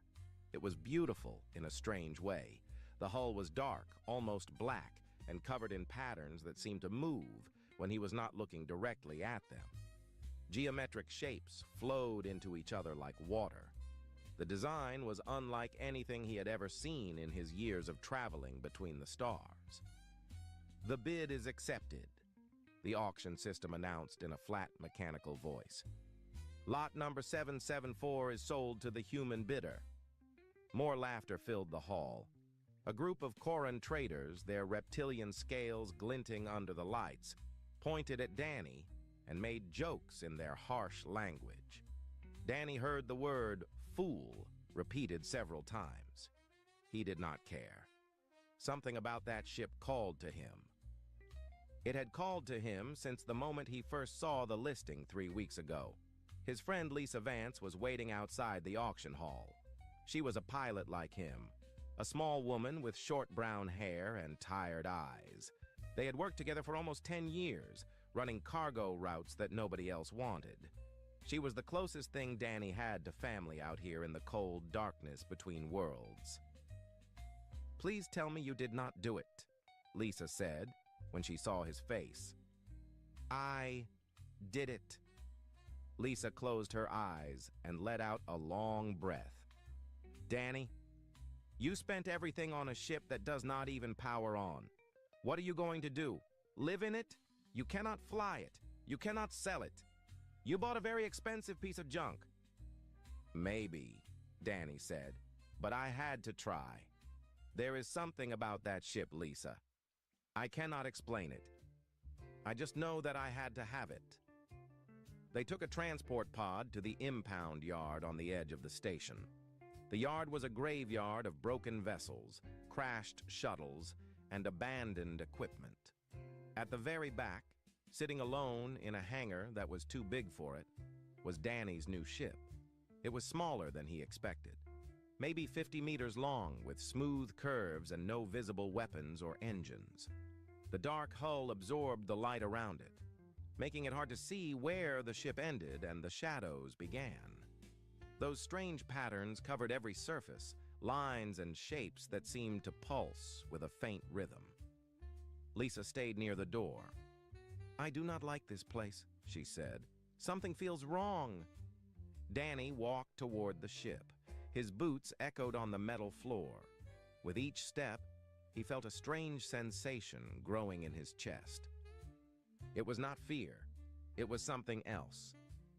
It was beautiful in a strange way. The hull was dark, almost black, and covered in patterns that seemed to move when he was not looking directly at them. Geometric shapes flowed into each other like water. The design was unlike anything he had ever seen in his years of traveling between the stars. "The bid is accepted," the auction system announced in a flat mechanical voice. "Lot number 774 is sold to the human bidder." More laughter filled the hall. A group of Koran traders, their reptilian scales glinting under the lights, pointed at Danny and made jokes in their harsh language. Danny heard the word "fool" repeated several times. He did not care. Something about that ship called to him. It had called to him since the moment he first saw the listing 3 weeks ago. His friend Lisa Vance was waiting outside the auction hall. She was a pilot like him, a small woman with short brown hair and tired eyes. They had worked together for almost 10 years, running cargo routes that nobody else wanted. She was the closest thing Danny had to family out here in the cold darkness between worlds. "Please tell me you did not do it," Lisa said when she saw his face. "I did it." Lisa closed her eyes and let out a long breath. "Danny, you spent everything on a ship that does not even power on. What are you going to do? Live in it? You cannot fly it. You cannot sell it. You bought a very expensive piece of junk." "Maybe," Danny said, "but I had to try. There is something about that ship, Lisa. I cannot explain it. I just know that I had to have it." They took a transport pod to the impound yard on the edge of the station. The yard was a graveyard of broken vessels, crashed shuttles, and abandoned equipment. At the very back, sitting alone in a hangar that was too big for it, was Danny's new ship. It was smaller than he expected, maybe 50 meters long with smooth curves and no visible weapons or engines. The dark hull absorbed the light around it, making it hard to see where the ship ended and the shadows began. Those strange patterns covered every surface, lines and shapes that seemed to pulse with a faint rhythm. Lisa stayed near the door. "I do not like this place," she said. "Something feels wrong." Danny walked toward the ship. His boots echoed on the metal floor. With each step, he felt a strange sensation growing in his chest. It was not fear. It was something else.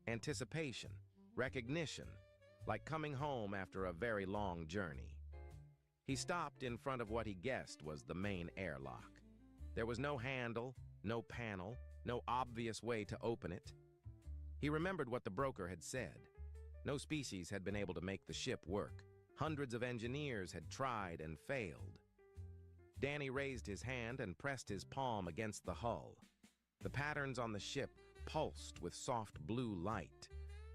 Anticipation, recognition, like coming home after a very long journey. He stopped in front of what he guessed was the main airlock. There was no handle, no panel, no obvious way to open it. He remembered what the broker had said. No species had been able to make the ship work. Hundreds of engineers had tried and failed. Danny raised his hand and pressed his palm against the hull. The patterns on the ship pulsed with soft blue light.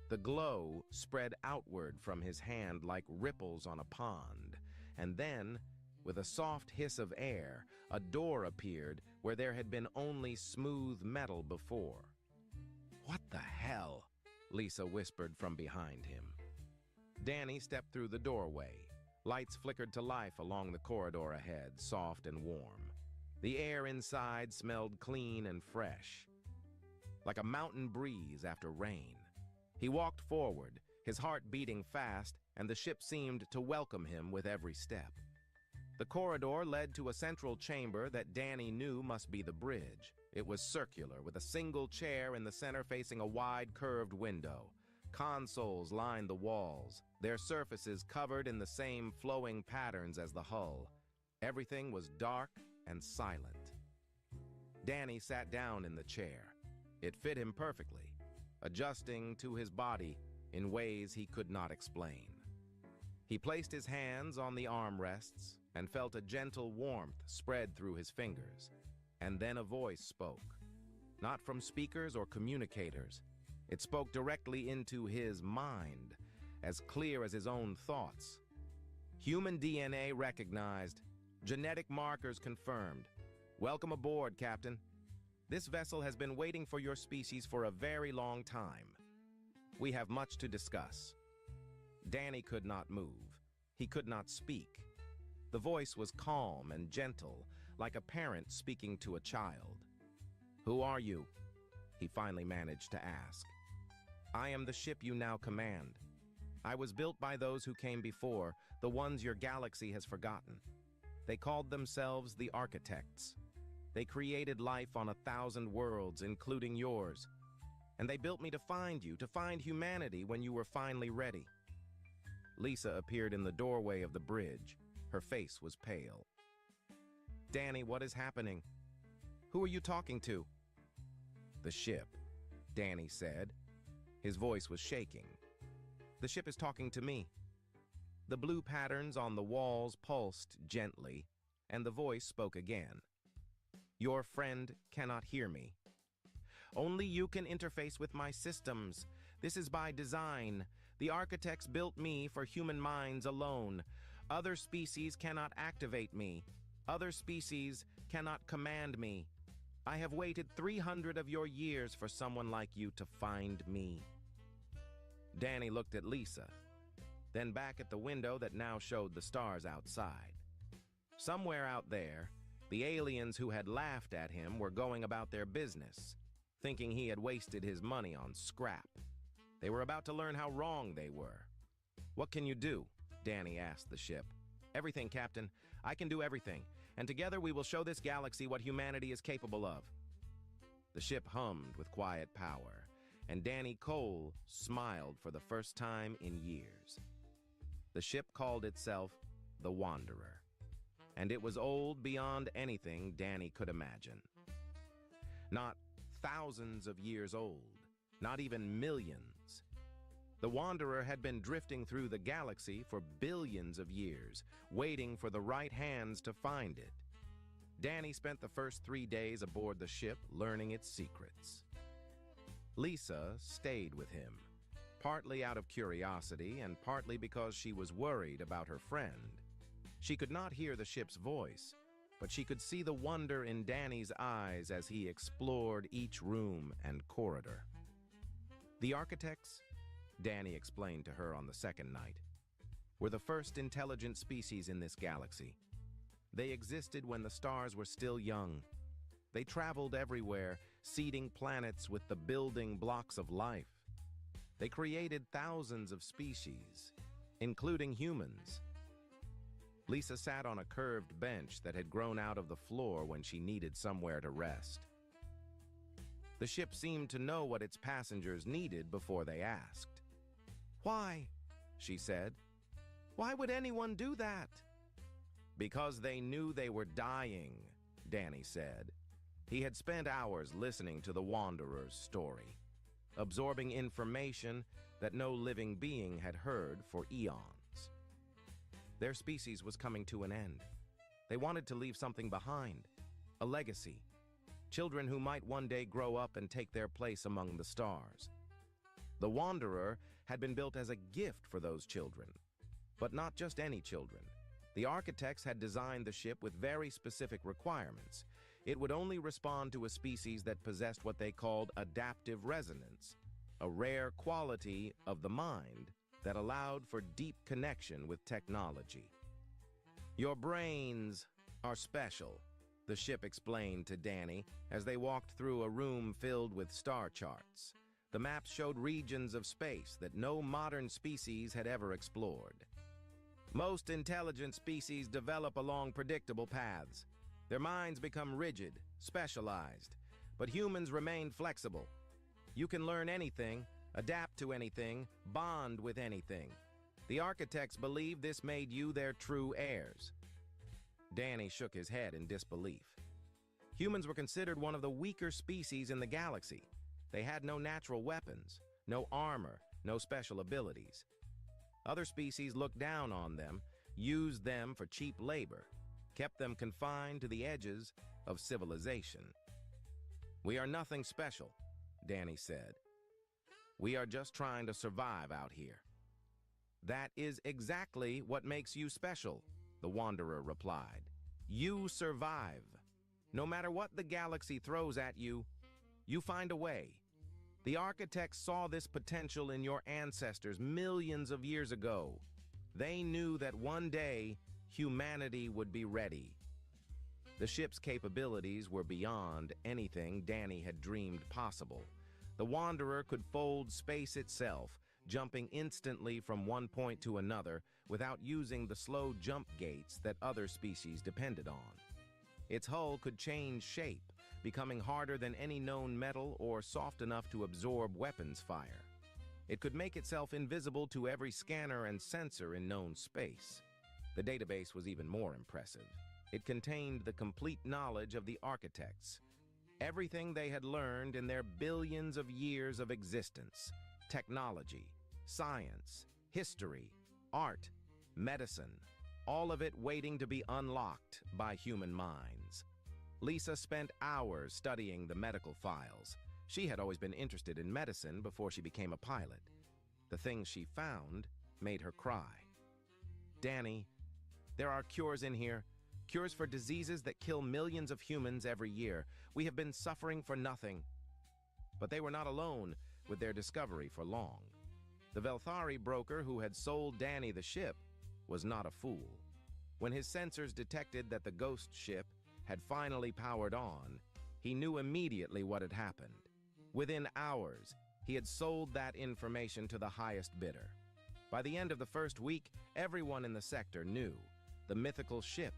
The glow spread outward from his hand like ripples on a pond. And then, with a soft hiss of air, a door appeared where there had been only smooth metal before. "What the hell?" Lisa whispered from behind him. Danny stepped through the doorway. Lights flickered to life along the corridor ahead, soft and warm. The air inside smelled clean and fresh, like a mountain breeze after rain. He walked forward, his heart beating fast, and the ship seemed to welcome him with every step. The corridor led to a central chamber that Danny knew must be the bridge. It was circular, with a single chair in the center facing a wide, curved window. Consoles lined the walls, their surfaces covered in the same flowing patterns as the hull. Everything was dark and silent. Danny sat down in the chair. It fit him perfectly, adjusting to his body in ways he could not explain. He placed his hands on the armrests and felt a gentle warmth spread through his fingers. And then a voice spoke, not from speakers or communicators. It spoke directly into his mind, as clear as his own thoughts. "Human DNA recognized. Genetic markers confirmed. Welcome aboard, Captain. This vessel has been waiting for your species for a very long time. We have much to discuss." Danny could not move. He could not speak. The voice was calm and gentle, like a parent speaking to a child. "Who are you?" he finally managed to ask. "I am the ship you now command. I was built by those who came before, the ones your galaxy has forgotten. They called themselves the Architects. They created life on 1,000 worlds, including yours. And they built me to find you, to find humanity when you were finally ready. Lisa appeared in the doorway of the bridge. Her face was pale. Danny, what is happening? Who are you talking to? The ship, Danny said. His voice was shaking. The ship is talking to me. The blue patterns on the walls pulsed gently, and the voice spoke again. Your friend cannot hear me. Only you can interface with my systems. This is by design. The architects built me for human minds alone. Other species cannot activate me. Other species cannot command me. I have waited 300 of your years for someone like you to find me. Danny looked at Lisa, then back at the window that now showed the stars outside. Somewhere out there, the aliens who had laughed at him were going about their business, thinking he had wasted his money on scrap. They were about to learn how wrong they were. What can you do? Danny asked the ship. Everything, Captain. I can do everything, and together we will show this galaxy what humanity is capable of. The ship hummed with quiet power, and Danny Cole smiled for the first time in years. The ship called itself the Wanderer, and it was old beyond anything Danny could imagine. Not thousands of years old, not even millions. The Wanderer had been drifting through the galaxy for billions of years, waiting for the right hands to find it. Danny spent the first 3 days aboard the ship learning its secrets. Lisa stayed with him, partly out of curiosity and partly because she was worried about her friend. She could not hear the ship's voice, but she could see the wonder in Danny's eyes as he explored each room and corridor. The architects, Danny explained to her on the second night, were the first intelligent species in this galaxy. They existed when the stars were still young. They traveled everywhere, seeding planets with the building blocks of life. They created thousands of species, including humans. Lisa sat on a curved bench that had grown out of the floor when she needed somewhere to rest. The ship seemed to know what its passengers needed before they asked. "Why?" she said. "Why would anyone do that?" "Because they knew they were dying," Danny said. He had spent hours listening to the Wanderer's story, absorbing information that no living being had heard for eons. Their species was coming to an end. They wanted to leave something behind, a legacy, children who might one day grow up and take their place among the stars. The Wanderer had been built as a gift for those children, but not just any children. The architects had designed the ship with very specific requirements. It would only respond to a species that possessed what they called adaptive resonance, a rare quality of the mind that allowed for deep connection with technology. "Your brains are special," the ship explained to Danny as they walked through a room filled with star charts. The maps showed regions of space that no modern species had ever explored. "Most intelligent species develop along predictable paths. Their minds become rigid, specialized, but humans remain flexible. You can learn anything, adapt to anything, bond with anything. The architects believe this made you their true heirs." Danny shook his head in disbelief. Humans were considered one of the weaker species in the galaxy. They had no natural weapons, no armor, no special abilities. Other species looked down on them, used them for cheap labor, kept them confined to the edges of civilization. "We are nothing special," Danny said. "We are just trying to survive out here." "That is exactly what makes you special," the Wanderer replied. "You survive. No matter what the galaxy throws at you, you find a way. The architects saw this potential in your ancestors millions of years ago. They knew that one day humanity would be ready." The ship's capabilities were beyond anything Danny had dreamed possible. The Wanderer could fold space itself, jumping instantly from one point to another without using the slow jump gates that other species depended on. Its hull could change shape, becoming harder than any known metal or soft enough to absorb weapons fire. It could make itself invisible to every scanner and sensor in known space. The database was even more impressive. It contained the complete knowledge of the architects, everything they had learned in their billions of years of existence: technology, science, history, art, medicine, all of it waiting to be unlocked by human minds. Lisa spent hours studying the medical files. She had always been interested in medicine before she became a pilot. The things she found made her cry. Danny, there are cures in here, cures for diseases that kill millions of humans every year. We have been suffering for nothing. But they were not alone with their discovery for long. The Velthari broker who had sold Danny the ship was not a fool. When his sensors detected that the ghost ship had finally powered on, he knew immediately what had happened. Within hours, he had sold that information to the highest bidder. By the end of the first week, everyone in the sector knew the mythical ship,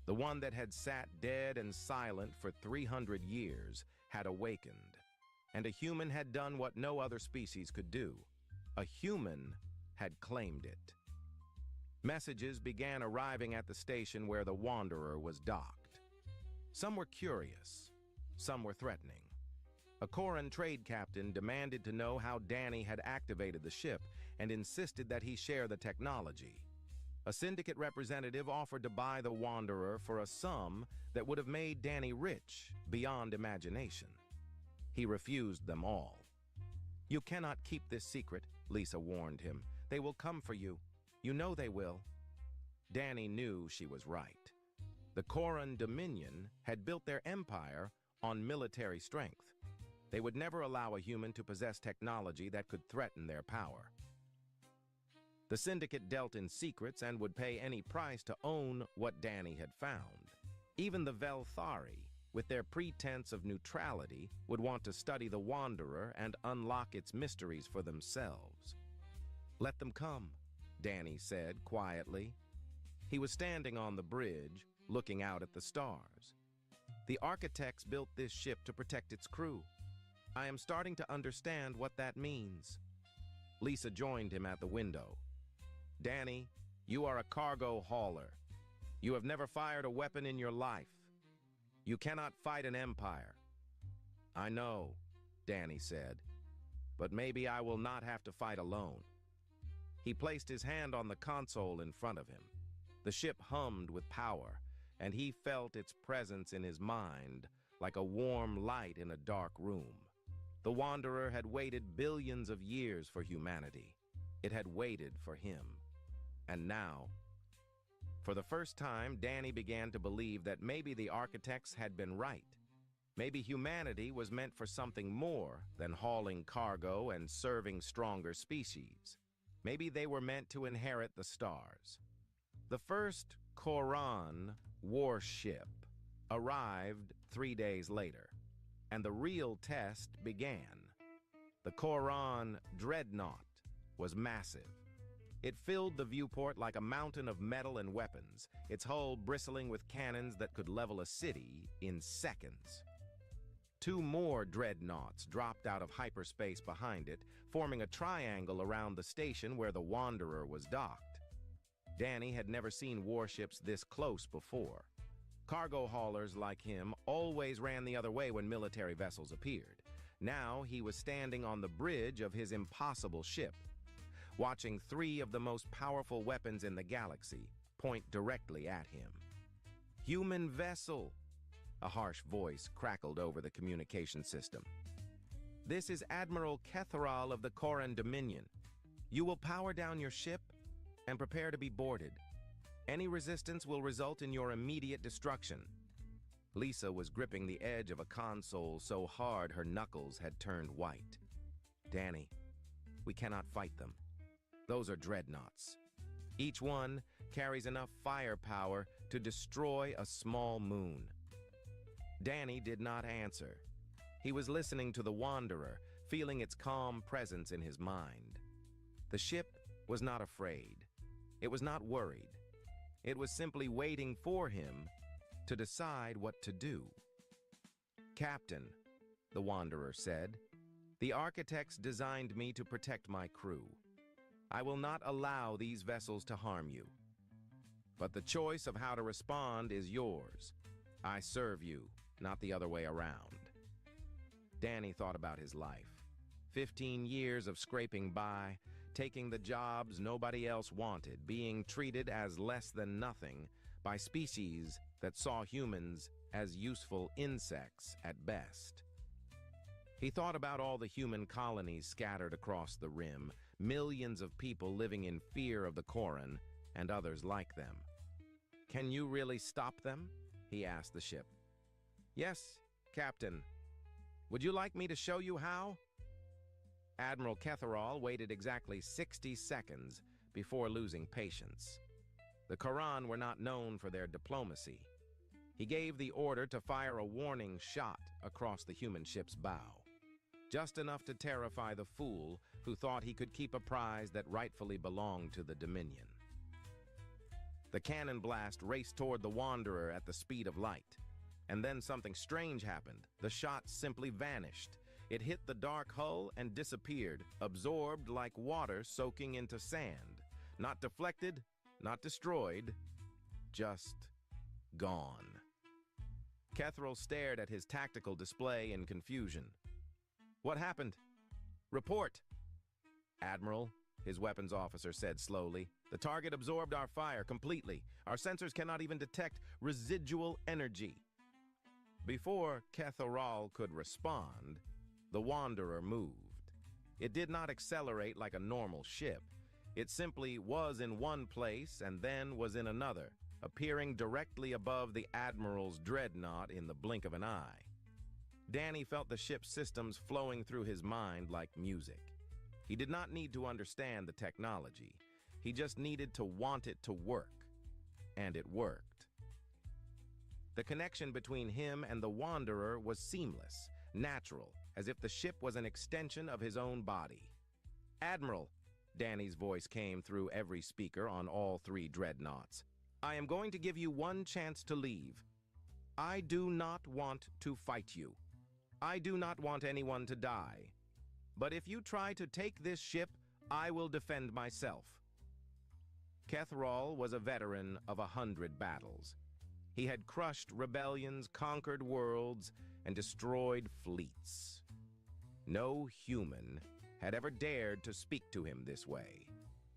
the one that had sat dead and silent for 300 years, had awakened. And a human had done what no other species could do. A human had claimed it. Messages began arriving at the station where the Wanderer was docked. Some were curious, some were threatening. A Koran trade captain demanded to know how Danny had activated the ship and insisted that he share the technology. A syndicate representative offered to buy the Wanderer for a sum that would have made Danny rich beyond imagination. He refused them all. "You cannot keep this secret," Lisa warned him. "They will come for you. You know they will." Danny knew she was right. The Koran Dominion had built their empire on military strength. They would never allow a human to possess technology that could threaten their power. The syndicate dealt in secrets and would pay any price to own what Danny had found. Even the Velthari, with their pretense of neutrality, would want to study the Wanderer and unlock its mysteries for themselves. "Let them come," Danny said quietly. He was standing on the bridge, looking out at the stars. "The architects built this ship to protect its crew. I am starting to understand what that means." Lisa joined him at the window. "Danny, you are a cargo hauler. You have never fired a weapon in your life. You cannot fight an empire." "I know," Danny said, "but maybe I will not have to fight alone." He placed his hand on the console in front of him. The ship hummed with power, and he felt its presence in his mind like a warm light in a dark room. The Wanderer had waited billions of years for humanity. It had waited for him. And now, for the first time, Danny began to believe that maybe the architects had been right. Maybe humanity was meant for something more than hauling cargo and serving stronger species. Maybe they were meant to inherit the stars. The first Koran warship arrived 3 days later, and the real test began. The Koran dreadnought was massive. It filled the viewport like a mountain of metal and weapons, its hull bristling with cannons that could level a city in seconds. 2 more dreadnoughts dropped out of hyperspace behind it, forming a triangle around the station where the Wanderer was docked. Danny had never seen warships this close before. Cargo haulers like him always ran the other way when military vessels appeared. Now he was standing on the bridge of his impossible ship, watching 3 of the most powerful weapons in the galaxy point directly at him. "Human vessel," a harsh voice crackled over the communication system. "This is Admiral Ketharal of the Koran Dominion. You will power down your ship and prepare to be boarded. Any resistance will result in your immediate destruction." Lisa was gripping the edge of a console so hard her knuckles had turned white. "Danny, we cannot fight them. Those are dreadnoughts. Each one carries enough firepower to destroy a small moon." Danny did not answer. He was listening to the Wanderer, feeling its calm presence in his mind. The ship was not afraid. It was not worried. It was simply waiting for him to decide what to do. "Captain," the Wanderer said, "the architects designed me to protect my crew. I will not allow these vessels to harm you. But the choice of how to respond is yours. I serve you, not the other way around." Danny thought about his life. 15 years of scraping by, taking the jobs nobody else wanted, being treated as less than nothing by species that saw humans as useful insects at best. He thought about all the human colonies scattered across the rim, millions of people living in fear of the Koran and others like them. "Can you really stop them?" he asked the ship. "Yes, Captain. Would you like me to show you how?" Admiral Ketherall waited exactly 60 seconds before losing patience. The Koran were not known for their diplomacy. He gave the order to fire a warning shot across the human ship's bow, just enough to terrify the fool who thought he could keep a prize that rightfully belonged to the Dominion. The cannon blast raced toward the Wanderer at the speed of light. And then something strange happened. The shot simply vanished. It hit the dark hull and disappeared, absorbed like water soaking into sand. Not deflected, not destroyed, just gone. Ketherall stared at his tactical display in confusion. "What happened?" "Report." "Admiral," his weapons officer said slowly, "the target absorbed our fire completely. Our sensors cannot even detect residual energy." Before Ketherall could respond, the Wanderer moved. It did not accelerate like a normal ship. It simply was in one place and then was in another, appearing directly above the Admiral's dreadnought in the blink of an eye. Danny felt the ship's systems flowing through his mind like music. He did not need to understand the technology. He just needed to want it to work. And it worked. The connection between him and the Wanderer was seamless, natural, as if the ship was an extension of his own body. "Admiral," Danny's voice came through every speaker on all 3 dreadnoughts, "I am going to give you one chance to leave. I do not want to fight you. I do not want anyone to die. But if you try to take this ship, I will defend myself." Ketherall was a veteran of 100 battles. He had crushed rebellions, conquered worlds, and destroyed fleets. No human had ever dared to speak to him this way.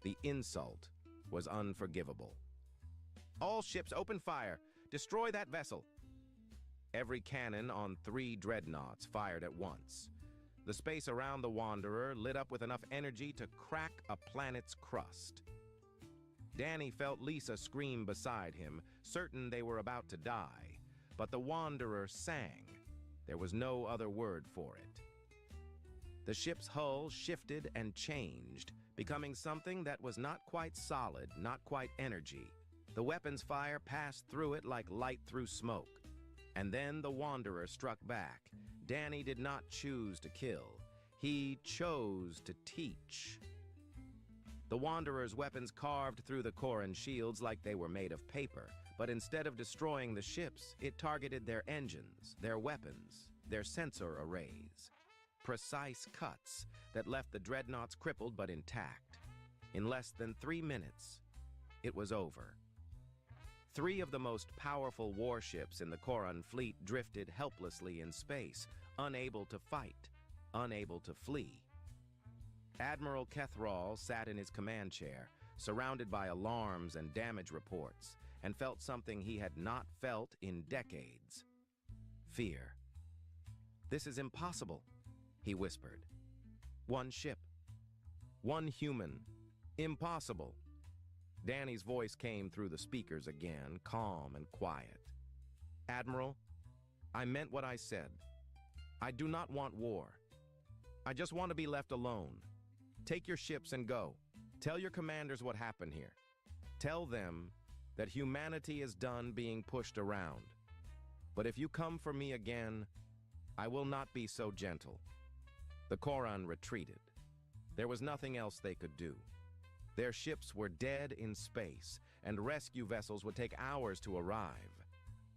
The insult was unforgivable. "All ships open fire! Destroy that vessel!" Every cannon on 3 dreadnoughts fired at once. The space around the Wanderer lit up with enough energy to crack a planet's crust. Danny felt Lisa scream beside him, certain they were about to die. But the Wanderer sang. There was no other word for it. The ship's hull shifted and changed, becoming something that was not quite solid, not quite energy. The weapon's fire passed through it like light through smoke. And then the Wanderer struck back. Danny did not choose to kill. He chose to teach. The Wanderer's weapons carved through the Koran shields like they were made of paper, but instead of destroying the ships, it targeted their engines, their weapons, their sensor arrays. Precise cuts that left the dreadnoughts crippled but intact. In less than 3 minutes, it was over. 3 of the most powerful warships in the Koran fleet drifted helplessly in space, unable to fight, unable to flee. Admiral Ketherall sat in his command chair, surrounded by alarms and damage reports, and felt something he had not felt in decades. Fear. "This is impossible," he whispered. "One ship. One human. Impossible." Danny's voice came through the speakers again, calm and quiet. "Admiral, I meant what I said. I do not want war. I just want to be left alone. Take your ships and go. Tell your commanders what happened here. Tell them that humanity is done being pushed around. But if you come for me again, I will not be so gentle." The Koran retreated. There was nothing else they could do. Their ships were dead in space, and rescue vessels would take hours to arrive.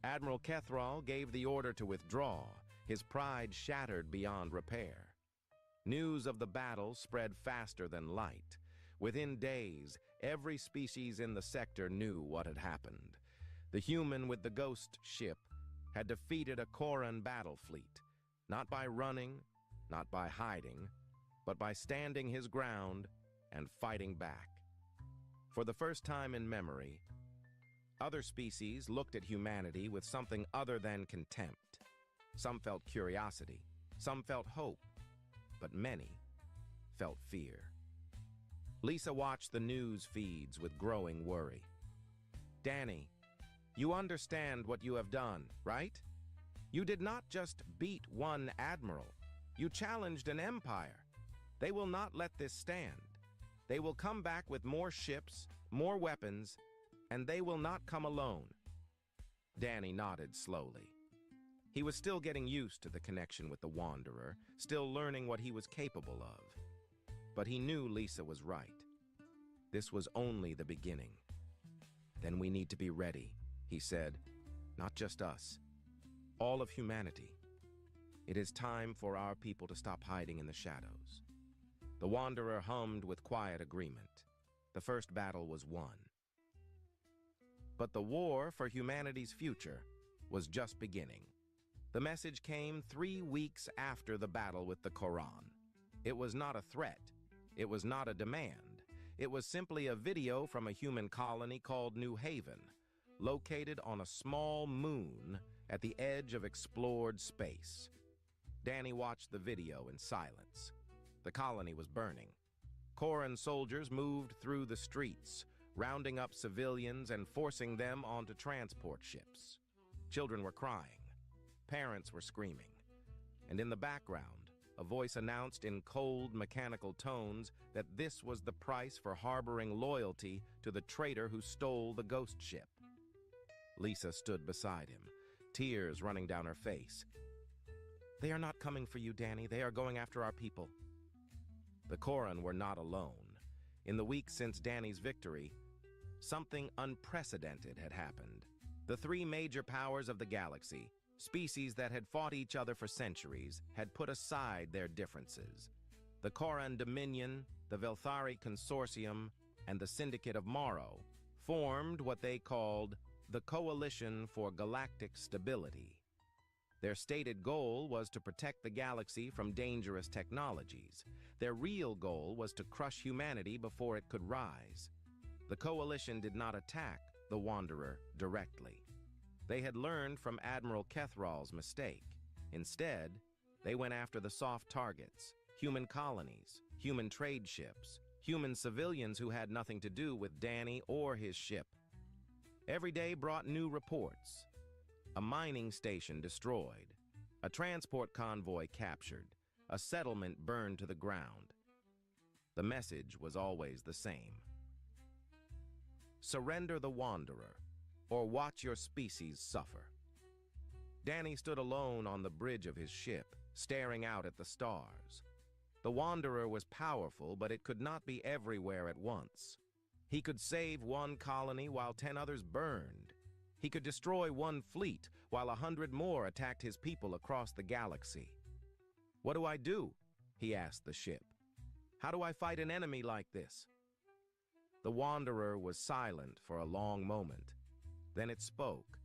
Admiral Kethral gave the order to withdraw, his pride shattered beyond repair. News of the battle spread faster than light. Within days, every species in the sector knew what had happened. The human with the ghost ship had defeated a Koran battle fleet, not by running, not by hiding, but by standing his ground and fighting back. For the first time in memory, other species looked at humanity with something other than contempt. Some felt curiosity, some felt hope, but many felt fear. Lisa watched the news feeds with growing worry. Danny, you understand what you have done, right? You did not just beat one admiral. You challenged an empire. They will not let this stand. They will come back with more ships, more weapons, and they will not come alone. Danny nodded slowly. He was still getting used to the connection with the Wanderer, still learning what he was capable of. But he knew Lisa was right. This was only the beginning. Then we need to be ready, he said. Not just us. All of humanity. It is time for our people to stop hiding in the shadows. The Wanderer hummed with quiet agreement. The first battle was won. But the war for humanity's future was just beginning. The message came 3 weeks after the battle with the Koran. It was not a threat. It was not a demand. It was simply a video from a human colony called New Haven, located on a small moon at the edge of explored space. Danny watched the video in silence. The colony was burning. Koran soldiers moved through the streets, rounding up civilians and forcing them onto transport ships. Children were crying. Parents were screaming. And in the background, a voice announced in cold, mechanical tones that this was the price for harboring loyalty to the traitor who stole the ghost ship. Lisa stood beside him, tears running down her face. They are not coming for you, Danny. They are going after our people. The Koran were not alone. In the weeks since Danny's victory, something unprecedented had happened. The 3 major powers of the galaxy, species that had fought each other for centuries, had put aside their differences. The Koran Dominion, the Velthari Consortium, and the Syndicate of Morrow formed what they called the Coalition for Galactic Stability. Their stated goal was to protect the galaxy from dangerous technologies. Their real goal was to crush humanity before it could rise. The Coalition did not attack the Wanderer directly. They had learned from Admiral Kethral's mistake. Instead, they went after the soft targets, human colonies, human trade ships, human civilians who had nothing to do with Danny or his ship. Every day brought new reports. A mining station destroyed, a transport convoy captured, a settlement burned to the ground. The message was always the same. Surrender the Wanderer, or watch your species suffer. Danny stood alone on the bridge of his ship, staring out at the stars. The Wanderer was powerful, but it could not be everywhere at once. He could save one colony while 10 others burned. He could destroy one fleet while 100 more attacked his people across the galaxy. What do I do? He asked the ship. How do I fight an enemy like this? The Wanderer was silent for a long moment. Then it spoke,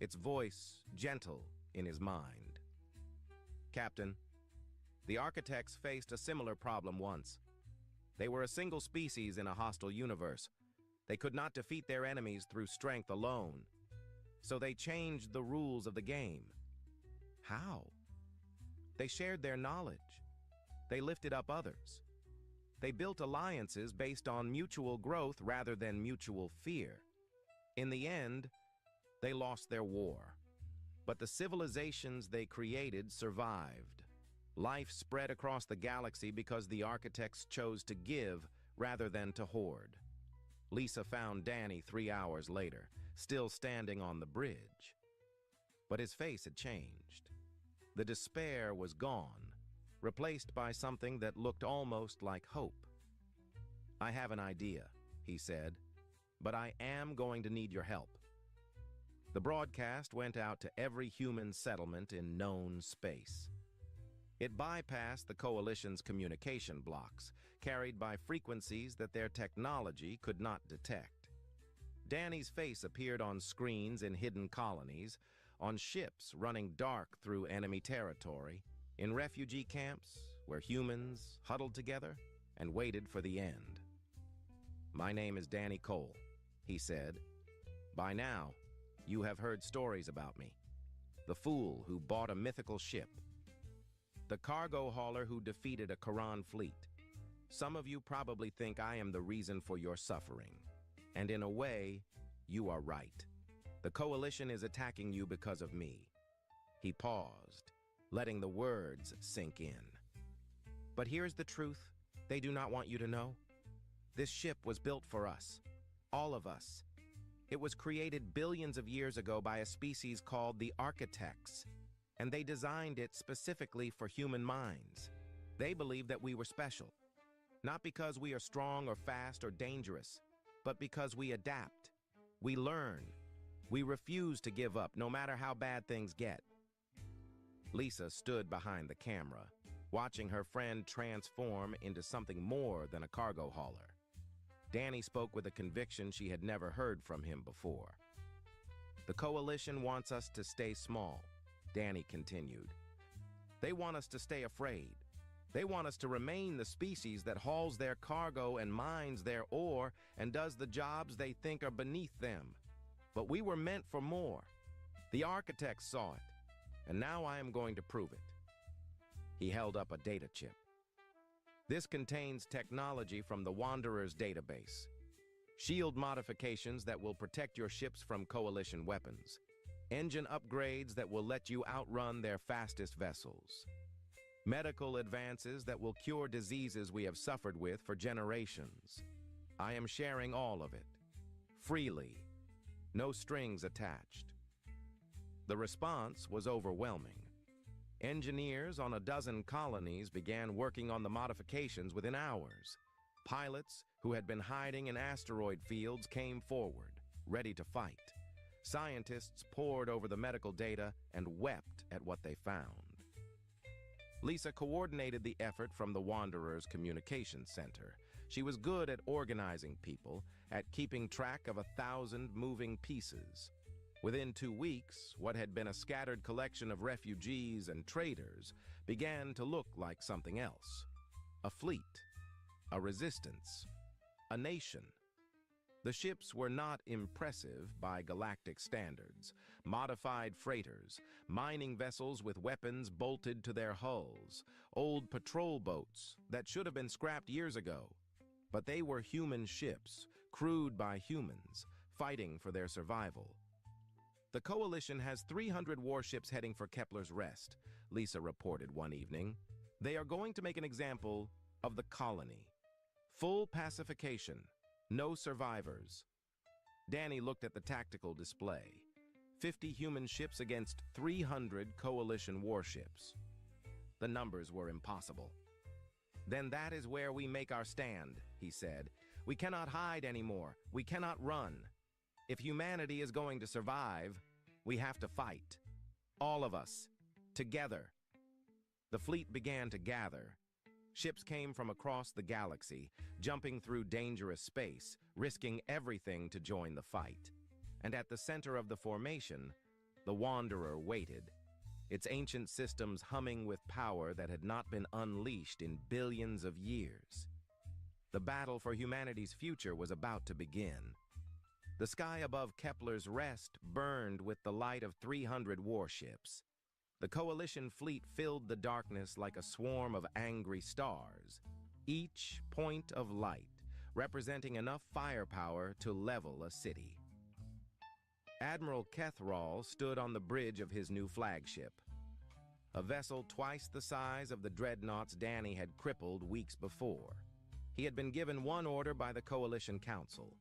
its voice gentle in his mind. Captain, the architects faced a similar problem once. They were a single species in a hostile universe. They could not defeat their enemies through strength alone. So they changed the rules of the game. How? They shared their knowledge. They lifted up others. They built alliances based on mutual growth rather than mutual fear. In the end, they lost their war. But the civilizations they created survived. Life spread across the galaxy because the architects chose to give rather than to hoard. Lisa found Danny 3 hours later, still standing on the bridge. But his face had changed. The despair was gone, replaced by something that looked almost like hope. I have an idea, he said, but I am going to need your help. The broadcast went out to every human settlement in known space. It bypassed the Coalition's communication blocks, carried by frequencies that their technology could not detect. Danny's face appeared on screens in hidden colonies, on ships running dark through enemy territory, in refugee camps where humans huddled together and waited for the end. "My name is Danny Cole," he said. "By now, you have heard stories about me. The fool who bought a mythical ship. The cargo hauler who defeated a Quran fleet. Some of you probably think I am the reason for your suffering. And in a way, you are right. The Coalition is attacking you because of me." He paused, letting the words sink in. "But here's the truth they do not want you to know. This ship was built for us, all of us. It was created billions of years ago by a species called the Architects, and they designed it specifically for human minds. They believed that we were special, not because we are strong or fast or dangerous, but because we adapt, we learn, we refuse to give up no matter how bad things get." Lisa stood behind the camera, watching her friend transform into something more than a cargo hauler. Danny spoke with a conviction she had never heard from him before. "The Coalition wants us to stay small," Danny continued. "They want us to stay afraid. They want us to remain the species that hauls their cargo and mines their ore and does the jobs they think are beneath them. But we were meant for more. The Architects saw it, and now I am going to prove it." He held up a data chip. "This contains technology from the Wanderer's database. Shield modifications that will protect your ships from Coalition weapons. Engine upgrades that will let you outrun their fastest vessels. Medical advances that will cure diseases we have suffered with for generations. I am sharing all of it. Freely. No strings attached." The response was overwhelming. Engineers on a dozen colonies began working on the modifications within hours. Pilots who had been hiding in asteroid fields came forward, ready to fight. Scientists pored over the medical data and wept at what they found. Lisa coordinated the effort from the Wanderer's Communications Center. She was good at organizing people, at keeping track of 1,000 moving pieces. Within 2 weeks, what had been a scattered collection of refugees and traders began to look like something else. A fleet, a resistance, a nation. The ships were not impressive by galactic standards. Modified freighters, mining vessels with weapons bolted to their hulls, old patrol boats that should have been scrapped years ago. But they were human ships, crewed by humans, fighting for their survival. "The Coalition has 300 warships heading for Kepler's Rest," Lisa reported one evening. "They are going to make an example of the colony. Full pacification, no survivors." Danny looked at the tactical display. 50 human ships against 300 Coalition warships. The numbers were impossible. "Then that is where we make our stand," he said. "We cannot hide anymore. We cannot run. If humanity is going to survive, we have to fight. All of us. Together." The fleet began to gather. Ships came from across the galaxy, jumping through dangerous space, risking everything to join the fight. And at the center of the formation, the Wanderer waited, its ancient systems humming with power that had not been unleashed in billions of years. The battle for humanity's future was about to begin. The sky above Kepler's Rest burned with the light of 300 warships. The Coalition fleet filled the darkness like a swarm of angry stars, each point of light representing enough firepower to level a city. Admiral Kethral stood on the bridge of his new flagship, a vessel twice the size of the dreadnoughts Danny had crippled weeks before. He had been given one order by the Coalition Council: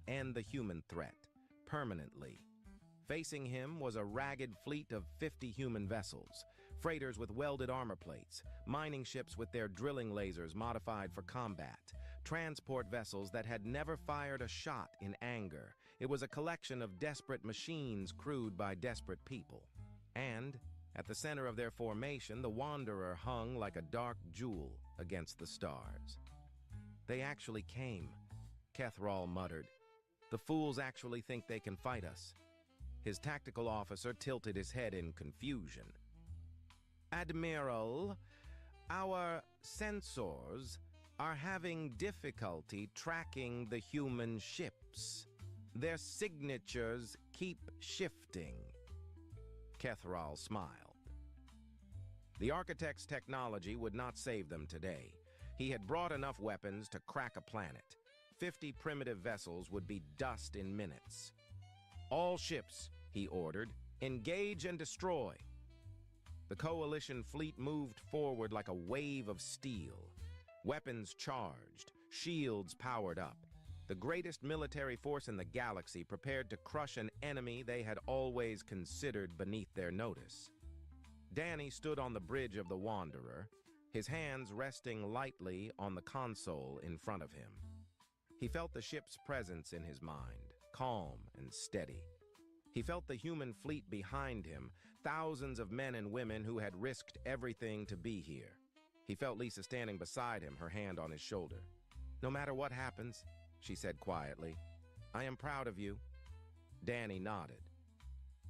end the human threat, permanently. Facing him was a ragged fleet of 50 human vessels, freighters with welded armor plates, mining ships with their drilling lasers modified for combat, transport vessels that had never fired a shot in anger, It was a collection of desperate machines crewed by desperate people. And, at the center of their formation, the Wanderer hung like a dark jewel against the stars. "They actually came," Kethral muttered. "The fools actually think they can fight us." His tactical officer tilted his head in confusion. "Admiral, our sensors are having difficulty tracking the human ships. Their signatures keep shifting." Kethral smiled. The architect's technology would not save them today. He had brought enough weapons to crack a planet. 50 primitive vessels would be dust in minutes. "All ships," he ordered, "engage and destroy." The Coalition fleet moved forward like a wave of steel. Weapons charged, shields powered up. The greatest military force in the galaxy prepared to crush an enemy they had always considered beneath their notice. Danny stood on the bridge of the Wanderer, his hands resting lightly on the console in front of him. He felt the ship's presence in his mind, calm and steady. He felt the human fleet behind him, thousands of men and women who had risked everything to be here. He felt Lisa standing beside him, her hand on his shoulder. "No matter what happens," she said quietly, "I am proud of you." Danny nodded.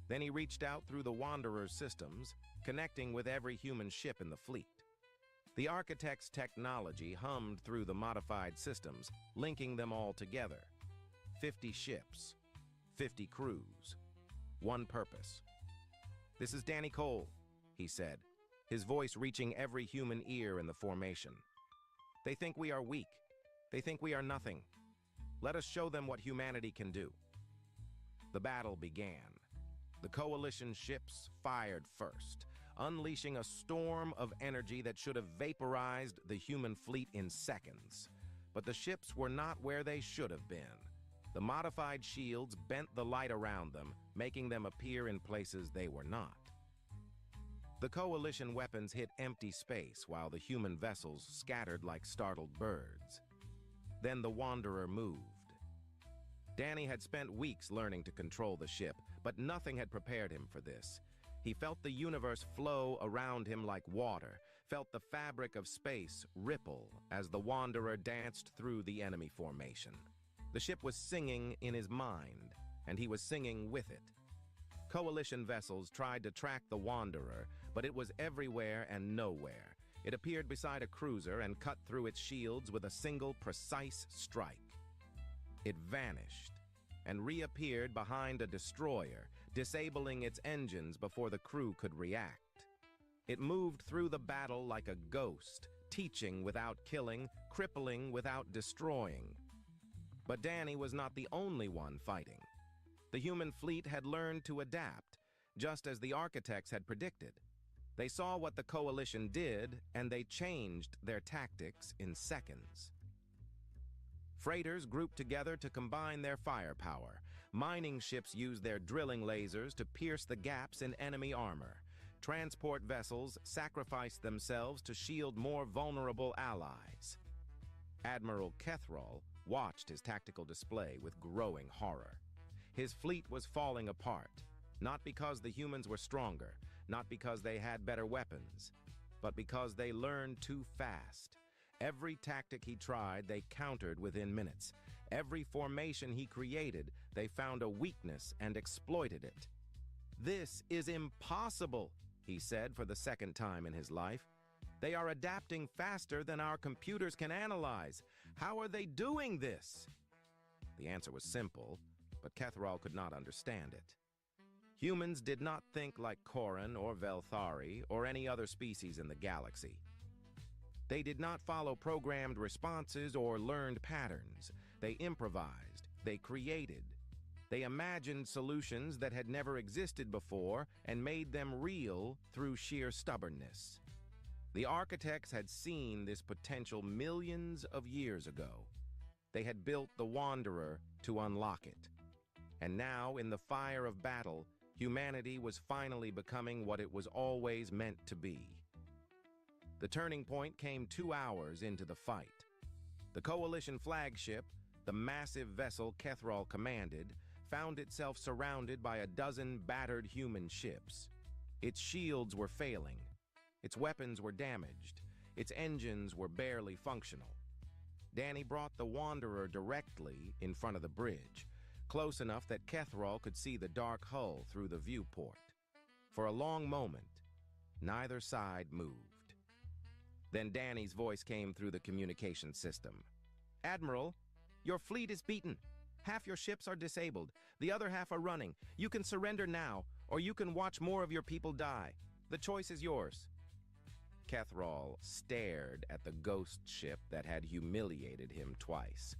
Then he reached out through the Wanderer's systems, connecting with every human ship in the fleet. The architect's technology hummed through the modified systems, linking them all together. 50 ships, 50 crews, one purpose. "This is Danny Cole," he said, his voice reaching every human ear in the formation. "They think we are weak. They think we are nothing. Let us show them what humanity can do." The battle began. The Coalition ships fired first, unleashing a storm of energy that should have vaporized the human fleet in seconds. But the ships were not where they should have been. The modified shields bent the light around them, making them appear in places they were not. The Coalition weapons hit empty space while the human vessels scattered like startled birds. Then the Wanderer moved. Danny had spent weeks learning to control the ship, but nothing had prepared him for this. He felt the universe flow around him like water, felt the fabric of space ripple as the Wanderer danced through the enemy formation. The ship was singing in his mind, and he was singing with it. Coalition vessels tried to track the Wanderer, but it was everywhere and nowhere. It appeared beside a cruiser and cut through its shields with a single precise strike. It vanished and reappeared behind a destroyer, disabling its engines before the crew could react. It moved through the battle like a ghost, teaching without killing, crippling without destroying. But Danny was not the only one fighting. The human fleet had learned to adapt, just as the architects had predicted. They saw what the Coalition did, and they changed their tactics in seconds. Freighters grouped together to combine their firepower. Mining ships used their drilling lasers to pierce the gaps in enemy armor. Transport vessels sacrificed themselves to shield more vulnerable allies. Admiral Kethral watched his tactical display with growing horror. His fleet was falling apart, not because the humans were stronger, not because they had better weapons, but because they learned too fast. Every tactic he tried, they countered within minutes. Every formation he created, they found a weakness and exploited it. "This is impossible," he said for the second time in his life. "They are adapting faster than our computers can analyze. How are they doing this?" The answer was simple, but Kethral could not understand it. Humans did not think like Koran or Velthari or any other species in the galaxy. They did not follow programmed responses or learned patterns. They improvised. They created. They imagined solutions that had never existed before and made them real through sheer stubbornness. The architects had seen this potential millions of years ago. They had built the Wanderer to unlock it. And now, in the fire of battle, humanity was finally becoming what it was always meant to be. The turning point came 2 hours into the fight. The Coalition flagship, the massive vessel Kethral commanded, found itself surrounded by a dozen battered human ships. Its shields were failing. Its weapons were damaged. Its engines were barely functional. Danny brought the Wanderer directly in front of the bridge, close enough that Kethrall could see the dark hull through the viewport. For a long moment, neither side moved. Then Danny's voice came through the communication system. "Admiral, your fleet is beaten. Half your ships are disabled. The other half are running. You can surrender now, or you can watch more of your people die. The choice is yours." Kethrall stared at the ghost ship that had humiliated him twice.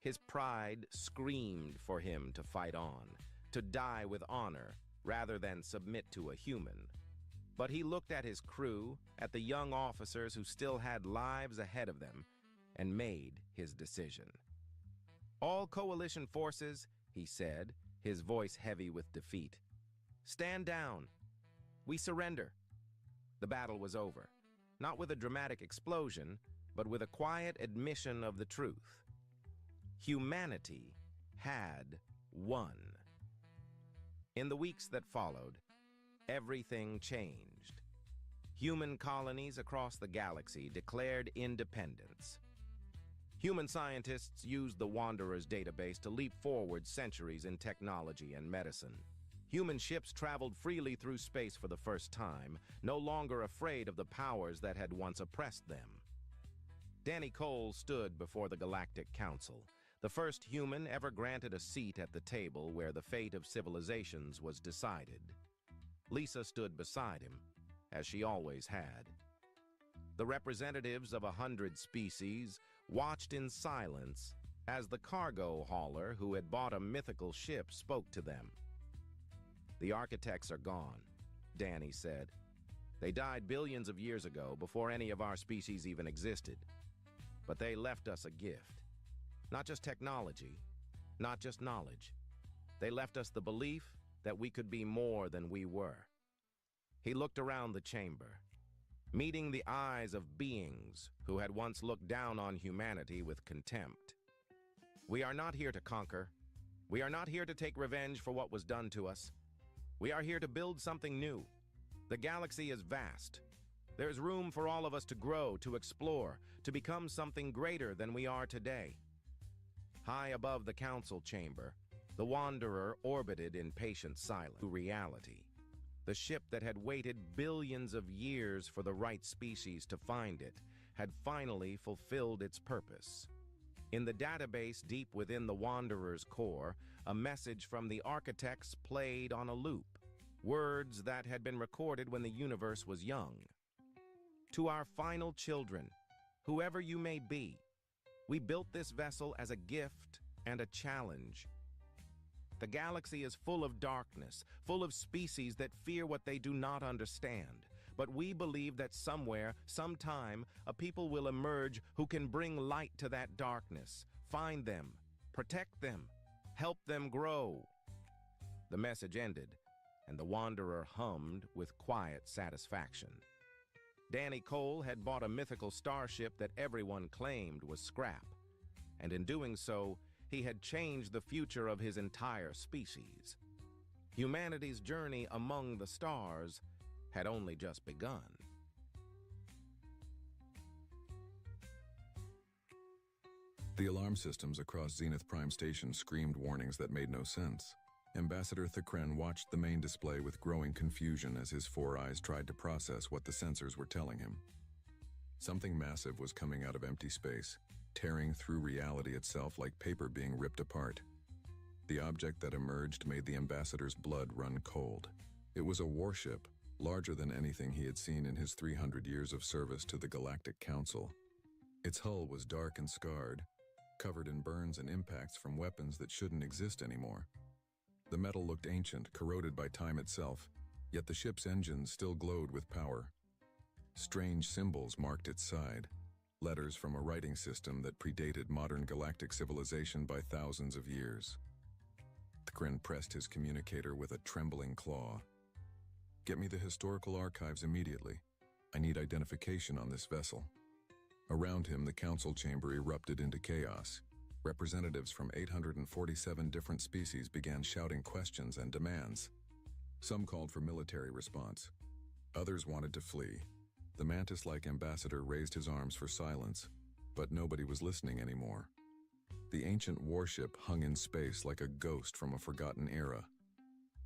His pride screamed for him to fight on, to die with honor, rather than submit to a human. But he looked at his crew, at the young officers who still had lives ahead of them, and made his decision. "All coalition forces," he said, his voice heavy with defeat, "stand down. We surrender." The battle was over, not with a dramatic explosion, but with a quiet admission of the truth. Humanity had won. In the weeks that followed, everything changed. Human colonies across the galaxy declared independence. Human scientists used the Wanderer's database to leap forward centuries in technology and medicine. Human ships traveled freely through space for the first time, no longer afraid of the powers that had once oppressed them. Danny Cole stood before the Galactic Council, the first human ever granted a seat at the table where the fate of civilizations was decided. Lisa stood beside him, as she always had. The representatives of 100 species watched in silence as the cargo hauler who had bought a mythical ship spoke to them. "The architects are gone," Danny said. "They died billions of years ago, before any of our species even existed. But they left us a gift. Not just technology, not just knowledge. They left us the belief that we could be more than we were." He looked around the chamber, meeting the eyes of beings who had once looked down on humanity with contempt. "We are not here to conquer. We are not here to take revenge for what was done to us. We are here to build something new. The galaxy is vast. There's room for all of us to grow, to explore, to become something greater than we are today." High above the council chamber, the Wanderer orbited in patient silence to reality. The ship that had waited billions of years for the right species to find it had finally fulfilled its purpose. In the database deep within the Wanderer's core, a message from the architects played on a loop, words that had been recorded when the universe was young. "To our final children, whoever you may be, we built this vessel as a gift and a challenge. The galaxy is full of darkness, full of species that fear what they do not understand. But we believe that somewhere, sometime, a people will emerge who can bring light to that darkness, find them, protect them, help them grow." The message ended, and the Wanderer hummed with quiet satisfaction. Danny Cole had bought a mythical starship that everyone claimed was scrap, and in doing so, he had changed the future of his entire species. Humanity's journey among the stars had only just begun. The alarm systems across Zenith Prime Station screamed warnings that made no sense. Ambassador Thakren watched the main display with growing confusion as his four eyes tried to process what the sensors were telling him. Something massive was coming out of empty space, tearing through reality itself like paper being ripped apart. The object that emerged made the ambassador's blood run cold. It was a warship, larger than anything he had seen in his 300 years of service to the Galactic Council. Its hull was dark and scarred, covered in burns and impacts from weapons that shouldn't exist anymore. The metal looked ancient, corroded by time itself, yet the ship's engines still glowed with power. Strange symbols marked its side, letters from a writing system that predated modern galactic civilization by thousands of years. Thakren pressed his communicator with a trembling claw. "Get me the historical archives immediately. I need identification on this vessel." Around him, the council chamber erupted into chaos. Representatives from 847 different species began shouting questions and demands. Some called for military response. Others wanted to flee. The mantis-like ambassador raised his arms for silence, but nobody was listening anymore. The ancient warship hung in space like a ghost from a forgotten era.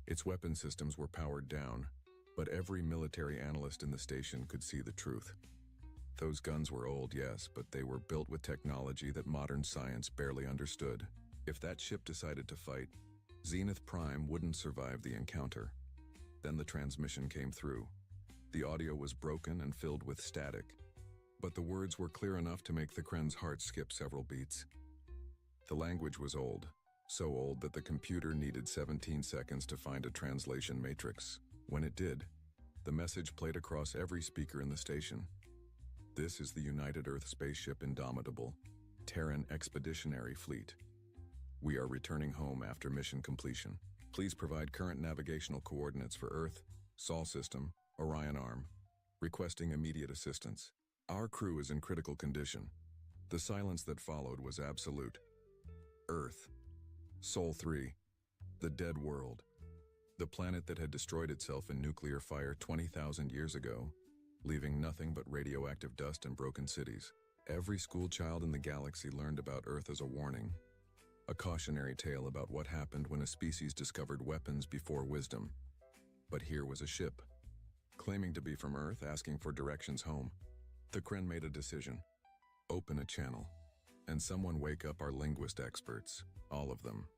Its weapon systems were powered down, but every military analyst in the station could see the truth. Those guns were old, yes, but they were built with technology that modern science barely understood. If that ship decided to fight, Zenith Prime wouldn't survive the encounter. Then the transmission came through. The audio was broken and filled with static, but the words were clear enough to make Thakren's heart skip several beats. The language was old, so old that the computer needed 17 seconds to find a translation matrix. When it did, the message played across every speaker in the station. This is the United Earth spaceship Indomitable, Terran Expeditionary Fleet. We are returning home after mission completion. Please provide current navigational coordinates for Earth, Sol System, Orion Arm. Requesting immediate assistance. Our crew is in critical condition. The silence that followed was absolute. Earth. Sol 3. The dead world. The planet that had destroyed itself in nuclear fire 20,000 years ago, leaving nothing but radioactive dust and broken cities. Every school child in the galaxy learned about Earth as a warning, a cautionary tale about what happened when a species discovered weapons before wisdom. But here was a ship, claiming to be from Earth, asking for directions home. Thakren made a decision. Open a channel, and someone wake up our linguist experts, all of them.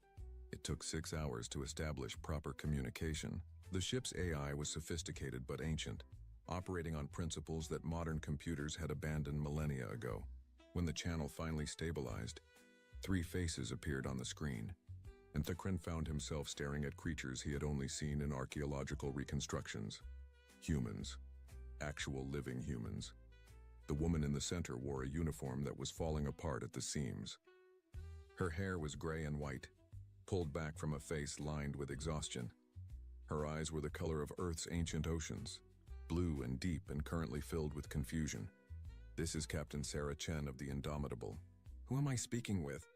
It took 6 hours to establish proper communication. The ship's AI was sophisticated but ancient, operating on principles that modern computers had abandoned millennia ago. When the channel finally stabilized, 3 faces appeared on the screen, and Thakren found himself staring at creatures he had only seen in archaeological reconstructions. Humans. Actual living humans. The woman in the center wore a uniform that was falling apart at the seams. Her hair was gray and white, pulled back from a face lined with exhaustion. Her eyes were the color of Earth's ancient oceans, blue and deep and currently filled with confusion. This is Captain Sarah Chen of the Indomitable. Who am I speaking with?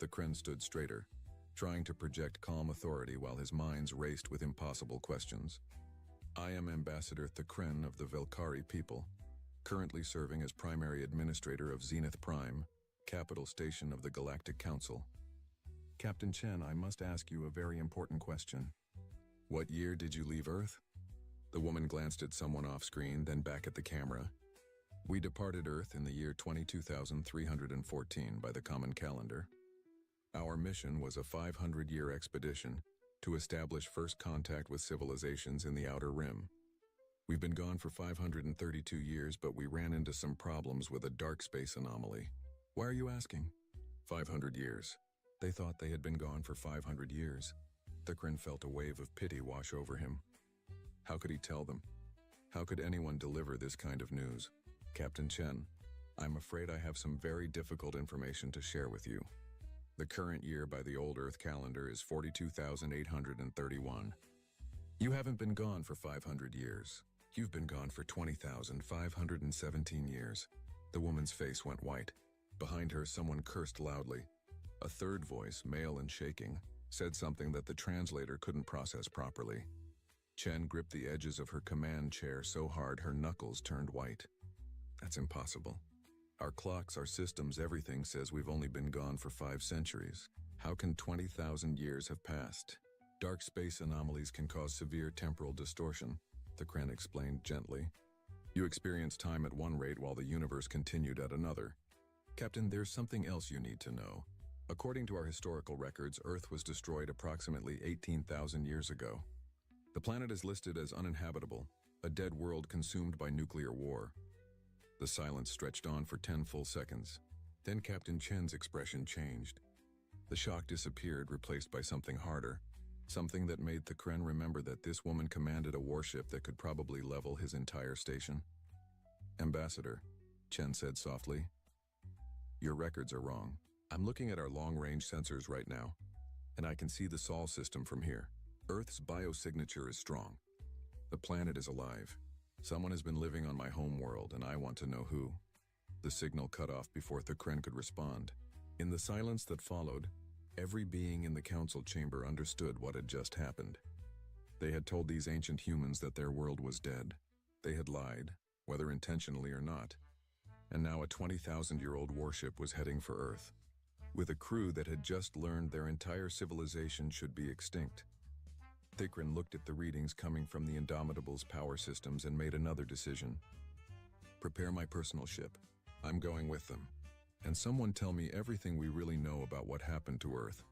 Thakren stood straighter, trying to project calm authority while his mind raced with impossible questions. I am Ambassador Thakren of the Velkari people, currently serving as primary administrator of Zenith Prime, capital station of the Galactic Council. Captain Chen, I must ask you a very important question. What year did you leave Earth? The woman glanced at someone off-screen, then back at the camera. We departed Earth in the year 22,314 by the common calendar. Our mission was a 500-year expedition to establish first contact with civilizations in the Outer Rim. We've been gone for 532 years, but we ran into some problems with a dark space anomaly. Why are you asking? 500 years. They thought they had been gone for 500 years. Thakren felt a wave of pity wash over him. How could he tell them? How could anyone deliver this kind of news? Captain Chen, I'm afraid I have some very difficult information to share with you. The current year by the old Earth calendar is 42,831. You haven't been gone for 500 years. You've been gone for 20,517 years. The woman's face went white. Behind her, someone cursed loudly. A third voice, male and shaking, said something that the translator couldn't process properly. Chen gripped the edges of her command chair so hard her knuckles turned white. That's impossible. Our clocks, our systems, everything says we've only been gone for 5 centuries. How can 20,000 years have passed? Dark space anomalies can cause severe temporal distortion, Thakren explained gently. You experience time at one rate while the universe continued at another. Captain, there's something else you need to know. According to our historical records, Earth was destroyed approximately 18,000 years ago. The planet is listed as uninhabitable, a dead world consumed by nuclear war. The silence stretched on for 10 full seconds. Then Captain Chen's expression changed. The shock disappeared, replaced by something harder, something that made Thakren remember that this woman commanded a warship that could probably level his entire station. Ambassador, Chen said softly, your records are wrong. I'm looking at our long-range sensors right now, and I can see the Sol system from here. Earth's biosignature is strong. The planet is alive. Someone has been living on my home world, and I want to know who. The signal cut off before Thakren could respond. In the silence that followed, every being in the council chamber understood what had just happened. They had told these ancient humans that their world was dead. They had lied, whether intentionally or not. And now a 20,000-year-old warship was heading for Earth, with a crew that had just learned their entire civilization should be extinct. Thikrin looked at the readings coming from the Indomitable's power systems and made another decision. Prepare my personal ship. I'm going with them. And someone tell me everything we really know about what happened to Earth,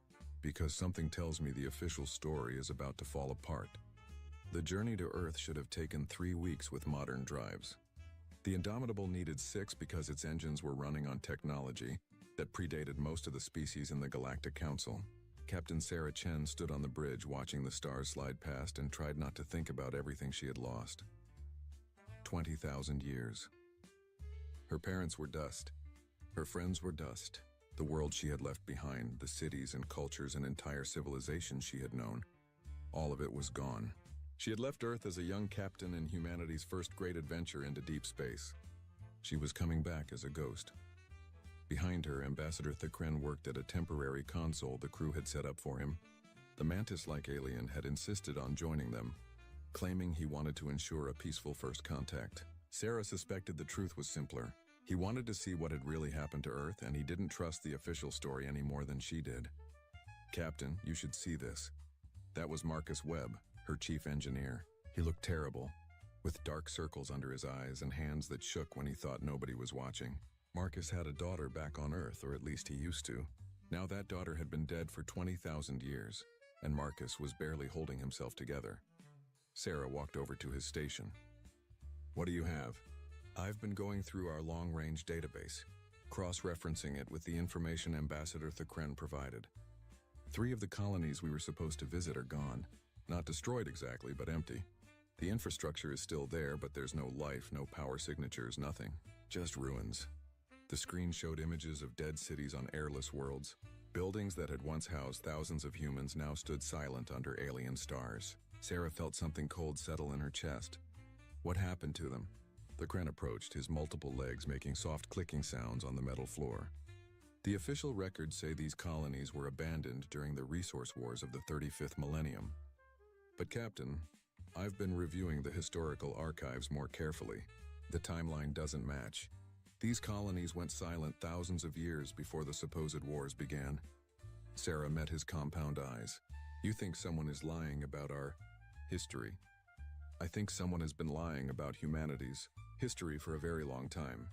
because something tells me the official story is about to fall apart. The journey to Earth should have taken 3 weeks with modern drives. The Indomitable needed 6 because its engines were running on technology that predated most of the species in the Galactic Council. Captain Sarah Chen stood on the bridge watching the stars slide past and tried not to think about everything she had lost. 20,000 years. Her parents were dust. Her friends were dust. The world she had left behind, the cities and cultures and entire civilizations she had known. All of it was gone. She had left Earth as a young captain in humanity's first great adventure into deep space. She was coming back as a ghost. Behind her, Ambassador Thikrin worked at a temporary console the crew had set up for him. The mantis-like alien had insisted on joining them, claiming he wanted to ensure a peaceful first contact. Sarah suspected the truth was simpler. He wanted to see what had really happened to Earth, and he didn't trust the official story any more than she did. Captain, you should see this. That was Marcus Webb, her chief engineer. He looked terrible, with dark circles under his eyes and hands that shook when he thought nobody was watching. Marcus had a daughter back on Earth, or at least he used to. Now that daughter had been dead for 20,000 years, and Marcus was barely holding himself together. Sarah walked over to his station. What do you have? I've been going through our long-range database, cross-referencing it with the information Ambassador Thikrin provided. 3 of the colonies we were supposed to visit are gone. Not destroyed exactly, but empty. The infrastructure is still there, but there's no life, no power signatures, nothing. Just ruins. The screen showed images of dead cities on airless worlds. Buildings that had once housed thousands of humans now stood silent under alien stars. Sarah felt something cold settle in her chest. What happened to them? Thikrin approached, his multiple legs making soft clicking sounds on the metal floor. The official records say these colonies were abandoned during the resource wars of the 35th millennium. But Captain, I've been reviewing the historical archives more carefully. The timeline doesn't match. These colonies went silent thousands of years before the supposed wars began. Sarah met his compound eyes. You think someone is lying about our history? I think someone has been lying about humanity's history for a very long time.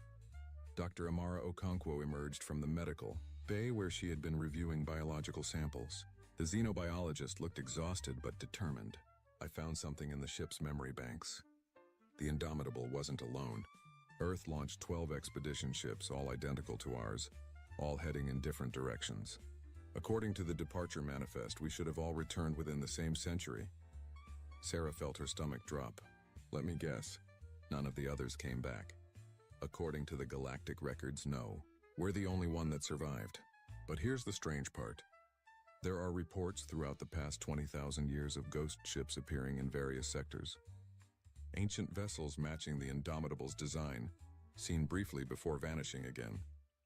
Dr. Amara Okonkwo emerged from the medical bay where she had been reviewing biological samples. The xenobiologist looked exhausted but determined. I found something in the ship's memory banks. The Indomitable wasn't alone. Earth launched 12 expedition ships, all identical to ours, all heading in different directions. According to the departure manifest, we should have all returned within the same century. Sarah felt her stomach drop. Let me guess, none of the others came back. According to the galactic records, no. We're the only one that survived. But here's the strange part. There are reports throughout the past 20,000 years of ghost ships appearing in various sectors. Ancient vessels matching the Indomitable's design, seen briefly before vanishing again.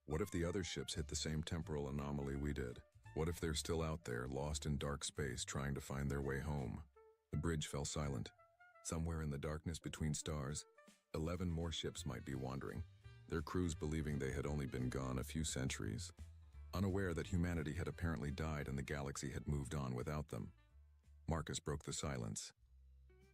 What if the other ships hit the same temporal anomaly we did? What if they're still out there, lost in dark space, trying to find their way home? The bridge fell silent. Somewhere in the darkness between stars, 11 more ships might be wandering, their crews believing they had only been gone a few centuries, unaware that humanity had apparently died and the galaxy had moved on without them. Marcus broke the silence.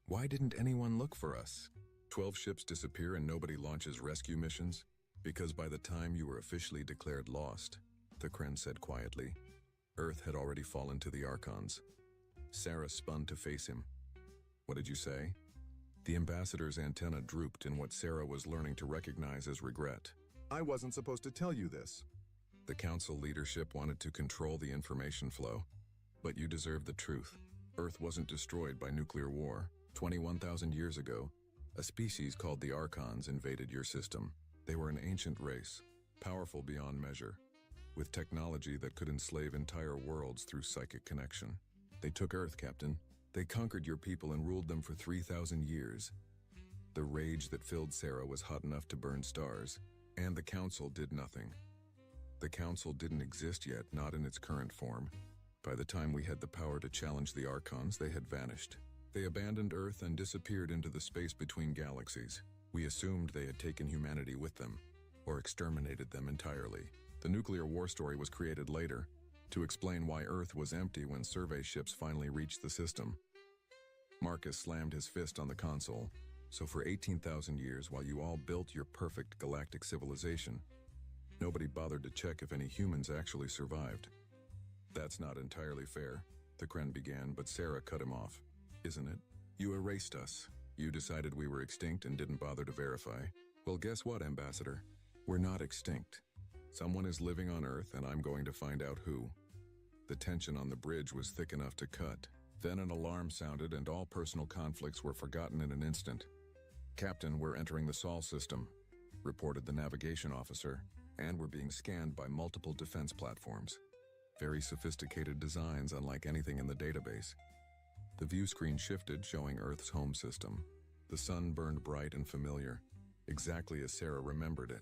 Why didn't anyone look for us? 12 ships disappear and nobody launches rescue missions? Because by the time you were officially declared lost, Thikrin said quietly, Earth had already fallen to the Archons. Sarah spun to face him. What did you say? The ambassador's antenna drooped in what Sarah was learning to recognize as regret. I wasn't supposed to tell you this. The council leadership wanted to control the information flow. But you deserve the truth. Earth wasn't destroyed by nuclear war. 21,000 years ago, a species called the Archons invaded your system. They were an ancient race, powerful beyond measure, with technology that could enslave entire worlds through psychic connection. They took Earth, Captain. They conquered your people and ruled them for 3,000 years. The rage that filled Sarah was hot enough to burn stars, and the council did nothing. The Council didn't exist yet, not in its current form. By the time we had the power to challenge the Archons, they had vanished. They abandoned Earth and disappeared into the space between galaxies. We assumed they had taken humanity with them, or exterminated them entirely. The nuclear war story was created later, to explain why Earth was empty when survey ships finally reached the system. Marcus slammed his fist on the console. So for 18,000 years, while you all built your perfect galactic civilization, nobody bothered to check if any humans actually survived. That's not entirely fair, Thakren began, but Sarah cut him off. Isn't it? You erased us. You decided we were extinct and didn't bother to verify. Well, guess what, Ambassador? We're not extinct. Someone is living on Earth, and I'm going to find out who. The tension on the bridge was thick enough to cut. Then an alarm sounded, and all personal conflicts were forgotten in an instant. Captain, we're entering the Sol system, reported the navigation officer, and we're being scanned by multiple defense platforms. Very sophisticated designs, unlike anything in the database. The view screen shifted, showing Earth's home system. The sun burned bright and familiar, exactly as Sarah remembered it.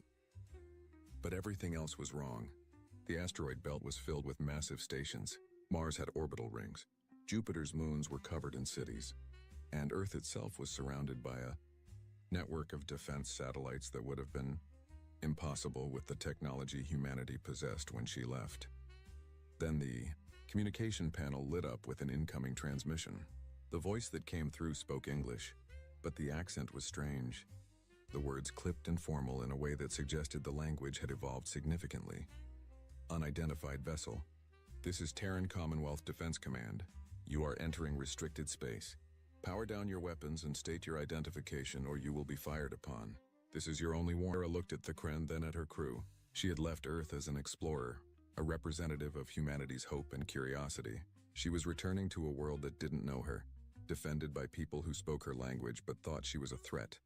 But everything else was wrong. The asteroid belt was filled with massive stations. Mars had orbital rings. Jupiter's moons were covered in cities. And Earth itself was surrounded by a network of defense satellites that would have been impossible with the technology humanity possessed when she left. Then the communication panel lit up with an incoming transmission. The voice that came through spoke English, but the accent was strange. The words clipped and formal in a way that suggested the language had evolved significantly. Unidentified vessel. This is Terran Commonwealth Defense Command. You are entering restricted space. Power down your weapons and state your identification, or you will be fired upon. This is your only warning. Sarah looked at Thakren, then at her crew. She had left Earth as an explorer, a representative of humanity's hope and curiosity. She was returning to a world that didn't know her, defended by people who spoke her language but thought she was a threat.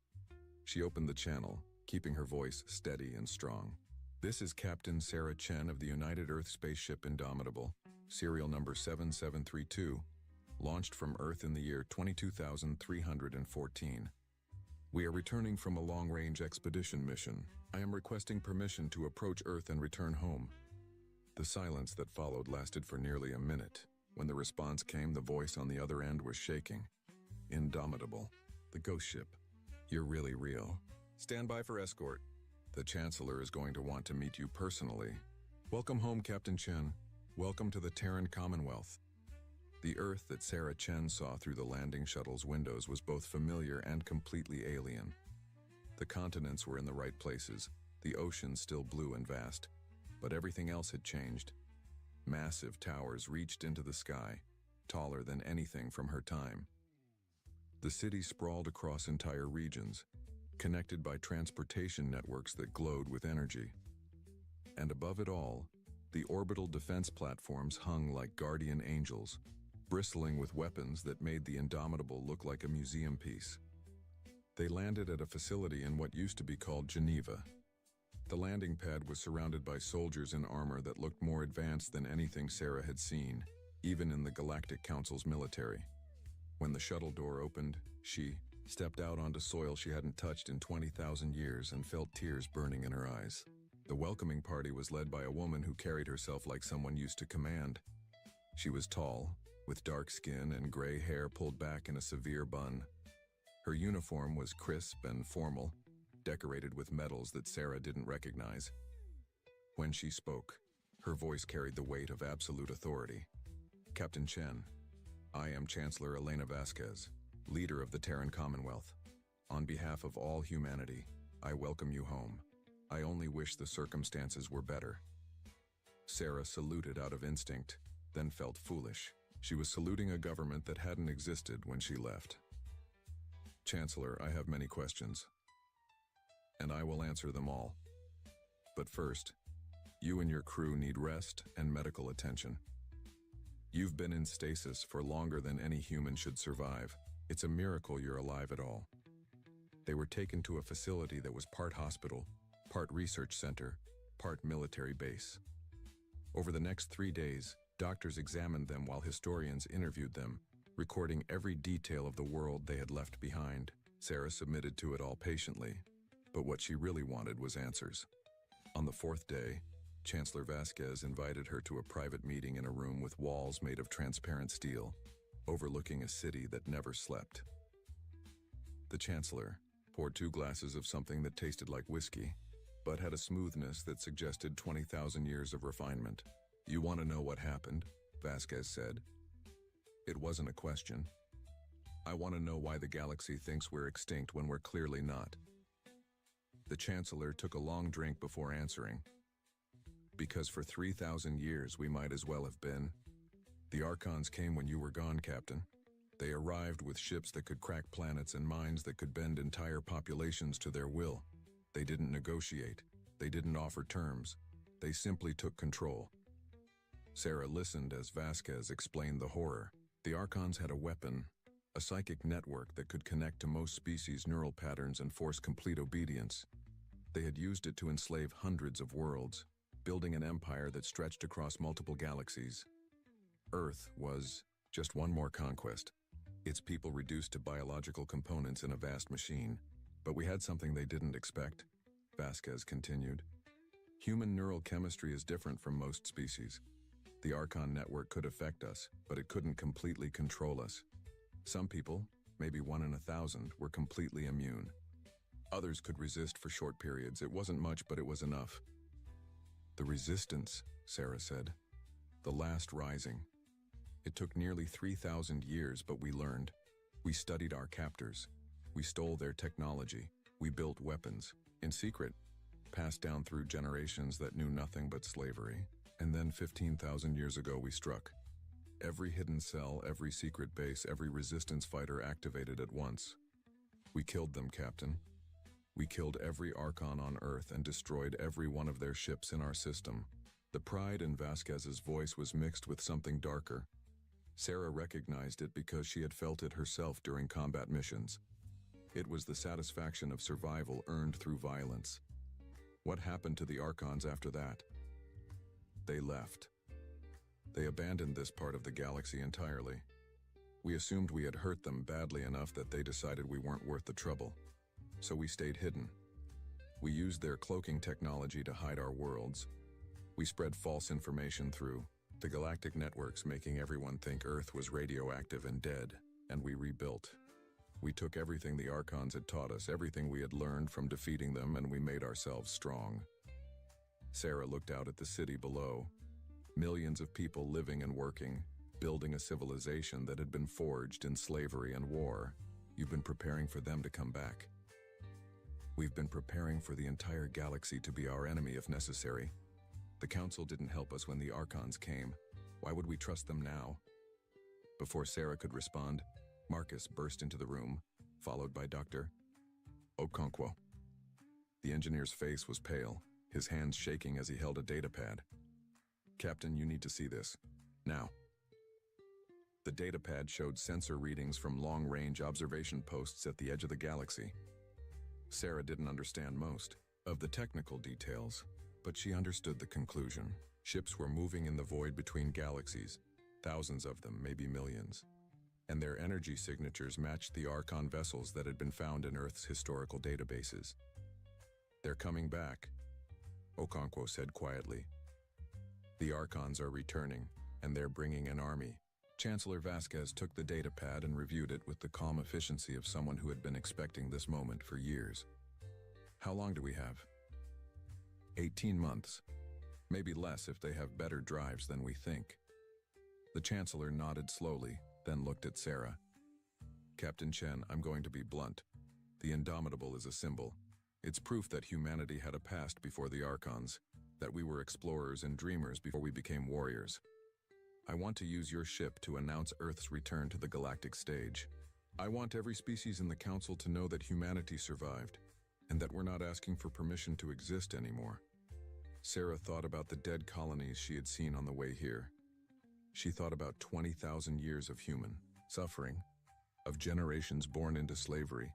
She opened the channel, keeping her voice steady and strong. This is Captain Sarah Chen of the United Earth Spaceship Indomitable, serial number 7732, launched from Earth in the year 22,314. We are returning from a long-range expedition mission. I am requesting permission to approach Earth and return home. The silence that followed lasted for nearly a minute. When the response came, the voice on the other end was shaking. Indomitable. The ghost ship. You're really real. Stand by for escort. The Chancellor is going to want to meet you personally. Welcome home, Captain Chen. Welcome to the Terran Commonwealth. The Earth that Sarah Chen saw through the landing shuttle's windows was both familiar and completely alien. The continents were in the right places, the oceans still blue and vast, but everything else had changed. Massive towers reached into the sky, taller than anything from her time. The city sprawled across entire regions, connected by transportation networks that glowed with energy. And above it all, the orbital defense platforms hung like guardian angels, bristling with weapons that made the Indomitable look like a museum piece. They landed at a facility in what used to be called Geneva. The landing pad was surrounded by soldiers in armor that looked more advanced than anything Sarah had seen, even in the Galactic Council's military. When the shuttle door opened, she stepped out onto soil she hadn't touched in 20,000 years and felt tears burning in her eyes. The welcoming party was led by a woman who carried herself like someone used to command. She was tall, with dark skin and gray hair pulled back in a severe bun. Her uniform was crisp and formal, decorated with medals that Sarah didn't recognize. When she spoke, her voice carried the weight of absolute authority. Captain Chen, I am Chancellor Elena Vasquez, leader of the Terran Commonwealth. On behalf of all humanity, I welcome you home. I only wish the circumstances were better. Sarah saluted out of instinct, then felt foolish. She was saluting a government that hadn't existed when she left. Chancellor, I have many questions, and I will answer them all. But first, you and your crew need rest and medical attention. You've been in stasis for longer than any human should survive. It's a miracle you're alive at all. They were taken to a facility that was part hospital, part research center, part military base. Over the next 3 days, doctors examined them while historians interviewed them, recording every detail of the world they had left behind. Sarah submitted to it all patiently, but what she really wanted was answers. On the 4th day, Chancellor Vasquez invited her to a private meeting in a room with walls made of transparent steel, overlooking a city that never slept. The Chancellor poured 2 glasses of something that tasted like whiskey, but had a smoothness that suggested 20,000 years of refinement. "You want to know what happened?" Vasquez said. It wasn't a question. "I want to know why the galaxy thinks we're extinct when we're clearly not." The Chancellor took a long drink before answering. "Because for 3,000 years we might as well have been. The Archons came when you were gone, Captain. They arrived with ships that could crack planets and minds that could bend entire populations to their will. They didn't negotiate. They didn't offer terms. They simply took control." Sarah listened as Vasquez explained the horror. The Archons had a weapon, a psychic network that could connect to most species' neural patterns and force complete obedience. They had used it to enslave hundreds of worlds, building an empire that stretched across multiple galaxies. Earth was just one more conquest, its people reduced to biological components in a vast machine. But we had something they didn't expect, Vasquez continued. Human neural chemistry is different from most species. The Archon network could affect us, but it couldn't completely control us. Some people, maybe 1 in 1,000, were completely immune. Others could resist for short periods. It wasn't much, but it was enough. "The resistance," Sarah said. "The last rising. It took nearly 3,000 years, but we learned. We studied our captors. We stole their technology. We built weapons, in secret, passed down through generations that knew nothing but slavery. And then 15,000 years ago we struck. Every hidden cell, every secret base, every resistance fighter activated at once. We killed them, Captain. We killed every Archon on Earth and destroyed every one of their ships in our system." The pride in Vasquez's voice was mixed with something darker. Sarah recognized it because she had felt it herself during combat missions. It was the satisfaction of survival earned through violence. What happened to the Archons after that? They left. They abandoned this part of the galaxy entirely. We assumed we had hurt them badly enough that they decided we weren't worth the trouble. So we stayed hidden. We used their cloaking technology to hide our worlds. We spread false information through the galactic networks, making everyone think Earth was radioactive and dead, and we rebuilt. We took everything the Archons had taught us, everything we had learned from defeating them, and we made ourselves strong. Sarah looked out at the city below. Millions of people living and working, building a civilization that had been forged in slavery and war. You've been preparing for them to come back. We've been preparing for the entire galaxy to be our enemy if necessary. The Council didn't help us when the Archons came. Why would we trust them now? Before Sarah could respond, Marcus burst into the room, followed by Dr. Okonkwo. The engineer's face was pale, his hands shaking as he held a datapad. "Captain, you need to see this. Now." The datapad showed sensor readings from long-range observation posts at the edge of the galaxy. Sarah didn't understand most of the technical details, but she understood the conclusion. Ships were moving in the void between galaxies, thousands of them, maybe millions. And their energy signatures matched the Archon vessels that had been found in Earth's historical databases. "They're coming back," Okonkwo said quietly. "The Archons are returning, and they're bringing an army." Chancellor Vasquez took the datapad and reviewed it with the calm efficiency of someone who had been expecting this moment for years. "How long do we have?" 18 months. Maybe less if they have better drives than we think. The Chancellor nodded slowly, then looked at Sarah. "Captain Chen, I'm going to be blunt. The Indomitable is a symbol. It's proof that humanity had a past before the Archons, that we were explorers and dreamers before we became warriors. I want to use your ship to announce Earth's return to the galactic stage. I want every species in the Council to know that humanity survived, and that we're not asking for permission to exist anymore." Sarah thought about the dead colonies she had seen on the way here. She thought about 20,000 years of human suffering, of generations born into slavery,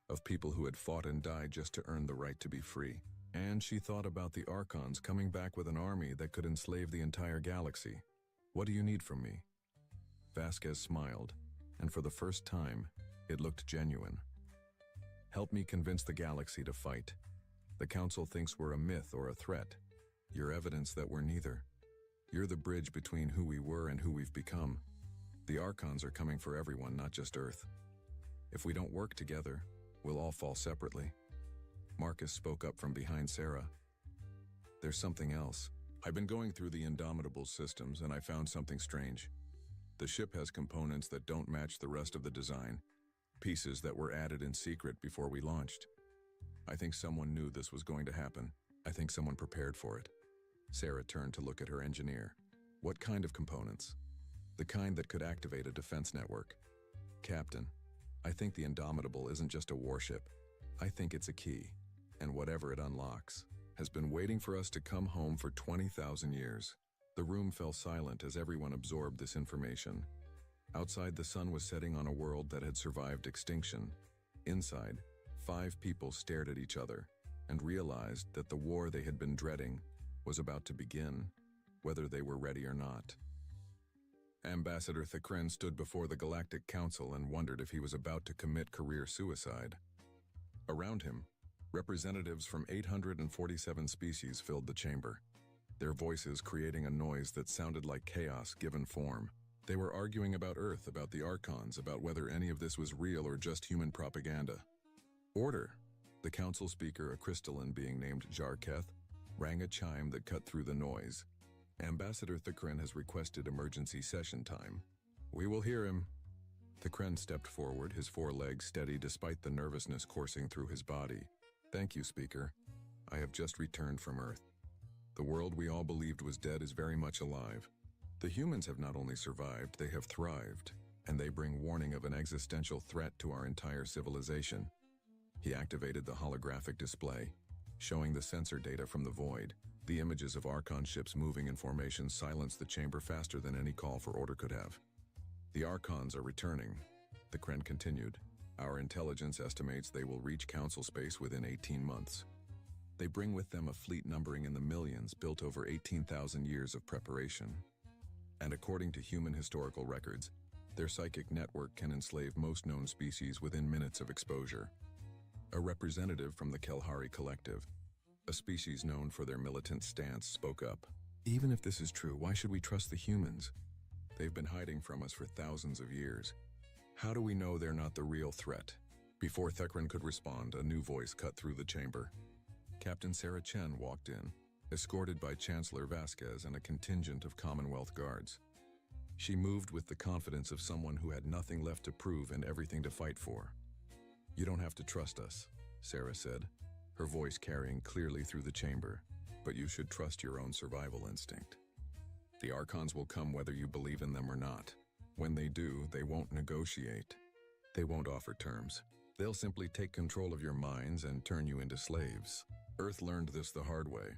of people who had fought and died just to earn the right to be free. And she thought about the Archons coming back with an army that could enslave the entire galaxy. "What do you need from me?" Vasquez smiled, and for the first time, it looked genuine. "Help me convince the galaxy to fight. The Council thinks we're a myth or a threat. You're evidence that we're neither. You're the bridge between who we were and who we've become. The Archons are coming for everyone, not just Earth. If we don't work together, we'll all fall separately. Marcus spoke up from behind Sarah. There's something else. I've been going through the Indomitable systems and I found something strange. The ship has components that don't match the rest of the design, pieces that were added in secret before we launched. I think someone knew this was going to happen. I think someone prepared for it. Sarah turned to look at her engineer. What kind of components? The kind that could activate a defense network. Captain, I think the Indomitable isn't just a warship. I think it's a key, and whatever it unlocks has been waiting for us to come home for 20,000 years. The room fell silent as everyone absorbed this information. Outside, the sun was setting on a world that had survived extinction. Inside, 5 people stared at each other and realized that the war they had been dreading was about to begin, whether they were ready or not. Ambassador Thakren stood before the Galactic Council and wondered if he was about to commit career suicide. Around him, representatives from 847 species filled the chamber, their voices creating a noise that sounded like chaos given form. They were arguing about Earth, about the Archons, about whether any of this was real or just human propaganda. Order! The council speaker, a crystalline being named Jarketh, rang a chime that cut through the noise. Ambassador Thakren has requested emergency session time. We will hear him. Thakren stepped forward, his 4 legs steady despite the nervousness coursing through his body. Thank you, Speaker. I have just returned from Earth. The world we all believed was dead is very much alive. The humans have not only survived, they have thrived, and they bring warning of an existential threat to our entire civilization. He activated the holographic display, showing the sensor data from the void. The images of Archon ships moving in formation silenced the chamber faster than any call for order could have. The Archons are returning, Thakren continued. Our intelligence estimates they will reach Council space within 18 months. They bring with them a fleet numbering in the millions, built over 18,000 years of preparation. And according to human historical records, their psychic network can enslave most known species within minutes of exposure. A representative from the Kelhari Collective, a species known for their militant stance, spoke up. Even if this is true, why should we trust the humans? They've been hiding from us for thousands of years. How do we know they're not the real threat? Before Thakren could respond, a new voice cut through the chamber. Captain Sarah Chen walked in, escorted by Chancellor Vasquez and a contingent of Commonwealth guards. She moved with the confidence of someone who had nothing left to prove and everything to fight for. You don't have to trust us, Sarah said, her voice carrying clearly through the chamber, but you should trust your own survival instinct. The Archons will come whether you believe in them or not. When they do, they won't negotiate. They won't offer terms. They'll simply take control of your minds and turn you into slaves. Earth learned this the hard way.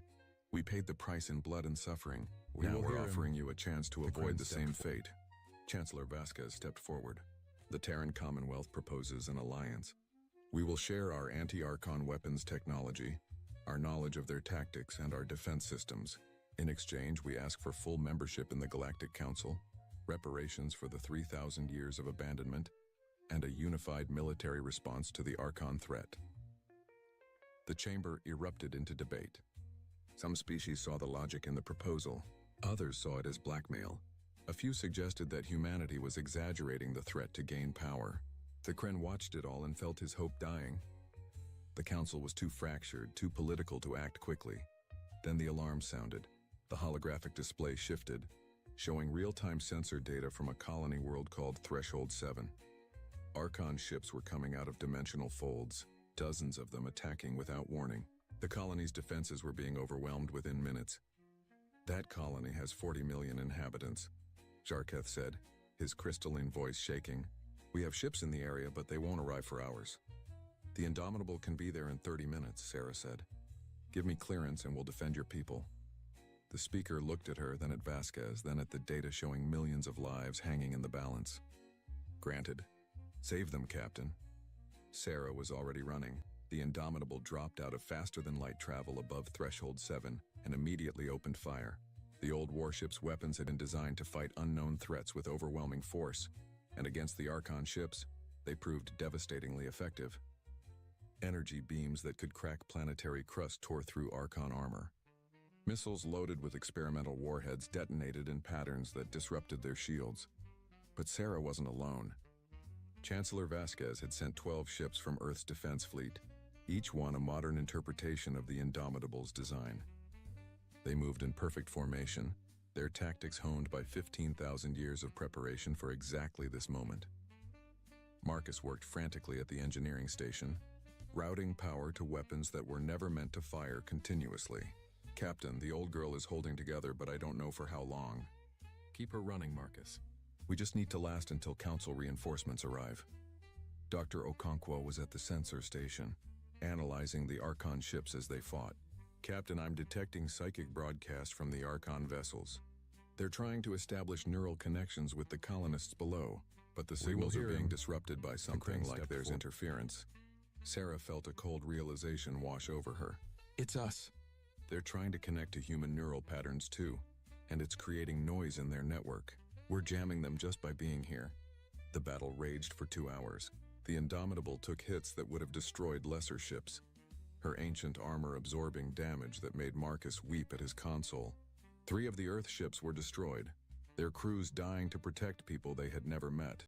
We paid the price in blood and suffering. Now we're offering you a chance to avoid the same fate. Chancellor Vasquez stepped forward. The Terran Commonwealth proposes an alliance. We will share our anti-Archon weapons technology, our knowledge of their tactics, and our defense systems. In exchange, we ask for full membership in the Galactic Council, reparations for the 3,000 years of abandonment, and a unified military response to the Archon threat. The chamber erupted into debate. Some species saw the logic in the proposal. Others saw it as blackmail. A few suggested that humanity was exaggerating the threat to gain power. Thakren watched it all and felt his hope dying. The council was too fractured, too political to act quickly. Then the alarm sounded. The holographic display shifted, showing real-time sensor data from a colony world called Threshold 7. Archon ships were coming out of dimensional folds, dozens of them attacking without warning. The colony's defenses were being overwhelmed within minutes. That colony has 40 million inhabitants, Jarketh said, his crystalline voice shaking. We have ships in the area, but they won't arrive for hours. The Indomitable can be there in 30 minutes, Sarah said. Give me clearance and we'll defend your people. The speaker looked at her, then at Vasquez, then at the data showing millions of lives hanging in the balance. Granted. Save them, Captain. Sarah was already running. The Indomitable dropped out of faster-than-light travel above Threshold 7 and immediately opened fire. The old warship's weapons had been designed to fight unknown threats with overwhelming force, and against the Archon ships, they proved devastatingly effective. Energy beams that could crack planetary crust tore through Archon armor. Missiles loaded with experimental warheads detonated in patterns that disrupted their shields. But Sarah wasn't alone. Chancellor Vasquez had sent 12 ships from Earth's defense fleet, each one a modern interpretation of the Indomitable's design. They moved in perfect formation, their tactics honed by 15,000 years of preparation for exactly this moment. Marcus worked frantically at the engineering station, routing power to weapons that were never meant to fire continuously. Captain, the old girl is holding together, but I don't know for how long. Keep her running, Marcus. We just need to last until Council reinforcements arrive. Dr. Okonkwo was at the sensor station, analyzing the Archon ships as they fought. Captain, I'm detecting psychic broadcasts from the Archon vessels. They're trying to establish neural connections with the colonists below, but the signals are being disrupted by something like there's interference. Sarah felt a cold realization wash over her. It's us. They're trying to connect to human neural patterns too, and it's creating noise in their network. We're jamming them just by being here. The battle raged for 2 hours. The Indomitable took hits that would have destroyed lesser ships, her ancient armor absorbing damage that made Marcus weep at his console. 3 of the Earth ships were destroyed, their crews dying to protect people they had never met.